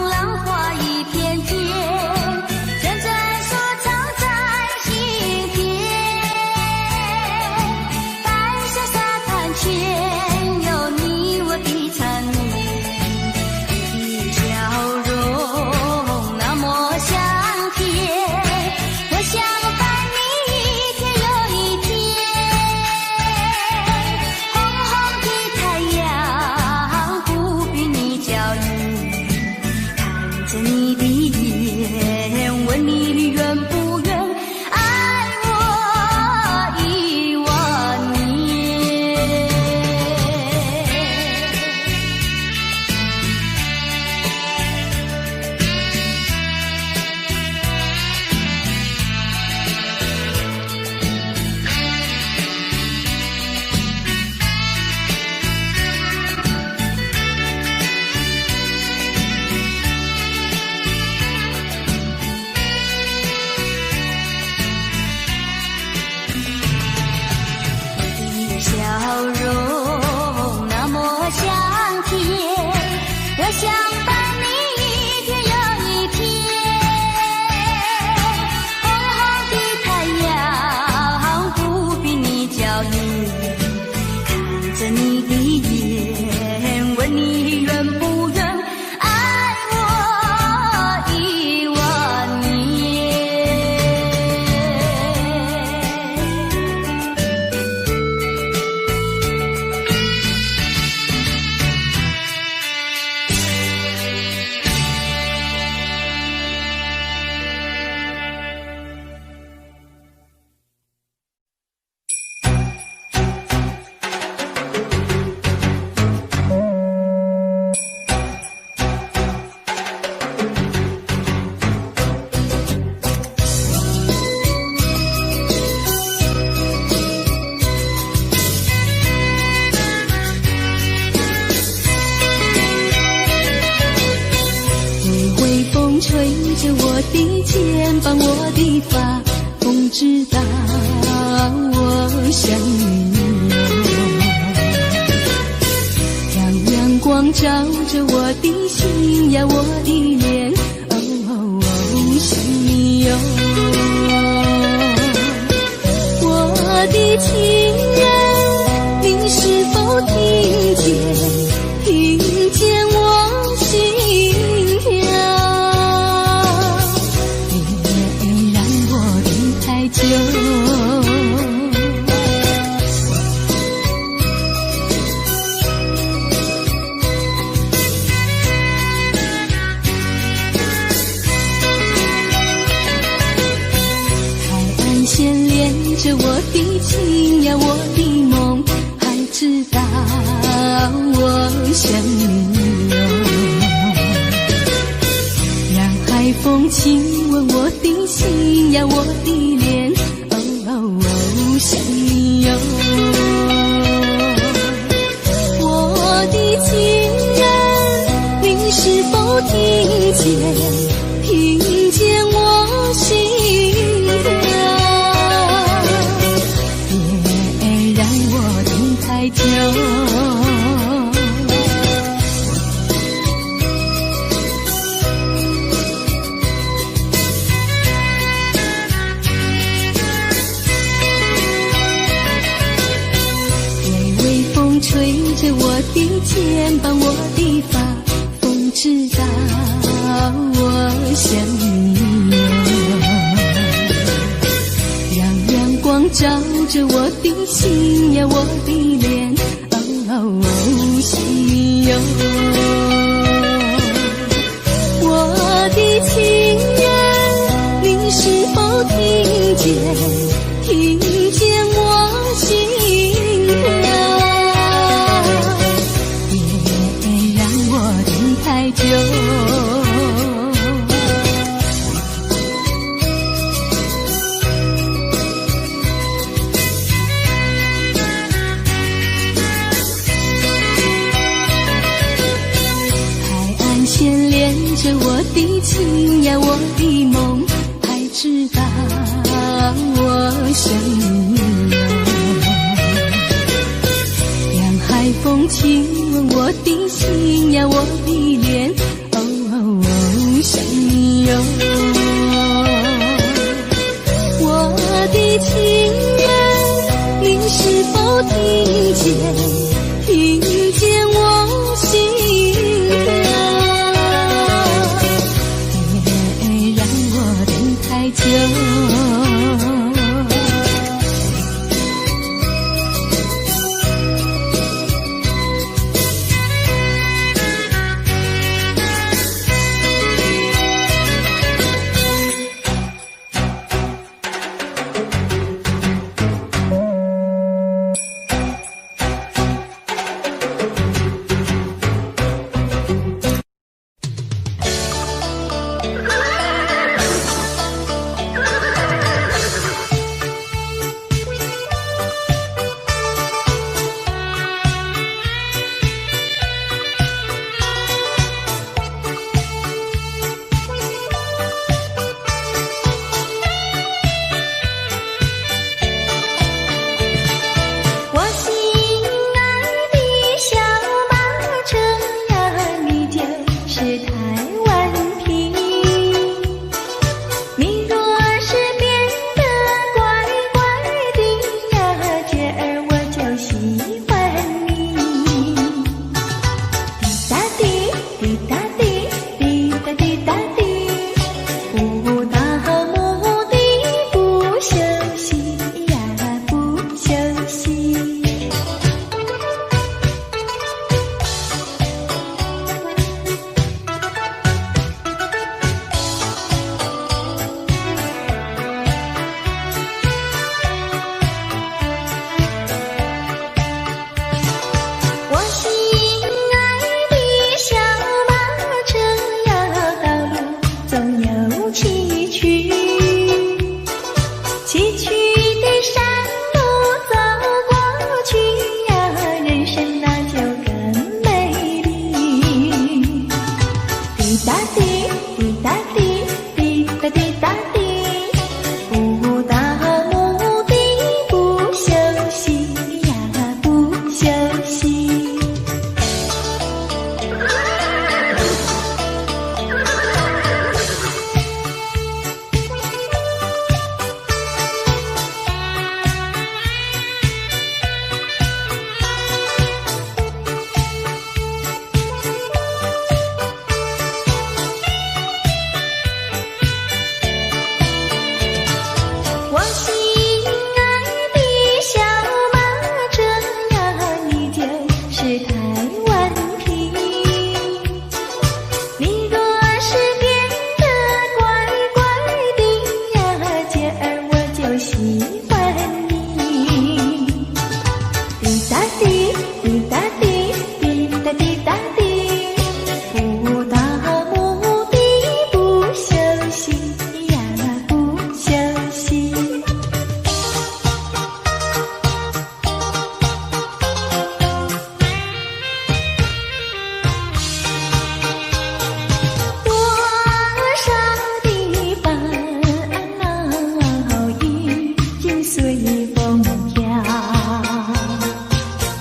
浪花一片片，阵阵说唱在心田。白色沙滩前有你我的缠绵，你的笑容那么香甜，我想伴你一天又一天。红红的太阳不比你娇艳，看着你的眼，问你愿不愿爱我10000年。你的笑容那么香甜，我想伴你一天又一天。红红的太阳不比你娇艳，看着你的眼，问你愿不愿爱我10000年。微微风吹着我的肩膀，我的发，风知道我想你哟。让阳光照着我的心呀，我的脸，想你哟。我的情人，你是否听见？听见我心跳，别让我等太久。海岸线连着我的情呀，我的梦，还知道我想你哟。让海风亲吻我的心呀，我的脸，想你哟。我的情人，你是否听见？听见我心跳，别让我等太久。着我的肩膀，我的发，风知道我想你哟。让阳光照着我的心呀，我的脸，心哟。我的情人，你是否听见？听见我心跳？别让我等太久。牵连着我的情呀，我的梦，还知道我想你哟。让海风亲吻我的心呀，我的脸，想你哟。我的情人，你是否听见？听见我心跳？太久。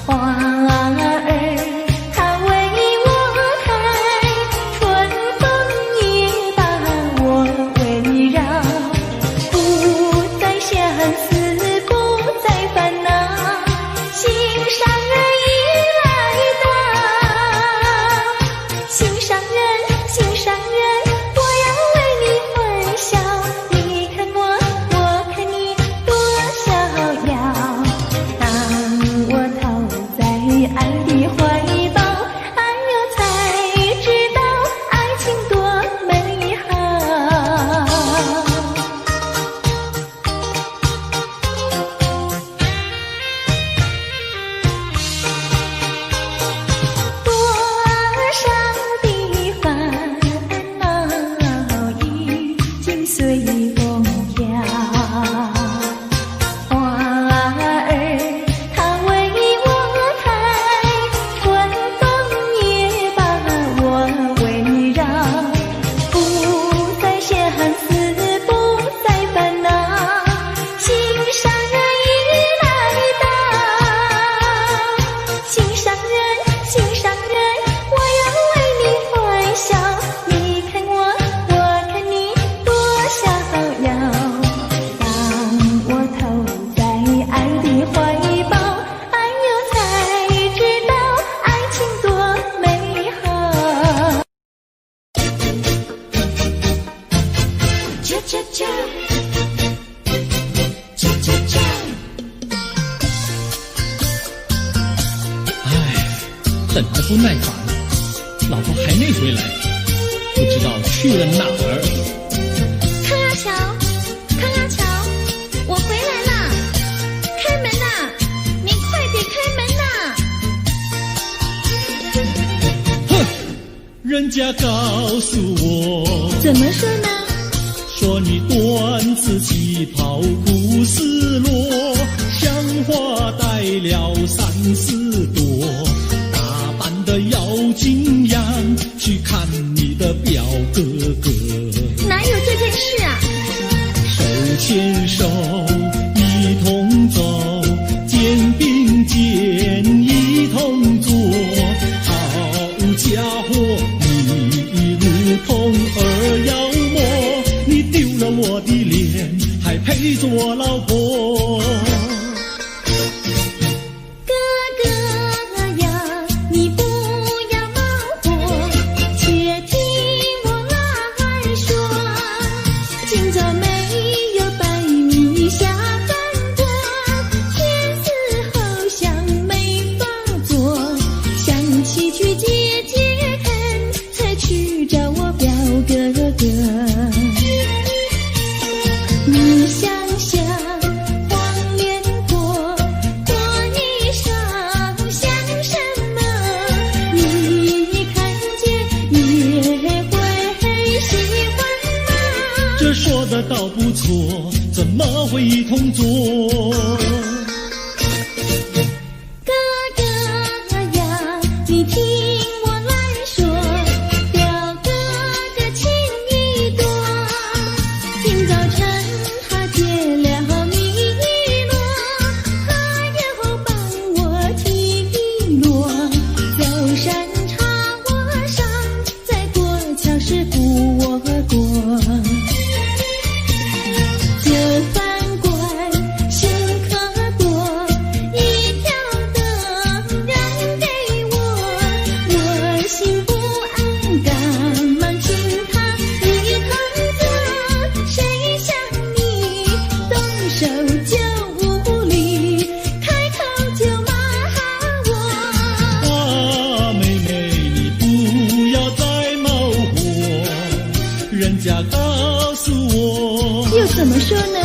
花儿它为等得不耐烦，老婆还没回来，不知道去了哪儿。康阿乔，康阿乔，我回来啦！开门呐！你快点开门呐！哼，人家告诉我，怎么说呢？说你缎子旗袍不丝落，像花戴了3、4朵，打扮得妖精样，去看你的表哥哥。哪有这件事啊？手牵手一同走，肩并肩一同坐，好家伙，你如同儿妖魔，你丢了我的脸，还陪着我老婆。哥哥呀，你不要恼火，且听我来说。今早没有带你下饭桌，天色好像没法做，想起去解解恨，才去找我表哥哥。你想想黄连果，果衣裳像什么？你看见也会喜欢吗？这说的倒不错，怎么会一同做？哥哥呀，你听我来说，表哥哥情意多。今早晨他解了迷罗，他又帮我提罗，走山茶我上，再过桥是扶我过。这饭馆深刻多，一条灯让给我，我心不安，赶忙请他一同坐。谁想你动手就无理，开口就骂我。啊，妹妹，你不要再冒火，人家告诉我，又怎么说呢？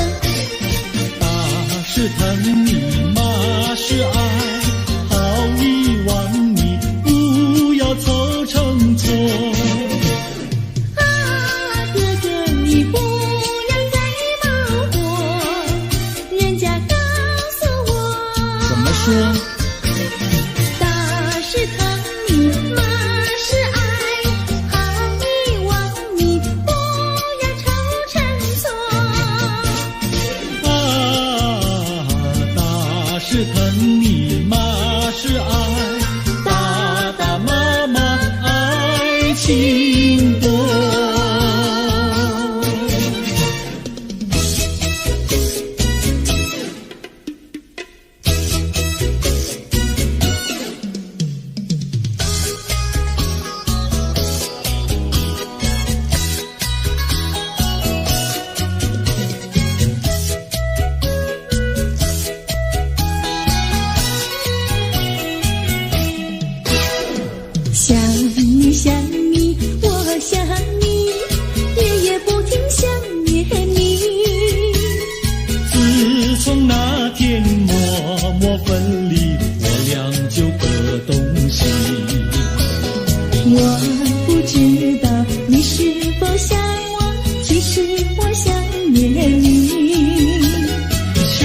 打是疼你，骂是爱，好遗忘你，不要凑成错。啊，哥哥你不要再冒火，人家告诉我。怎么说？打是疼你，骂是爱，好遗忘你，不要凑成错。啊，打是疼你，骂是爱，打打骂骂爱情多。想你想你，我想你，夜夜不停想念你。自从那天默默分离，我俩就各东西。我不知道你是否想我，其实我想念你。想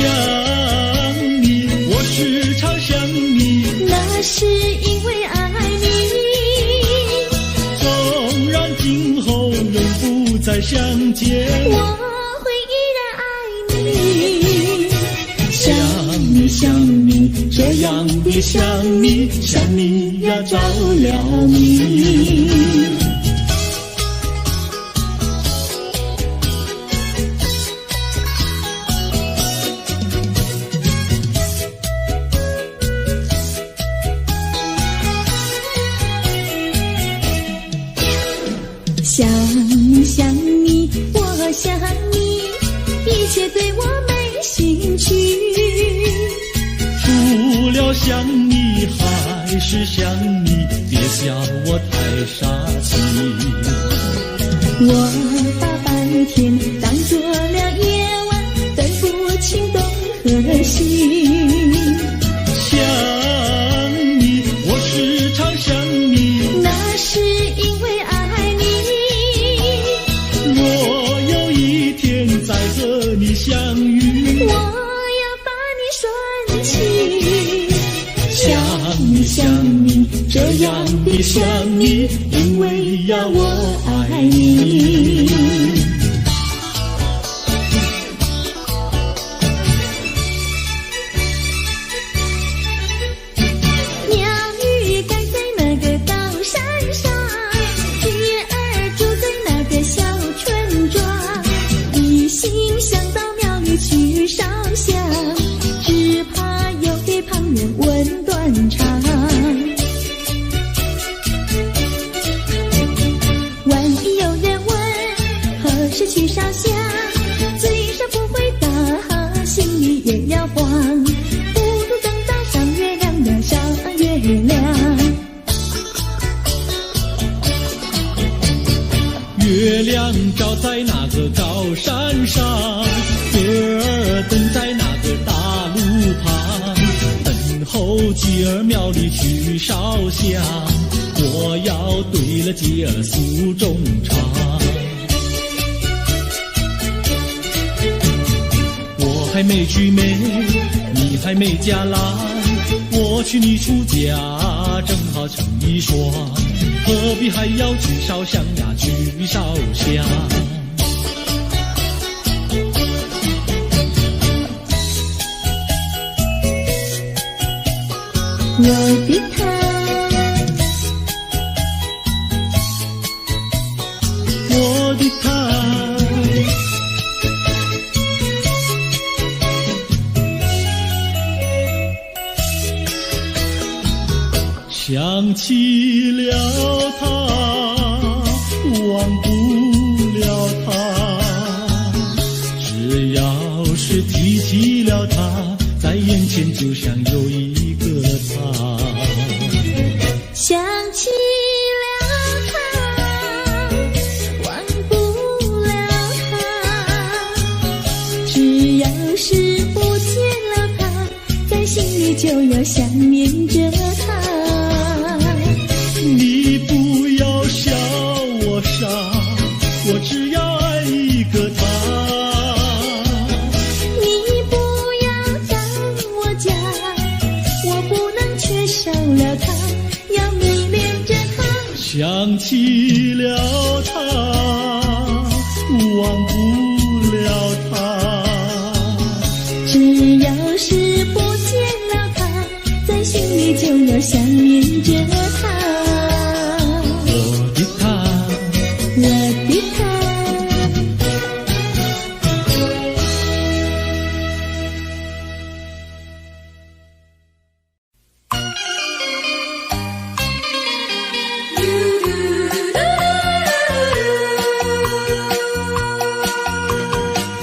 你，我时常想你，那是因为爱你。纵然今后永不再相见，我会依然爱你。想你想你，这样的想你，想你呀着了迷。想你想你，我想你，一切对我没兴趣。除了想你还是想你，别笑我太傻气。我把白天当作了夜晚，分不清东和西。想你，我时常想你，那是因为爱你。我有一天再和你相遇，我要把你拴起。想你想你，这样的想你，因为呀我爱你。鸟语盖在那个高山上，鱼儿住在那个小村庄，一心想到庙里去烧香，只怕又给旁人问断肠。万一有人问何时去烧香，嘴上不回答，心里也要慌，不如等到上月亮的上月亮。月亮照在那个高山上，月儿等在那个大路旁，等候姐儿庙里去烧香，我要对了姐儿诉衷肠。我还没娶媒，你还没嫁来，我娶你出嫁正好成一双，何必还要去烧香呀去烧香。我的他，我的他，想起了他，忘不了他，只要是提起了他，在眼前就像有一个他。想起了他，忘不了他，只要是不见了他，在心里就要想念着他。你不要笑我傻，我只要爱一个他。你不要当我假，我不能缺少了他，要迷恋着他。想起了他，忘不了他，只要是不见了他，在心里就要想念着他。我的他，我的他。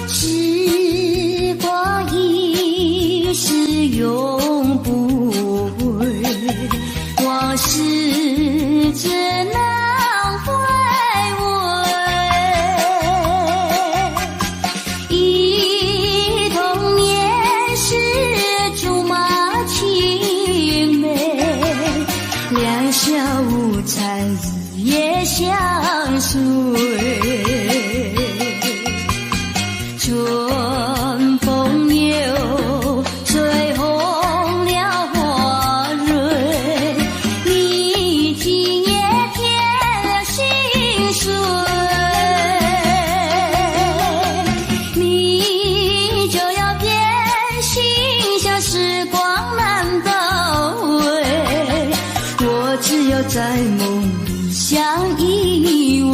时光一逝永不回，往事只能回味。忆童年时竹马青梅，两小无猜日夜相随。春风又吹红了花蕊，你今夜添了心碎，你就要变心，像时光难倒回，我只有在梦里相依偎。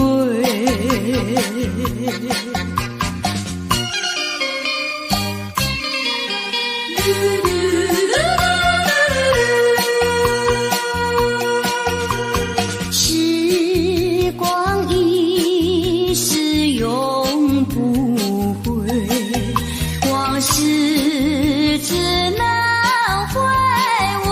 时光一逝永不回，往事只能回味。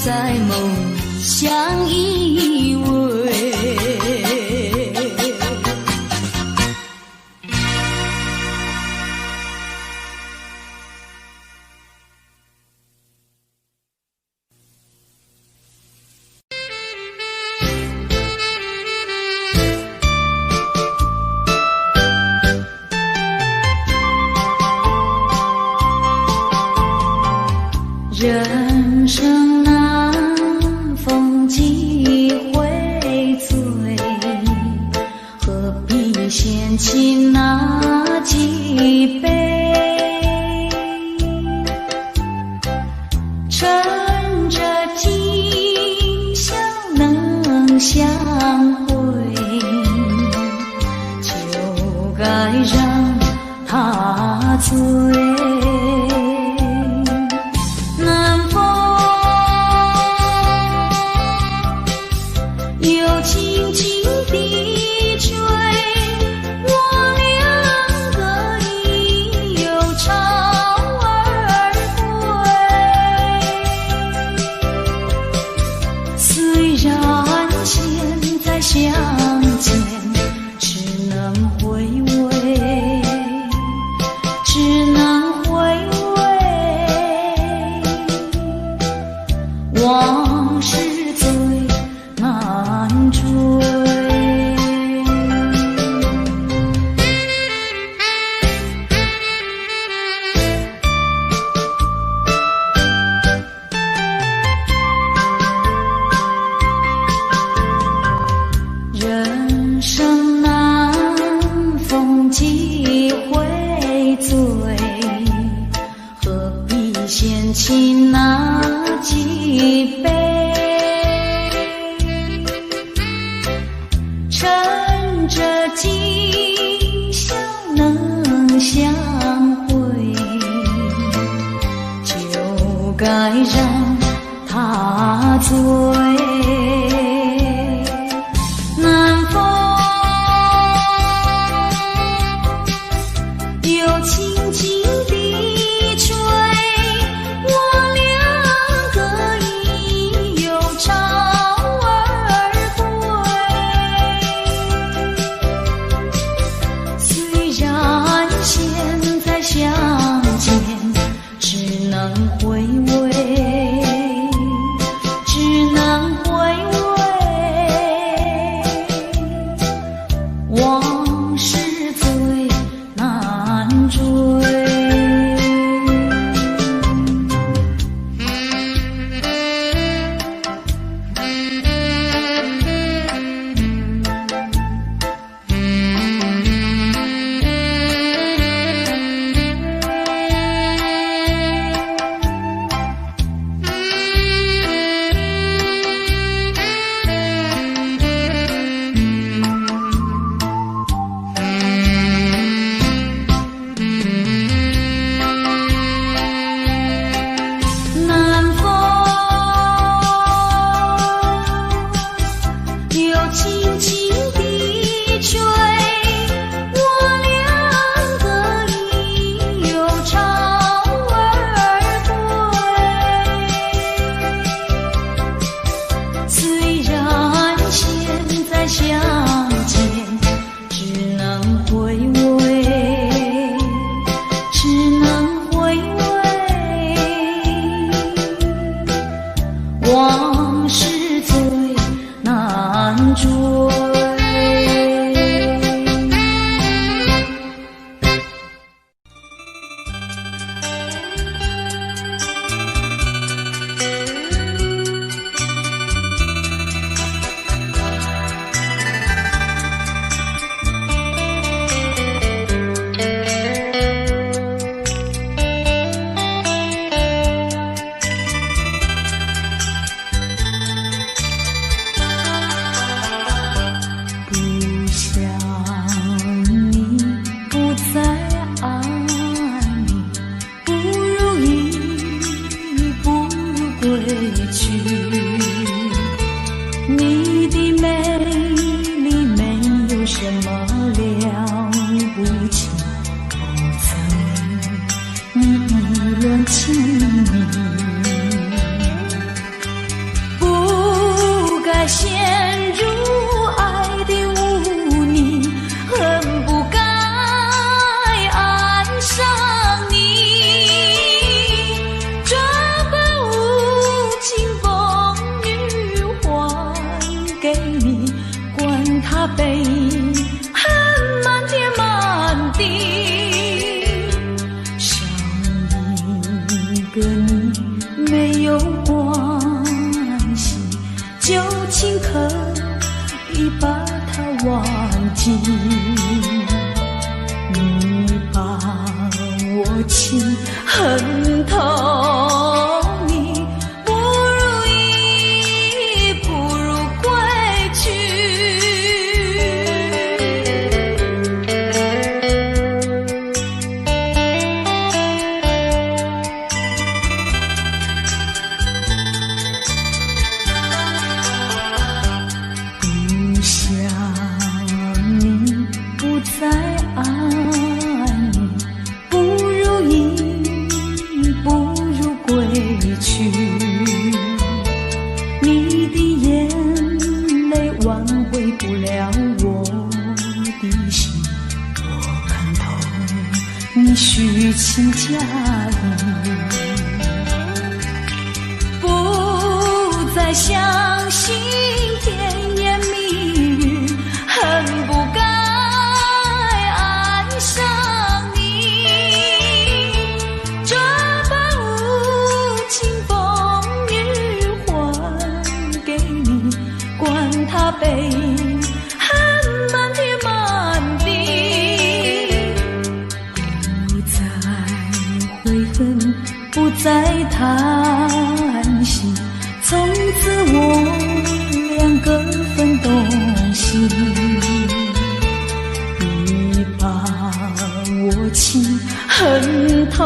在梦里相依偎。人生难逢几回醉，何必嫌弃那几杯？趁着今宵能相会，就该让他醉。相见只能回味，只能回味，往事最难追。人生难逢几回醉，何必嫌弃那几杯？趁着今宵能相会，就该让他醉。往事最难追。往事最难追。你的美丽没有什么了不起，不曾你意乱情迷。忘记。你把我情恨透，你不如意，不如归去。不想你，不再爱你，不如意，不如归去。你的眼泪挽回不了我的心，我看透你虚情假意，不再相信甜言蜜语，恨不该爱上你。这般无情风雨还给你，管他悲恨满天满地。不再悔恨，不再叹息，从此我俩各分东西。你把我情恨透，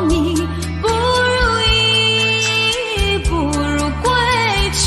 你不如意，不如归去。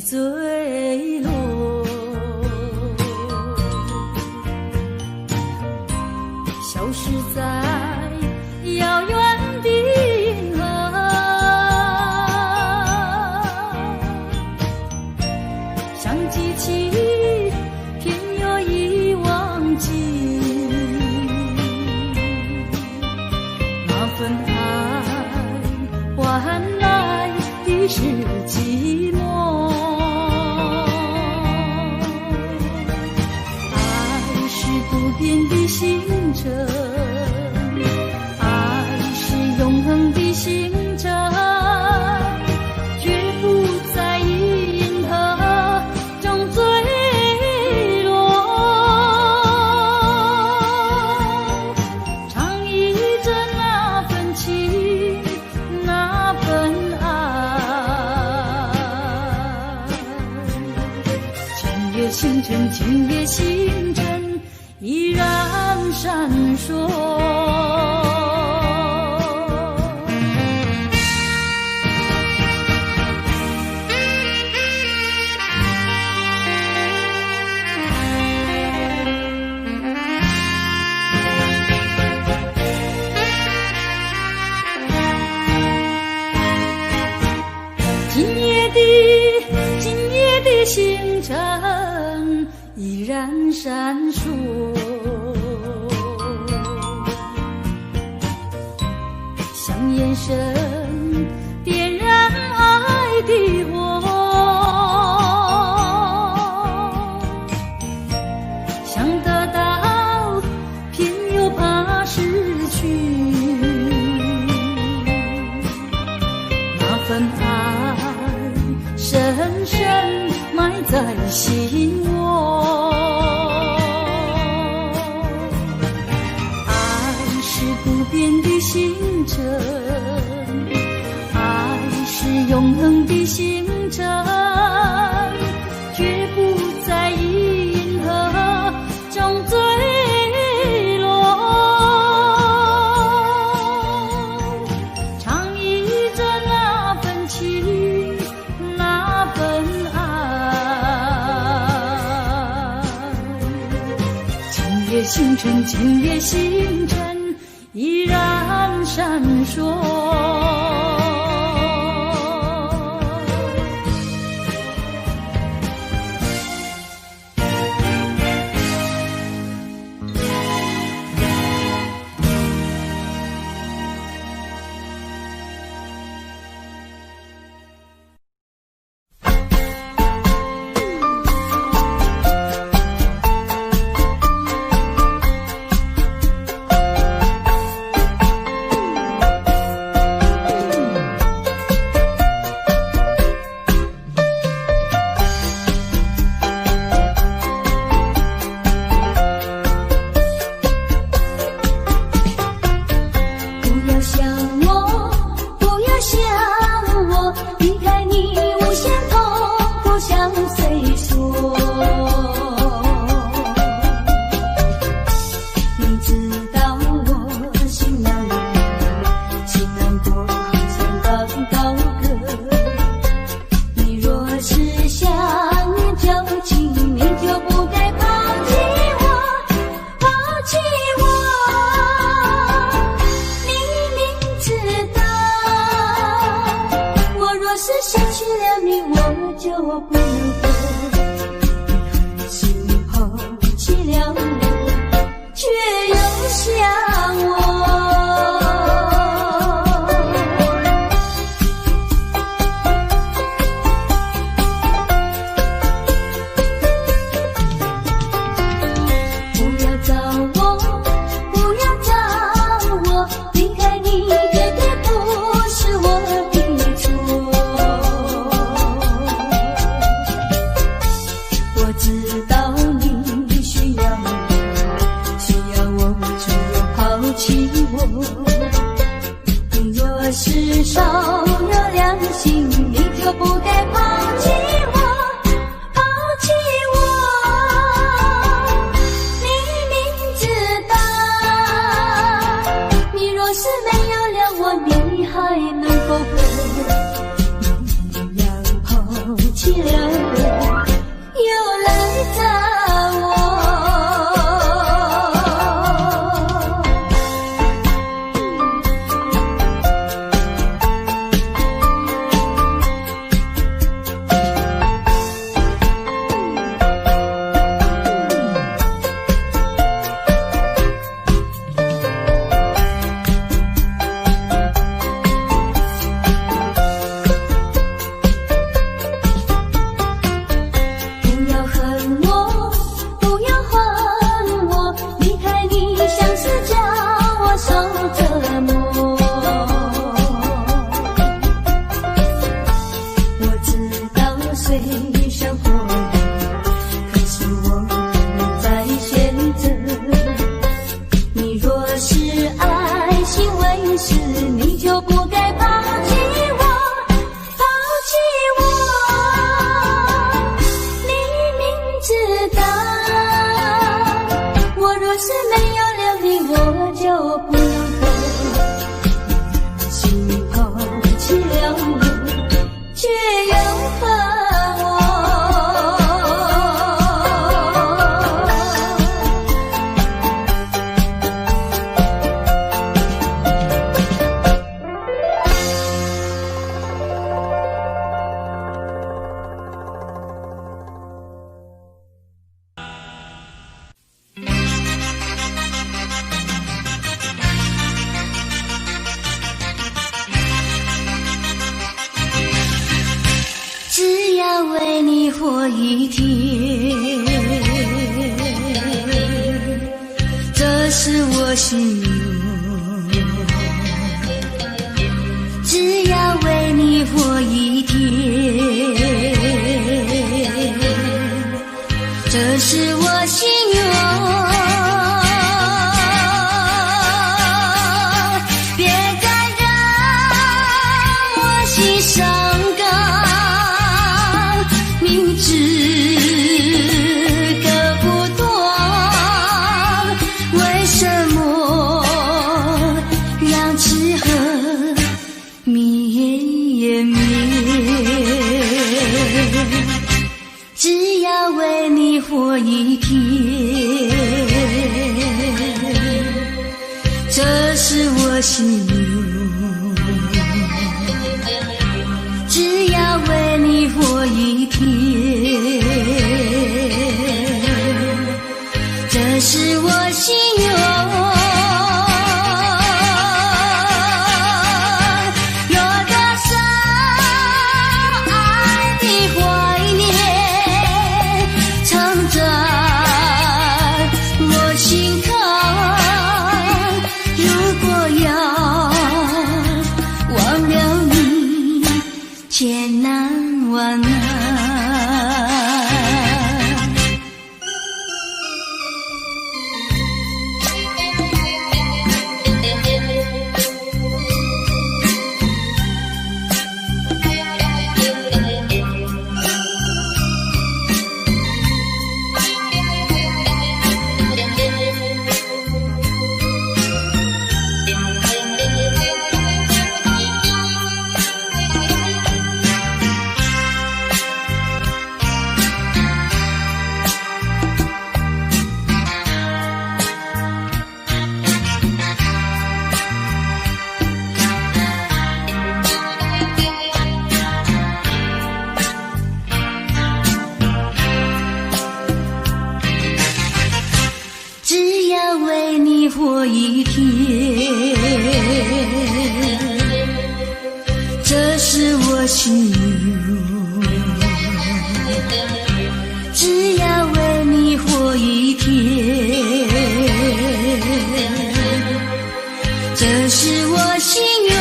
坠落。消失在遥远的银河，想记起偏又已忘记，那份爱换来的是寂寞。爱是不变的星辰，爱是永恒的星辰，绝不在银河中坠落。唱忆着那份情，那份爱。今夜星辰，今夜星辰依然闪烁。今夜的星辰依然闪烁，像眼神点燃爱的火，想得到偏又怕失去，那份爱深深埋在心窝。爱是不变的星辰，爱是永恒的星辰，绝不在银河中坠落。唱忆着那份情，那份爱。今夜星辰，今夜星辰依然闪烁。还能够你要抛弃了不能够，心头凄凉却又恨我。只要为你活一天，这是我心愿。只要为你活一天，这是我心愿。别再让我心伤感。明知割不断，为什么让痴恨绵绵？只要为你活一天，这是我心愿。只要为你活一天，这是我心愿。有多少爱的怀念，藏在我心坎。如果要忘了你，千难万难。活一天，这是我心愿。只要为你活一天，这是我心愿。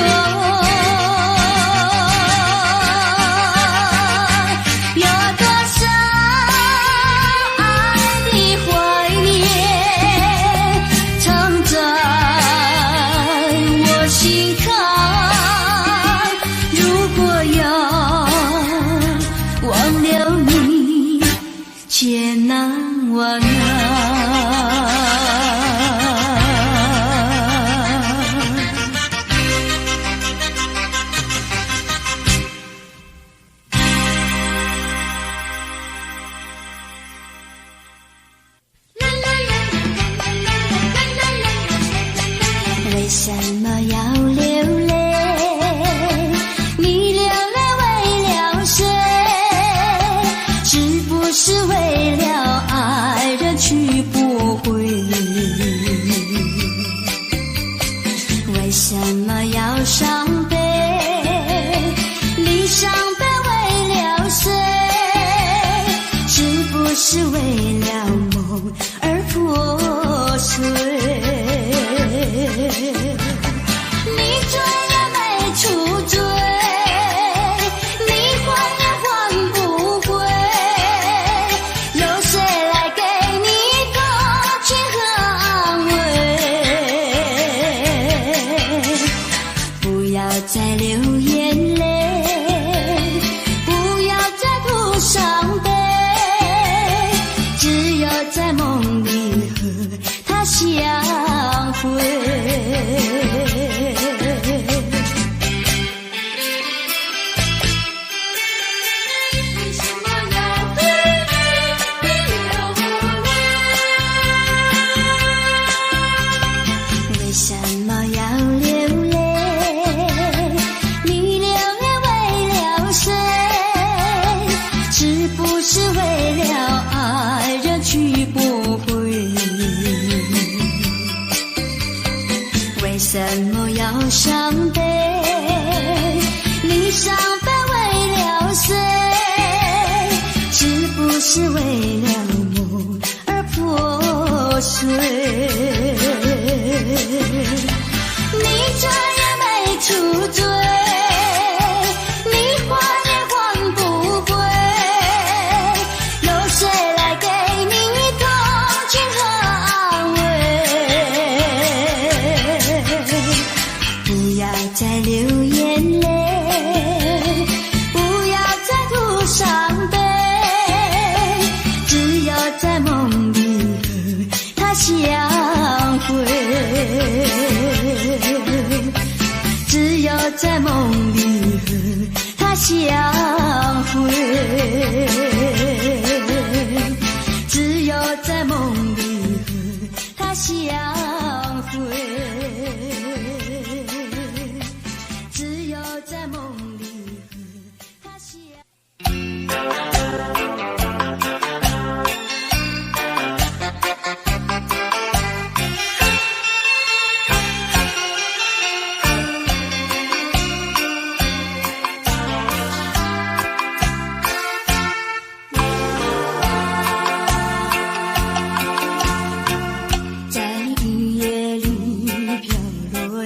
千难万难。为什么要流泪？你流泪为了谁？是不是为了爱人去不回？为什么要伤悲？你伤悲为了谁？是不是为了梦而破碎？你追也没处追，你还也还不回，有谁来给你多情和安慰？不要再流眼泪，不要再哭伤悲，只有在梦里和他相为了梦而破碎。你这也没出罪，你还也还不归，有谁来给你同情和安慰？不要再流眼泪，不要再哭伤悲，只有在梦里和他相会，只有在梦里和他相会，只有在梦里和他相会，只有在梦里和他相会。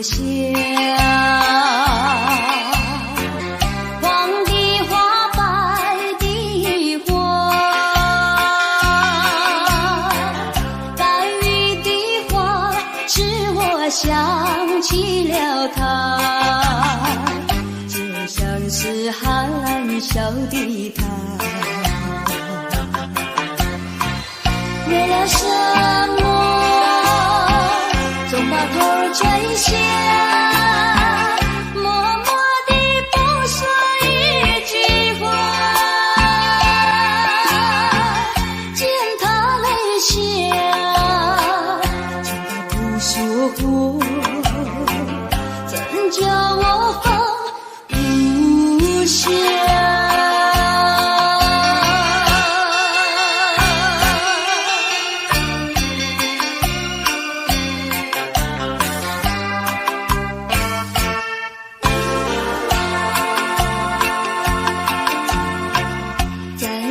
下黄的花，白的花，白玉的花，使我想起了他，就像是含笑的他。为了什么总把头垂下，默默地不说一句话，见他泪下，见他不说话，怎叫我放不下？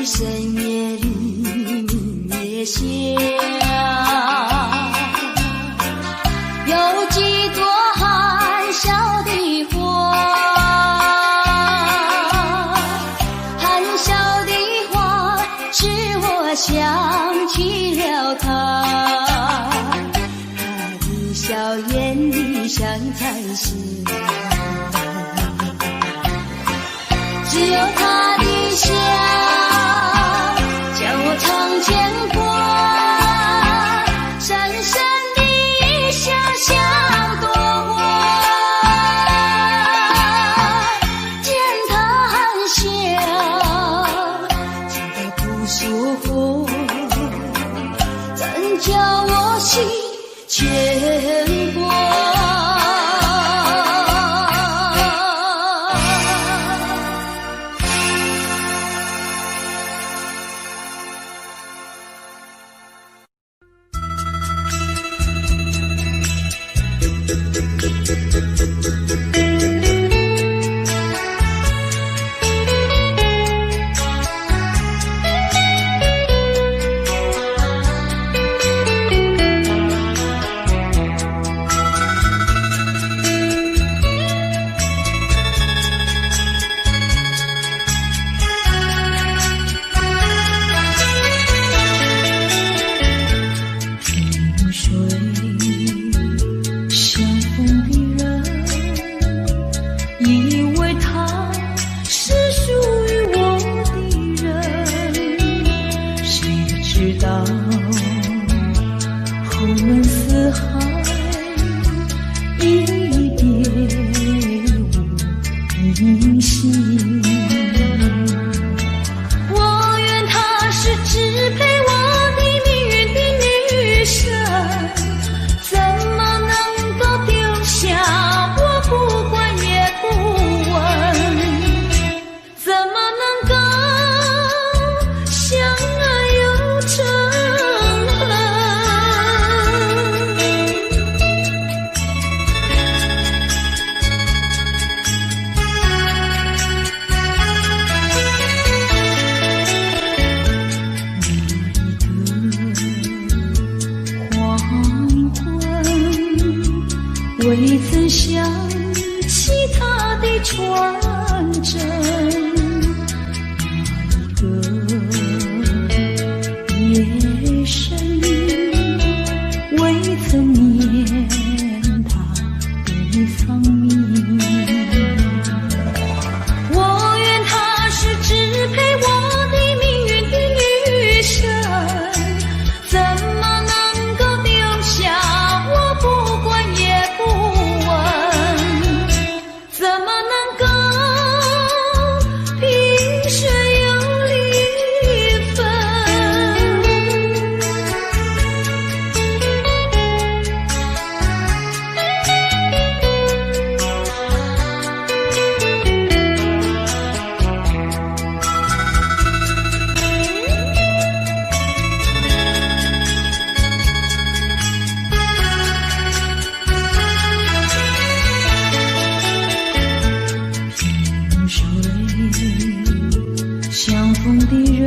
深夜里明月下，有几朵含笑的花，含笑的花使我想起了他，他的笑眼里像彩霞，只有他的笑叫我常牵挂，深深的一笑像朵花，见他含笑，见他不说话，怎叫我心牵挂？相爱又这想起他的传真，那一个夜深，未曾念他的芳名。我愿他是支配我的命运的女神，怎么能够丢下我不管也不问？怎么能够萍水有离分？相逢的人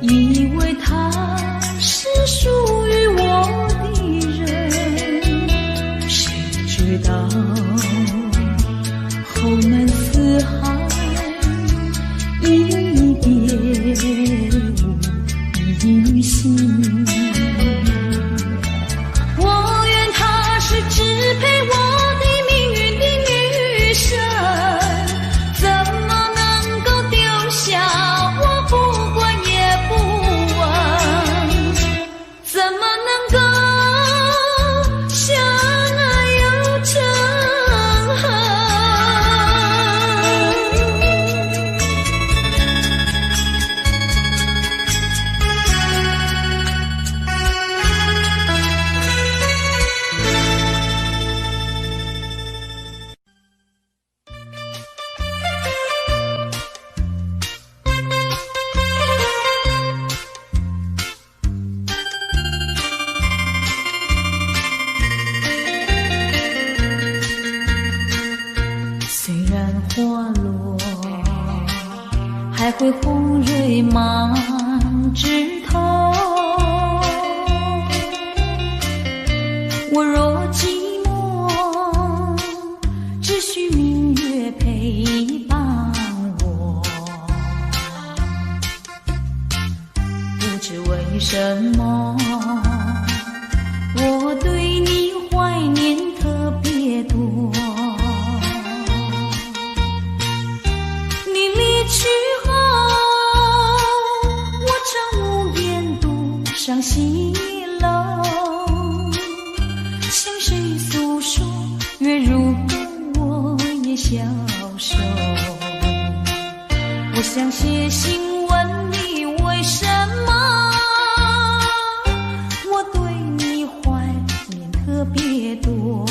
以为他是属于我的人，谁知道后门四海，一别无音信。我愿他是支配我的命运的女神，怎么能够丢下我不管也不问？怎么能够相爱又成恨？虽然花落，还会红蕊满枝头。我若寂寞，只需明月陪伴我。不知为什么，我对你怀念特别多。你离去后，我常无言独上西楼，向谁诉说？月如我也消瘦。我想写信问你，为什么我对你怀念特别多？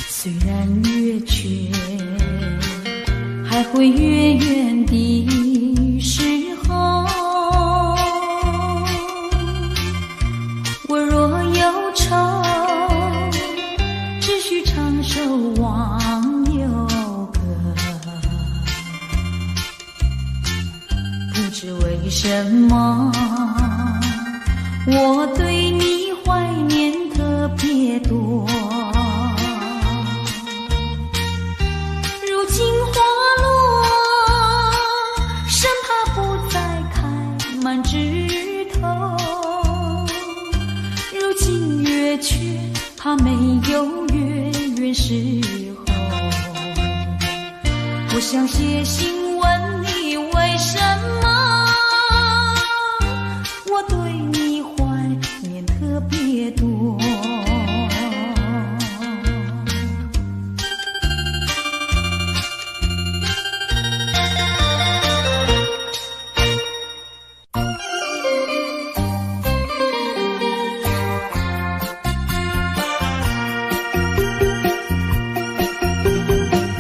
虽然月缺，还会月圆的时候，我若忧愁，只需唱首忘忧歌。不知为什么，我对你怀念特别多。如今花落，生怕不再开满枝头。如今月缺，怕没有月圆时候。我想写信问你，为什么我对你怀念特别多？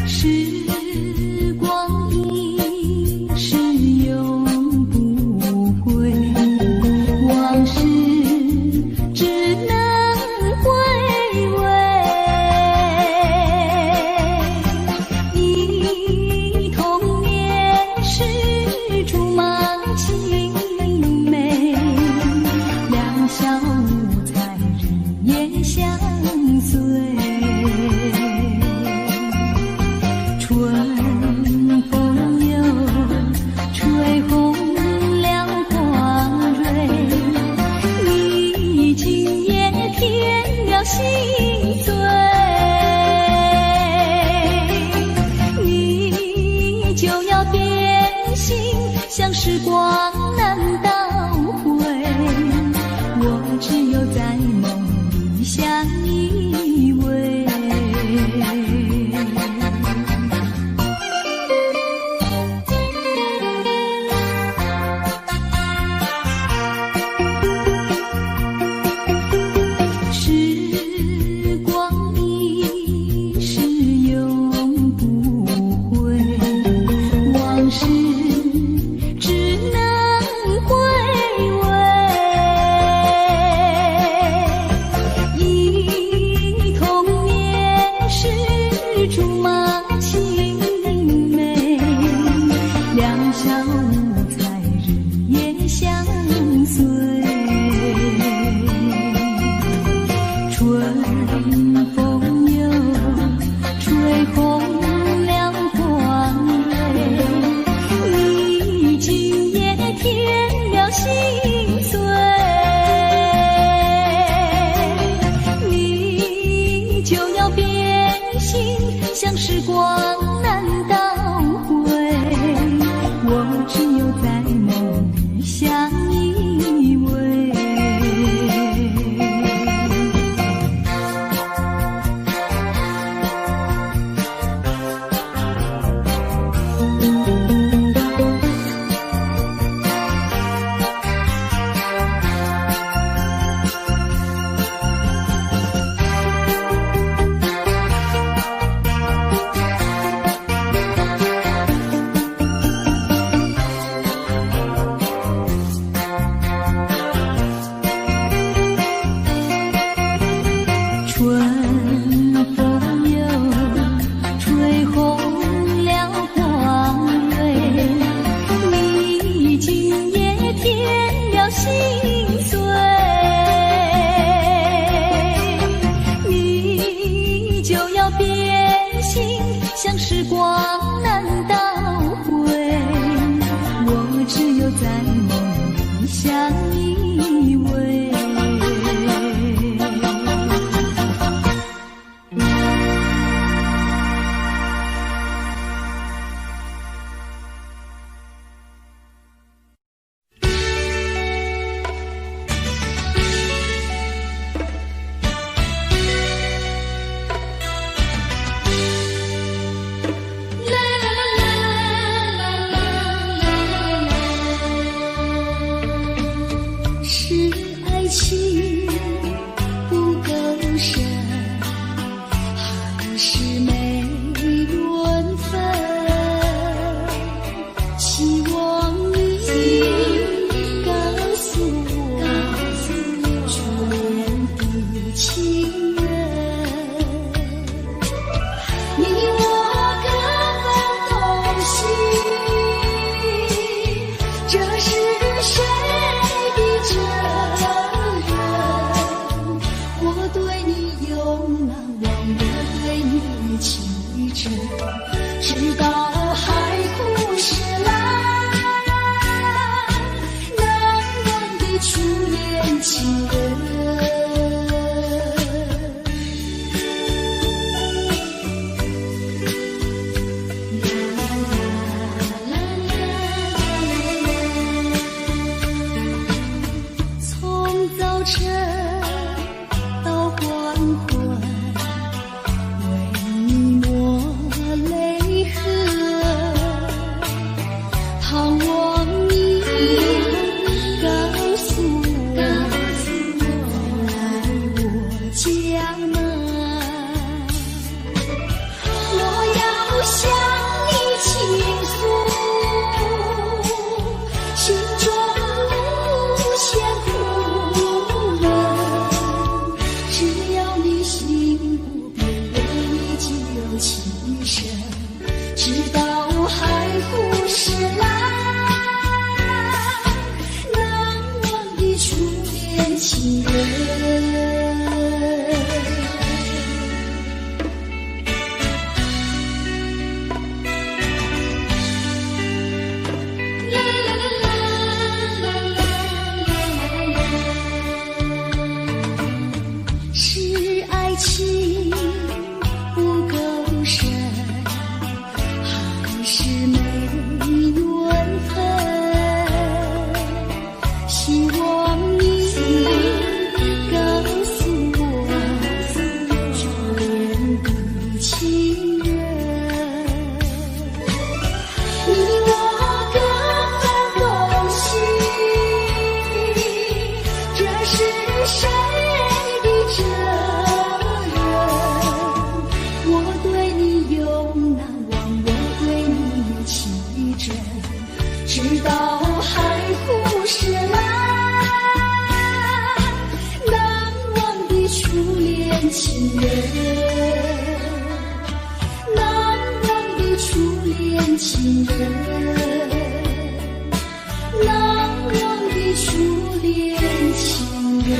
时光一像时光难倒回，我只有在梦里相依偎。时光一逝永不回，往事只能回味。忆童年时竹马青梅，两小无猜日夜相随。春风又吹红了花蕊，你今夜添了心碎，你就要变心，像时光难倒回，我只有在梦里相依偎。春风又吹红了花蕊，你今夜添了心碎，你就要变心，像时光难倒回，我只有在梦里相依偎。是爱情不够深，还是没缘分？希望你告诉我，初恋的情人，你我根本同心，这是谁的责任？我对你永难忘的对你情真，直到海枯石烂，难忘的初恋情人。从早晨到黄昏，为你抹泪痕，盼望你告诉我，来我家门。我要向你倾诉心中无限苦闷，只要你心不变，为你仅有情深，直到海枯石烂，海枯石烂，难忘的初恋情人，难忘的初恋情人，难忘的初恋情人。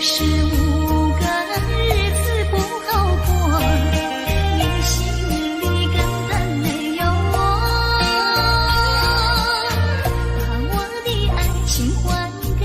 是无个日子不好过，你心里根本没有我，把我的爱情还给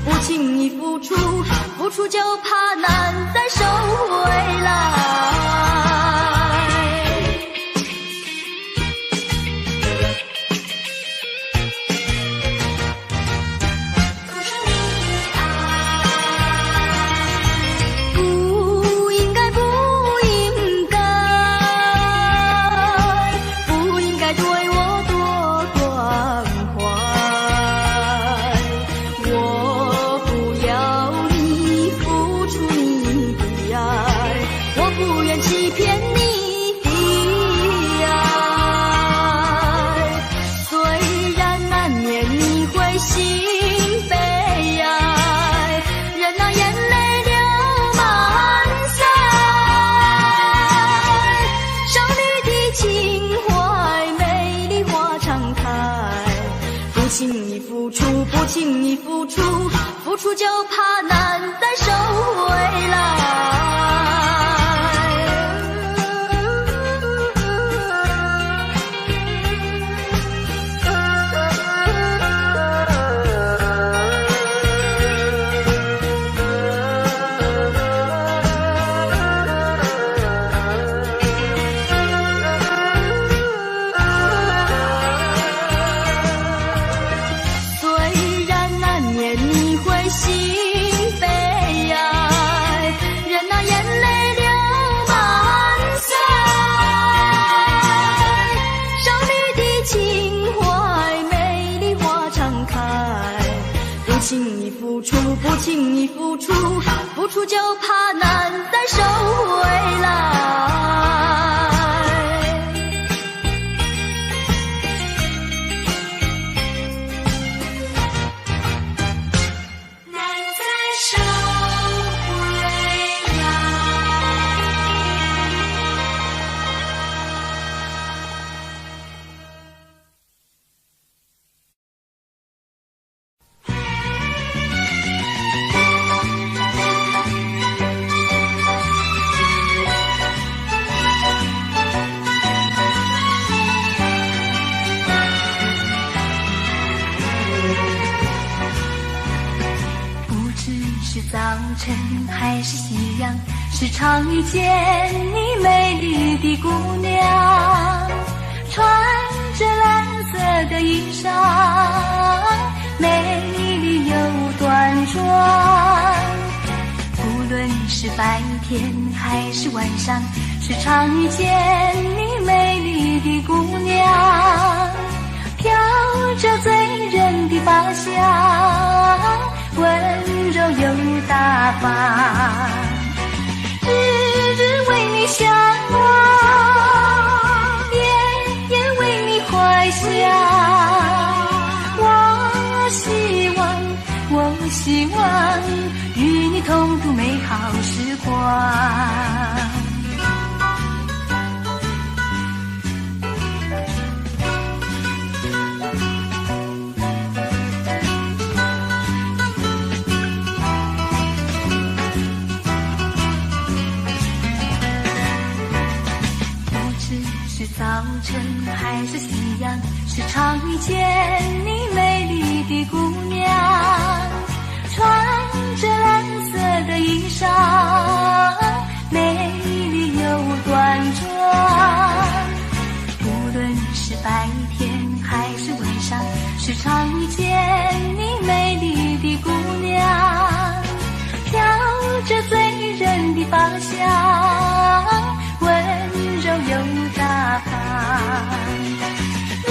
不轻易付出，付出就怕难再收回来。不应该，不应该，不应该对我多关怀。我不要你付出你的爱，我不愿欺骗你的爱。虽然难免你会心悲哀，任那眼泪流满腮。少女的情怀，美丽花常开。不轻易付出，不轻易付出，付出就怕难再收回来。虽然难免你会心悲哀，任那眼泪流满腮。少女的情怀，美丽花常开。不轻易付出，不轻易付出，付出就怕难再收回来。难再收回来。不知是早晨还是夕阳，时常遇见你美丽的姑娘，穿着蓝色的衣裳，美丽又端庄。无论是白天还是晚上，时常遇见你美丽的姑娘，飘着醉人的发香，温柔又大方。日日为你向往，夜夜为你怀想。我希望与你同度美好时光。不知是早晨还是夕一样，时常遇见你美丽的姑娘，穿着蓝色的衣裳，美丽又端庄。无论是白天还是晚上，时常遇见你美丽的姑娘，飘着醉人的芳香，温柔又大方。日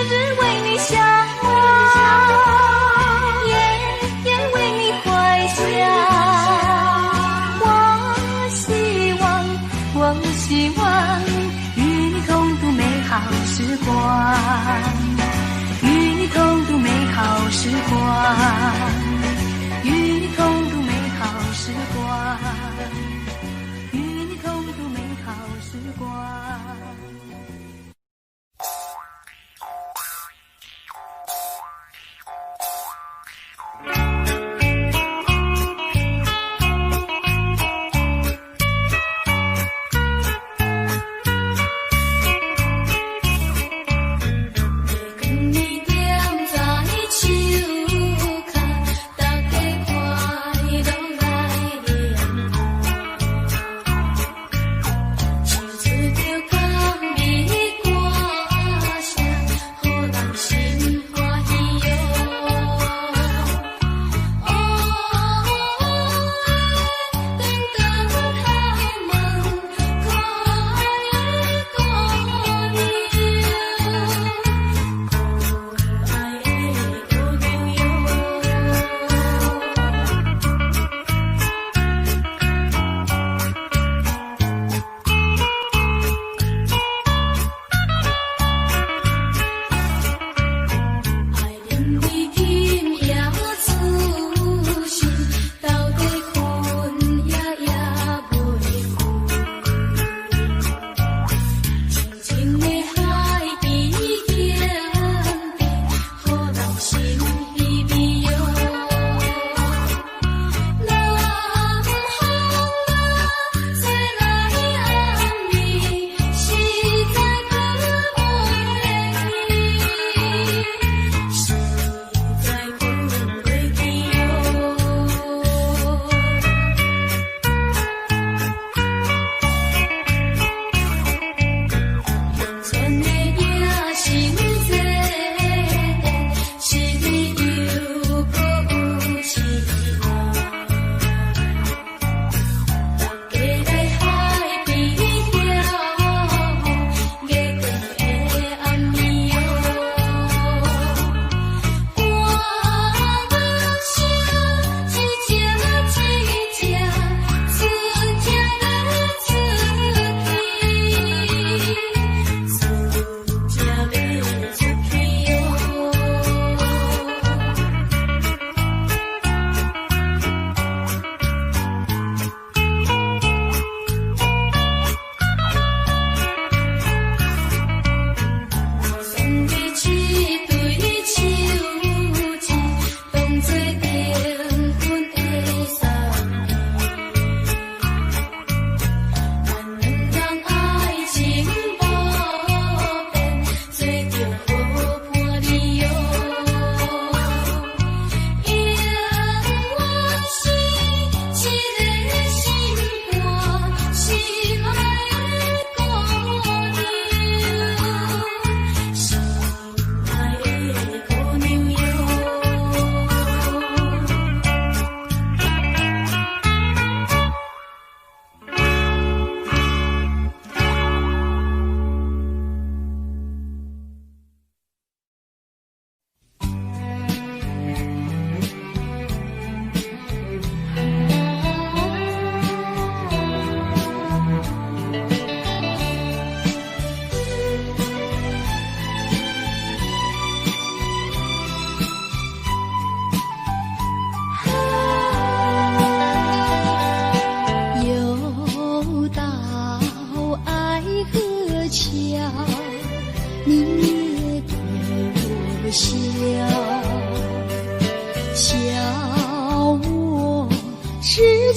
日为你向往，夜夜为你怀想。我希望与你同度美好时光，与你同度美好时光，与你同度美好时光，与你同度美好时光。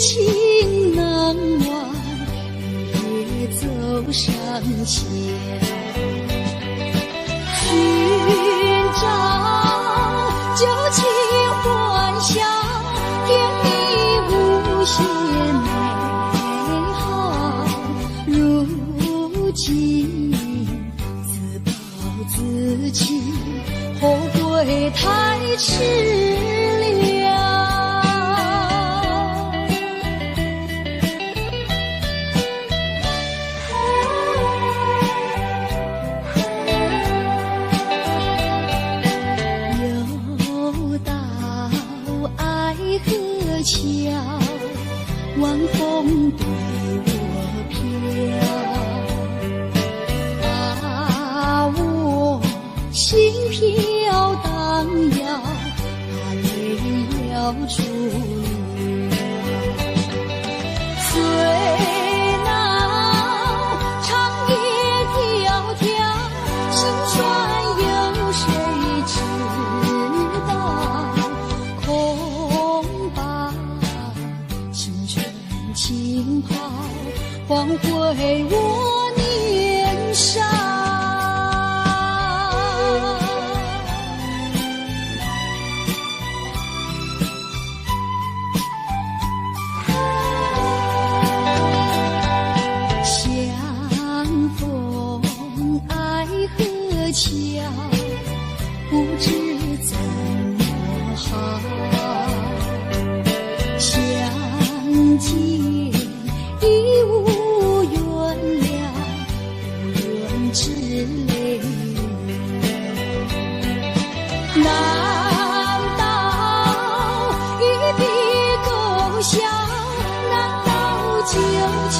情难忘，夜走上桥。自己，后悔太迟了。又到爱河桥，晚风对我飘，把我心飘荡摇，把泪要出了。岁老长夜迢迢，心酸有谁知道？恐怕青春轻跑，换回我年少。相逢爱河桥，不知怎么好。相见已无缘了，无缘之泪。难道一笔勾销？难道旧情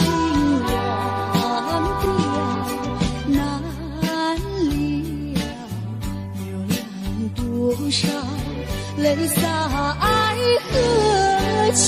忘掉？难了流浪多少泪洒爱河桥。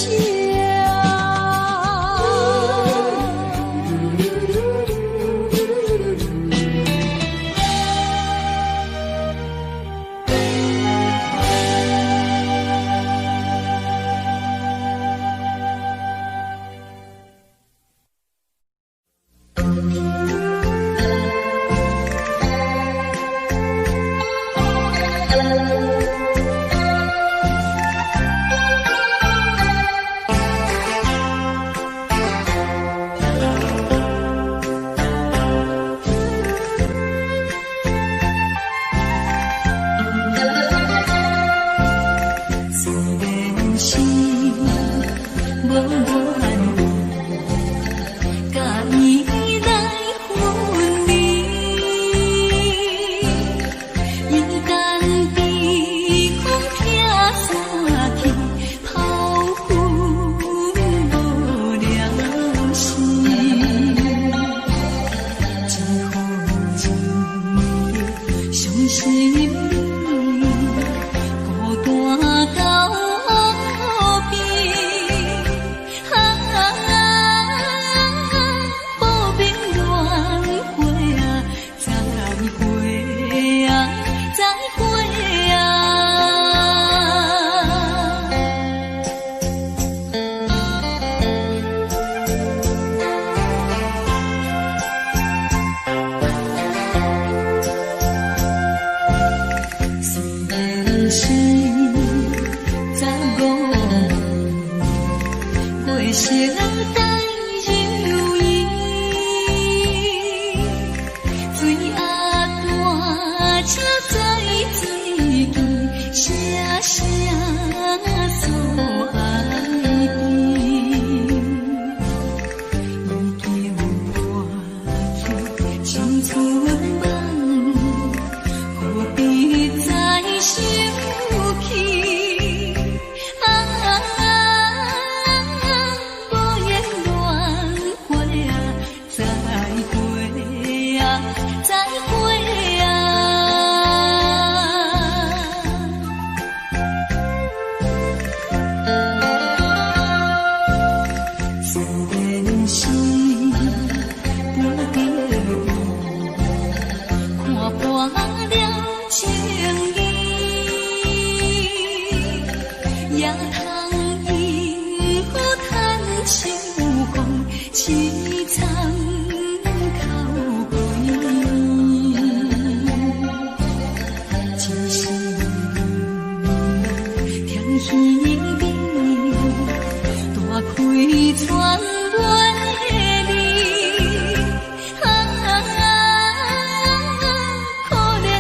可怜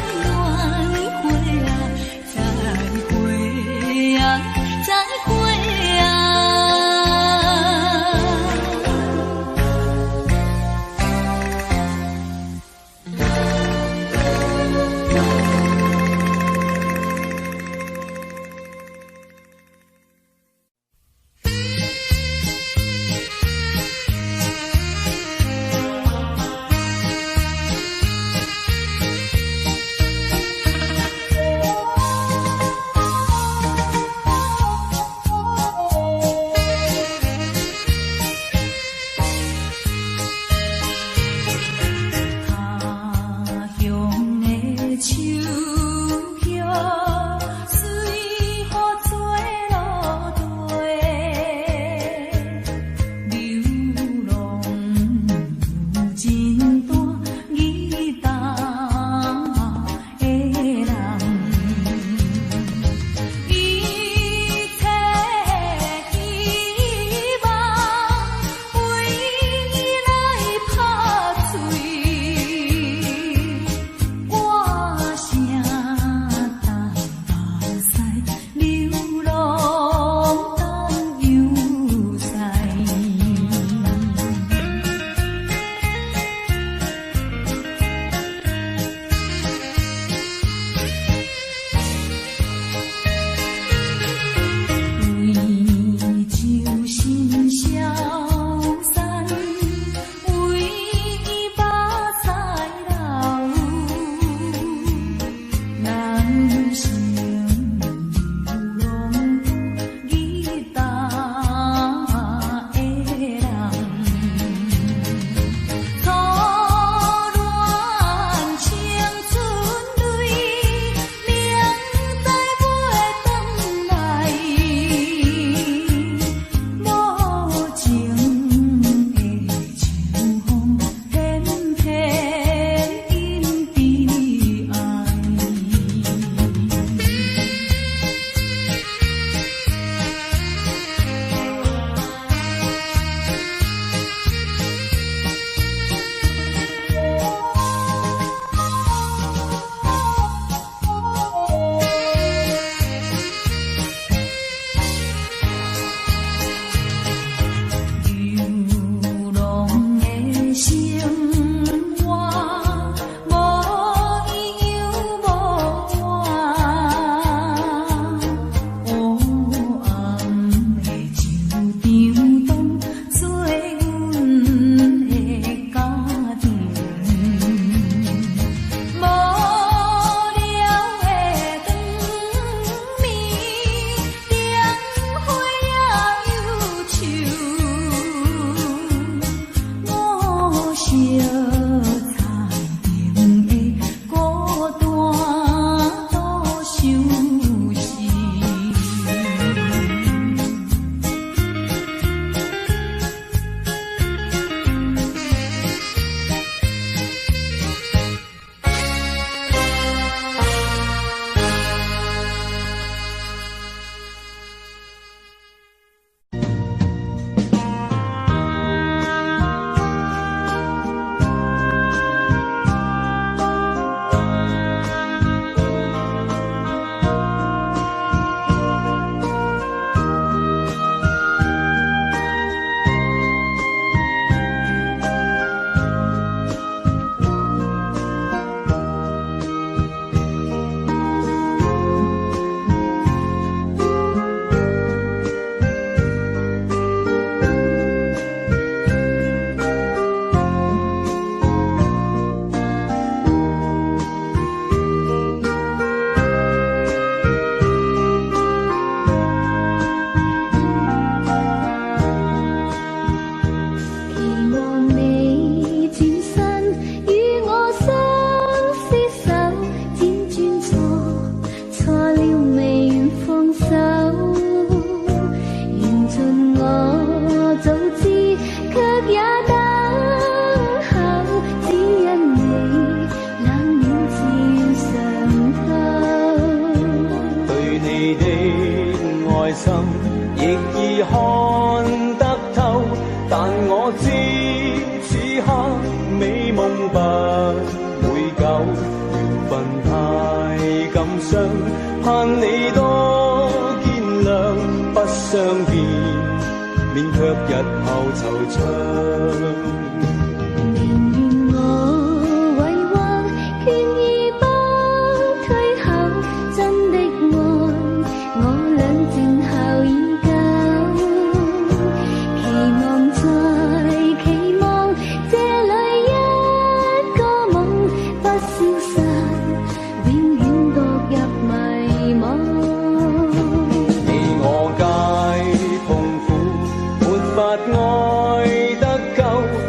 愛得夠。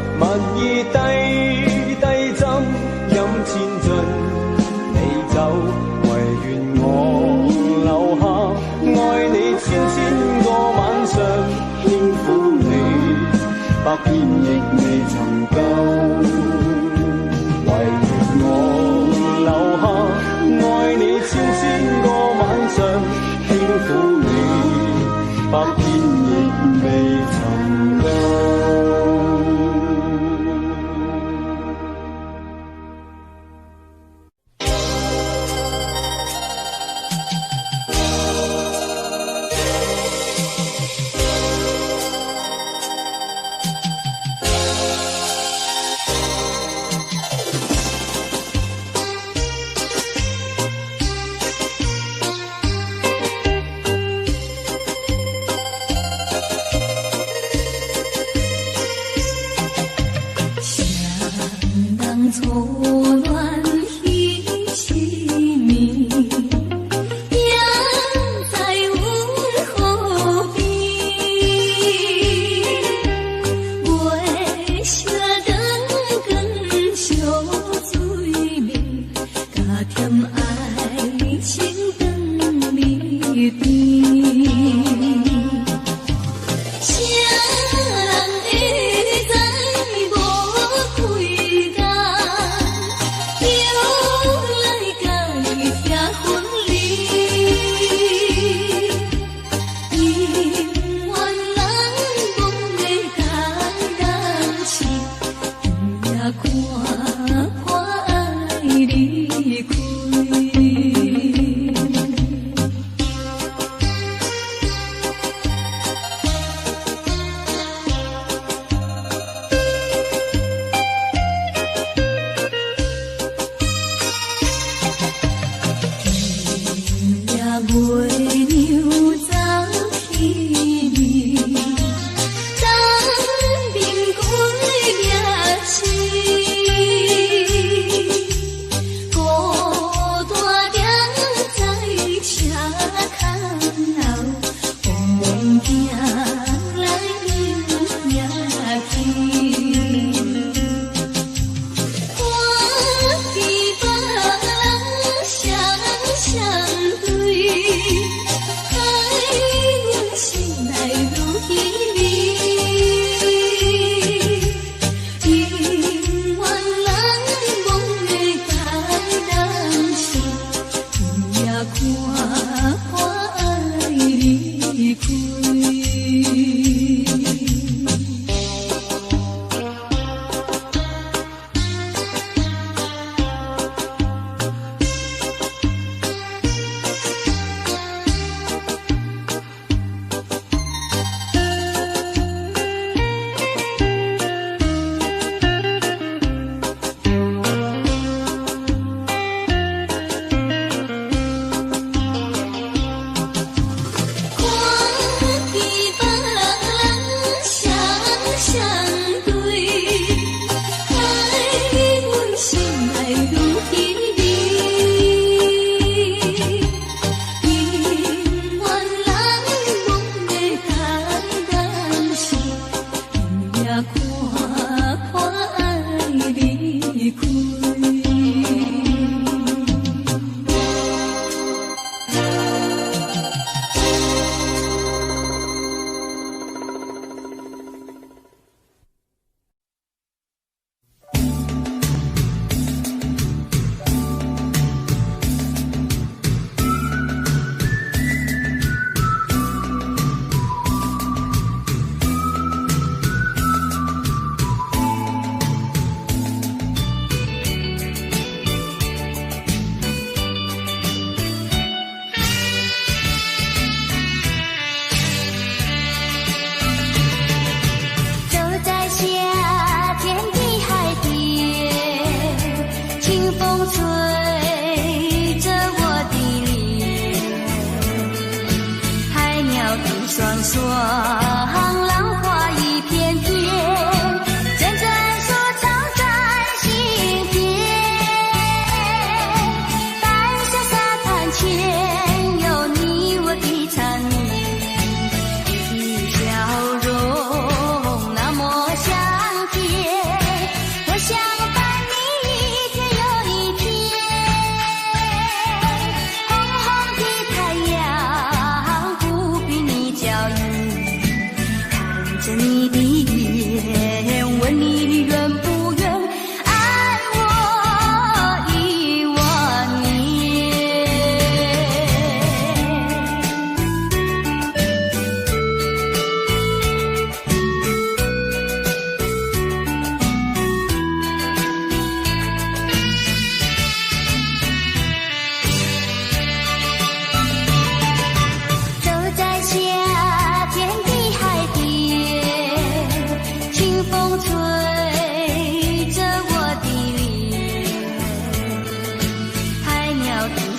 曾夠，唯願我留下愛你千千個晚上，輕撫你百遍亦未曾夠。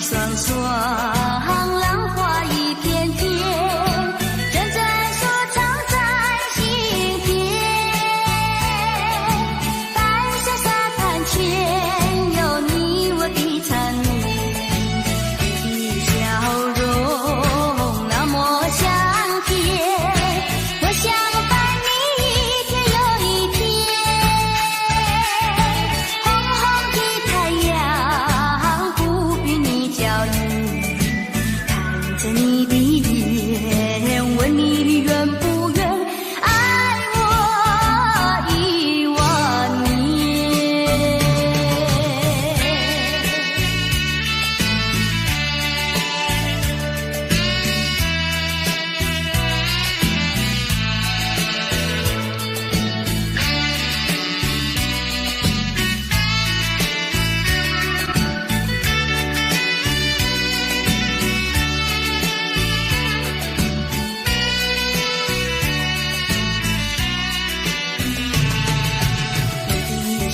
双双，浪花一片片，正在说唱在心田。白色沙滩前有你我的缠绵，你的笑容那么香甜，我想伴你一天又一天。红红的太阳不比你娇艳，看着你的脸，问你愿不愿爱我10000年。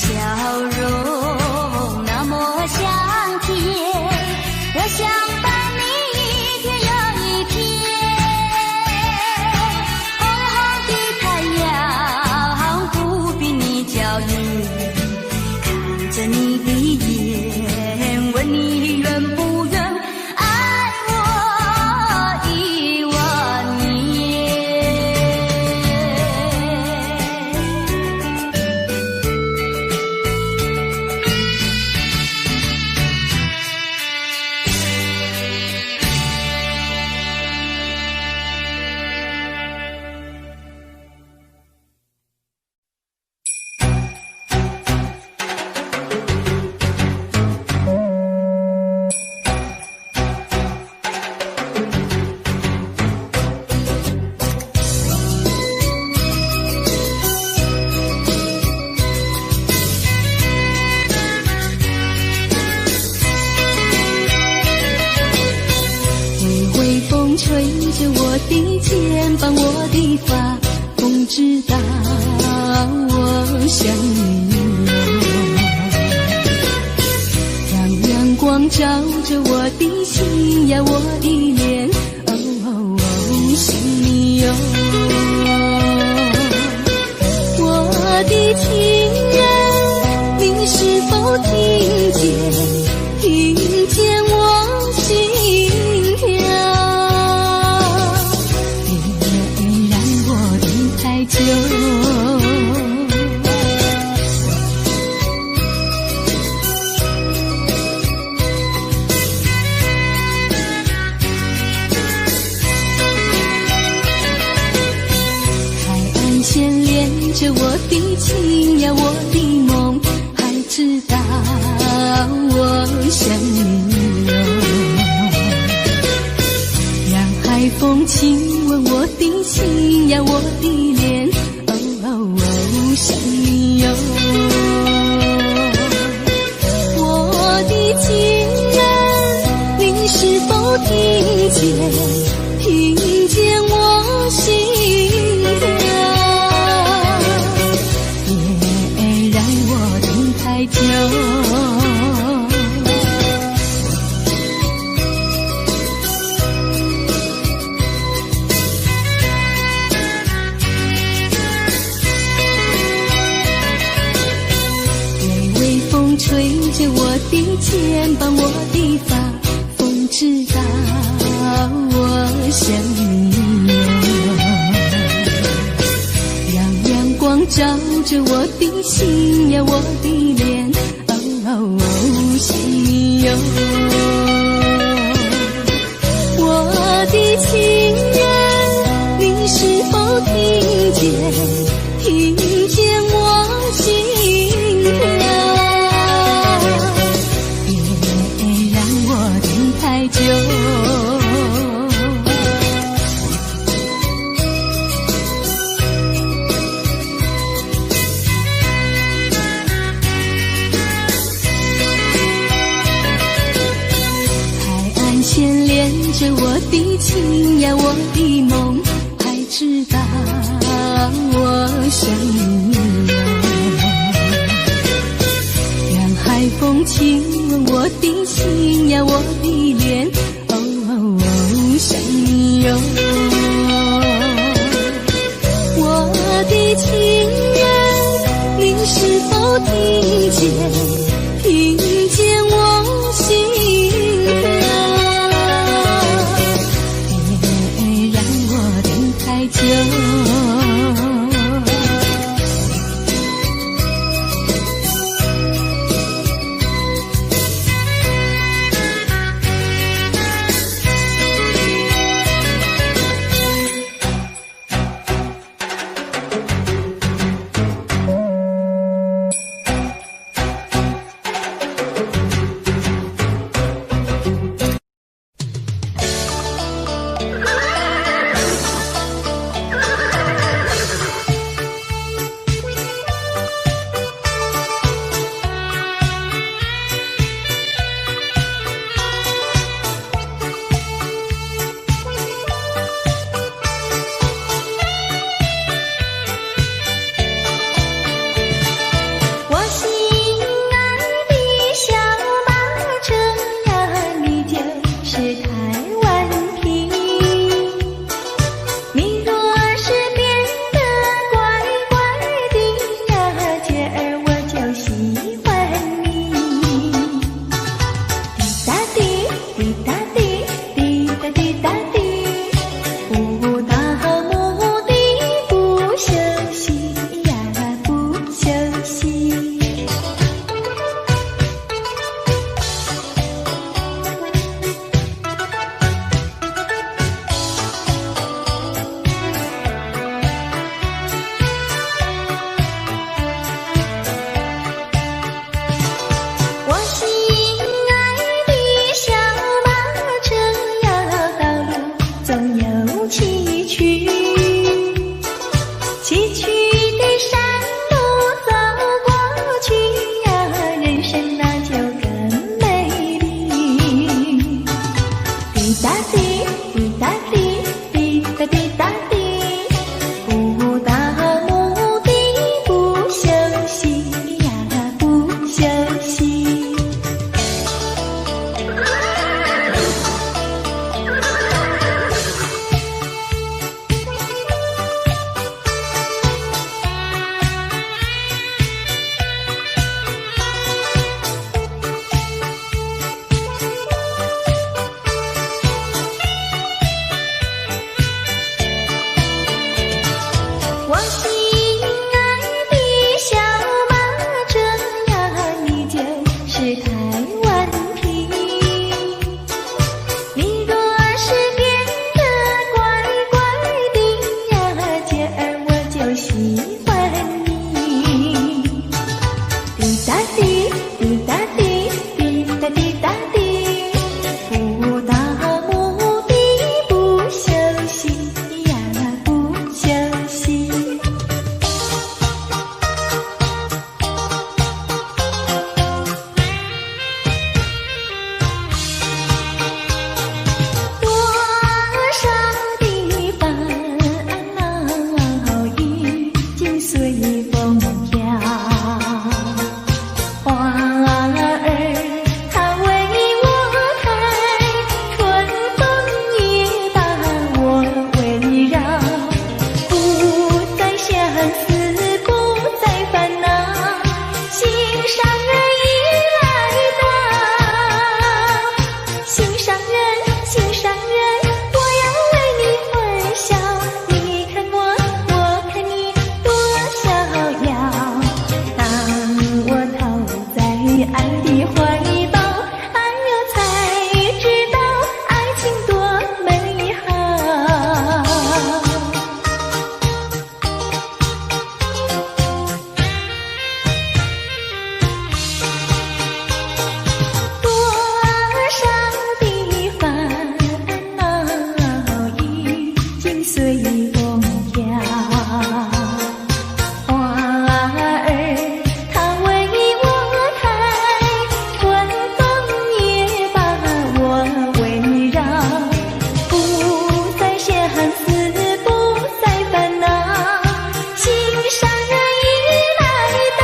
笑容那么香甜，我想伴你一天又一天。红红的太阳不比你娇艳，看着你的眼，问你愿不愿爱我10000年。微风吹着我的肩膀，我的发，风知道我想你哟。让阳光照着我的心呀，我的脸，想你哟。我的情人，你是否听见？听见我心跳，别让我等太久。海岸线连着我的情呀，我的梦，还知道我想你哟。让海风亲吻我的心呀，我的脸，想你哟。我的情人，你是否听见？听见我心跳，别让我等太久。吹着我的肩膀，我的发，风知道我想你哟。让阳光照着我的心呀，我的脸，想你哟。我的情人，你是否听见？听见我心跳，太久。海岸线连着我的情呀，我的梦，还知道我想你哟。让海风亲吻我的心呀，我的滴答滴，滴答滴，滴答滴答滴，不到目的不休息呀，不休息。我心爱的小马，这样你就是台湾皮。你若是变得乖乖的呀，今儿我就喜欢你。滴答滴，滴答滴，滴答滴答滴，不到目的不休息呀，不休息。多少的烦恼已经随风飘，花儿它为我开，春风也把我围绕，不再相思，不再烦恼，心上人已来到，心上人，心上人，我要为你欢笑，你看我，我看你多逍遥。当我投在爱的怀抱，哎呦才知道爱情多美好。多少的烦恼已经随风飘，花儿它为我开，春风也把我围绕，不再相思，不再烦恼，心上人已来到，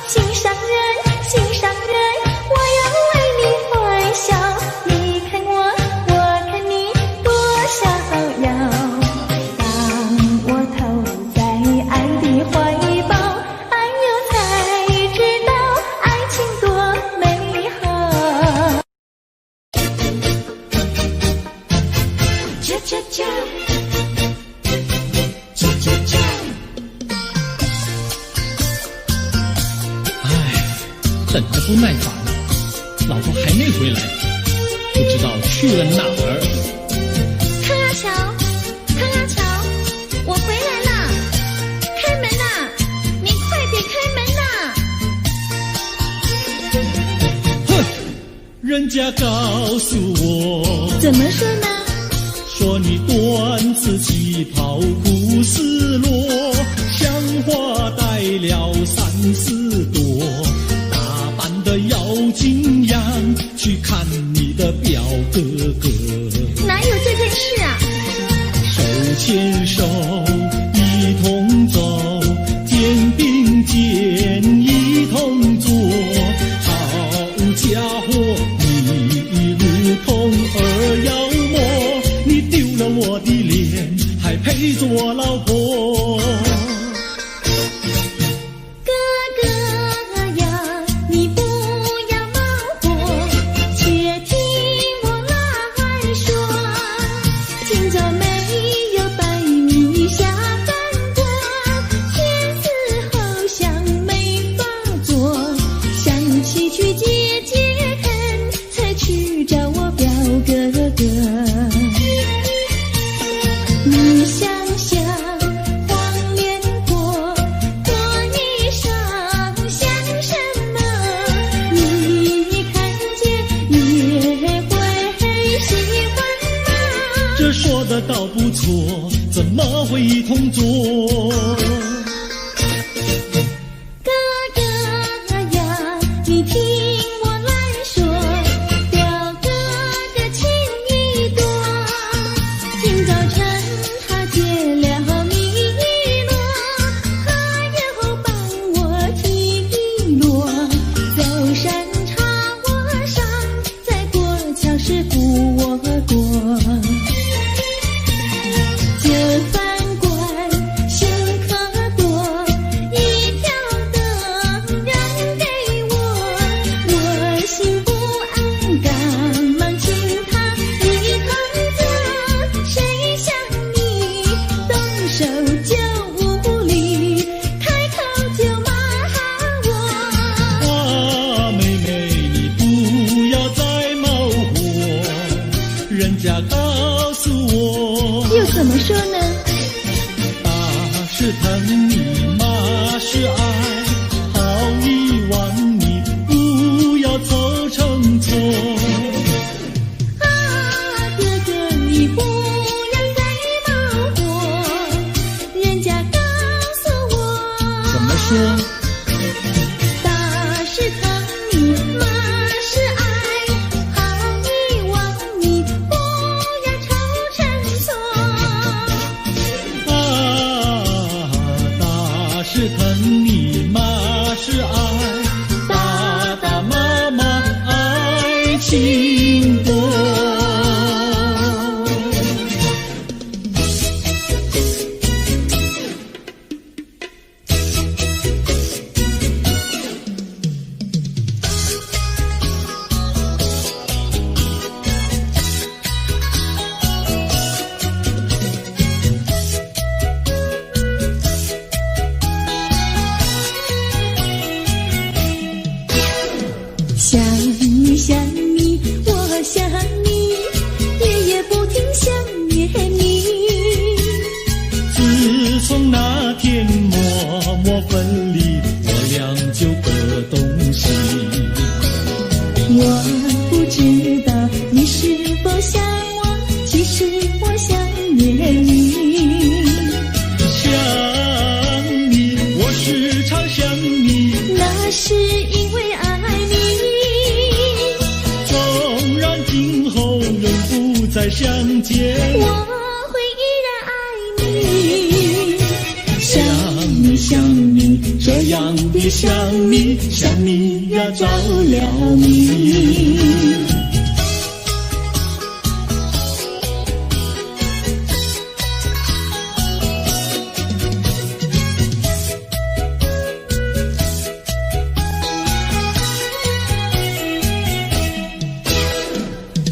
心上人，心上人，我要为你欢笑，你看我，我看你多逍遥。当我投在爱的怀抱，哎呦才知道爱情多美好。恰恰恰，恰恰恰。等得不耐烦了，老婆还没回来，不知道去了哪儿。康阿乔，康阿乔，我回来啦！开门呐！你快点开门呐！哼，人家告诉我，怎么说呢？说你短次旗袍不丝落，像花戴了3、4朵，打扮得妖精样，去看你的表哥哥。哪有这件事啊？手牵手一同走，肩并肩一同坐，好家伙，你如同儿妖魔，你丢了我的脸，还陪着我老婆。哥哥呀，你不要恼火，且听我来说。今朝没有白米下饭锅，天死后想没法做，想起去解解恨，才去找我表哥哥。你想想黄连锅，锅衣裳像什么？你看见也会喜欢吗？这说的倒不错，怎么会一同做？哥哥呀，你听我来说，表哥家告诉我，又怎么说呢？打是疼你，骂是爱，好遗忘你，不要凑成错。啊，哥哥你不要再忙活，人家告诉我，怎么说？打是疼你，骂是爱，好遗忘你，不要凑成错。啊，打是疼你，骂是爱，打打骂骂爱情多。想你想你，我想你，夜夜不停想念你。自从那天默默分离，我俩就各东西。我不知道你是否想我，其实我想念你。想你，我时常想你，那是因为爱你，纵然今后仍不再相见，我会依然爱你。想你想你，这样的想你，想你呀着了迷。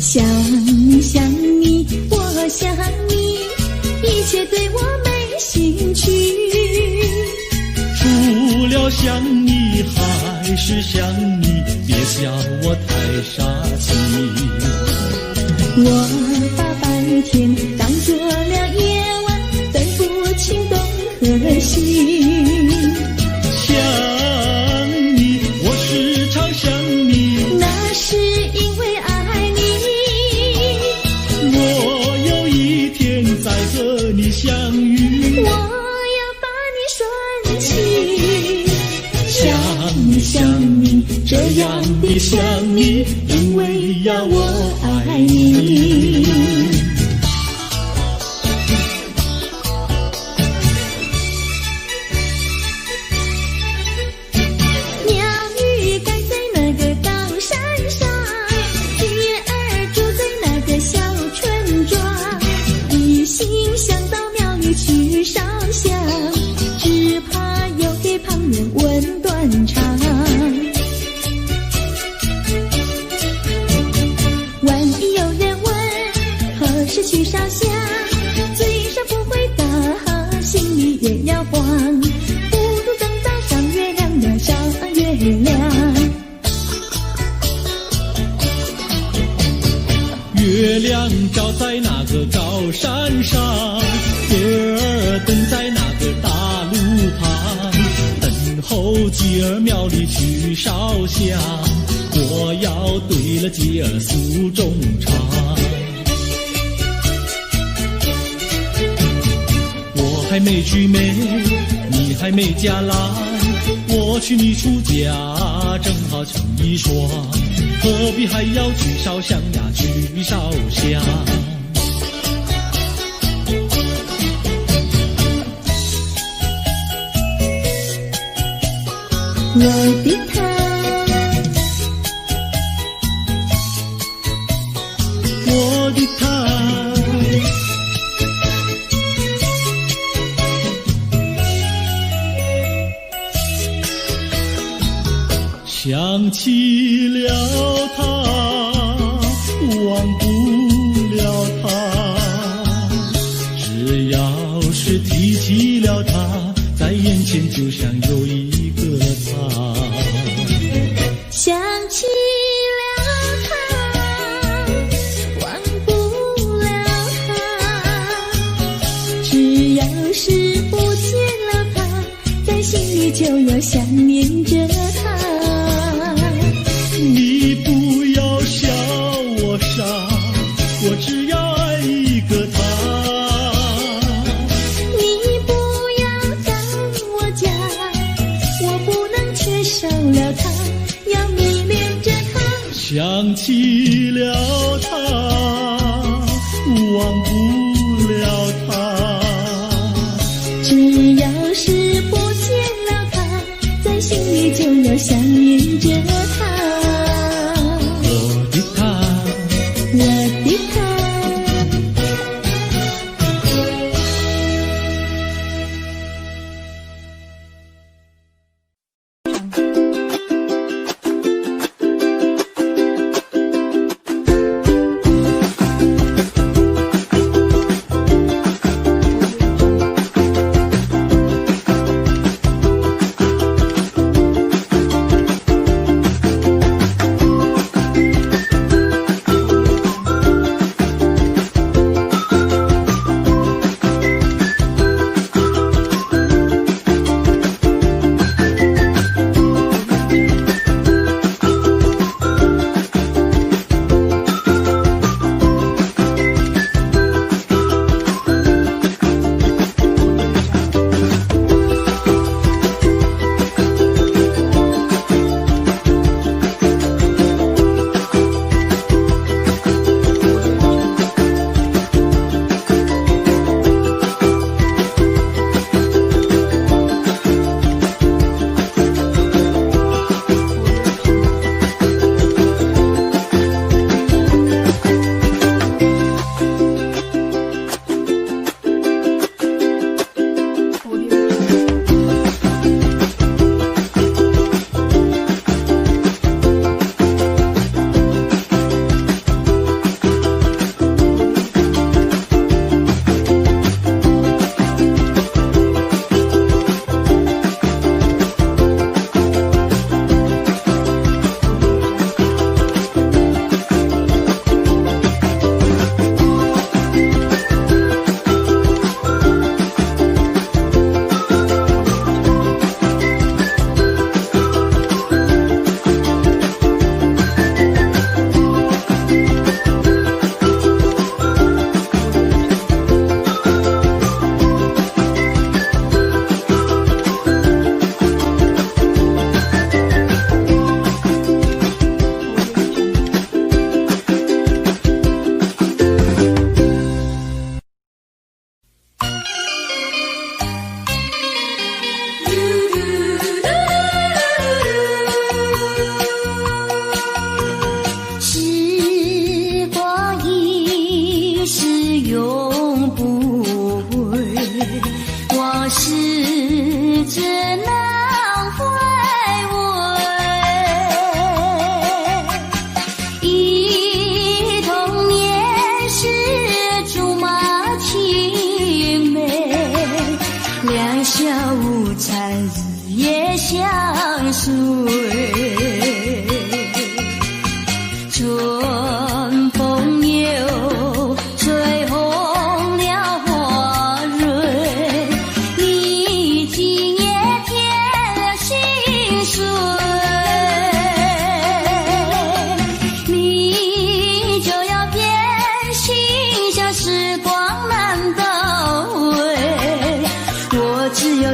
想你想你，我想你，一切对我没兴趣。除了想你还是想你，别笑我太傻气。我把白天当作了夜晚，分不清东和西。想你，我时常想你，那是因为爱你，我有一天再和你相遇，我要把你拴起。想你想你，这样的想你，因为呀我爱你。鸟语盖在那个高山上，月儿住在那个小村庄，一心想到庙里去烧香，只怕又给旁人问断肠。万一有人问何时去烧香，嘴上不回答，心里也要慌，不如等到上月亮呀上月亮。月亮照在那个高山上，月儿等在那个大路旁，等候姐儿庙里去烧香，我要对了姐儿诉衷肠。我还没娶媒，你还没嫁来，我娶你出嫁，正好情意双，何必还要去烧香呀，去烧香。我的他，我的他，想起了他，忘不了他，只要是提起了他，在眼前就像有一个他。想起了他，忘不起了他，忘不了他。只要是不见了他，在心里就要想念着他。我的他，我的他。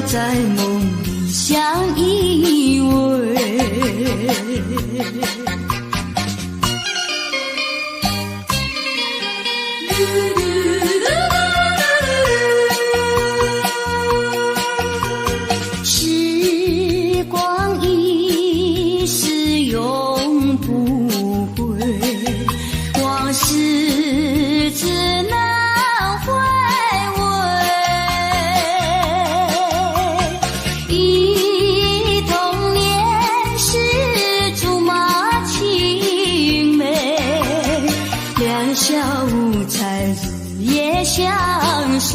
在梦里相依偎。时光一逝永不回，往事只能回味。忆童年时竹马青梅，两小无猜日夜相随。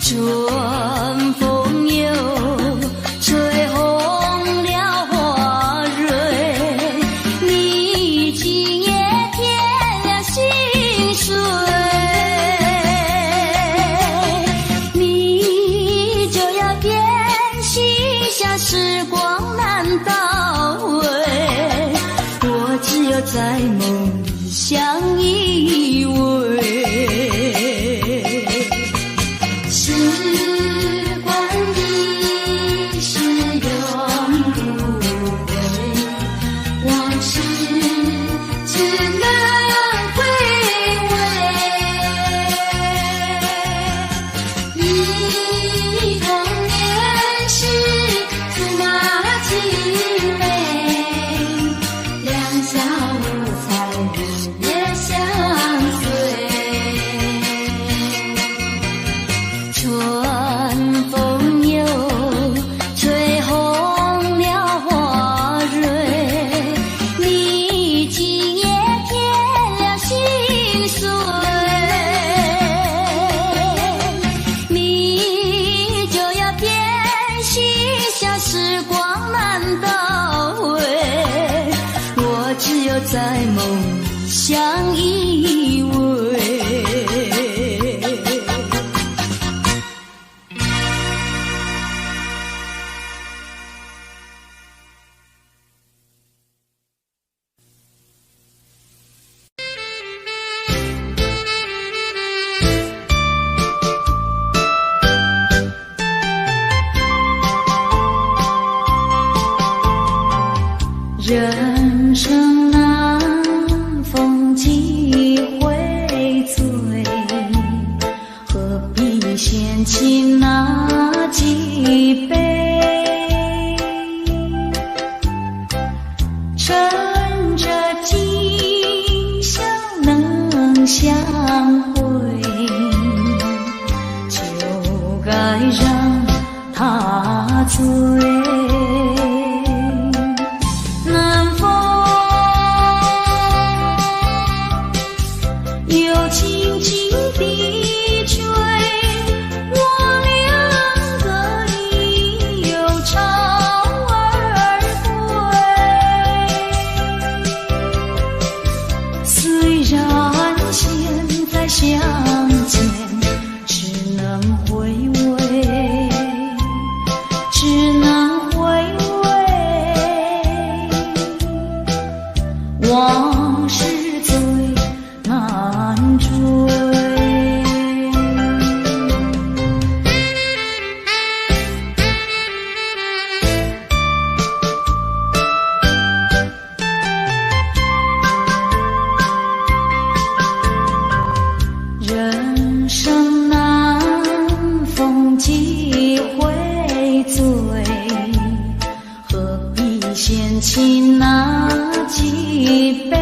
春风又吹红了花蕊，你今夜添了心碎，你就要变心，像时光难倒回，我只有在梦里相依偎。在梦里相依偎。人生难逢几回醉，何必嫌弃那几杯？趁着今宵能相会，就该让他醉。相见只能回味，只能回味，往事最难追。人生难逢几回醉，何必嫌弃那几杯？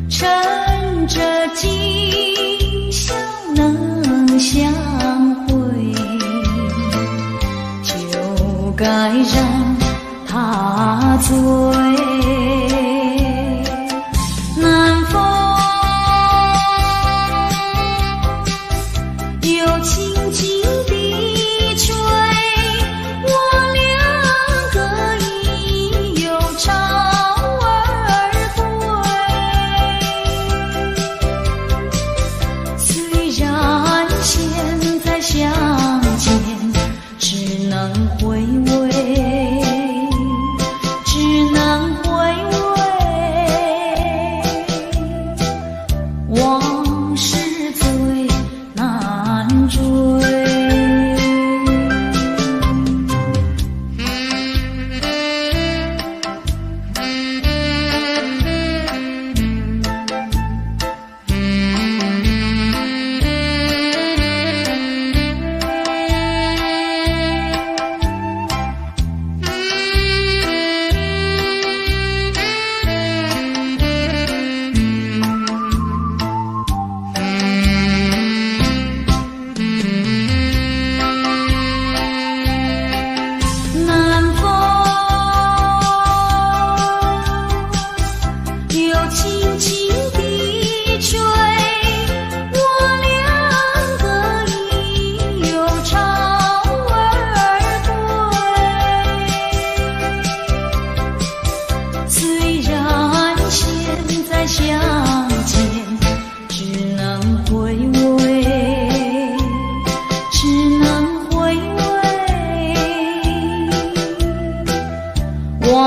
趁着今宵能相会，就该让他醉。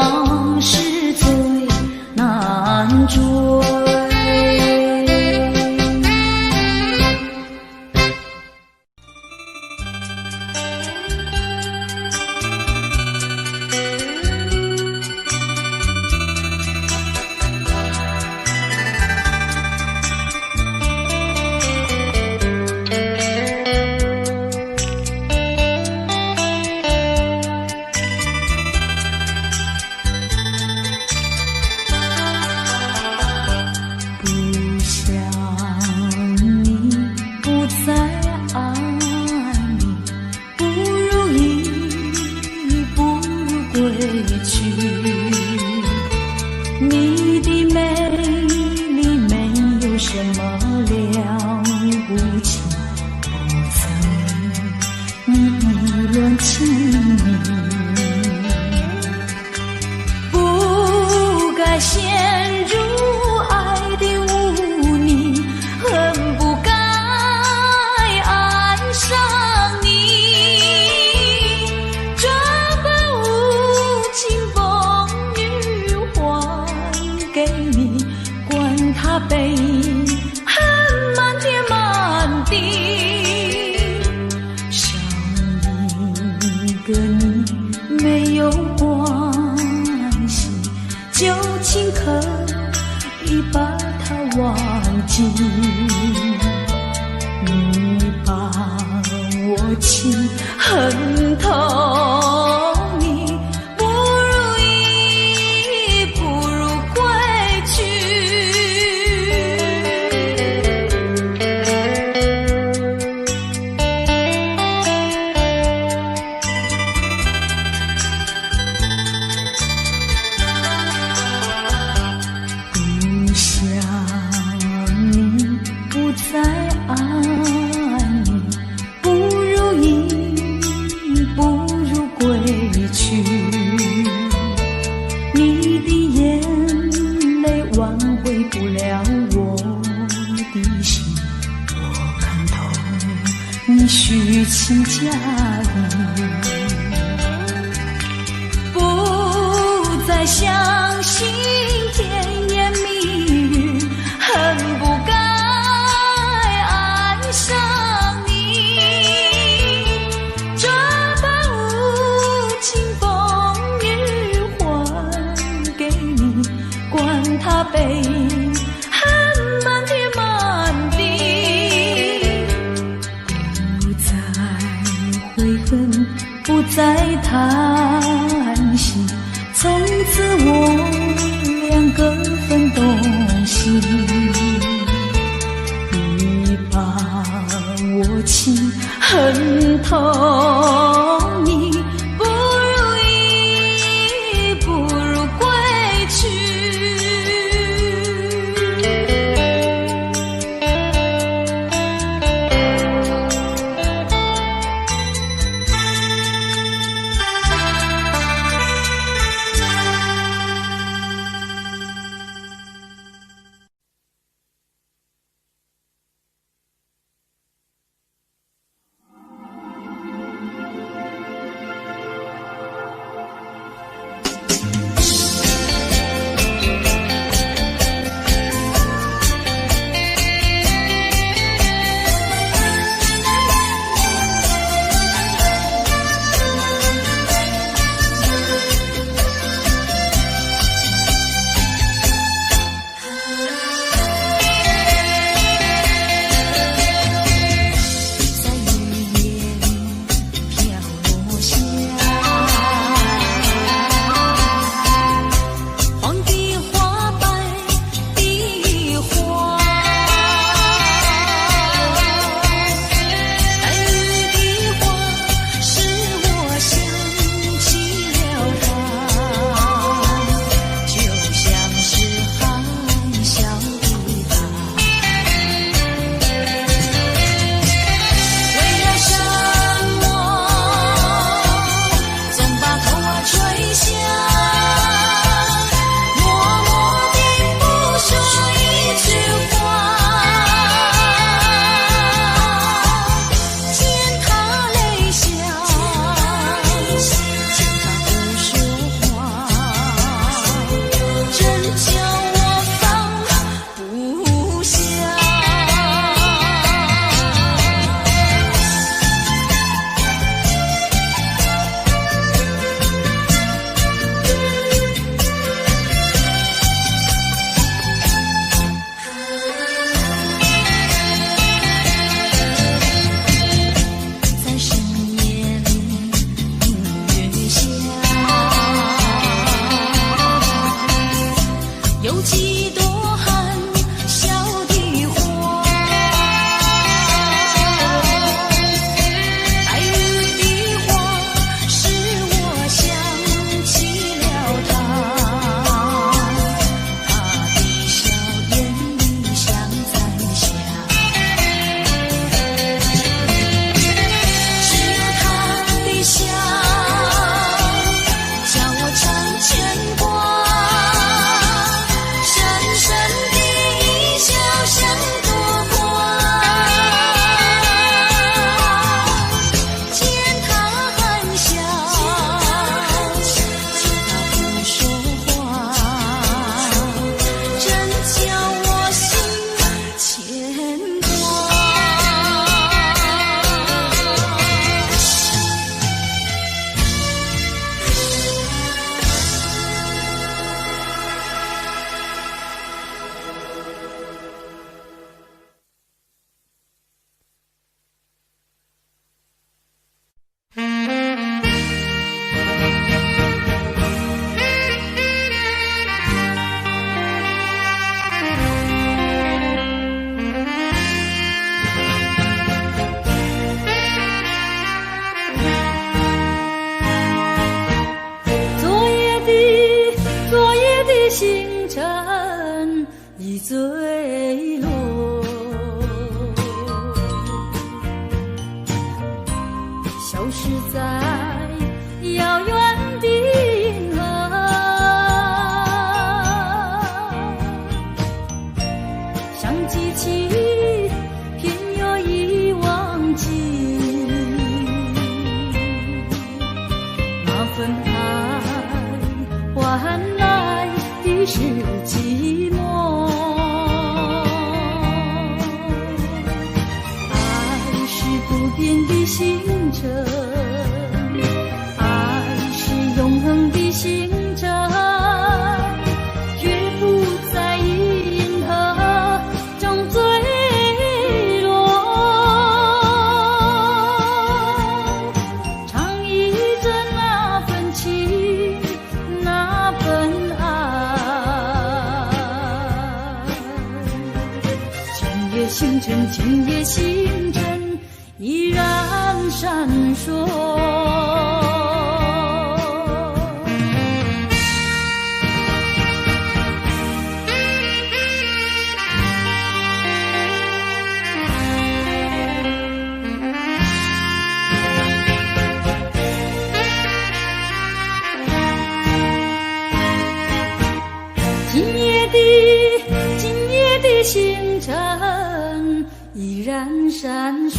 往事最难追。你的美丽没有什么了不起，不曾你意乱情迷。有关系，就请可以把它忘记。你把我情恨透，你不如意，不如归去。不想你，不再爱你，不如意，不如归去。你的眼泪挽回不了我的心，我看透你虚情假意，不再相信甜言蜜语，恨不该爱上你。这般无情风雨还给你，管他悲恨满天满地。不再悔恨，不再叹息，从此我俩各分东西。你把我情恨透，你不如意，不如归去。昨夜的星辰已坠落，消失在遥远的银河，想记起偏又已忘记那份爱换来的是寂寞。爱是不变的星辰，爱是永恒的星辰，绝不在银河中坠落。唱忆着那份情，那份爱。今夜星辰，今夜星辰依然闪烁。今夜的星辰依然闪烁，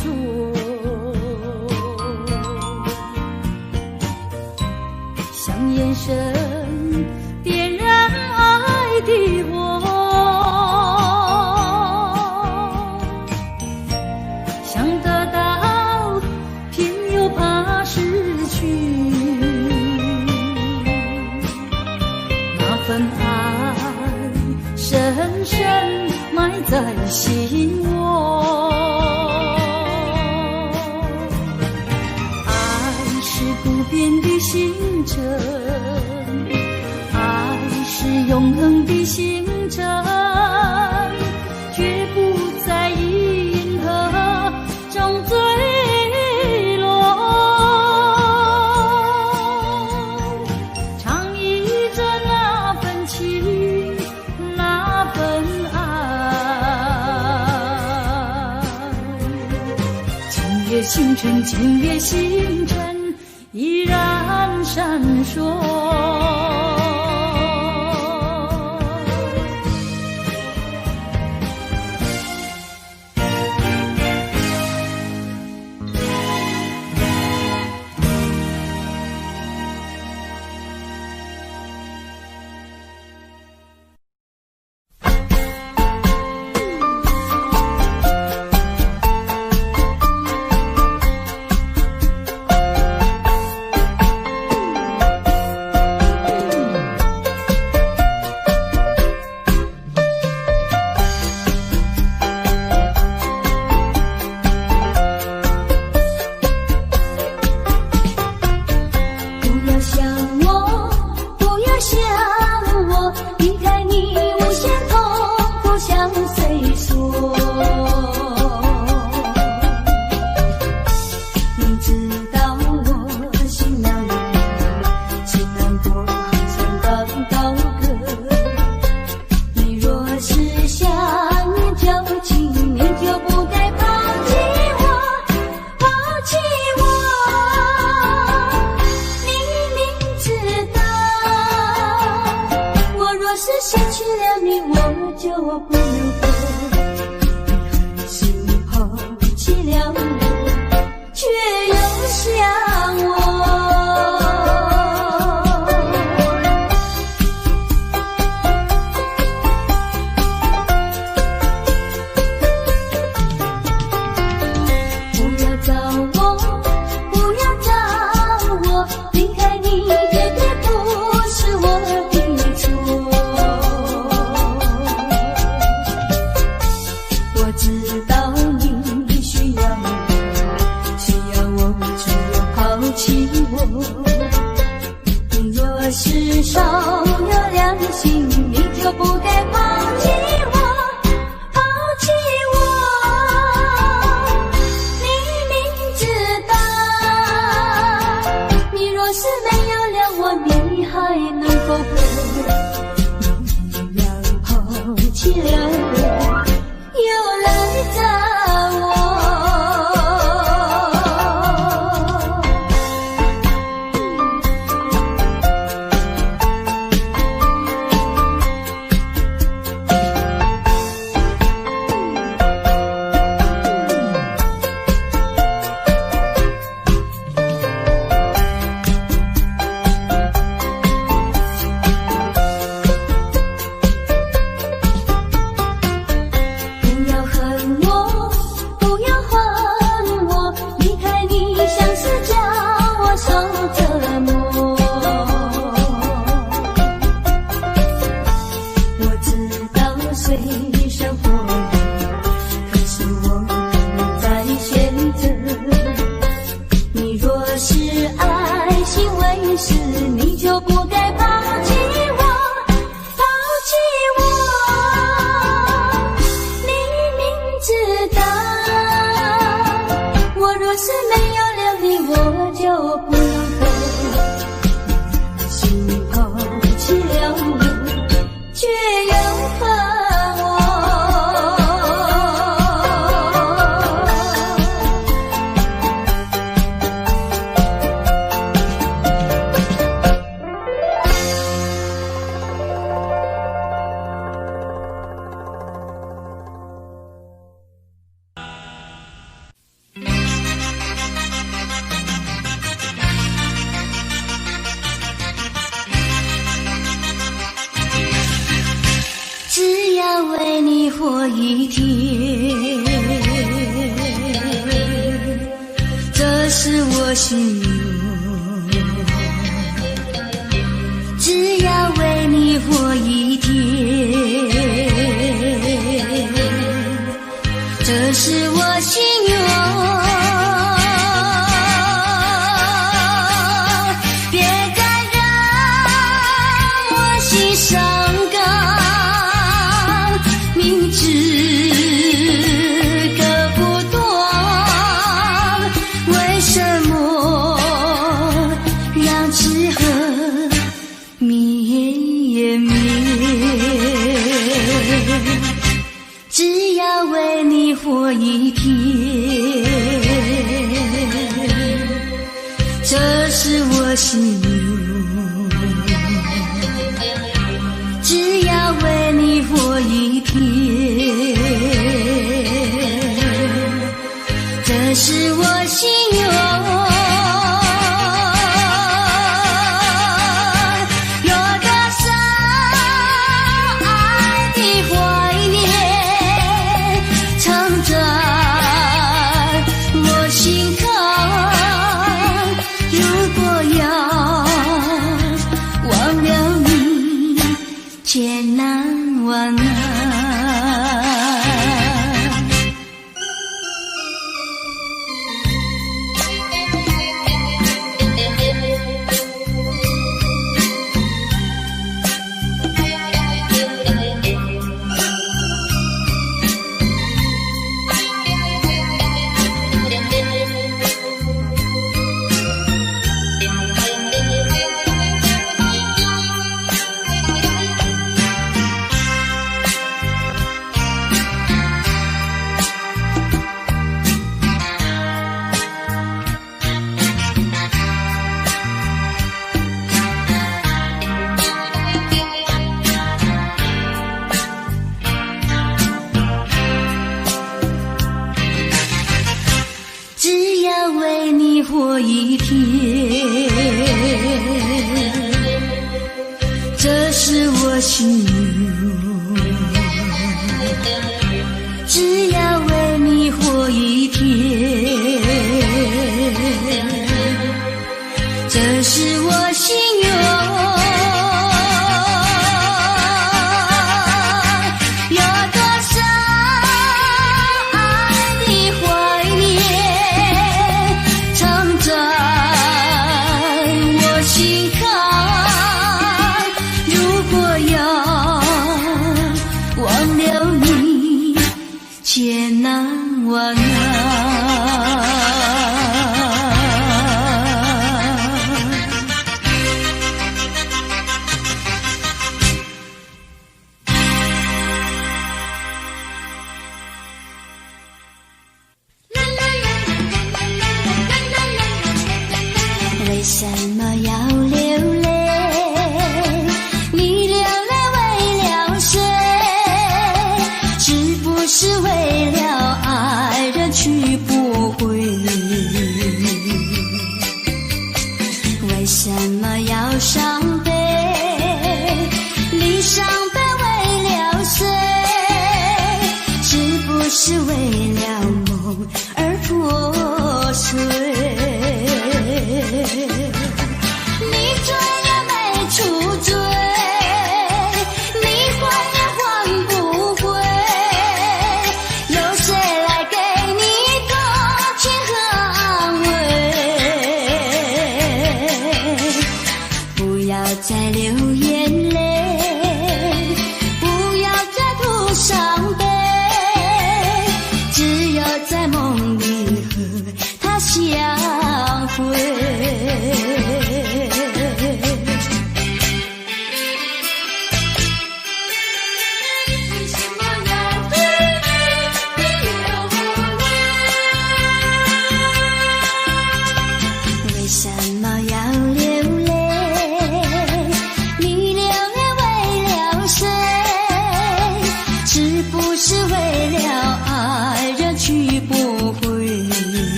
像眼神点燃爱的火，想得到偏又怕失去，那份爱深深埋在心窝。爱是不变的星辰，爱是永恒的星辰，绝不在银河中坠落。唱忆着那份情，那份爱。今夜星辰，今夜星辰依然闪烁。是没有了我，你还能活一天，这是我心愿。只要为你活一天，这是我心愿。别再让我心伤感，明知割不断，为什么让痴恨绵绵？只要为你活一天，这是我心愿。只要为你活一天，这是我心愿。有多少爱的怀念，藏在我心坎。如果要忘了你，千难万难。只要为你活一天，这是我心愿。只要为你活一天，这是我心愿。有多少爱的怀念，藏在我心坎。如果要忘了你，千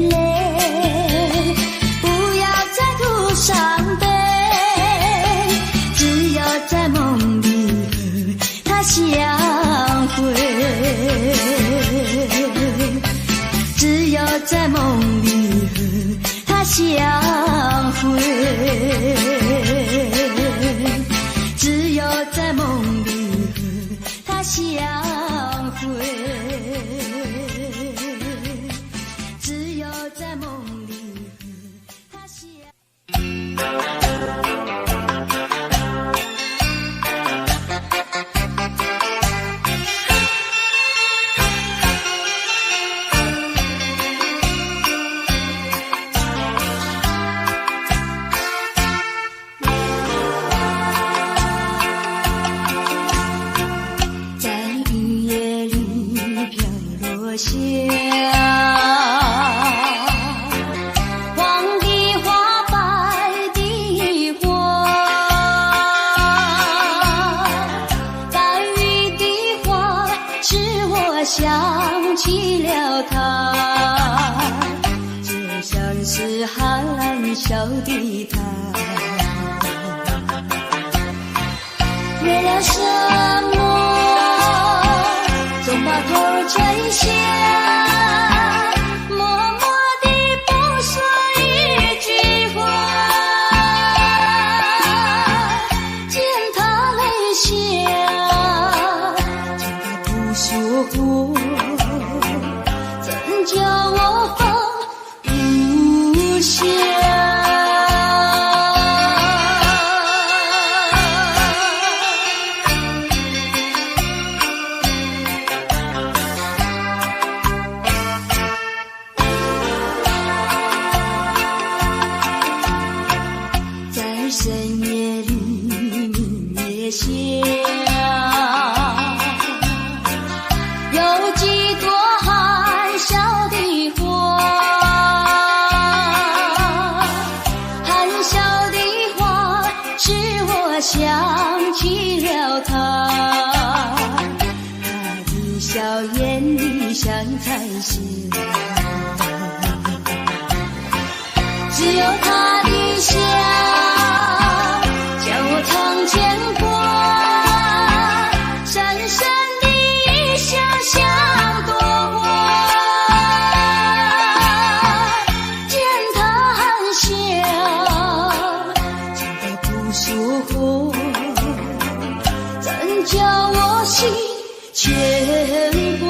泪，不要再哭伤悲，只有在梦里和他相会，只有在梦里和他相会，只有在梦里和他相会，只有在梦里和他相在雨夜里飘落下黄的花，白的花，白云的花使我想起了他，就像是含笑的他，为了什么总把头垂下，默默地不说一句话，见他泪下，见他不说话，怎叫我放不下？在深夜里明月下，有几朵含笑的花，含笑的花使我想起了他，他的笑眼里像彩霞，只有他的笑叫我常牵挂，深深的一笑像朵花，见他含笑，见他不说话，怎叫我心牵挂？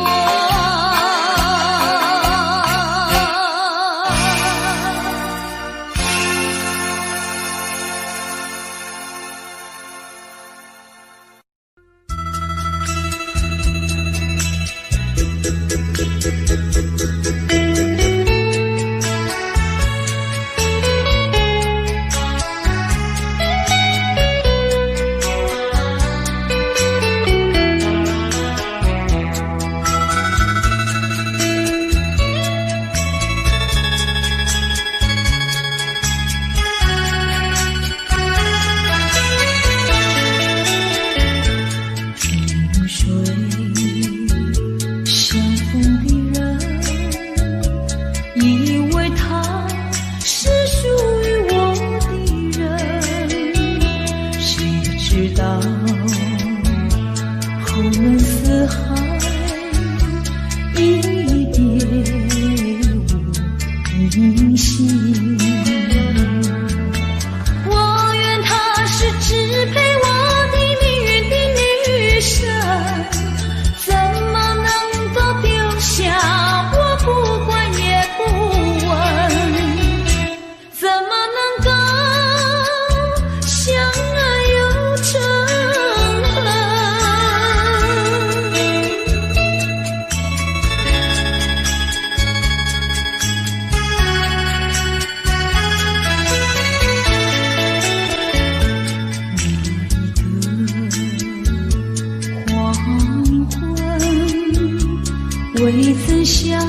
未曾想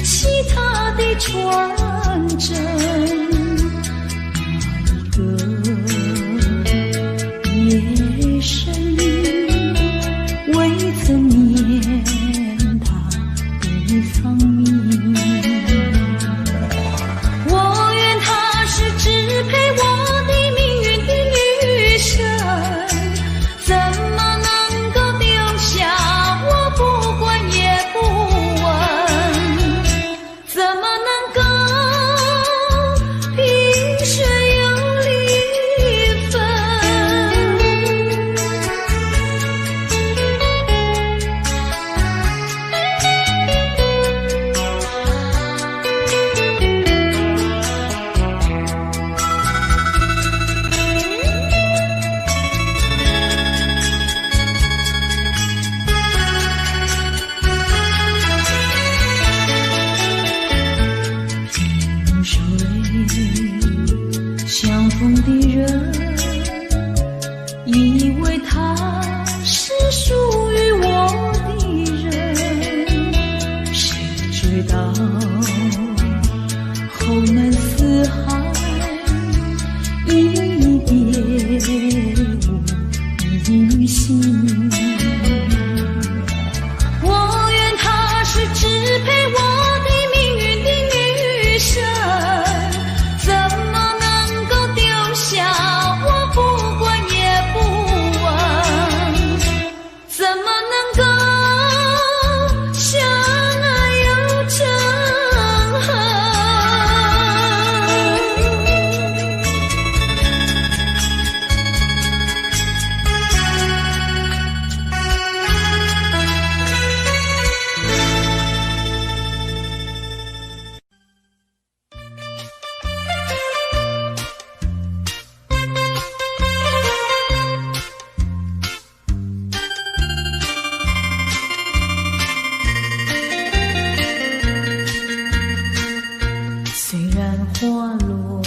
起他的传真，那一个夜深，未曾念他的芳名。水相逢的人，以为他是属于我的人，谁知道后门四海，一别无音信。我愿她是支配我的命运的女神，怎么能够丢下我不管也不问？怎么能够相爱又憎恨？虽然花落，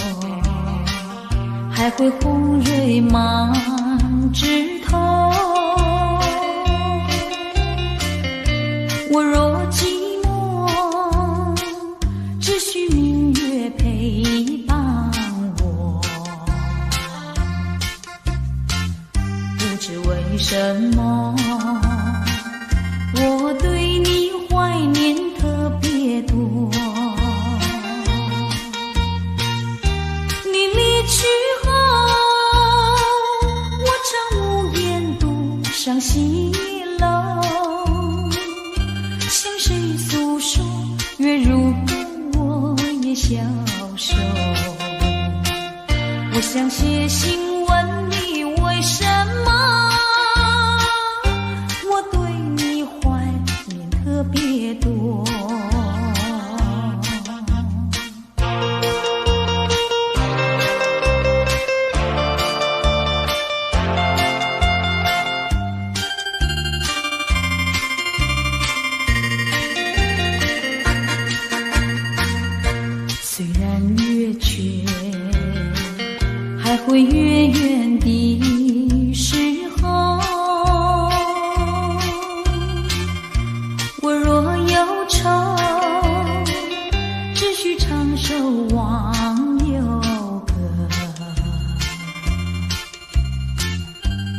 还会红蕊满枝头。我若寂寞，只需明月陪伴我。不知为什么，我对你怀念特别多。上西楼，向谁诉说？月如歌，我也消瘦。我想写信问你，为什么我对你怀念特别多？会远远的时候，我若忧愁，只需唱首忘忧歌。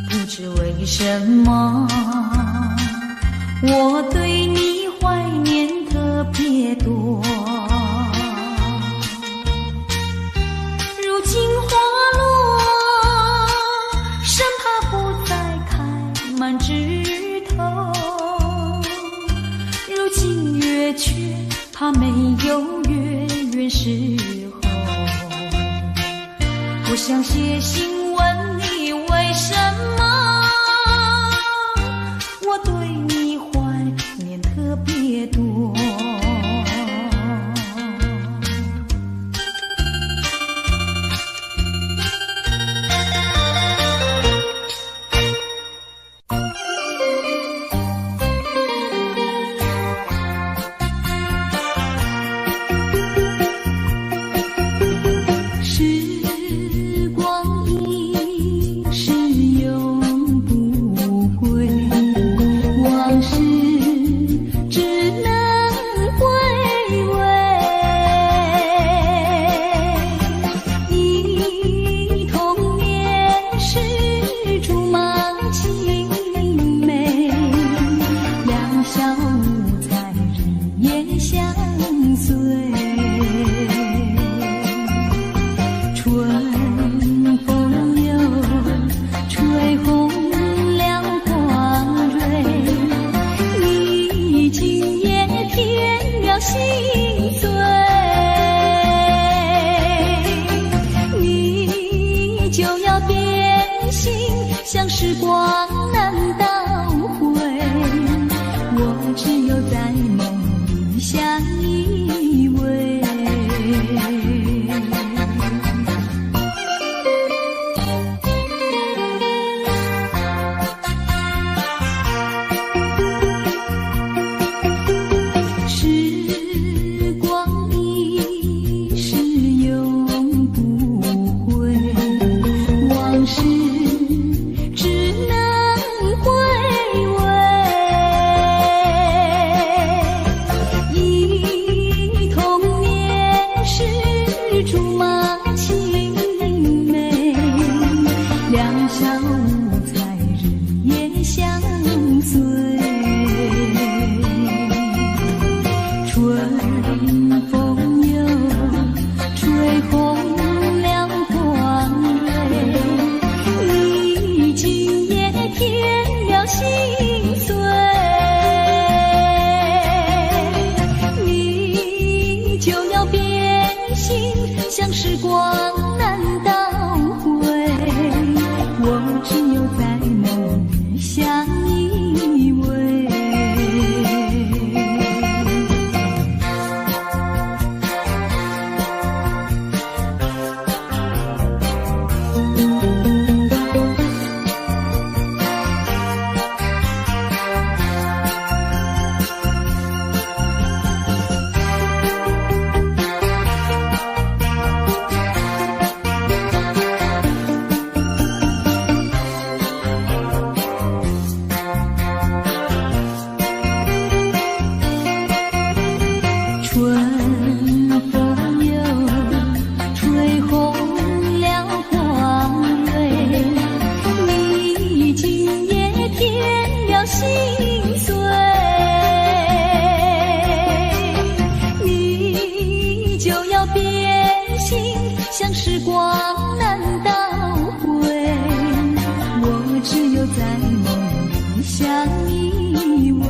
不知为什么，我对你怀念特别多。如今花满枝头，如今月缺，怕没有月圆时候。我想写信问你，为什么我对你怀念特别多？时光一逝永心，像时光难倒回。我只有在梦里相依偎。像时光难倒回，我只有在梦里相依偎。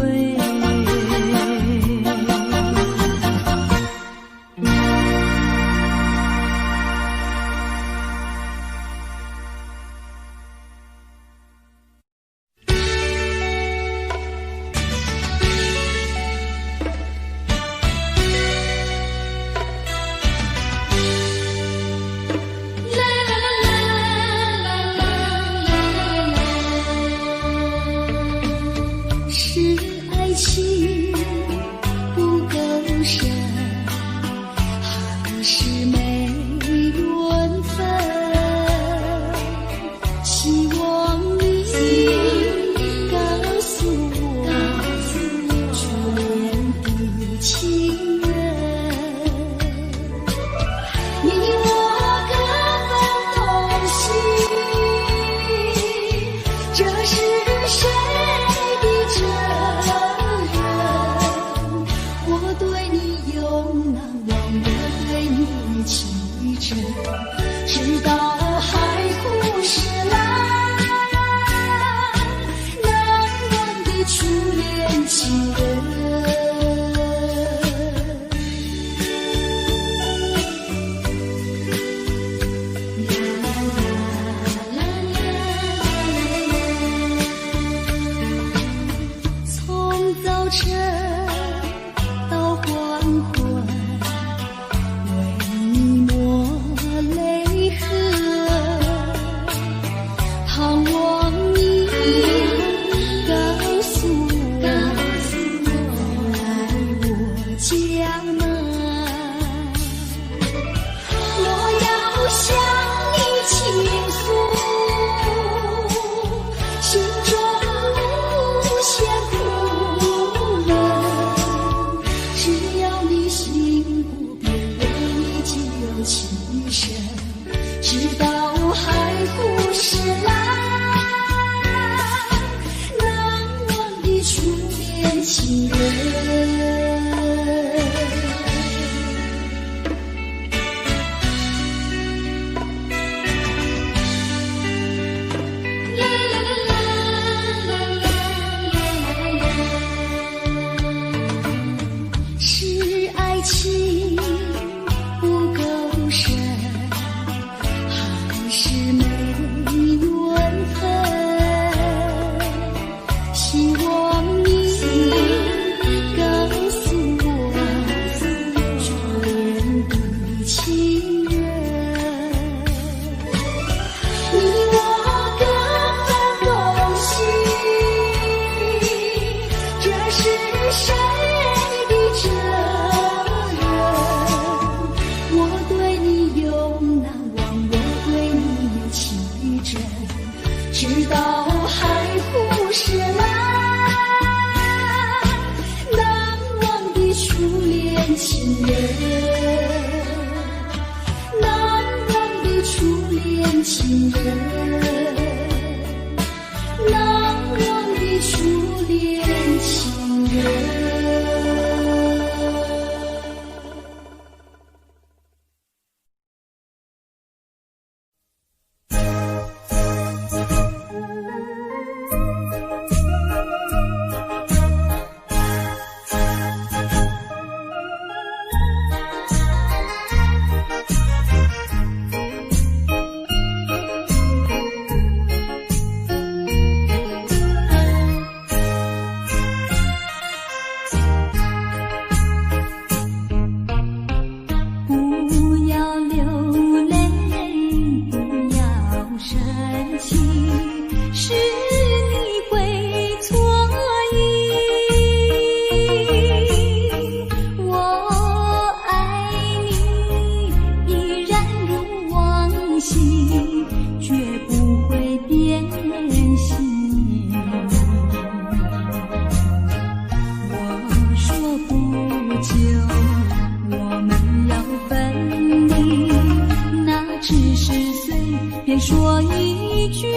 只是随便说一句，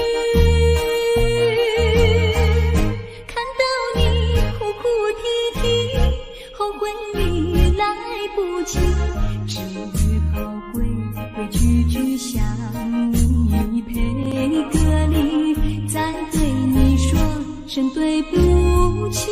看到你哭哭啼啼，后悔已来不及，只好规规矩矩向你赔个礼，再对你说声对不起。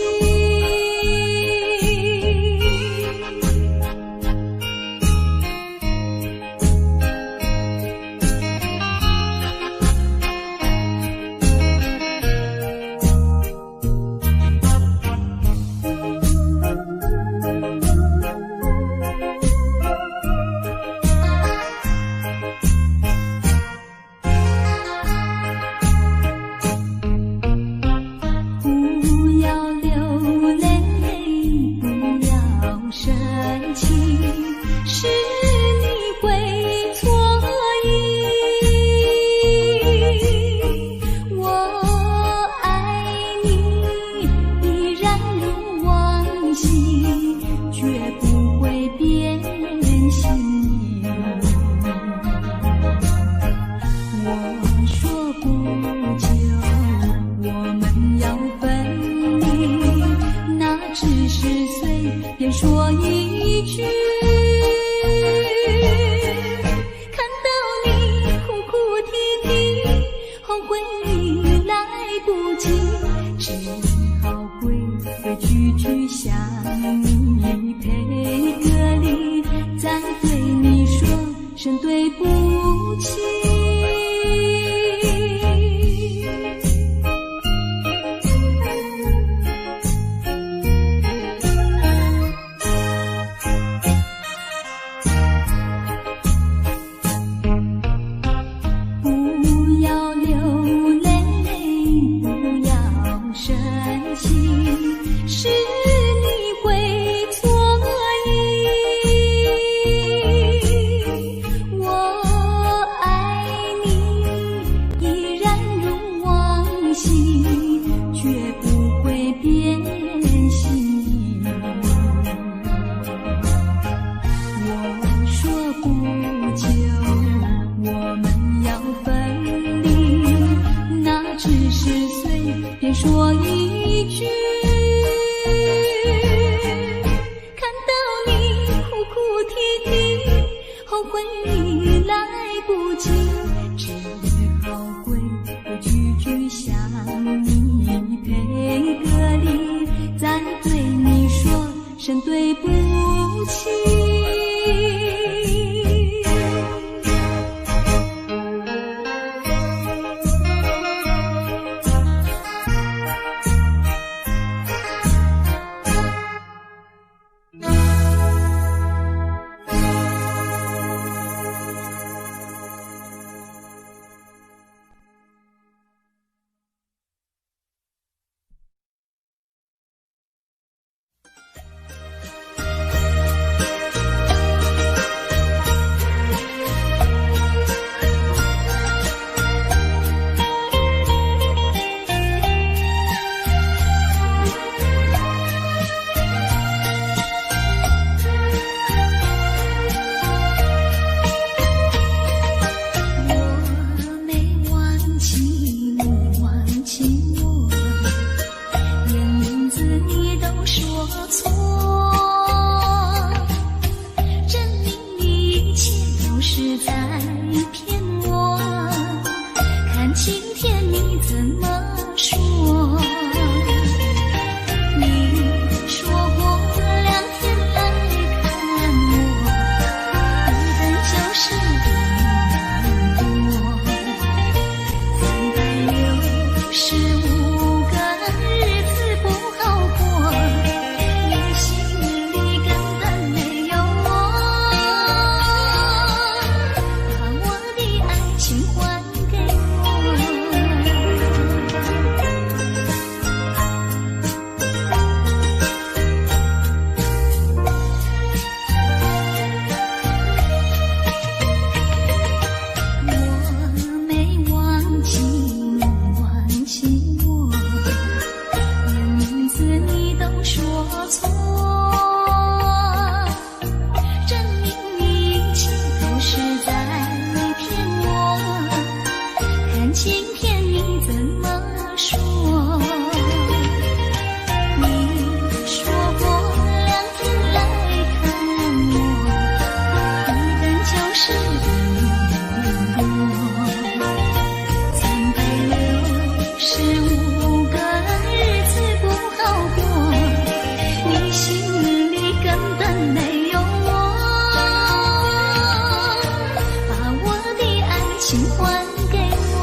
说一句，看到你哭哭啼啼，后悔已来不及，只好规规矩矩向你赔个礼，再对你说声对不起。说一句，看到你哭哭啼啼，后悔已来不及，只好规规矩矩向你赔个礼，再对你说声对不起。是云朵，365个日子不好过，你心里根本没有我，把我的爱情还给我。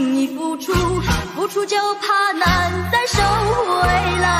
轻易付出，付出就怕难再收回来。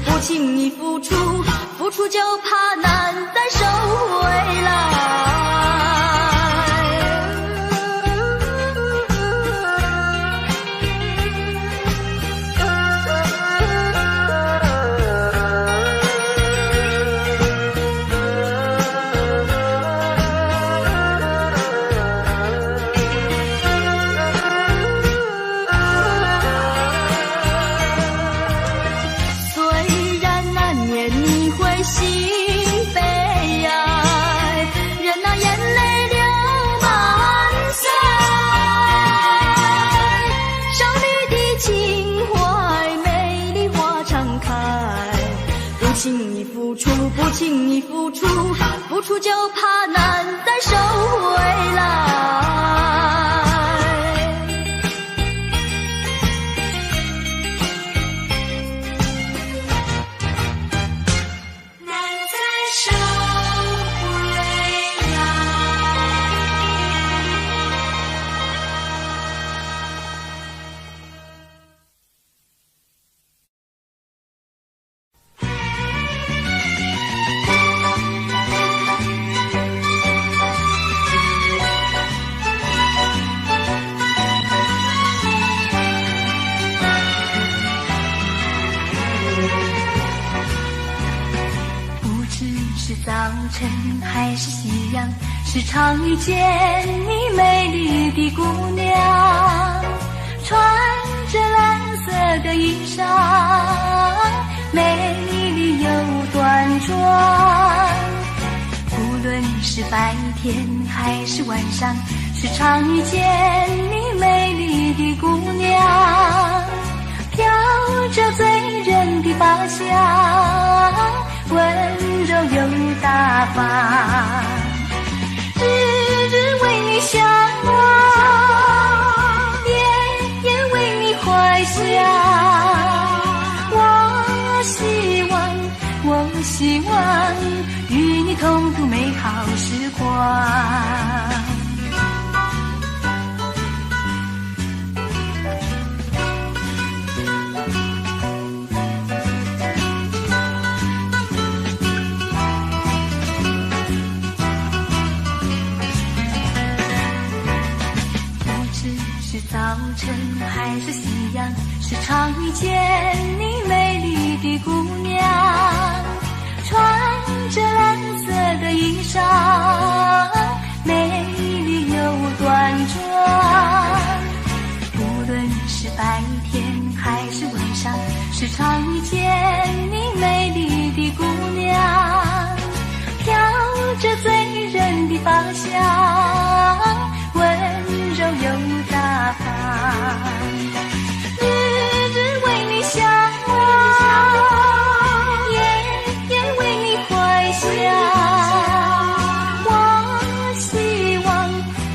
不轻易付出，付出就怕难再收回来。不轻易付出，付出就怕难再收回来。早晨还是夕阳，时常遇见你美丽的姑娘，穿着蓝色的衣裳，美丽又端庄。无论是白天还是晚上，时常遇见你美丽的姑娘，飘着醉人的发香，温柔又大方，日日为你向往，夜夜为你怀想。我希望与你同度美好时光。早晨还是夕阳，时常遇见你美丽的姑娘，穿着蓝色的衣裳，美丽又端庄。无论是白天还是晚上，时常遇见你美丽的姑娘，飘着醉人的芳香，温柔又大方，日日为你向往，夜夜为你怀想。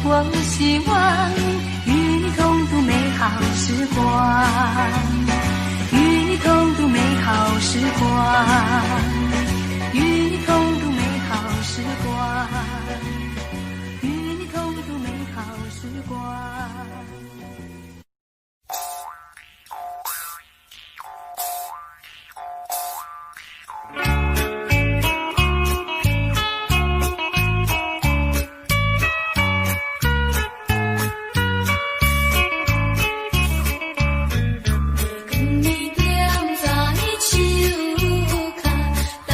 我希望与你同度美好时光，与你同度美好时光，与你同度美好时光，与你同度美好时光。跟你踮在树脚，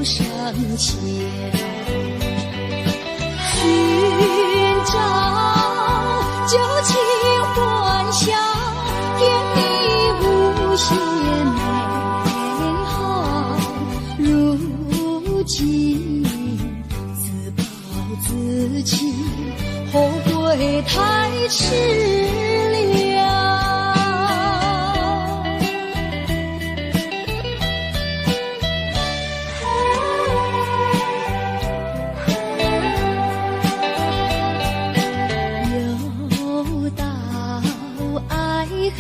上桥，寻找旧情欢笑，甜蜜无限美好。如今自暴自弃，后悔太迟了。又到爱河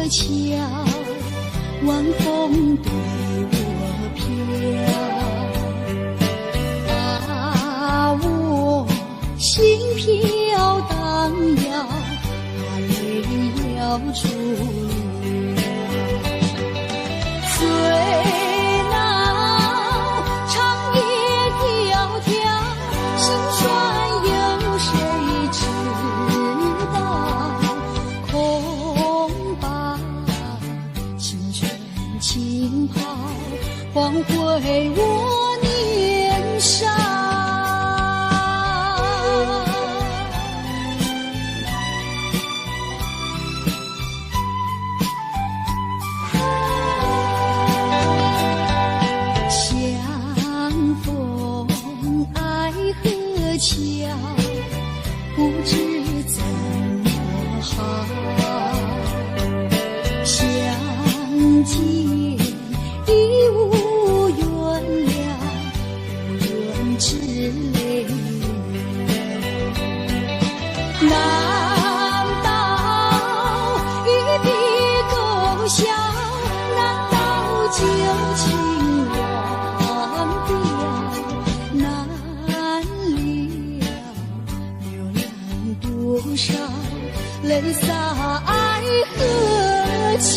桥，晚风对我飘，把我心飘荡摇，把泪要出了。岁老长夜迢迢，心酸有谁知道？空把青春浸泡，换回我年少。桥不知怎么好，相见已无缘了，无缘之泪。难道一笔勾销？难道旧情忘掉？难多少泪洒爱河桥。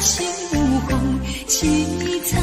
秋风凄苍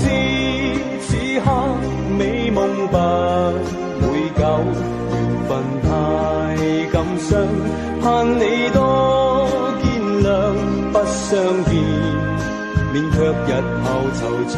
知此刻美夢不會久，緣分太感傷，盼你多見諒，不相見，免卻日後惆悵。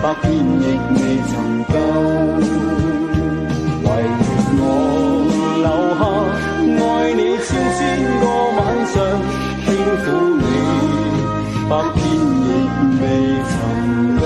百遍亦未曾夠，唯願我留下，愛你千個晚上，輕撫你，百遍亦未曾夠。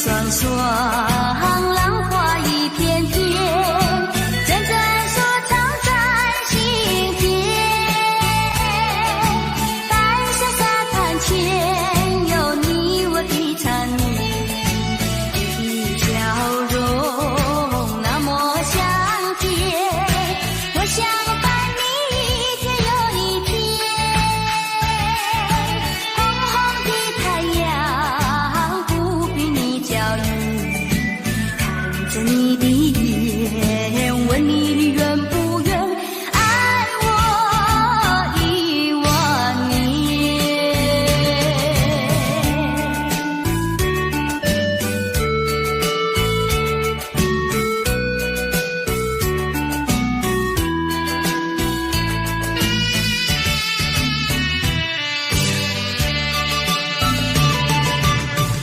双双，浪花一片片，阵阵说唱在心间。白色沙滩前，有你我的缠绵，你的笑容那么香甜，我想伴你一天又一天。红红的太阳不比你娇艳，看着你的眼，问你愿不愿爱我10000年。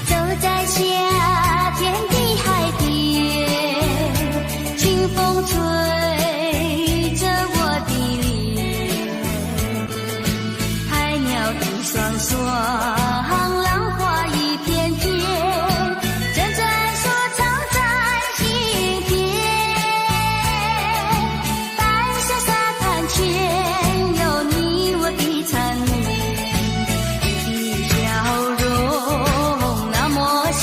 走在夏天的海边，清风吹着我的脸，海鸟的双双，浪花一片片，阵阵说唱在心田。白色沙滩前，有你我的缠绵，你的笑容那么香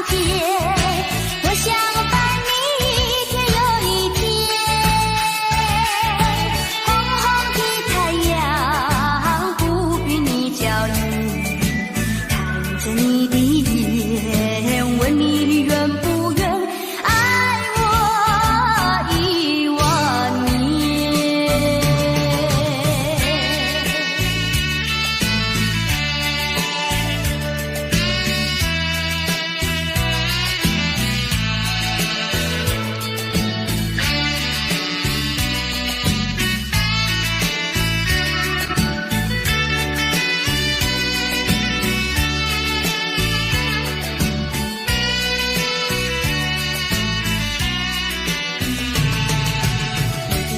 甜，我想伴你一天又一天。红红的太阳不比你娇艳，看着你的眼，问你愿不愿爱我10000年。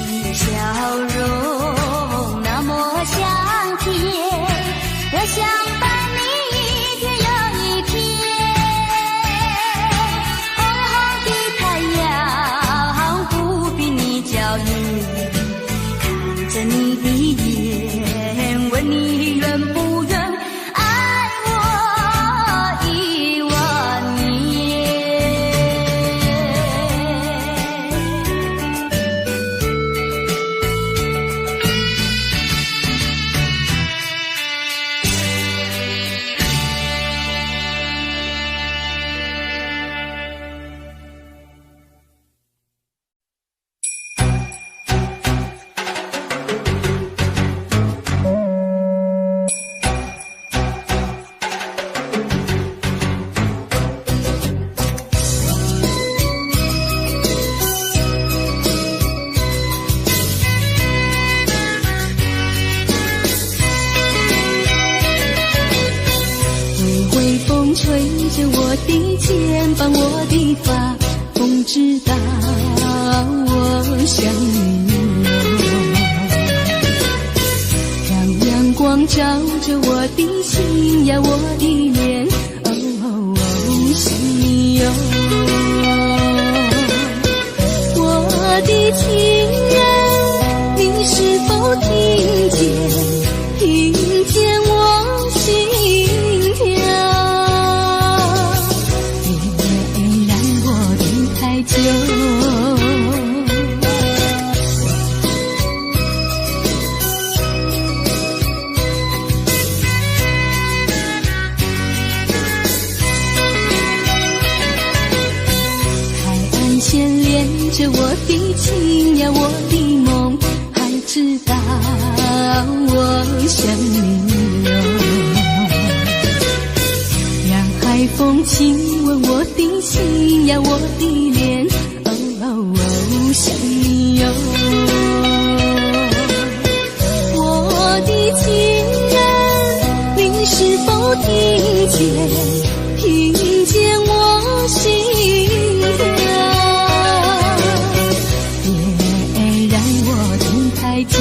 你的笑容那么香甜，我想伴你一天又一天。红红的太阳不比你娇艳，看着你的眼，问你愿不愿爱我10000年。微微风吹着我的肩膀，我的发，风知道我想你哦。让阳光照着我的心呀，我的脸，想你哟。我的情人，你是否听见？听见我心跳，别让我等太久。海岸线连着我的情呀，我的梦，还知道我想你哦。让海风亲吻我的心呀，我的脸，想你哟。我的情人，你是否听见？听见我心跳，别让我等太久。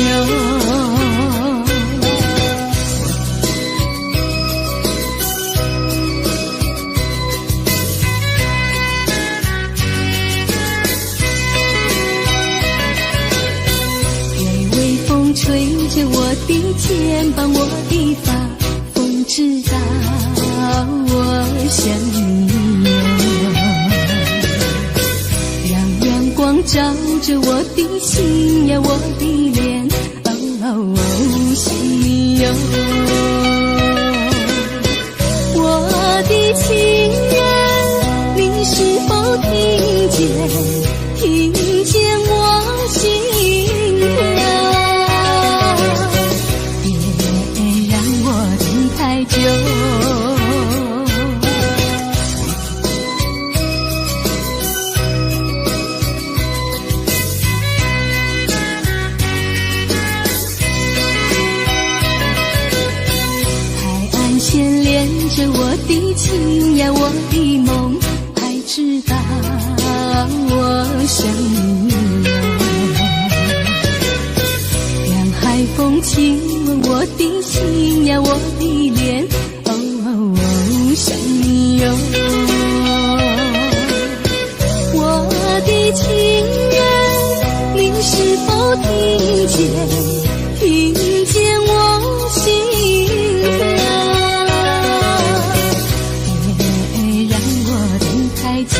肩膀，我的发风知道我想你哟。让阳光照着我的心呀，我的脸，想你哟。我的情人，你是否听见我心跳？别让我等太久。海岸线连着我的情呀，我的梦，还知道我想你哟。让海风亲吻我的心呀，我的脸，想你哟。我的情人，你是否听见我心跳？别让我等太久。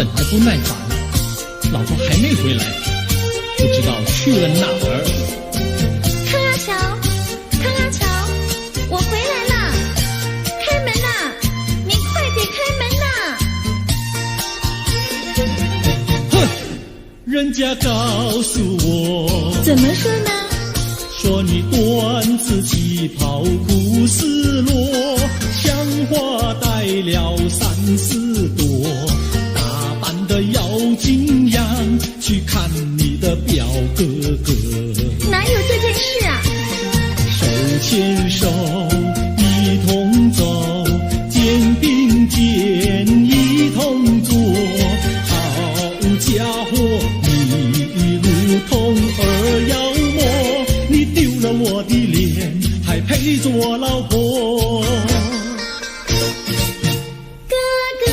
等得不耐烦，老婆还没回来，不知道去了哪儿。康阿乔，康阿乔，我回来啦！开门呐！你快点开门呐！哼，人家告诉我，怎么说呢？说你缎子旗袍苦丝罗，像花戴了3、4朵，打扮得妖精样，去看你的表哥哥。哪有这件事啊？手牵手一同走，肩并肩一同坐，好家伙，你如同儿妖魔，你丢了我的脸，还陪着我老婆。哥哥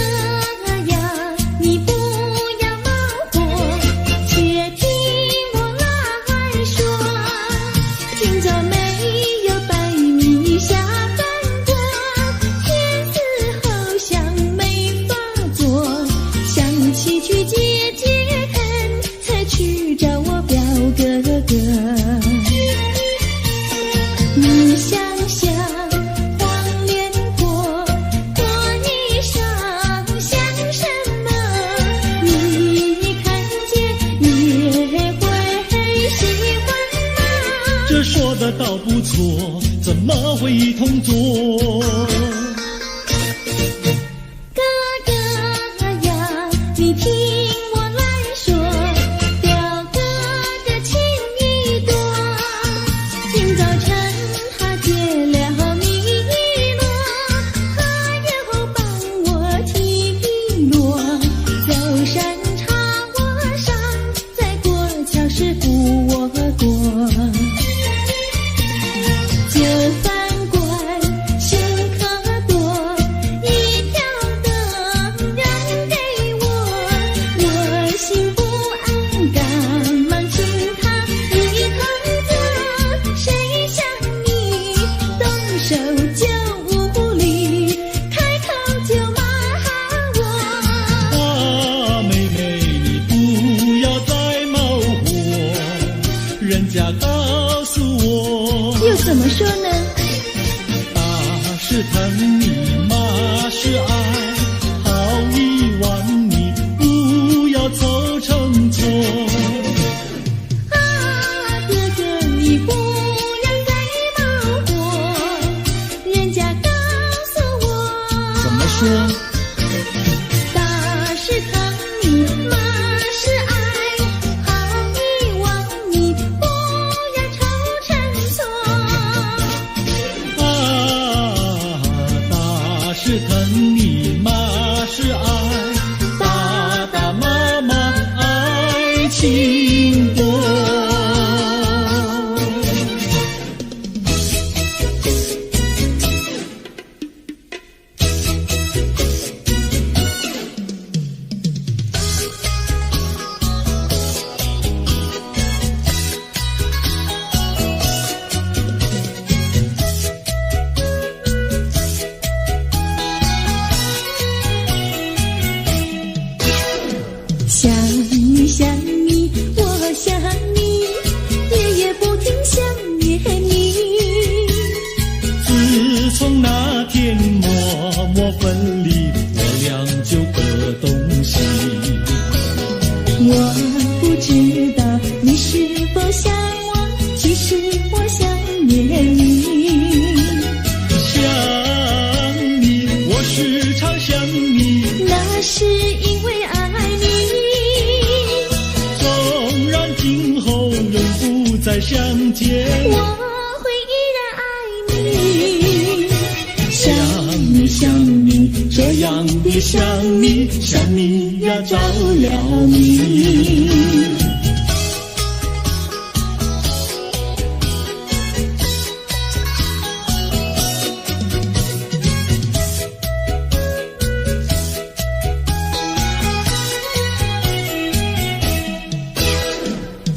呀，你不要恼火，且听我来说。今早没有白米下饭锅，天死后想没法做，想起去解恨，才去找我表哥哥。你想想黄连果，果泥上像什么？你看见也会喜欢吗？这说的倒不错，怎么会一同做？哥哥呀，你听我来说，表哥的情意多。今早晨他解了迷罗，他又帮我提罗，走山茶我上，再过桥是扶我过。这饭馆深可多，一条灯让给我，我心不安，赶忙请他一同坐。谁想你动手就无理，开口就骂我。啊，妹妹，你不要再冒火，人家告诉我，又怎么说呢？打是疼你，骂是爱，好一碗你不要凑成错。啊，哥哥你不要再冒火，人家告诉我。怎么说？打是疼你，骂是爱，好一碗你不要凑成错。啊，打是疼你，骂是爱，打打骂骂爱情多。想你想你，我想你，夜夜不停想念你。自从那天默默分离，我俩就各东西。我不知道你是否想我，其实我想念你。想你，我时常想你，那是因为爱你。纵然今后永不再相见，我会依然爱你。想你想你，这样的想你，想你呀着了迷。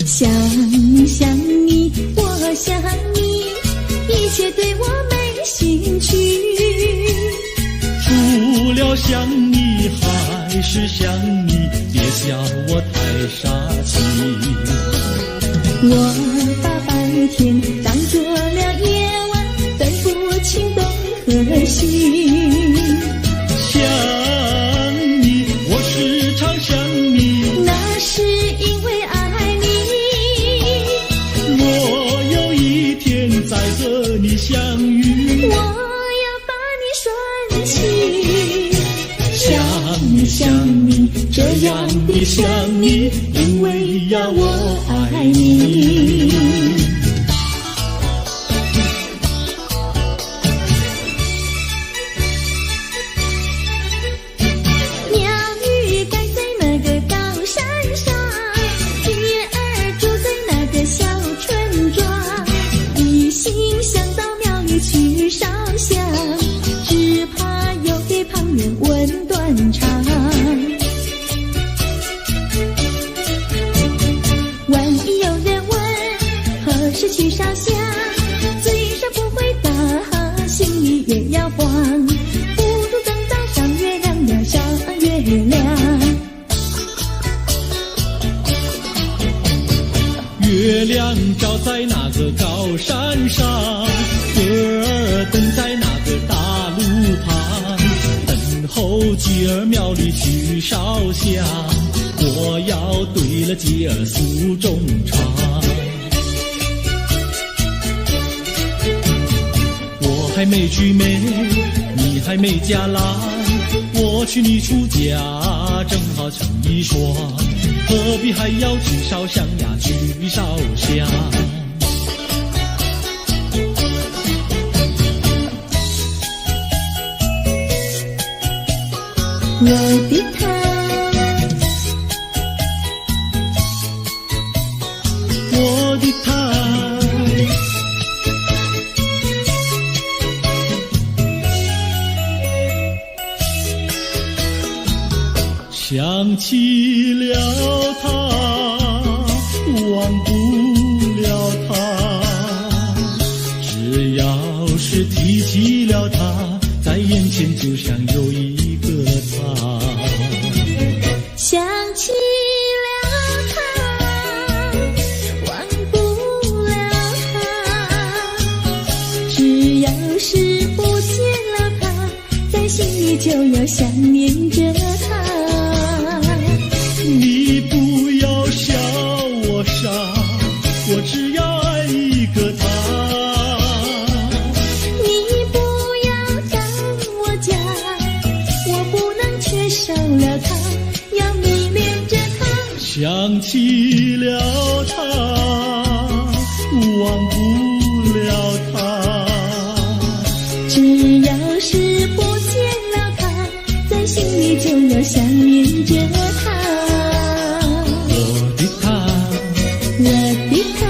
想你想你，我想你，一切对我没兴趣。除了想你还是想你，别笑我太傻气。我把白天当作了夜晚，分不清东和西。想你，我时常想你，那是因为爱你。我有一天再和你相遇，我要把你拴起。想你想你，这样的想你，因为呀我爱你。鸟语盖在那个高山上，鱼儿住在那个小村庄，一心想到庙里去烧香，只怕又给旁人问断肠。万一有人问何时去烧香，嘴上不回答，心里也要慌。不如等到上月亮呀，上月亮。月亮照在那个高山上，歌儿等在那个大路旁，等候姐儿庙里去烧香，我要对了姐儿诉衷肠。我还没娶媒，你还没嫁来，我娶你出嫁正好成一双，何必还要去烧香呀，去烧香。我的他，我的他，想起了他，忘不了他，只要是提起了他，在眼前就像有一个他。想起了他，忘不了他，只要是不见了他，在心里就要想念着他。你不要笑我傻，我只要爱一个他。你不要当我假，我不能缺少了他，要迷恋着他。想起了他，忘不了他，只要是不见了他，在心里就要想念着他。我的他，我的他。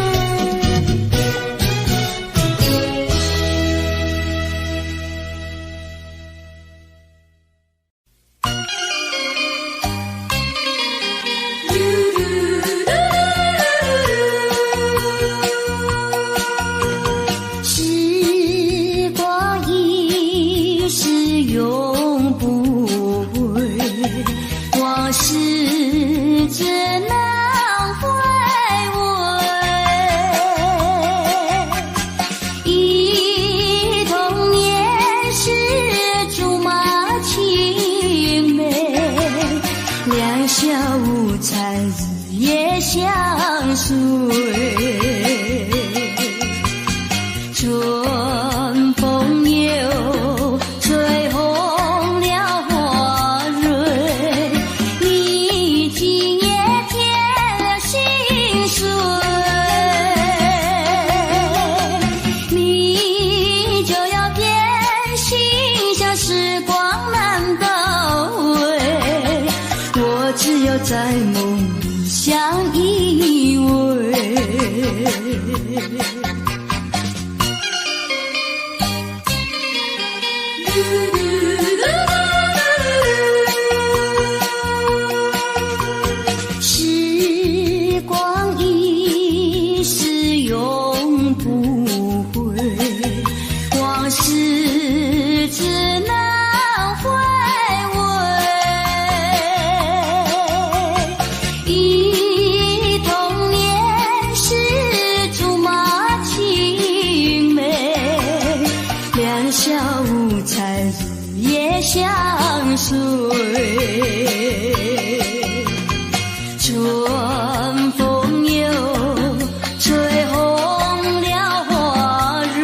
时光一逝永不回，往事只能回味。忆童年时竹马青梅，两小无猜日夜相随。春风又吹红了花蕊，你今夜添了心碎，你就要变心，像时光难倒回，我只有在梦里相依偎。随。春风又吹红了花蕊，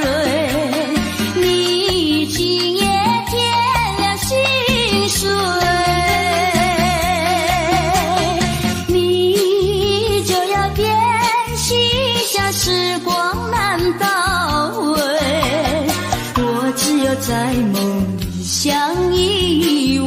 你今夜添了心碎，你就要变心，像时光难倒回，我只有在梦里相依偎。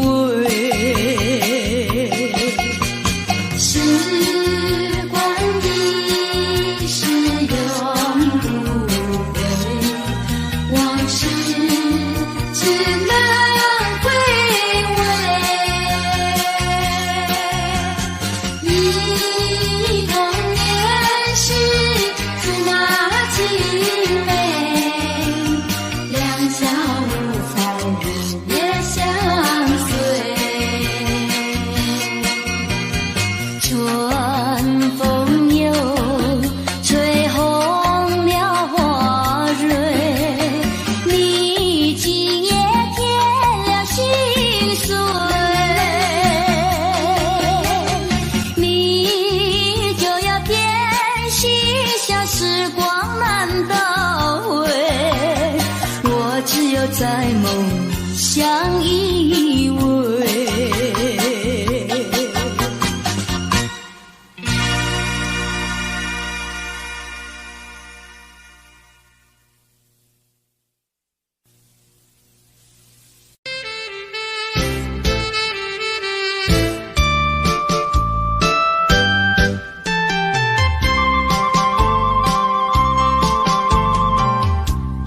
在梦里相依偎。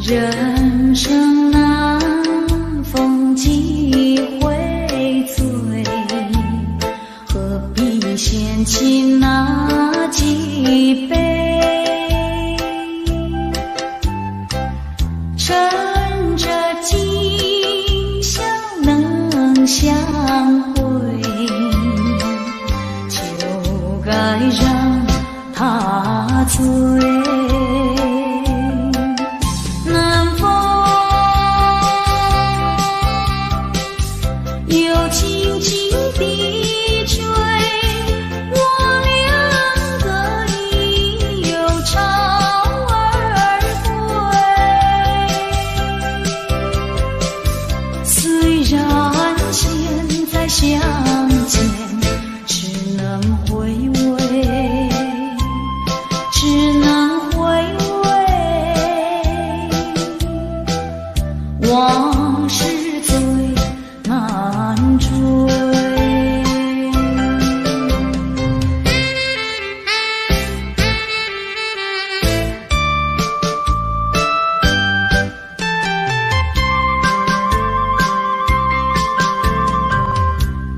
人生难逢几回醉，何必嫌弃那几杯？趁着今宵能相会，就该让他醉。相见只能回味，只能回味，往事最难追。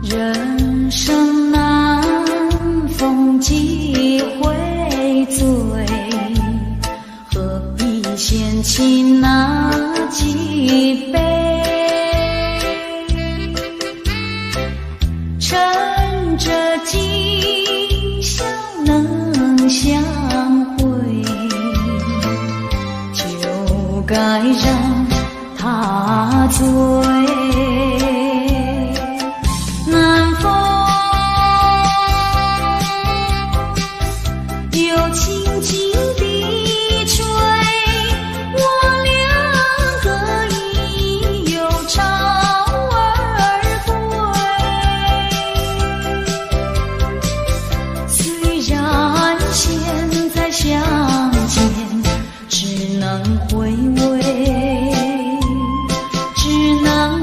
人生难逢几回醉，何必嫌弃那几杯？趁着今宵能相会，就该让他醉。南风又轻轻地吹，我两个已有巢而归。虽然现在相见只能回味，只能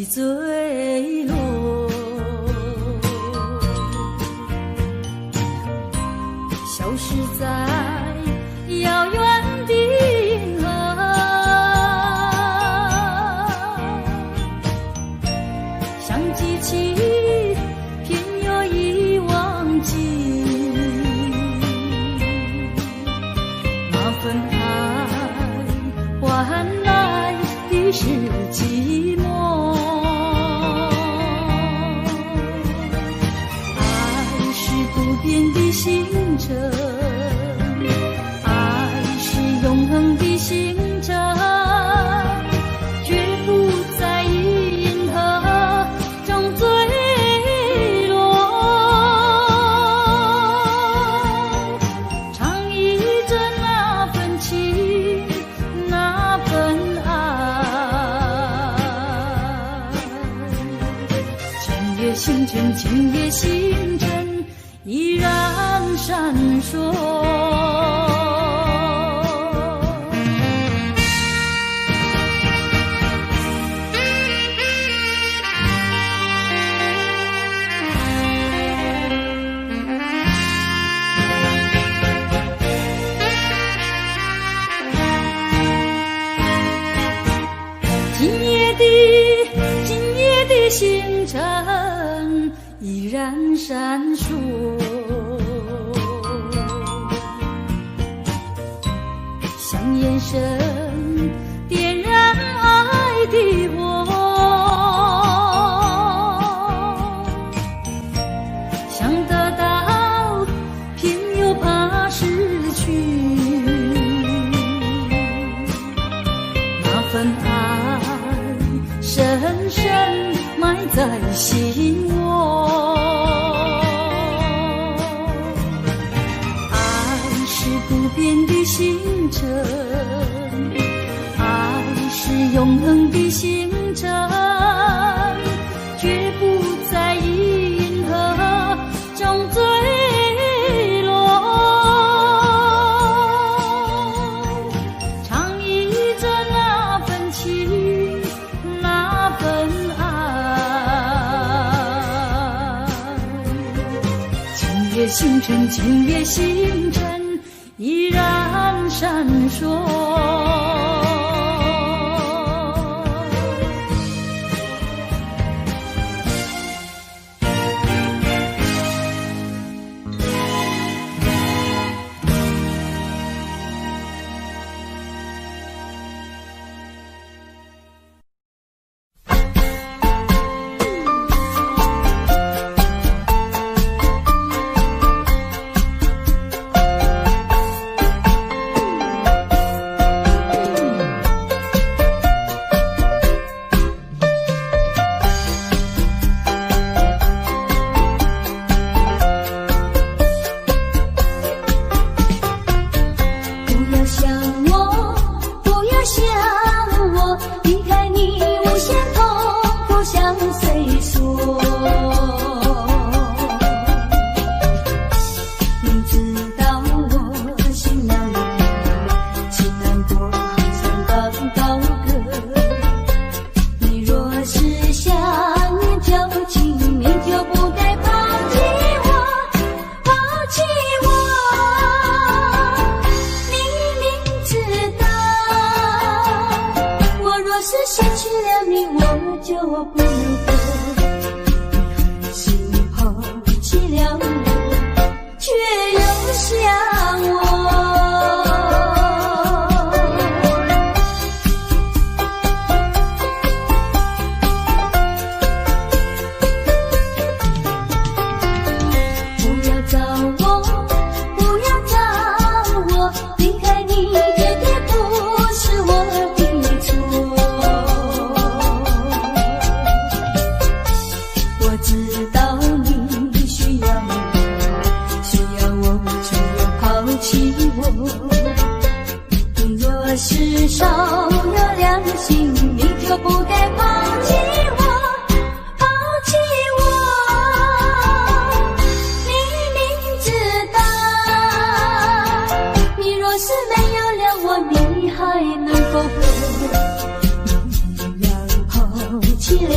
的坠落。消失在遥远的银河，像记起偏又已忘记那份爱换来的是寂寞。爱是不变的星辰，爱是永恒的星辰，绝不在银河中坠落。唱忆着那份情，那份爱，今夜星辰，今夜星辰依然闪烁。今夜的星辰依然闪烁，像眼神点燃爱的火，想得到偏又怕失去，那份爱深深埋在心窝。爱是不变的星辰，爱是永恒的星辰，绝不在银河中坠落。唱忆着那份情，那份爱，今夜星辰，今夜星辰依然闪烁。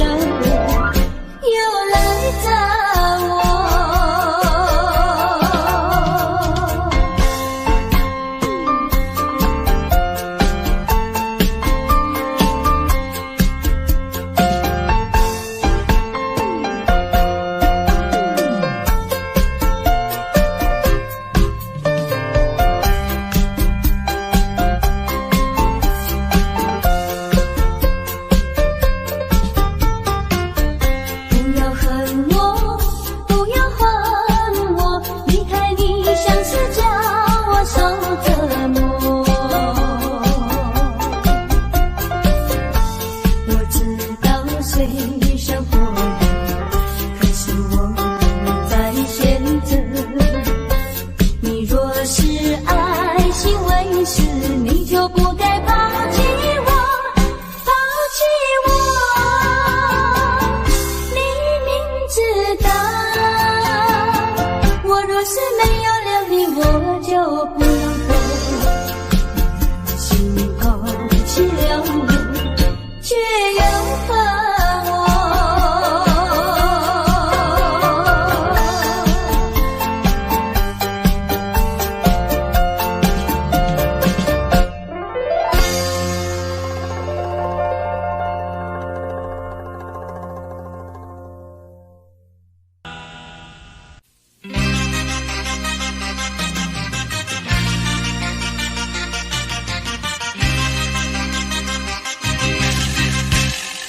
又来找我。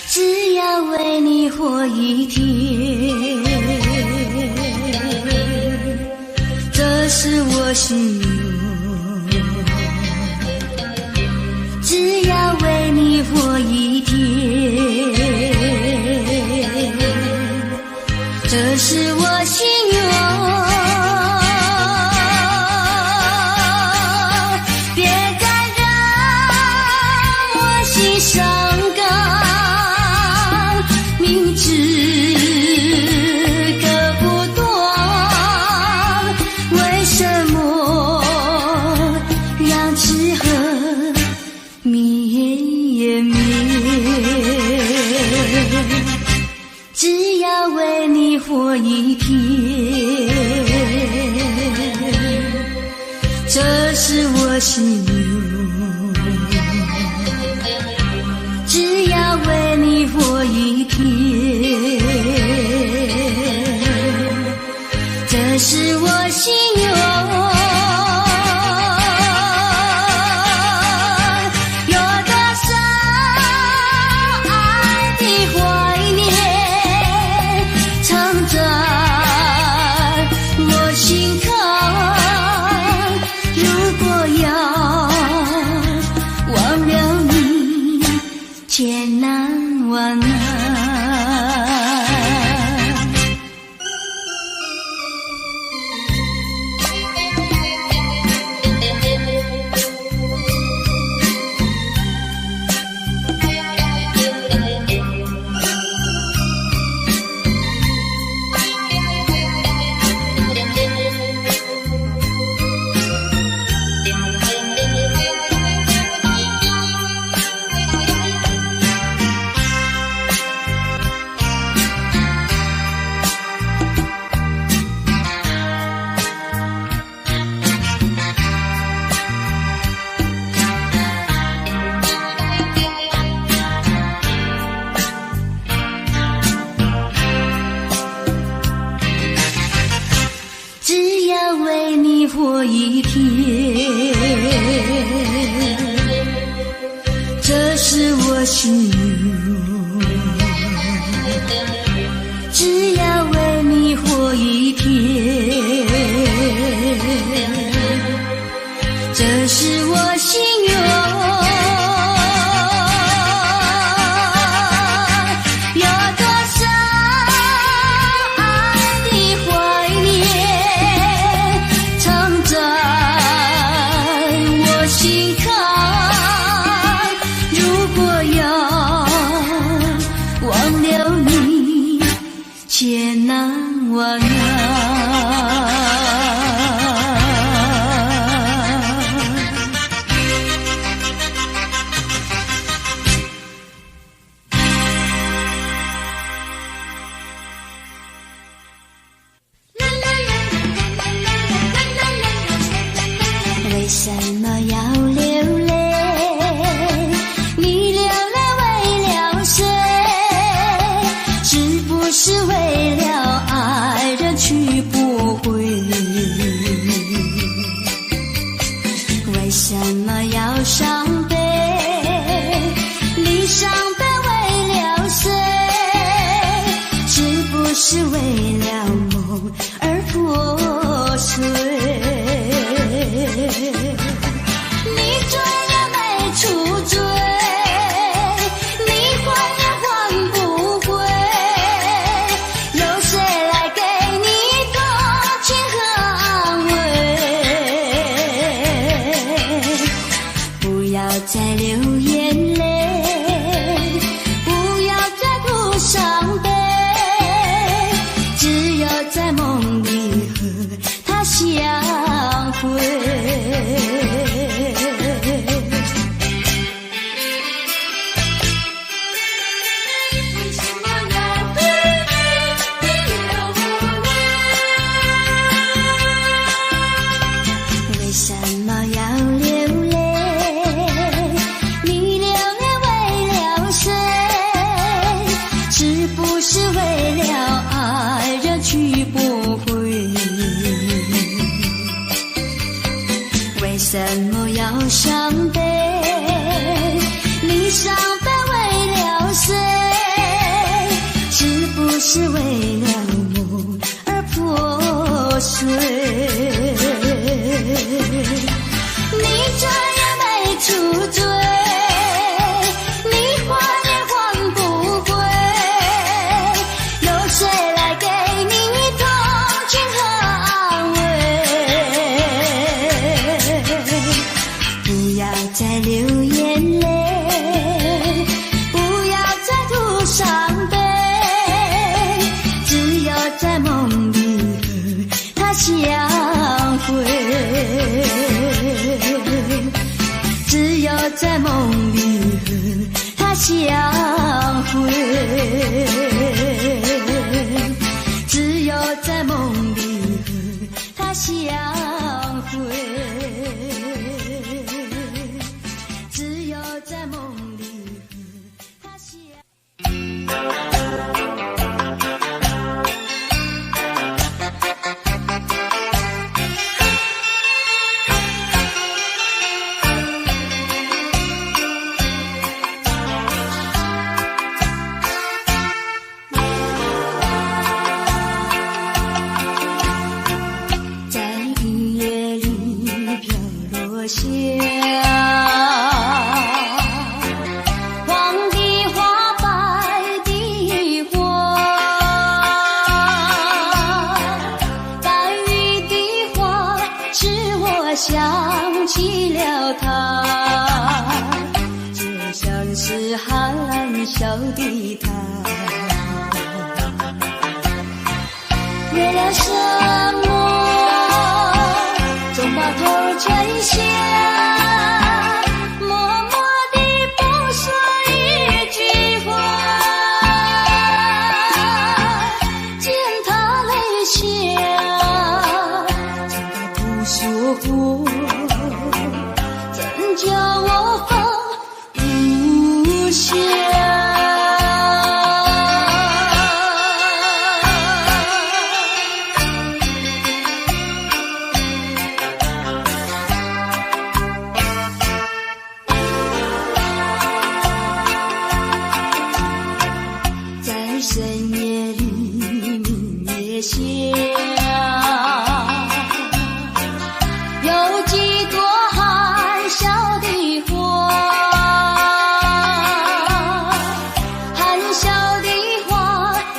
只要为你活一天，这是我心愿。只要为你活一天，这是我心愿。别再让我心伤感，明知割不断，为什么让痴恨绵绵？只要为你活一天，这是我心愿。只要为你活一天，这是我心愿。千难万难。活一天，这是我心愿。只要为你活一天，这是我心愿。千难万难。是不是为了爱人去不回？为什么要伤悲？你伤悲为了谁？是不是为了梦而破碎？你这样没出罪，你还也还不归，有谁来给你同情和安慰？不要再流眼泪，不要再吐伤悲，只有在梦里和他相会，只有在梦里和他相会，只有在梦里和他相会，只有在梦里和他相会。想起了他，就像是含笑的他，为了什么总把头垂下，默默地不说一句话，见他泪下，见他不说话，怎叫我放不下？在深夜里明月下，有几朵含笑的花，含笑的花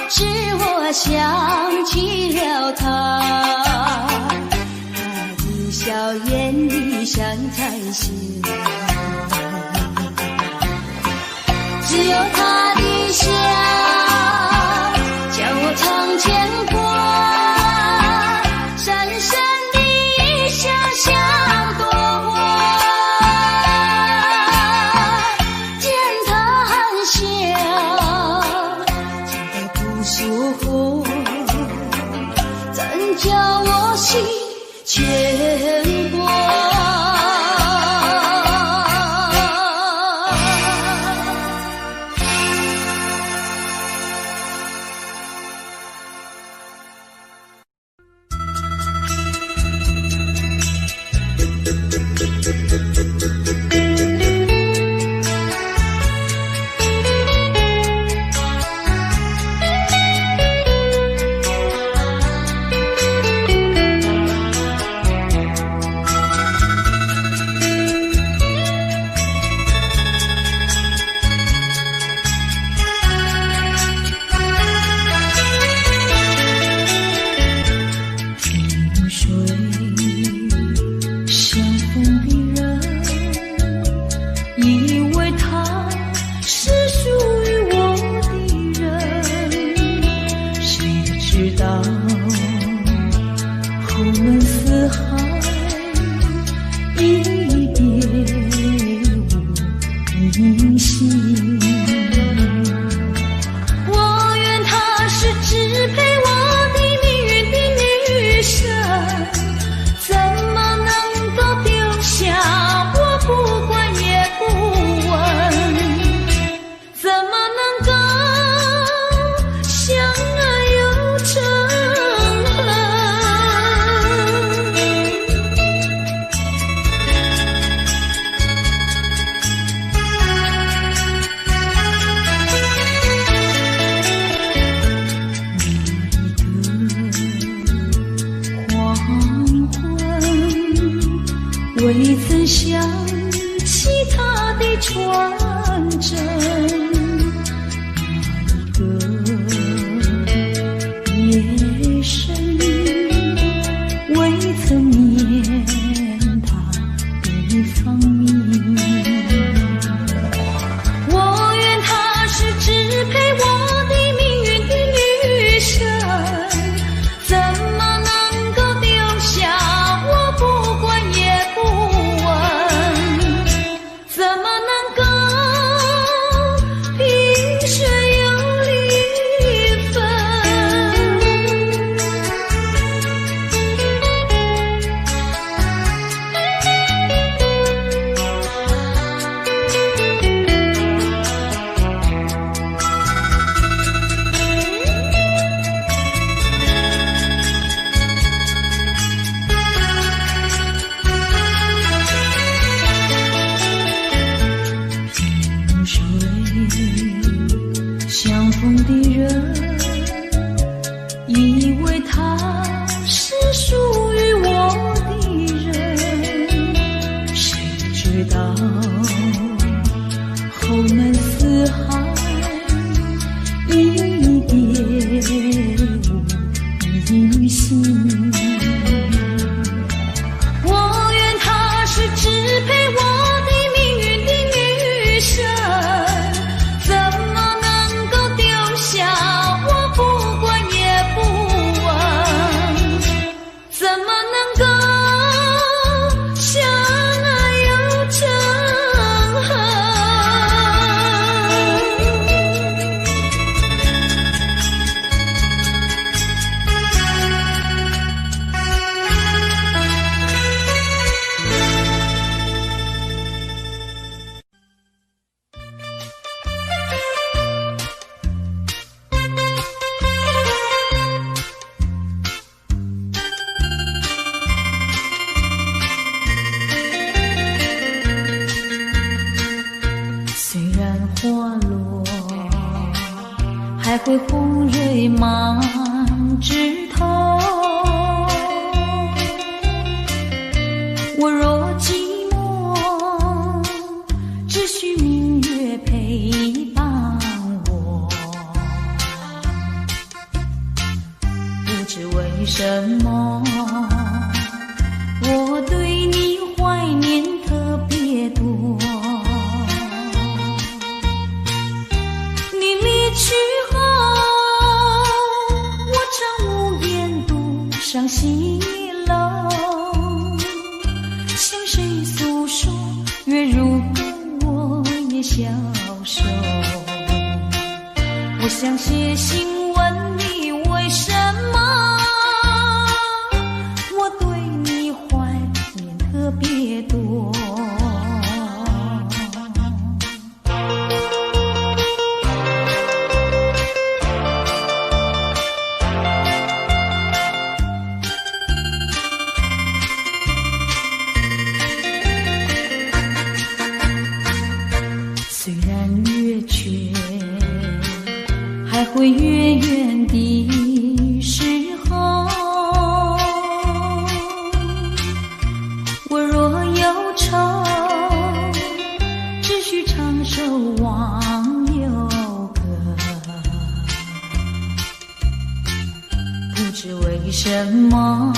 使我想起了他，他的笑眼里像彩霞，只有他的笑叫我常牵挂，深深的一笑像朵花，见他含笑，见他不说话，怎叫我心牵挂？以为他是属于我的人，谁知道后门四海，一别无音信。我愿他是支配我的命运的女神，怎么能够丢下我不管也不问？怎么能够相爱又成恨？虽然花落，还会红蕊满枝头。我若寂寞，只需明月陪伴我。不知为什么，我对你怀念特别多。你离去后，我常无言独上西楼，向谁诉说？月如歌，我也消瘦。我想写信问你，为什么我对你怀念特别多？虽然月缺，还会月圆的时候。我若忧愁，只需唱首忘忧歌。不知为什么，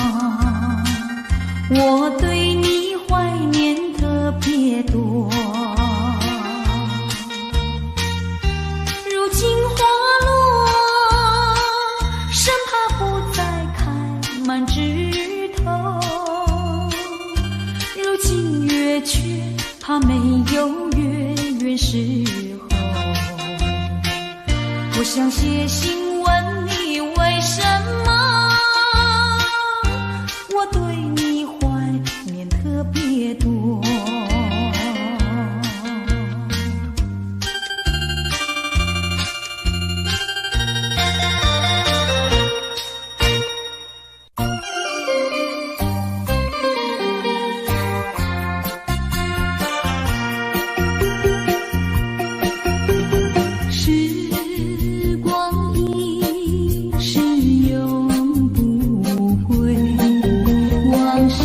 我对你怀念特别多。如今花落，生怕不再开满枝头。如今月缺，怕没有月圆时候。我想写信问你，为什么我对你怀念特别多？时光一逝永不回，往事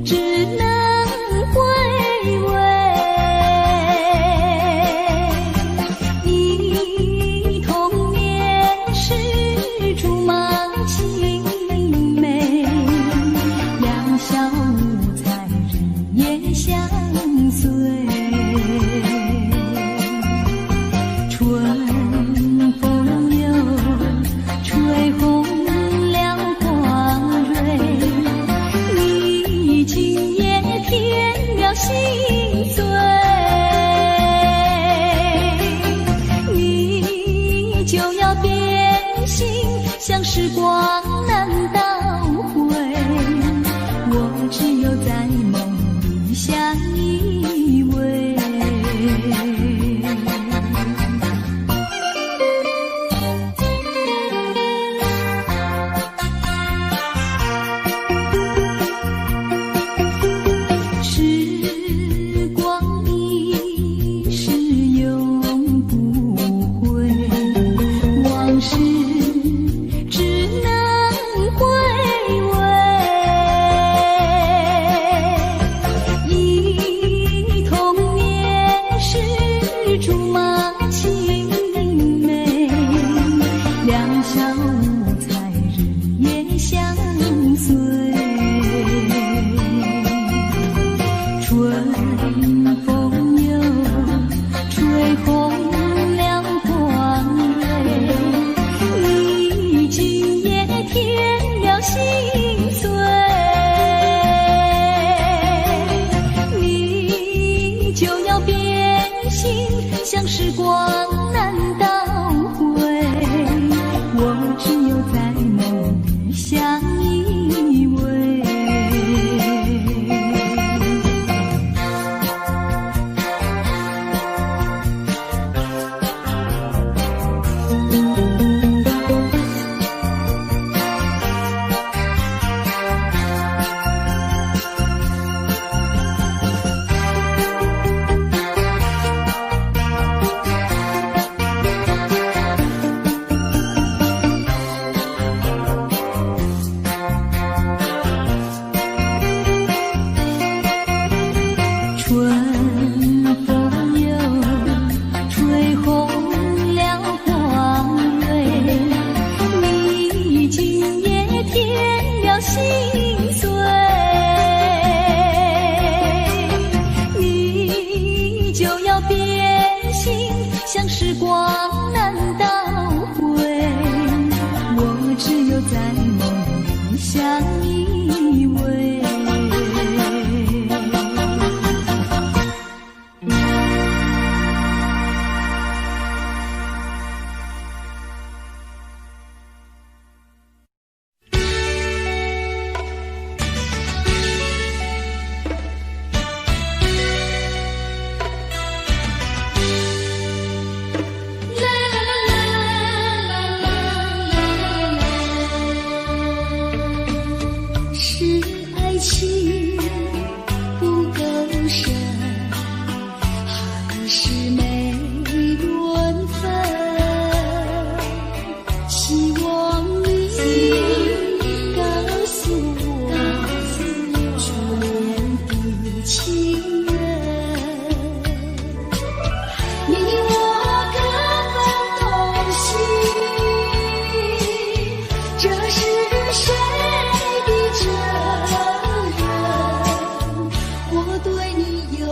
只能回味。忆童年时竹马青梅，两小无猜日夜相随。春风又吹红了花蕊，你今夜添了心碎。你就要变心，像时光难倒回，我只有在梦里相依偎。时光一逝永不回，往事只少五彩，日夜相随。春风又吹红了光蕊，你今夜添了心碎。你就要变心，像时光难倒回，我只有在梦里相依偎。像时光难倒回，我只有在梦里相依偎。是爱情不够深，还是没缘分？希望你告诉我，初恋的情人，你我各分东西，这是谁的责任？我对你永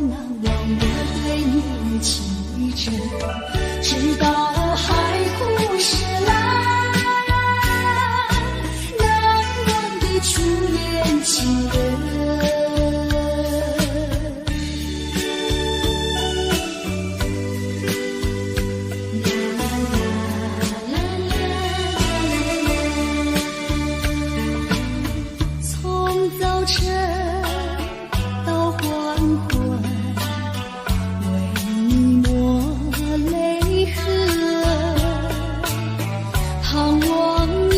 难忘，我对你情真，直到海枯石烂，难忘的初恋情人。从早晨到黄昏，为你抹泪痕，盼望你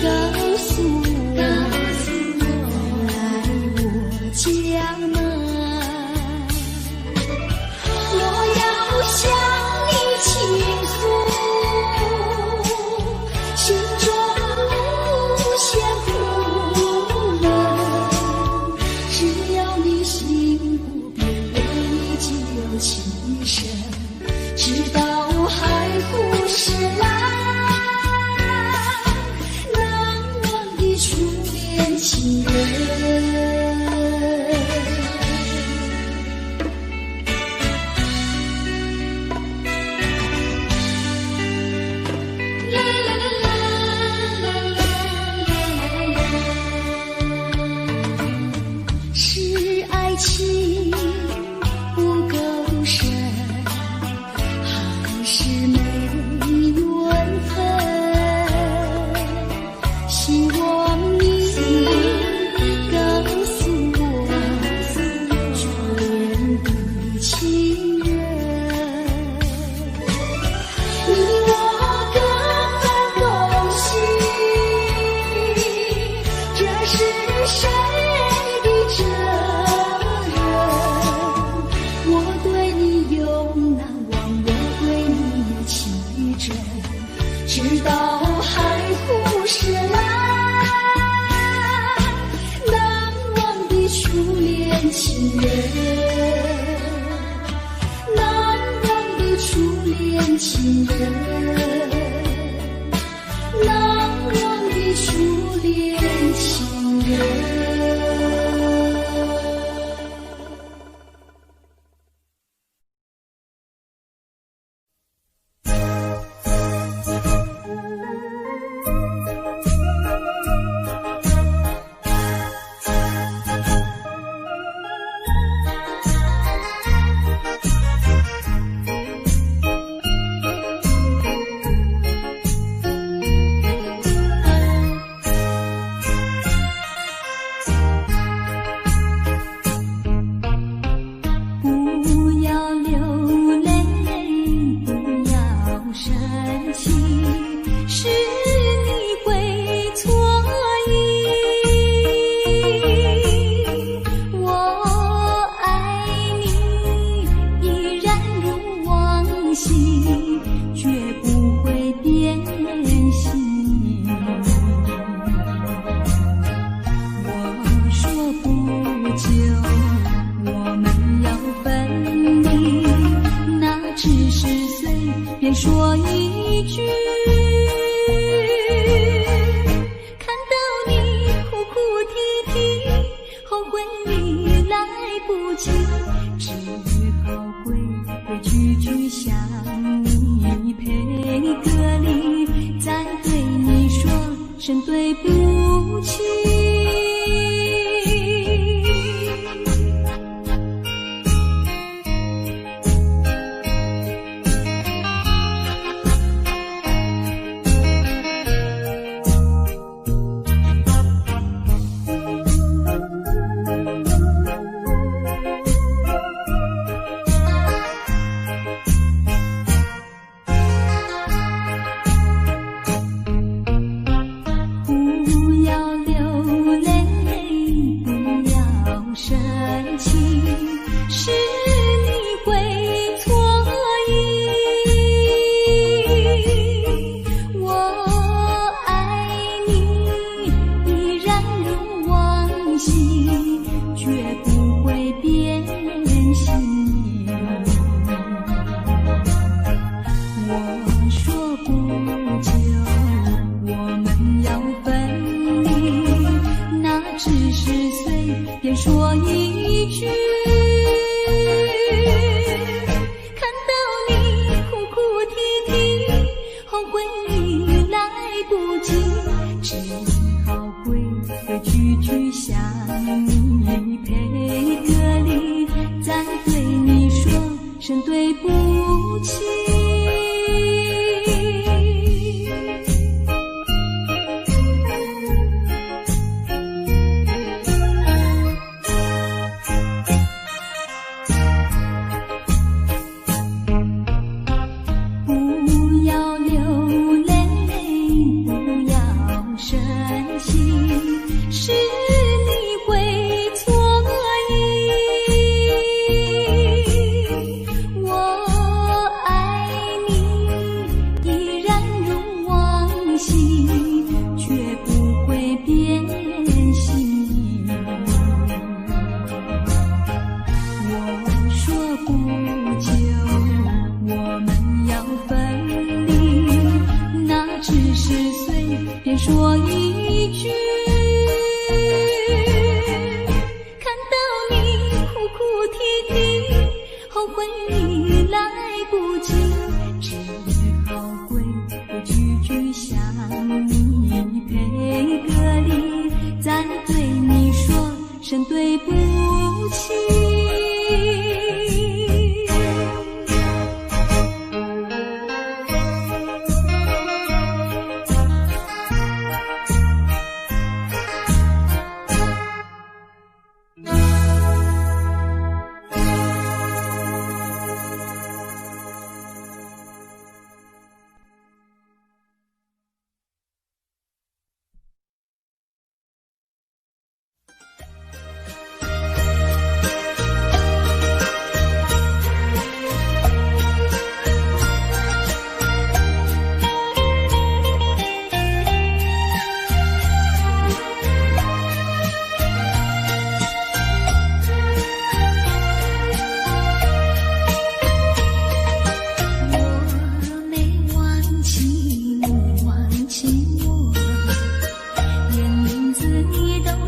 告诉我，来我家门。我要向你倾诉心中无限苦闷，只要你心不变，为你就情深，直到海枯石烂，难忘的初恋情人。是爱情不够深，还是没缘分？希望你告诉我，初恋的情人，你我各分东西，这是谁的责任？我对你永难忘，我对你情真，直到海枯石烂，难忘的初恋情人，难忘的初恋情人。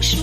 是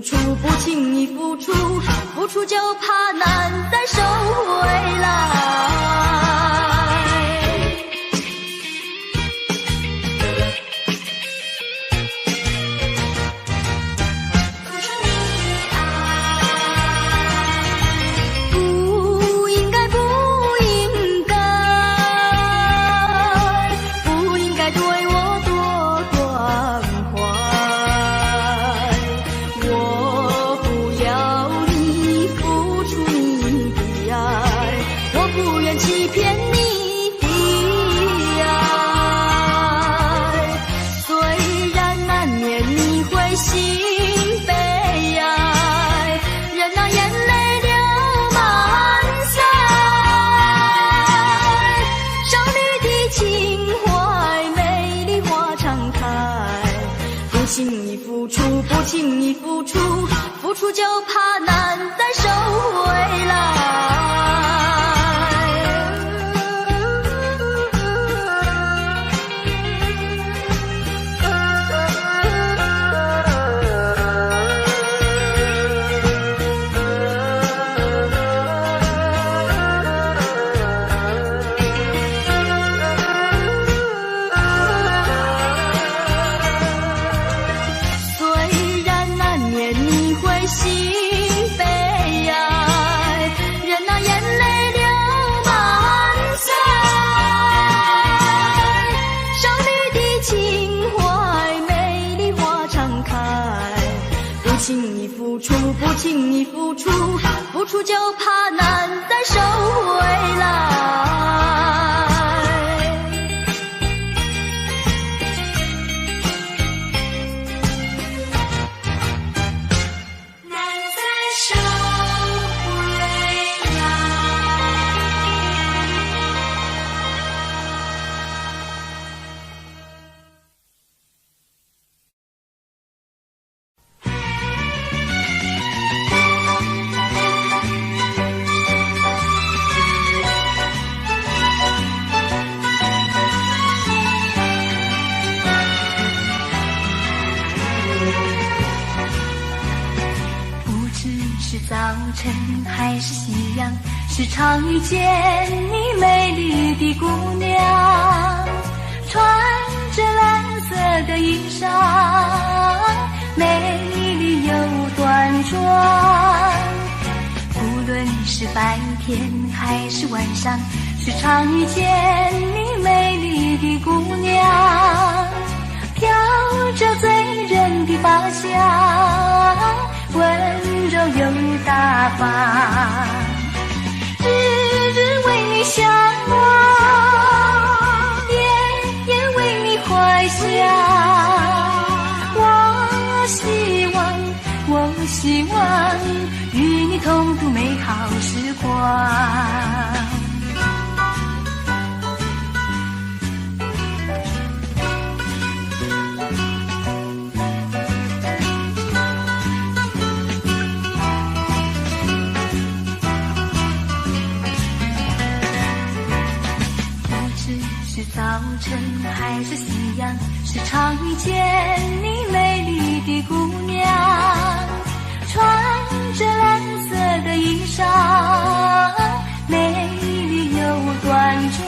出，不轻易付出，付出就怕难再收回来。不轻易付出，付出就怕难再收回来。不轻易付出，付出就怕难再收回来。难再收回来。早晨还是夕阳，时常遇见你美丽的姑娘，穿着蓝色的衣裳，美丽又端庄。无论是白天还是晚上，时常遇见你美丽的姑娘，飘着醉人的发香，温柔又大方，日日为你向往，夜夜为你怀想。我希望与你同度美好时光。早晨还是夕阳，时常遇见你美丽的姑娘，穿着蓝色的衣裳，美丽又端庄。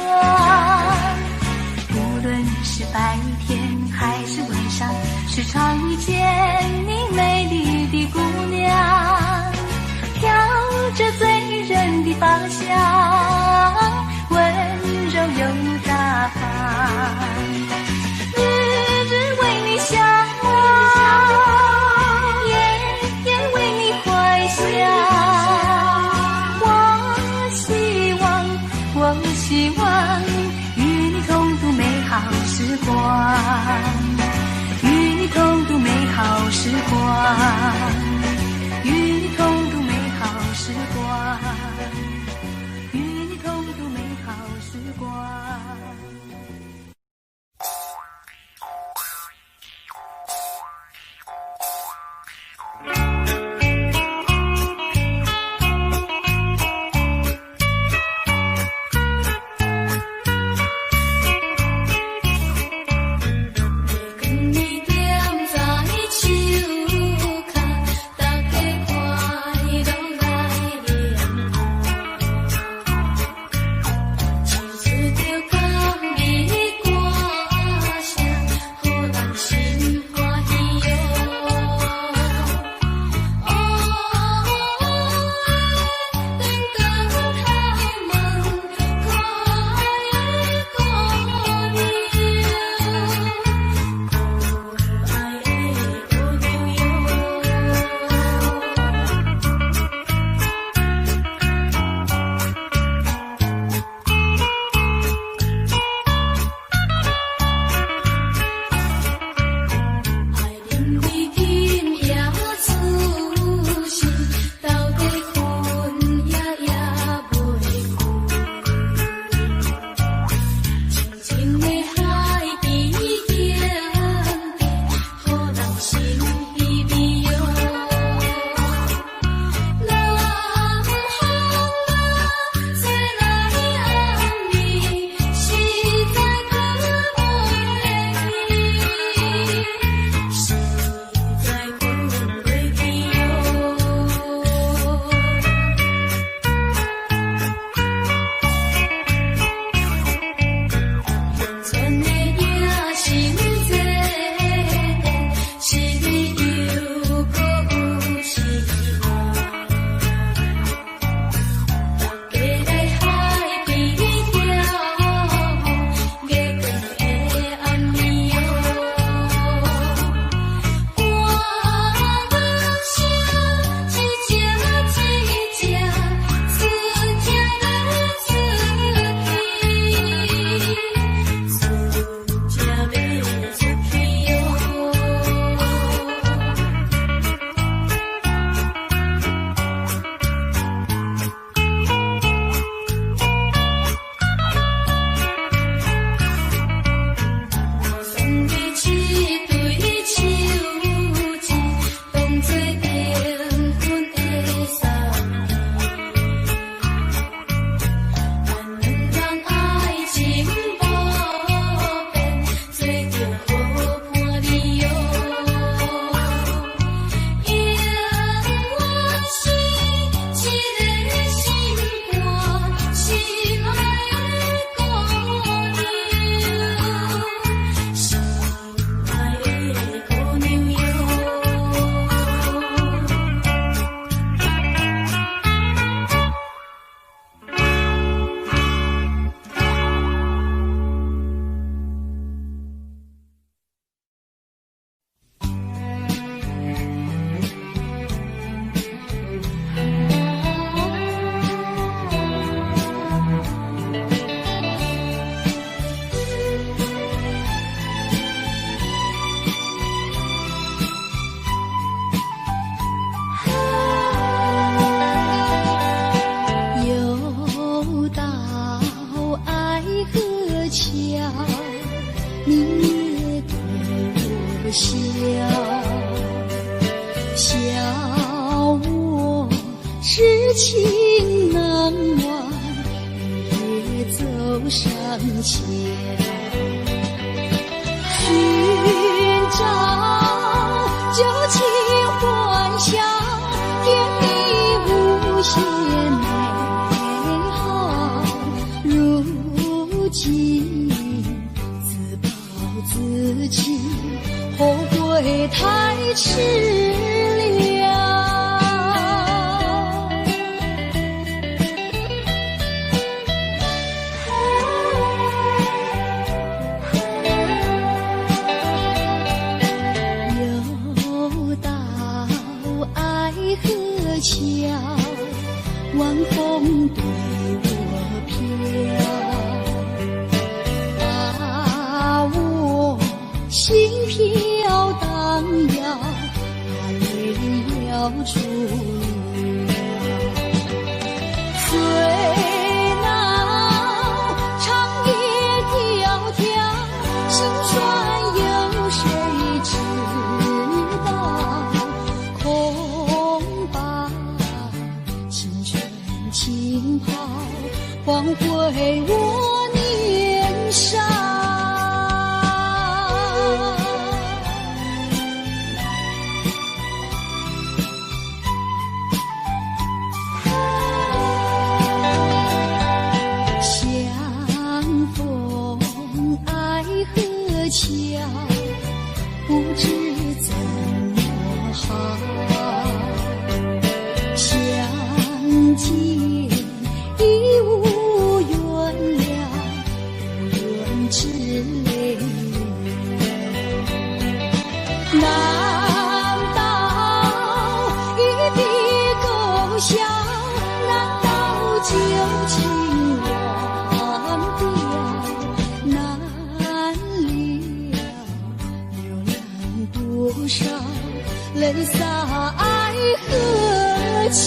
无论是白天还是晚上，时常遇见你美丽的姑娘，飘着醉人的芳香，温柔又大方，日日为你向往，夜夜为你怀想。我希望与你同度美好时光，与你同度美好时光，与你同度美好时光，与你同度美好时光。明月对我笑，笑我痴情难忘，夜走上桥，寻找旧情欢笑，甜蜜无限美好。如今自暴自弃，后悔太迟了。又到爱河桥，晚风对我飘，把我心飘荡摇，把泪要出了。岁老长夜迢迢，心酸有谁知道？空把青春轻抛，换回我年少。相逢爱河桥，不知怎么好。相见已无缘了，无缘之泪。难道一笔勾销？难道旧情忘掉？难了流浪多少泪洒爱河桥。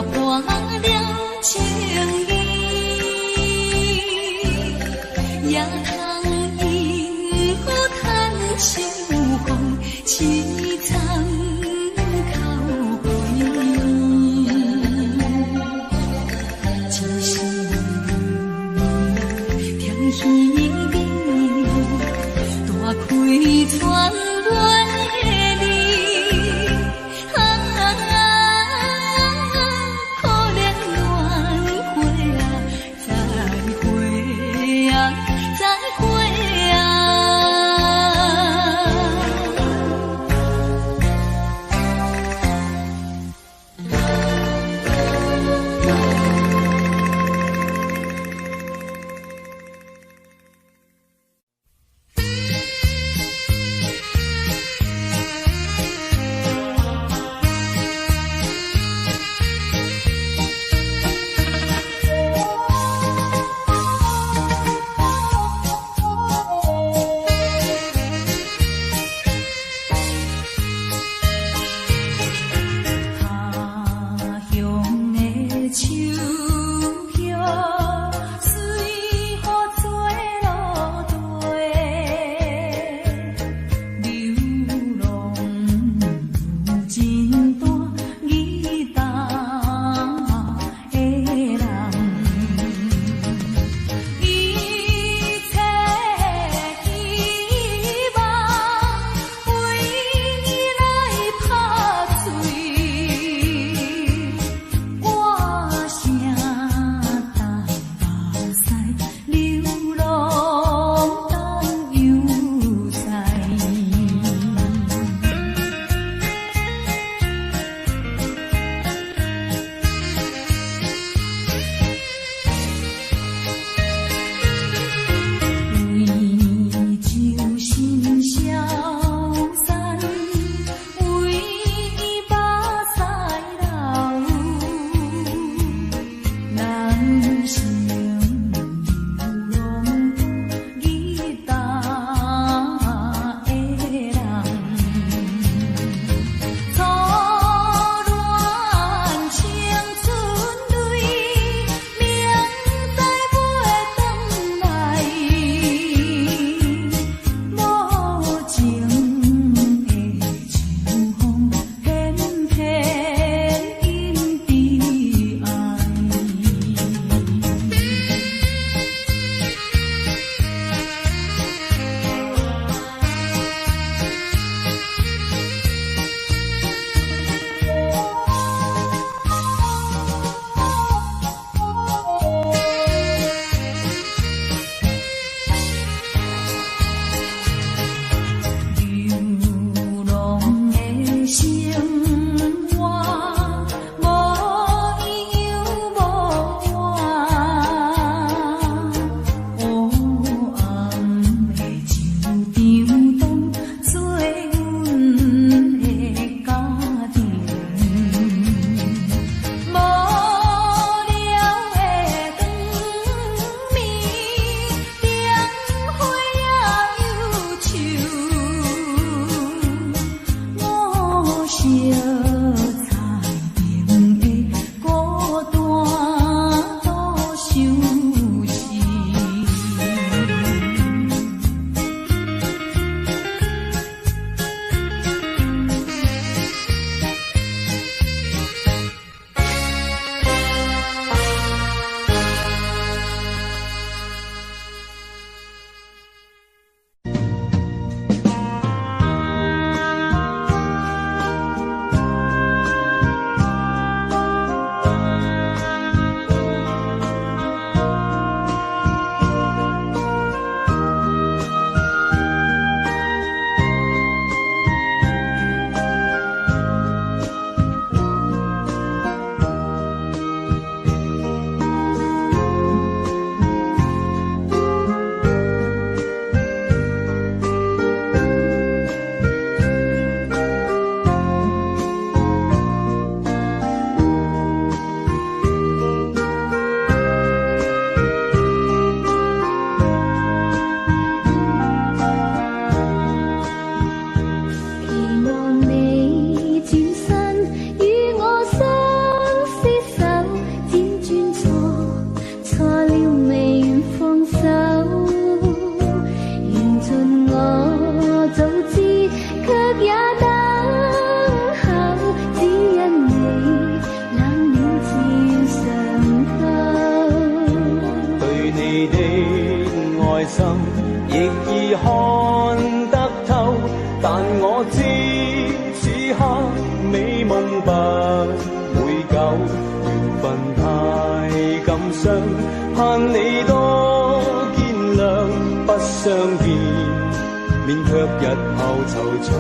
破了情意，也通因何叹秋风凄惨靠背，一生添希望，大开窗外的你。可怜鸾花心，亦已看得透。但我知此刻美夢不會久，緣分太感傷，盼你多見諒。不相見，免卻日後惆悵。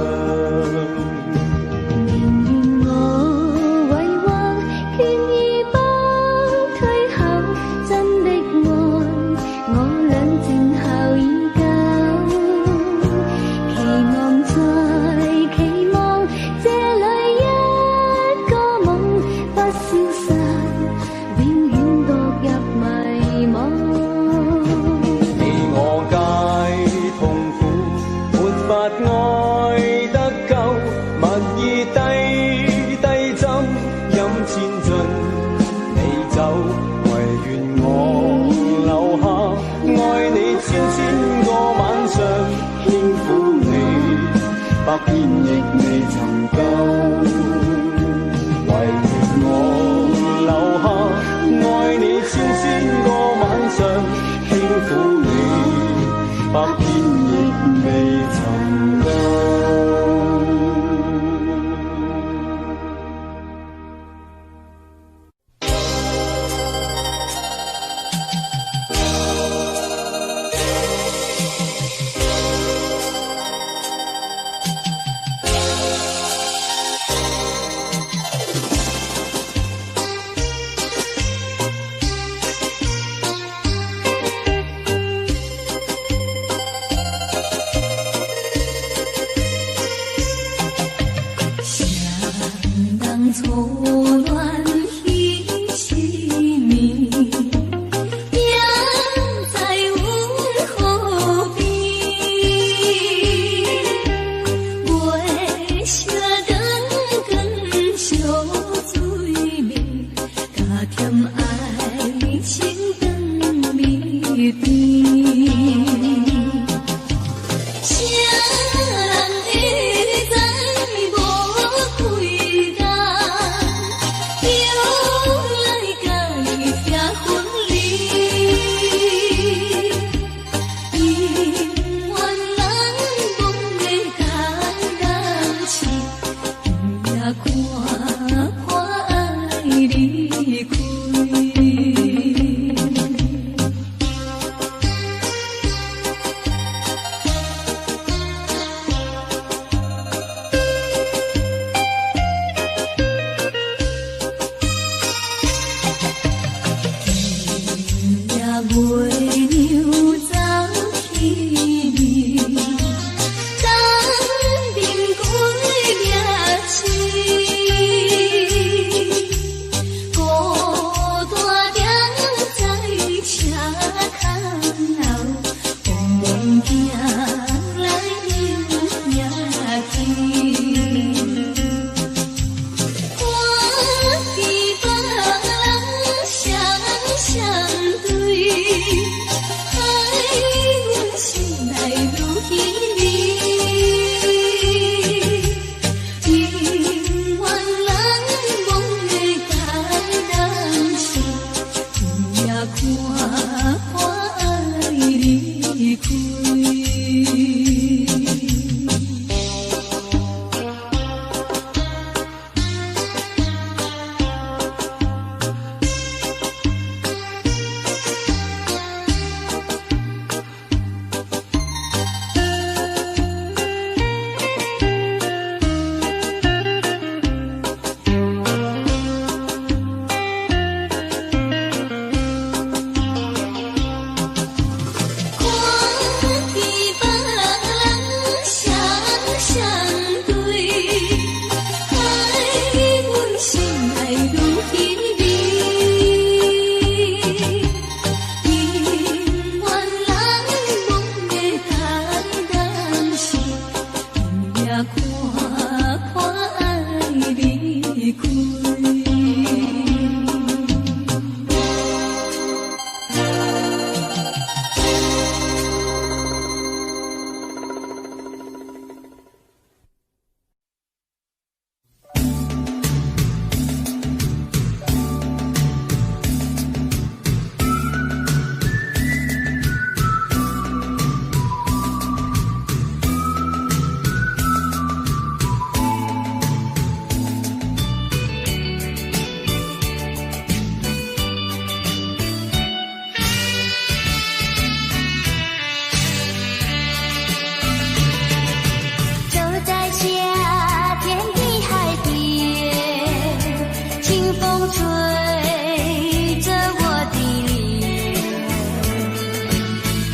着我的脸，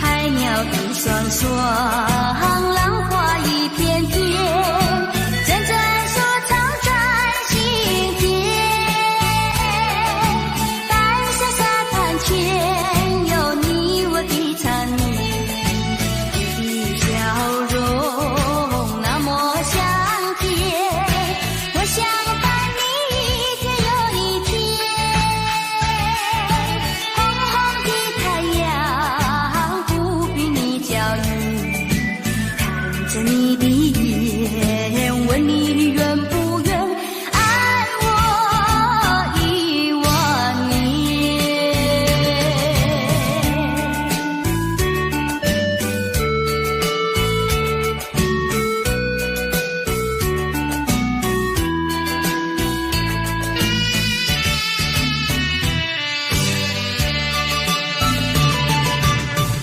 海鸟的双双，浪花一片片，阵阵说唱在心间。白沙沙滩前有你我的缠绵，你的笑容那么香甜，我想伴你一天又一天。红红的太阳不比你娇艳，看着你的眼，问你愿不愿爱我10000年。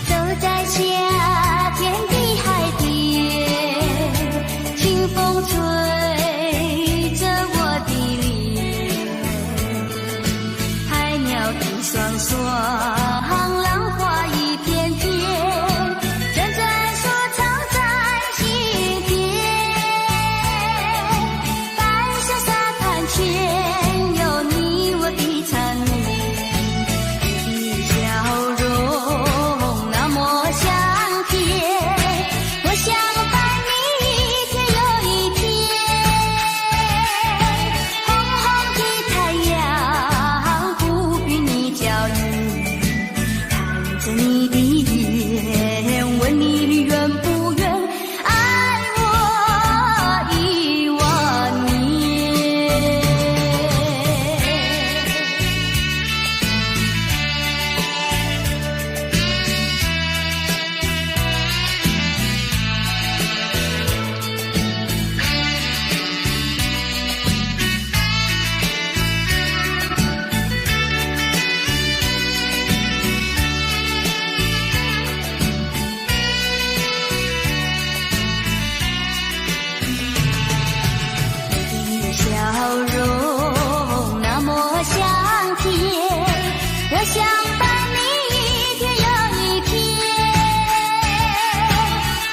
走在夏天的海边，清风吹着我的脸，海鸟的双双，浪花一片片，阵阵说唱在心间。白沙沙滩前有你我的缠绵，你的笑容那么香甜，我想伴你一天又一天。红红的太阳不比你娇艳，看着你的眼，问你愿不愿爱我10000年。你的笑容那么香甜，我想伴你一天又一天。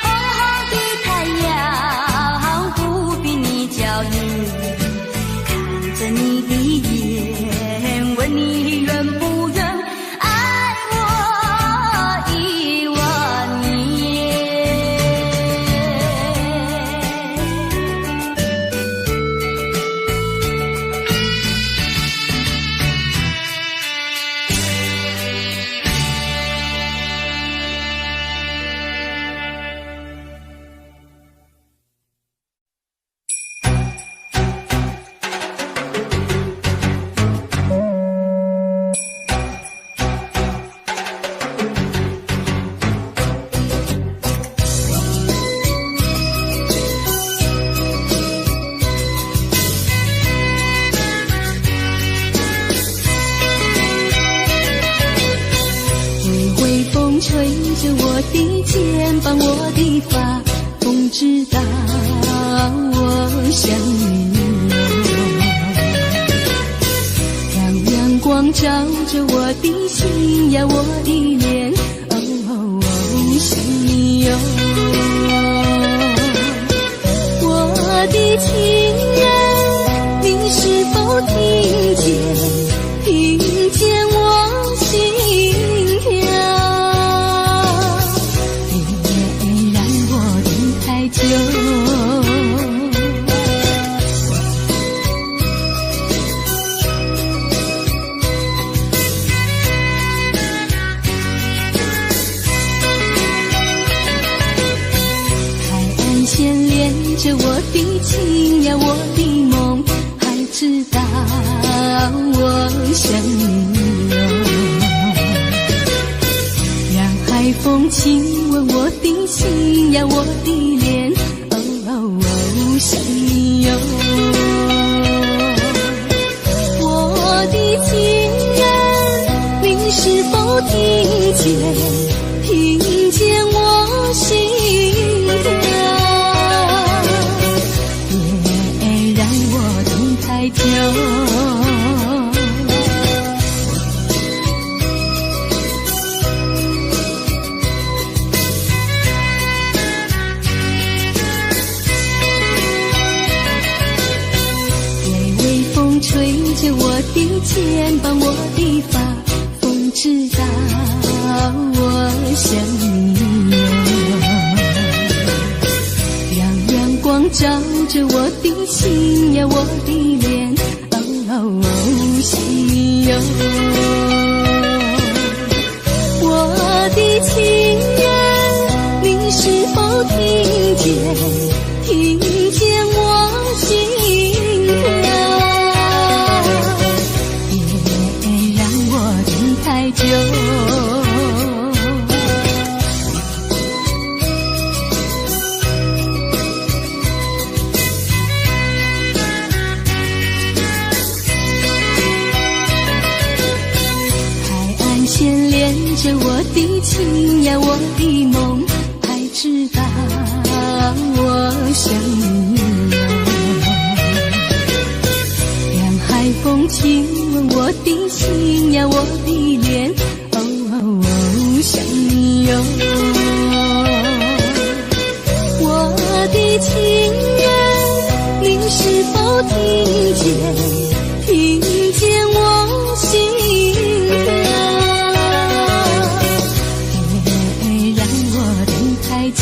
红红的太阳不比你娇艳，看着你的眼，问你愿不愿爱我10000年。微微风吹着我的肩膀，我的发，风知道我想你让阳光照着我的心呀，我的脸，想你哟。我的情人，你是否听见我心跳？别让我等太久。海岸线连着我的情呀，我的梦，还知道我想你哟。让海风亲吻我的心呀，我的脸，想你哟。我的情人，你是否听见我心跳？别让我等太久。肩膀，我的发风知道我想你哟。让阳光照着我的心呀，我的脸，想你哟。我的情人，你是否听见？听见我心跳，别让我等太久。牵连着我的情呀，我的梦，还知道我想你哟。让海风亲吻我的心呀，我的脸，想你哟。我的情人，你是否听见？听见我心太久。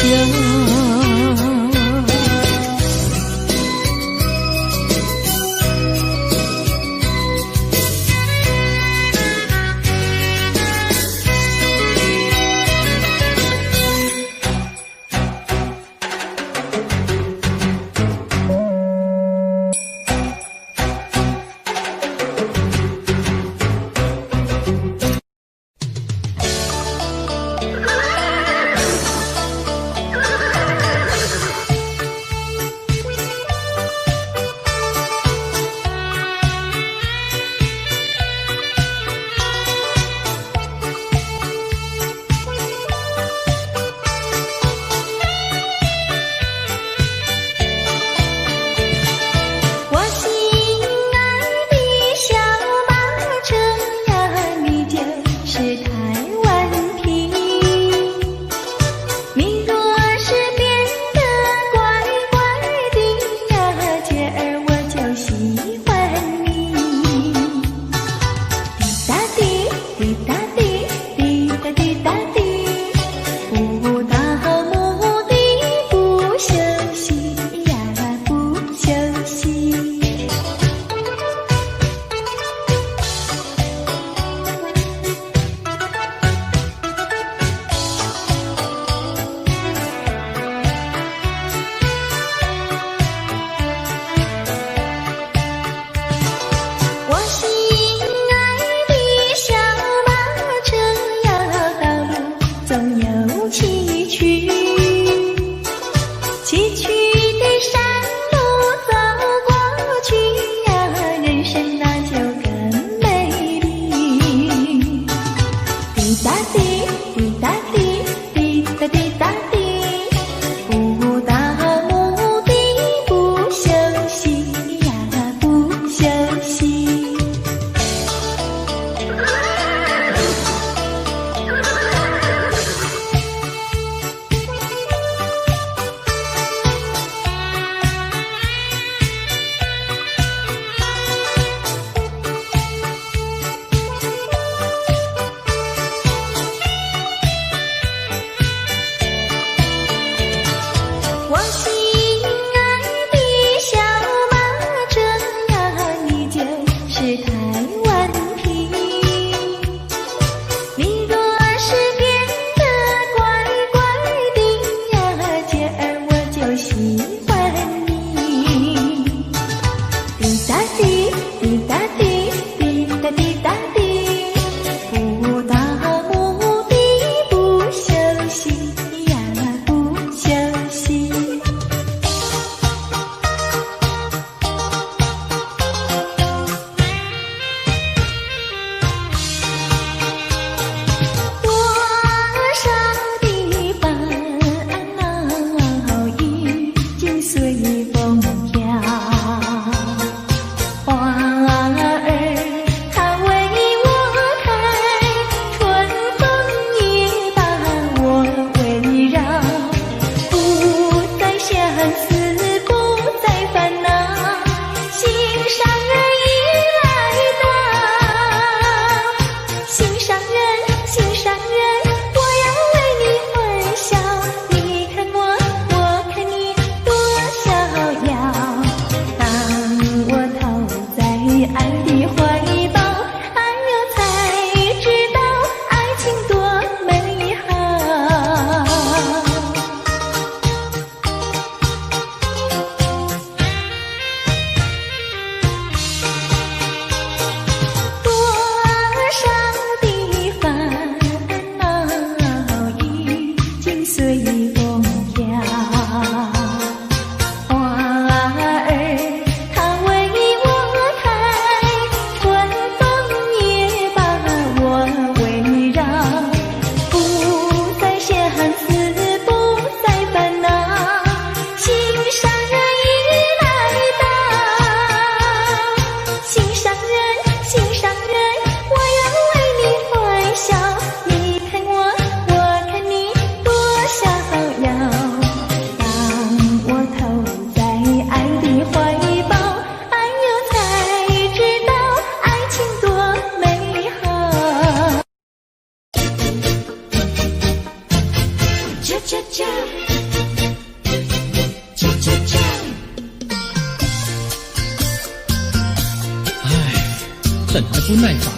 不耐烦，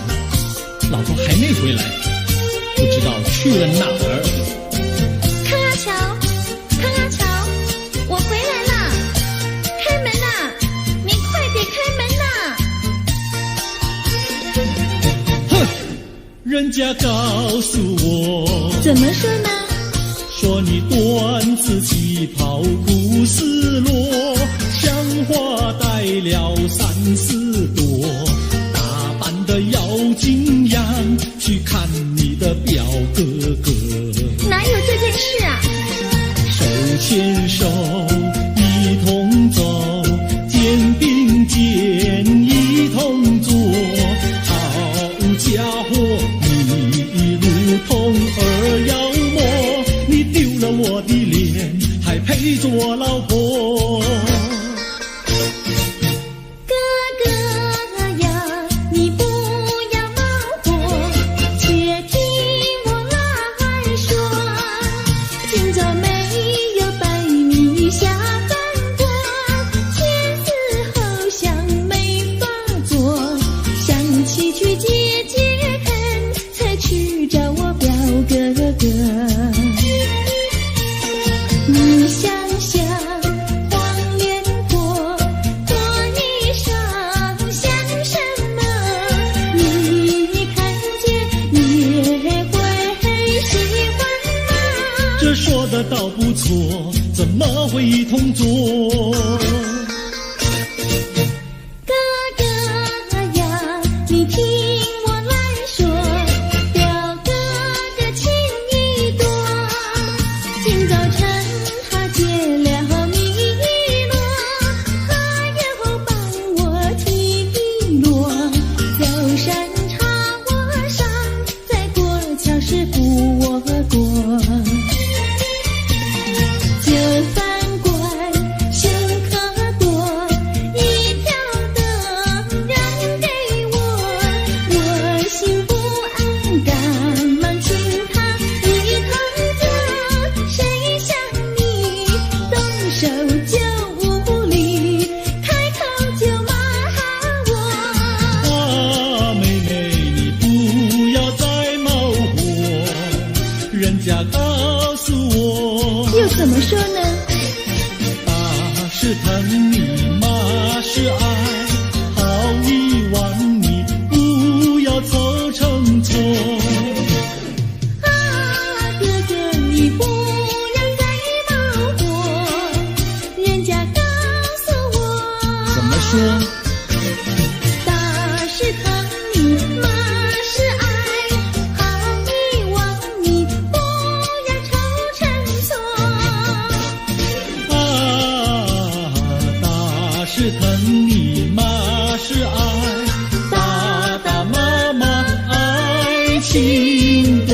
老婆还没回来，不知道去了哪儿。康阿乔，康阿乔，我回来啦！开门呐！你快点开门呐！哼，人家告诉我，怎么说呢？说你短子旗袍苦丝罗，像花戴了3、4朵，打扮的妖精样，去看你的表哥哥。哪有这件事啊？手牵手一同走，肩并肩一同坐，好家伙，你如同儿妖魔，你丢了我的脸，还陪着我老婆。哥哥呀，你不要恼火，且听我来说。今朝没有白米下饭锅，前思后想没法做，想起去解解恨，才去找我表哥哥。你想想黄脸婆，婆衣裳像什么？你看见也会喜欢吗？这说的倒不错，怎么会一同做？哥哥呀，你听我来说，表哥哥情意多，今早晨他结了米罗，他又帮我提箩，走山茶我上，再过桥是扶我过。就饭馆生可多，一条灯让给我，我心不安，赶忙请他一同坐。谁想你动手就无理，开口就骂我。啊，妹妹，你不要再冒火，人家告诉我，又怎么说呢？打是疼你，骂是爱，好遗忘你，不要凑成错。啊，哥哥你不要再冒火，人家告诉我。怎么说？打是疼你，骂是爱，好遗忘你，不要凑成错。啊，打是疼你，骂是爱，打打骂骂爱情多。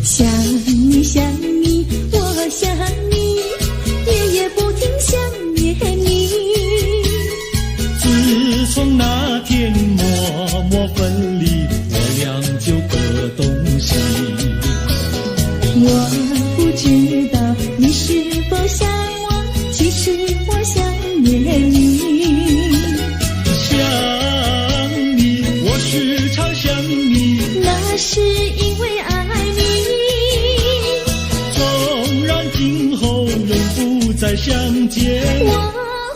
想你想你，我想你，夜夜不停想念你。自从那天默默分离，我俩就各东西。我不知道你是否想我，其实我想念你。想你，我时常想你，那是因为爱你，纵然今后永不再相见，我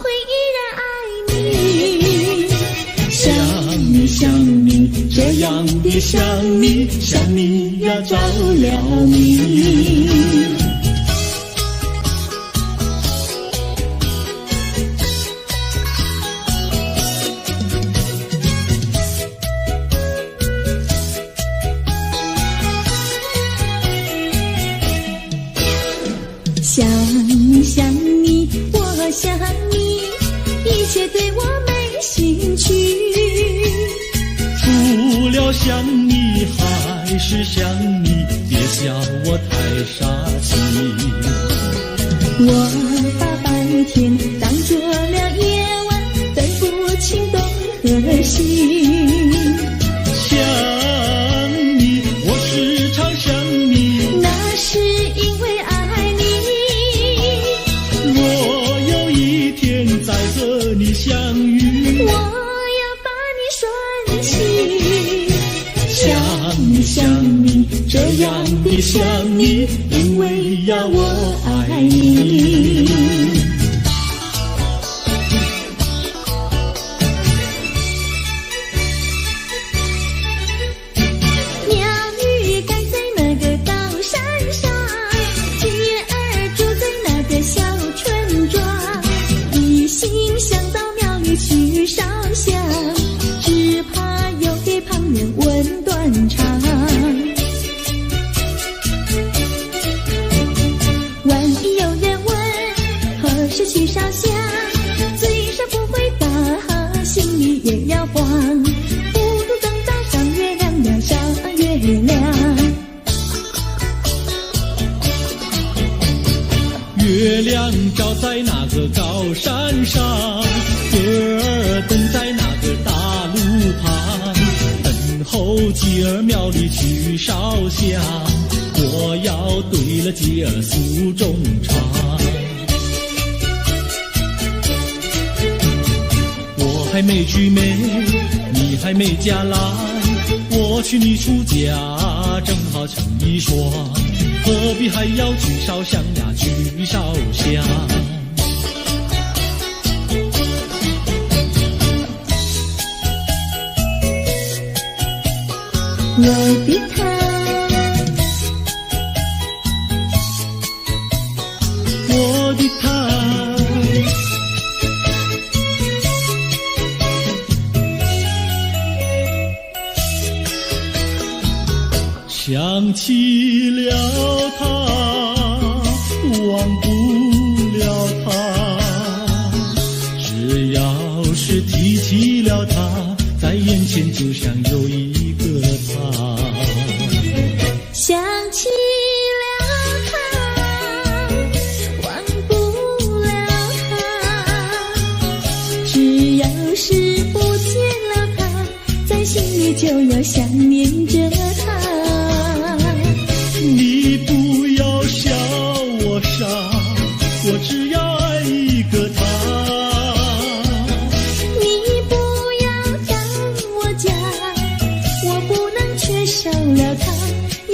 会依然爱你。想你想你，这样的想你，想你呀着了迷。想你想你，我想你，一切对我没兴趣。除了想你，还是想你，别笑我太傻气。我把白天当作了夜晚，分不清东和西。想你，我时常想你，那是因为爱你。我有一天再和你相遇，我要把你拴起。想你想你，这样的想你，因为要我爱你。鸟语盖在那个高山上，鸡儿住在那个小村庄，一心想到庙里去烧香，只怕又给旁人问断肠。万一有人问何时去烧香，嘴上不回答，心里也要慌。不如等到上月亮呀，上月亮。月亮照在那个高山上，歌儿等在那个大路旁，等候鸡儿庙里去烧香，我要对了鸡儿诉衷肠。我还没娶媒，你还没嫁来，我娶你出嫁，正好成一双，何必还要去烧香呀，去烧香。我的他，我的他，想起了他，忘不了他，只要是提起了他，在眼前就像有一个他。想起了他，忘不了他，只要是不见了他，在心里就要想念着他。你不要笑我傻，我只要爱一个他。你不要让我嫁，我不能缺少了他，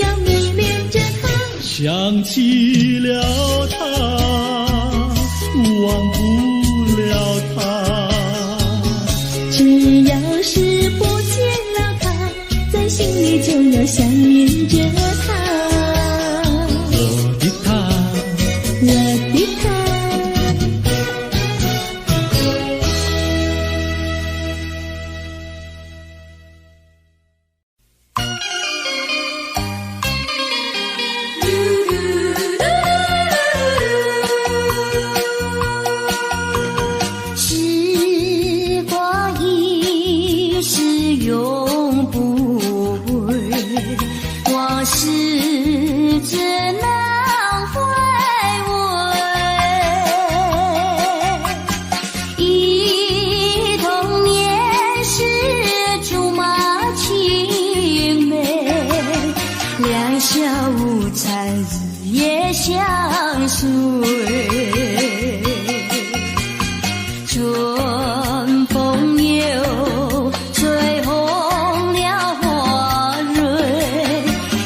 要迷恋着他。想起了他，忘不了他，只要是不见了他，在心里就要想念着他。我的他，我的他。时光一逝永不回，往事只能回味。忆童年时竹马青梅，两小无猜日夜相随。春风又吹红了花蕊，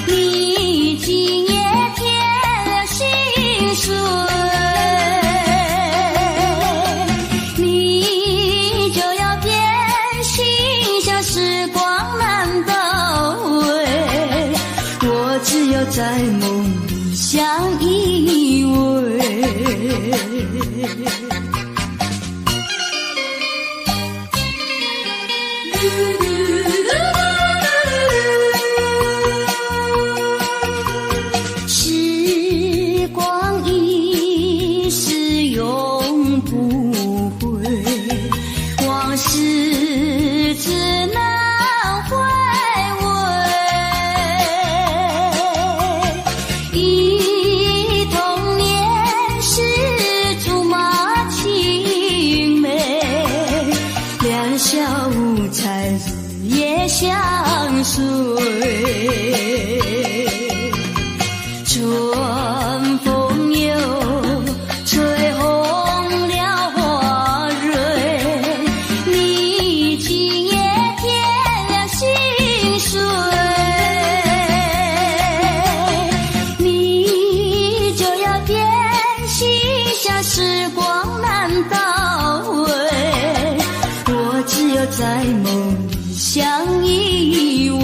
你今夜添了心碎，你就要变心，像时光难倒回，我只有在梦里相依偎。时光一逝永不回，往事只能回味。相随。春风又吹红了花蕊，你今夜添了心碎，你就要变心，像时光难倒回，我只有在梦里相依偎。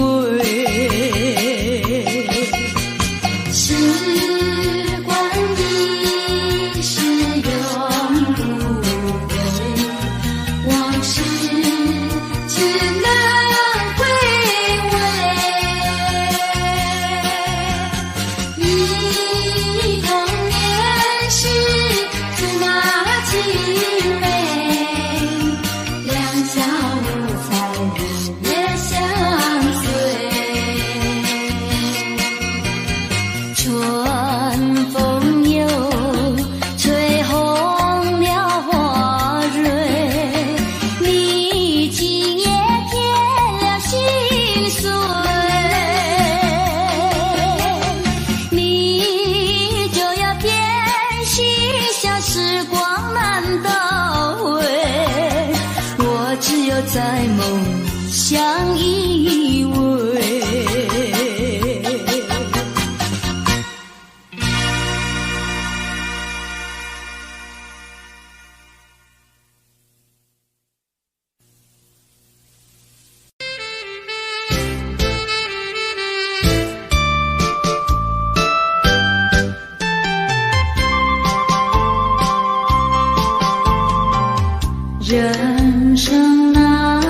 在梦里相依偎。人生难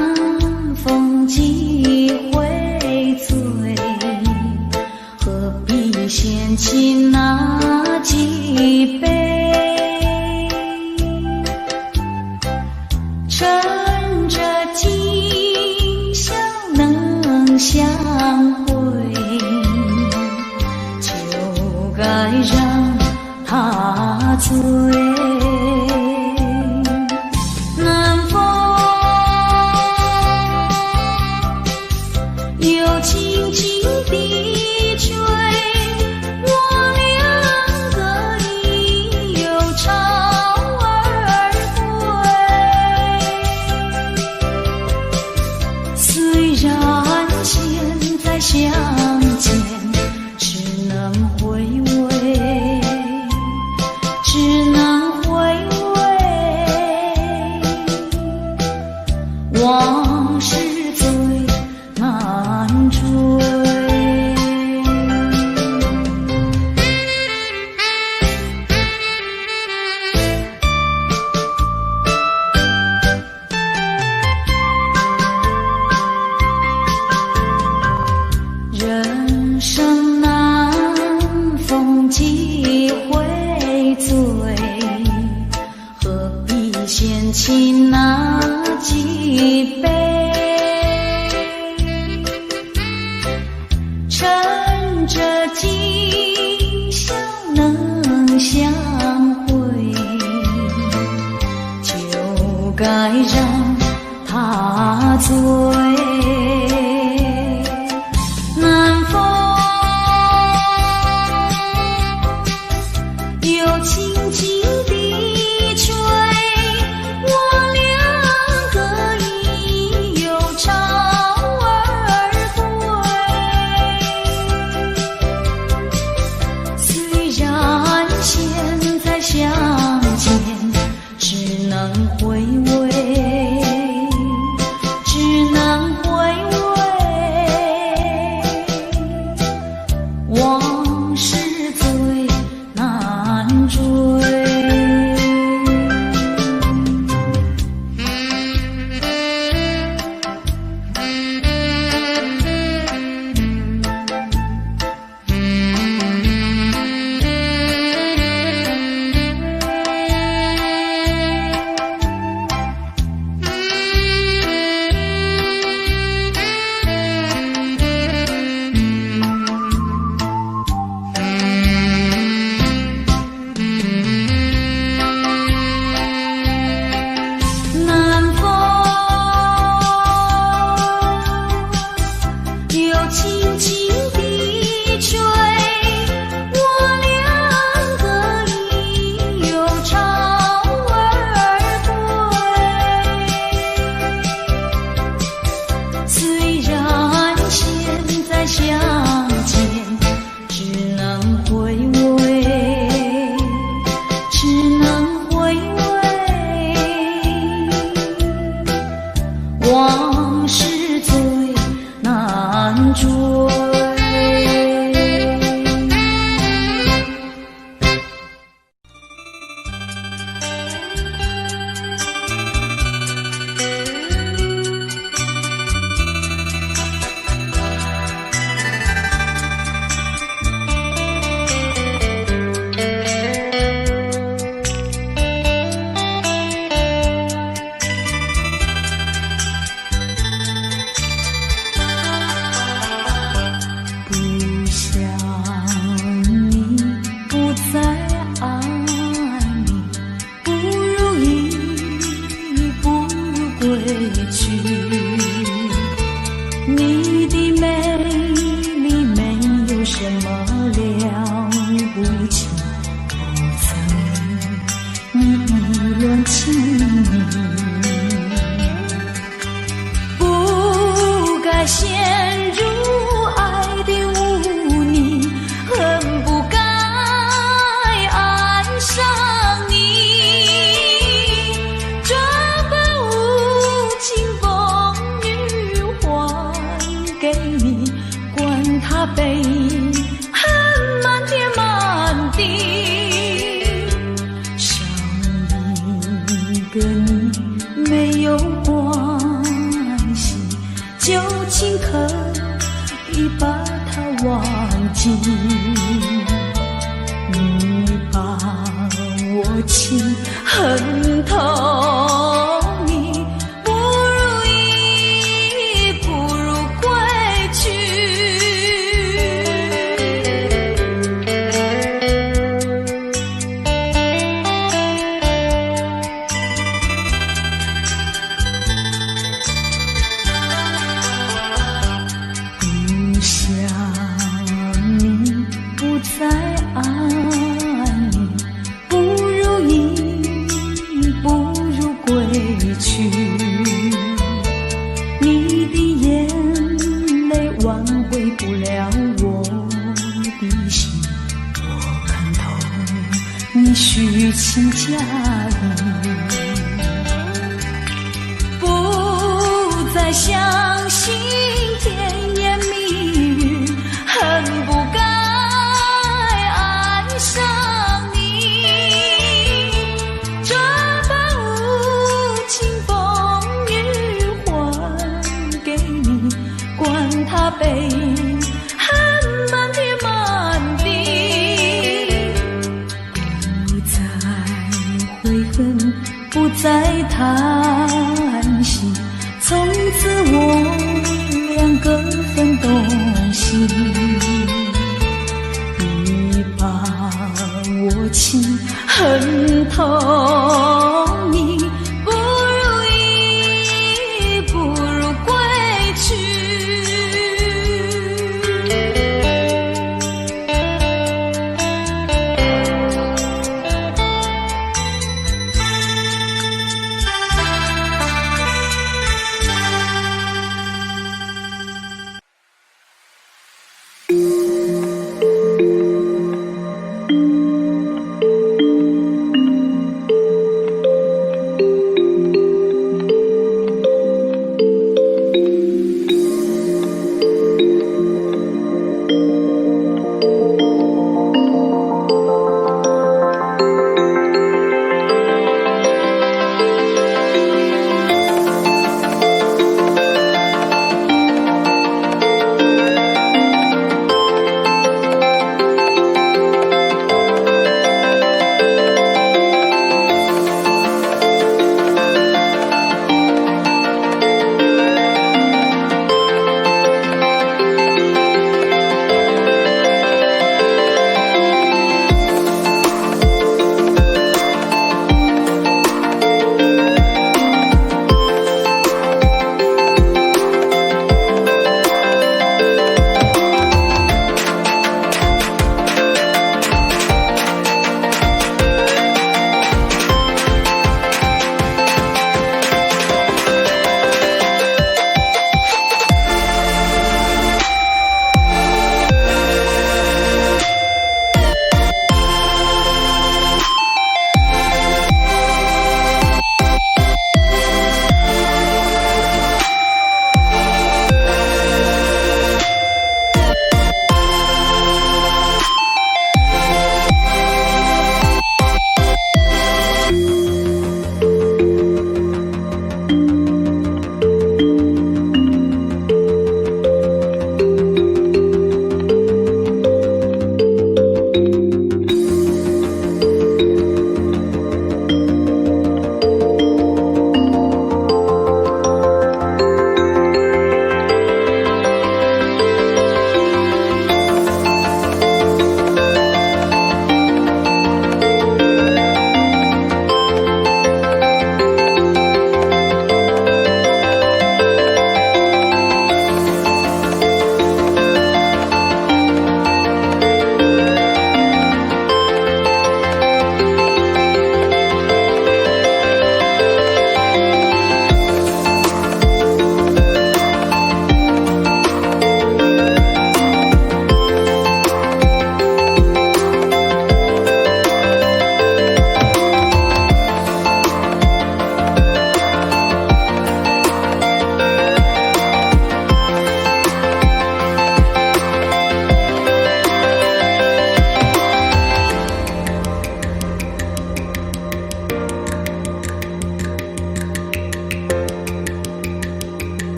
逢几回醉，何必嫌弃那几杯？趁着今宵能相会，就该让他醉。轻轻地吹，我两个已有巢而归。虽然现在相见只能回味，只能回味，往事最难追。人生难逢几回醉，何必嫌弃那几杯？趁着今宵能相会，就该让他醉。南风又轻轻地吹，我两个已有巢而归。虽然现在相见只能回味，少一个你没有关系，就请可以把它忘记。你把我情恨透，你不如意，不如归去。不想你，不再爱你，不如意，不如归去。你的眼泪挽回不了我的心，我看透你虚情假意，不再相信甜言蜜语，恨不该爱上你。这般无情风雨还给你，管他背影恨满天满地。不再悔恨，不再叹息，从此我俩各分东西。你把我情恨